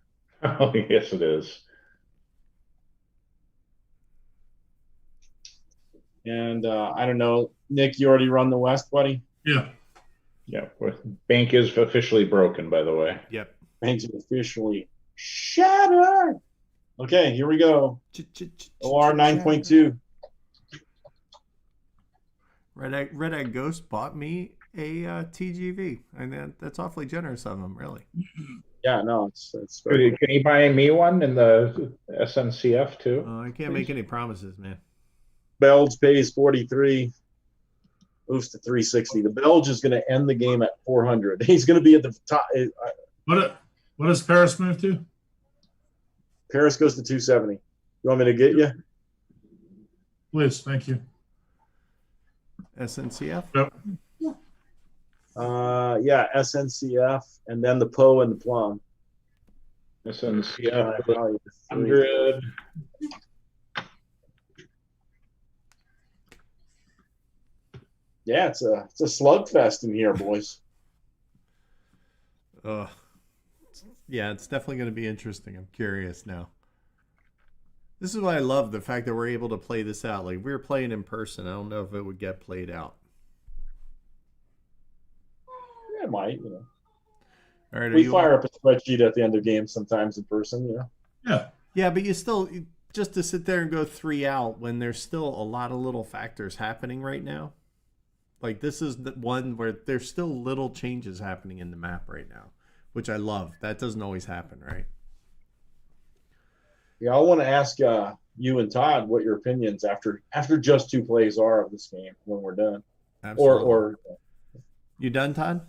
Speaker 4: Oh, yes, it is.
Speaker 3: And I don't know, Nick, you already run the West, buddy?
Speaker 2: Yeah.
Speaker 4: Yeah, bank is officially broken, by the way.
Speaker 1: Yep.
Speaker 3: Bank's officially shattered. Okay, here we go. OR 9.2.
Speaker 1: Red Egg Ghost bought me a TGV, and that's awfully generous of him, really.
Speaker 3: Yeah, no, it's very
Speaker 4: Can you buy me one in the SNCF too?
Speaker 1: I can't make any promises, man.
Speaker 3: Belge pays 43. Moves to 360. The Belge is going to end the game at 400. He's going to be at the top.
Speaker 2: What does Paris move to?
Speaker 3: Paris goes to 270. You want me to get you?
Speaker 2: Please, thank you.
Speaker 1: SNCF?
Speaker 2: Yep.
Speaker 3: Yeah, SNCF, and then the Poe and the Plum.
Speaker 4: SNCF 100.
Speaker 3: Yeah, it's a slugfest in here, boys.
Speaker 1: Yeah, it's definitely going to be interesting. I'm curious now. This is why I love the fact that we're able to play this out. Like, if we were playing in person, I don't know if it would get played out.
Speaker 3: Yeah, it might, you know.
Speaker 1: All right,
Speaker 3: we fire up a spreadsheet at the end of games sometimes in person, you know.
Speaker 2: Yeah.
Speaker 1: Yeah, but you still, just to sit there and go 3 out when there's still a lot of little factors happening right now. Like, this is the one where there's still little changes happening in the map right now, which I love. That doesn't always happen, right?
Speaker 3: Yeah, I want to ask you and Todd what your opinions after just 2 plays are of this game when we're done.
Speaker 1: Absolutely.
Speaker 3: Or
Speaker 1: you done, Todd?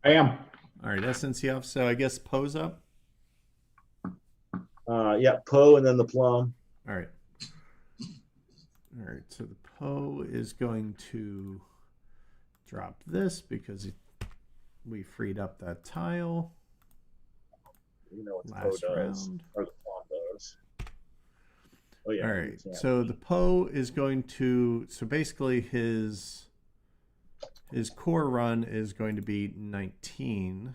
Speaker 4: I am.
Speaker 1: All right, SNCF. So I guess Poe's up.
Speaker 3: Yeah, Poe and then the Plum.
Speaker 1: All right. All right. So the Poe is going to drop this because we freed up that tile.
Speaker 3: You know what the
Speaker 1: Last
Speaker 3: Poe does,
Speaker 1: round.
Speaker 3: or the Plum does. Oh yeah.
Speaker 1: All right. So the Poe is going to. So basically, his core run is going to be 19,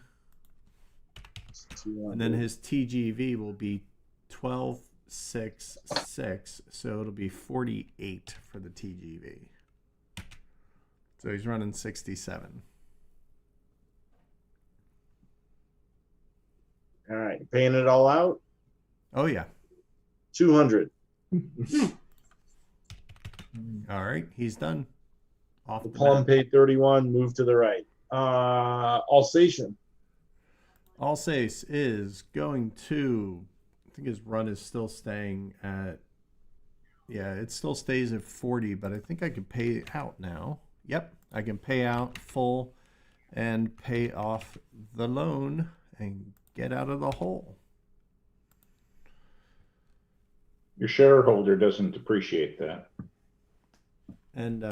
Speaker 1: and then his TGV will be 12, 6, 6. So it'll be 48 for the TGV. So he's running 67.
Speaker 3: All right, paying it all out.
Speaker 1: Oh yeah.
Speaker 3: 200.
Speaker 1: All right, he's done. Off
Speaker 3: The
Speaker 1: the
Speaker 3: Plum
Speaker 1: map.
Speaker 3: paid 31. Move to the right. Alsatian.
Speaker 1: Alsace is going to. I think his run is still staying at. Yeah, it still stays at 40, but I think I can pay out now. Yep, I can pay out full and pay off the loan and get out of the hole.
Speaker 4: Your shareholder doesn't appreciate that.
Speaker 1: And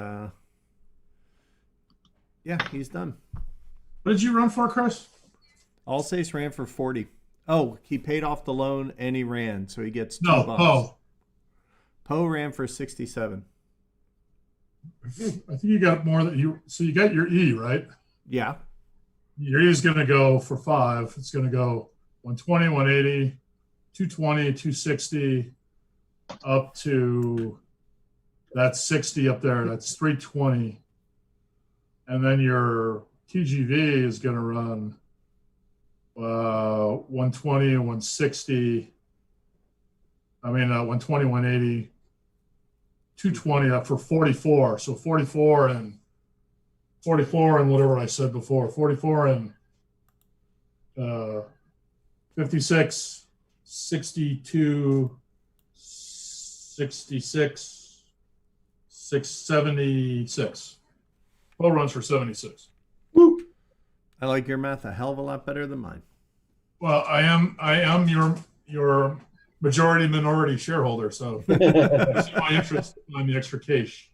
Speaker 1: yeah, he's done.
Speaker 2: What did you run for, Chris?
Speaker 1: Alsace ran for 40. Oh, he paid off the loan and he ran, so he gets 2
Speaker 2: No,
Speaker 1: bucks.
Speaker 2: Poe.
Speaker 1: Poe ran for 67.
Speaker 2: I think you got more than you. So you got your E, right?
Speaker 1: Yeah.
Speaker 2: Your E is going to go for 5. It's going to go 120, 180, 220, 260, up to that's 60 up there. That's 320. And then your TGV is going to run 120 and 160. 120, 180, 220 up for 44. So 44 and whatever I said before, 44 and 56, 62, 66, 676. Poe runs for 76.
Speaker 3: Woo.
Speaker 1: I like your math a hell of a lot better than mine.
Speaker 2: Well, I am your majority minority shareholder, so that's my interest on the extra cash.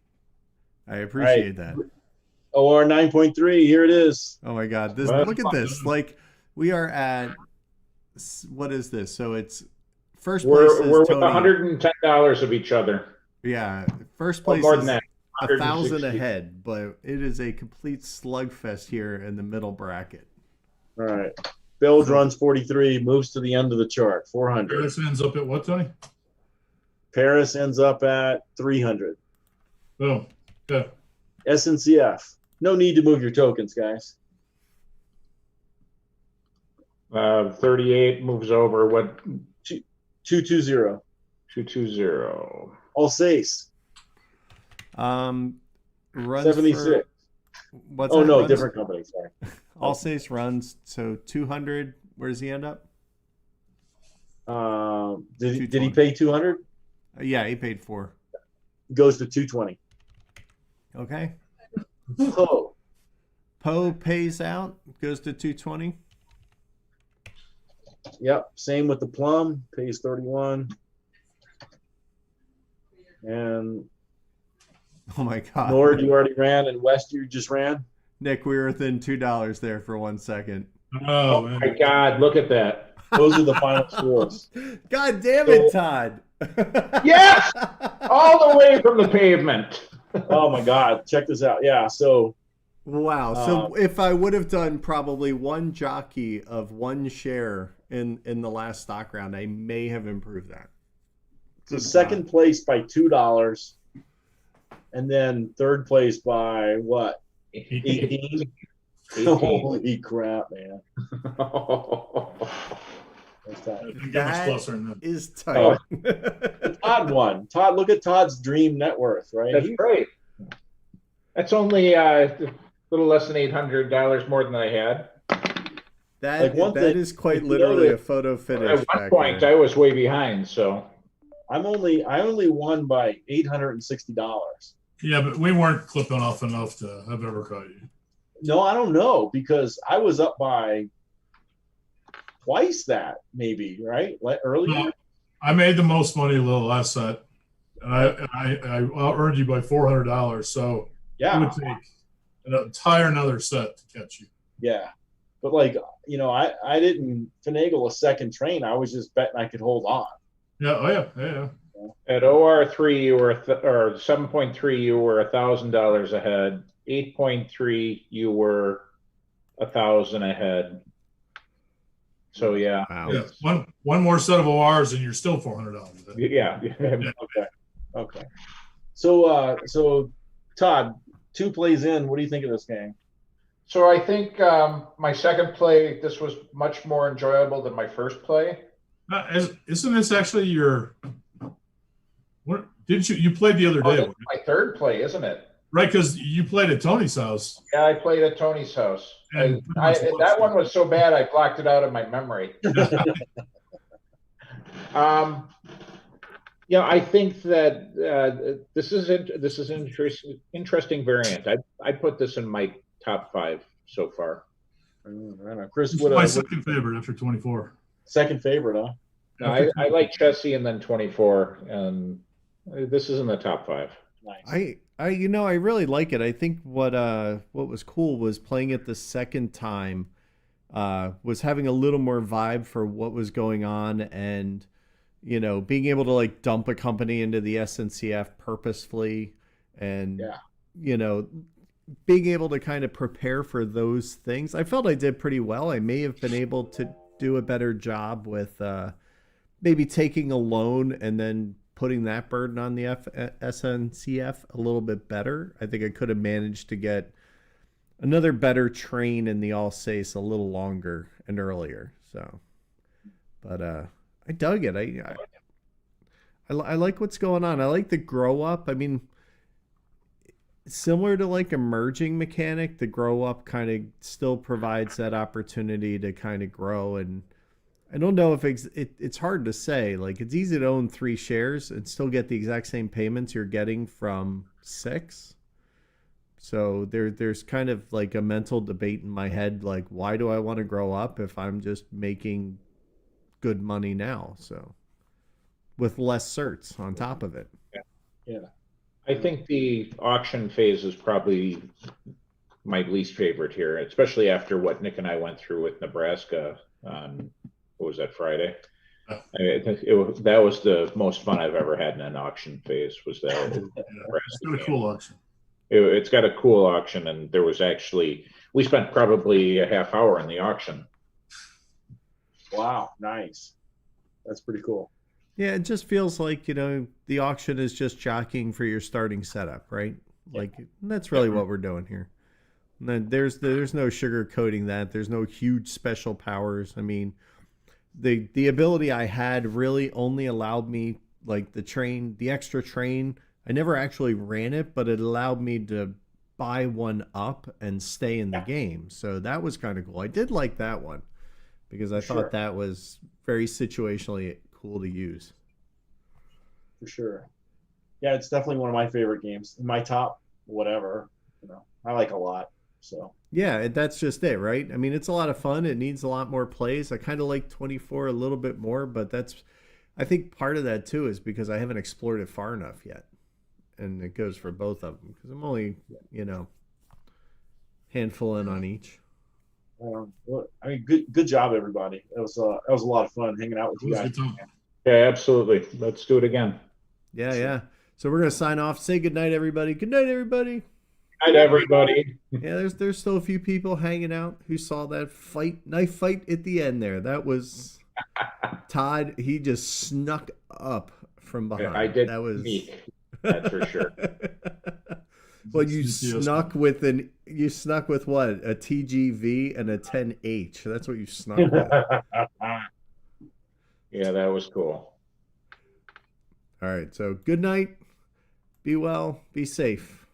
Speaker 1: I appreciate that.
Speaker 3: OR 9.3. Here it is.
Speaker 1: Oh my God. This,
Speaker 2: Well,
Speaker 1: look at this. Like, we are at, what is this? So it's first place is
Speaker 4: We're with
Speaker 1: Tony.
Speaker 4: $110 of each other.
Speaker 1: Yeah. First
Speaker 4: Or
Speaker 1: place
Speaker 4: more
Speaker 1: is
Speaker 4: than that.
Speaker 1: 1,000
Speaker 4: 160.
Speaker 1: ahead, but it is a complete slugfest here in the middle bracket.
Speaker 3: All right. Build runs 43, moves to the end of the chart, 400.
Speaker 2: Paris ends up at what, Tony?
Speaker 3: Paris ends up at 300.
Speaker 2: Boom. Yeah.
Speaker 3: SNCF. No need to move your tokens, guys.
Speaker 4: 38 moves over. What?
Speaker 3: 220.
Speaker 4: 220.
Speaker 3: Alsace.
Speaker 1: Runs
Speaker 3: 76.
Speaker 1: for, what's
Speaker 3: Oh
Speaker 1: that?
Speaker 3: no,
Speaker 1: Runs-
Speaker 3: different company. Sorry.
Speaker 1: Alsace runs, so 200. Where does he end up?
Speaker 3: Did he
Speaker 1: 220.
Speaker 3: pay 200?
Speaker 1: Yeah, he paid 4.
Speaker 3: Goes to 220.
Speaker 1: Okay.
Speaker 3: Oh,
Speaker 1: Poe pays out, goes to 220.
Speaker 3: yep. Same with the Plum, pays 31. And
Speaker 1: Oh my God.
Speaker 3: Nord, you already ran, and West, you just ran.
Speaker 1: Nick, we were within $2 there for 1 second.
Speaker 2: Oh,
Speaker 4: My
Speaker 2: man.
Speaker 4: God, look at that.
Speaker 3: Those are the final scores.
Speaker 1: God damn it, Todd.
Speaker 4: Yes! All the way from the pavement.
Speaker 3: Oh my God, check this out. Yeah, so
Speaker 1: Wow. So if I would have done probably one jockey of 1 share in the last stock round, I may have improved that.
Speaker 3: so second place by $2, and then third place by what? 18. Holy crap, man! That's tight.
Speaker 2: You get much
Speaker 1: That
Speaker 2: closer than that.
Speaker 1: is tight.
Speaker 3: Todd won. Todd, look at Todd's dream net worth, right?
Speaker 4: That's great. That's only a little less than $800 more than I had.
Speaker 1: That
Speaker 3: Like one
Speaker 1: that
Speaker 3: thing-
Speaker 1: is quite
Speaker 3: you know
Speaker 1: literally
Speaker 3: that-
Speaker 1: a photo finish.
Speaker 4: At one
Speaker 1: back
Speaker 4: point,
Speaker 1: there.
Speaker 4: I was way behind, so.
Speaker 3: I only won by $860.
Speaker 2: Yeah, but we weren't clipping off enough to have ever caught you.
Speaker 3: No, I don't know, because I was up by twice that, maybe, right? Like earlier.
Speaker 2: No, I made the most money the last set, and I earned you by $400. So it
Speaker 3: Yeah,
Speaker 2: would take an entire another set to catch you.
Speaker 3: yeah. But like, I didn't finagle a second train. I was just betting I could hold on.
Speaker 2: Yeah. Oh yeah. Yeah.
Speaker 4: At OR3, you were, or 7.3, you were $1,000 ahead. 8.3, you were 1,000 ahead. So yeah.
Speaker 1: Wow.
Speaker 2: Yeah. One more set of ORs, and you're still $400.
Speaker 4: Yeah.
Speaker 3: Okay. So Todd, 2 plays in. What do you think of this game?
Speaker 4: So I think my second play, this was much more enjoyable than my first play.
Speaker 2: Isn't this actually your? What didn't you played the other
Speaker 4: Oh,
Speaker 2: day?
Speaker 4: that's my third play, isn't it?
Speaker 2: Right, because you played at Tony's house.
Speaker 4: Yeah, I played at Tony's house.
Speaker 2: And
Speaker 4: That one was so bad I blocked it out of my memory. Yeah, I think that this is an interesting variant. I put this in my top 5 so far.
Speaker 3: I don't know. Chris,
Speaker 2: It's
Speaker 3: what
Speaker 2: my second favorite after 24.
Speaker 3: second favorite, huh?
Speaker 4: No, I like Chessie and then 24, and this is in the top 5.
Speaker 3: Nice.
Speaker 1: I really like it. I think what was cool was playing it the second time, was having a little more vibe for what was going on, and being able to like dump a company into the SNCF purposefully, and being able to kind of prepare for those things. I felt I did pretty well. I may have been able to do a better job with maybe taking a loan and then putting that burden on the SNCF a little bit better. I think I could have managed to get another better train in the Alsace a little longer and earlier. So, but I dug it. I like what's going on. I like the grow up. I mean, similar to like a merging mechanic, the grow up kind of still provides that opportunity to kind of grow. And I don't know if it's hard to say. Like, it's easy to own 3 shares and still get the exact same payments you're getting from 6. So there's kind of like a mental debate in my head, like, why do I want to grow up if I'm just making good money now? So with less certs on top of it.
Speaker 3: Yeah.
Speaker 4: I think the auction phase is probably my least favorite here, especially after what Nick and I went through with Nebraska on, what was that, Friday? I think that was the most fun I've ever had in an auction phase, was that.
Speaker 2: It's got a cool auction.
Speaker 4: It's got a cool auction, and there was actually, we spent probably a half hour in the auction.
Speaker 3: Wow, nice. That's pretty cool.
Speaker 1: Yeah, it just feels like, you know, the auction is just jockeying for your starting setup, right?
Speaker 3: Yeah.
Speaker 1: Like that's really what we're doing here. And then there's no sugarcoating that. There's no huge special powers. I mean, the ability I had really only allowed me, like the extra train. I never actually ran it, but it allowed me to buy one up and stay in the game. So that was kind of cool. I did like that one because I
Speaker 3: Sure.
Speaker 1: thought that was very situationally cool to use.
Speaker 3: For sure. Yeah, it's definitely one of my favorite games. In my top, whatever, you know, I like a lot. So
Speaker 1: Yeah, that's just it, right? I mean, it's a lot of fun. It needs a lot more plays. I kind of like 24 a little bit more, but I think part of that too is because I haven't explored it far enough yet. And it goes for both of them because I'm only, you know, handful in on each.
Speaker 3: well, I mean, good job, everybody. That was a lot of fun hanging out with
Speaker 2: It
Speaker 3: you
Speaker 2: was a
Speaker 3: guys.
Speaker 2: good time.
Speaker 4: Yeah, absolutely. Let's do it again.
Speaker 1: Yeah, yeah. So we're gonna sign off. Say good night, everybody. Good night, everybody.
Speaker 4: Good night, everybody.
Speaker 1: Yeah, there's still a few people hanging out who saw that knife fight at the end there. That was Todd. He just snuck up from behind.
Speaker 4: I did
Speaker 1: That was
Speaker 4: sneak, that's for sure.
Speaker 1: Well, you
Speaker 2: Sneaky as
Speaker 1: snuck with what? A TGV and a 10H. That's what you snuck with.
Speaker 4: Yeah, that was cool.
Speaker 1: All right. So good night. Be well. Be safe.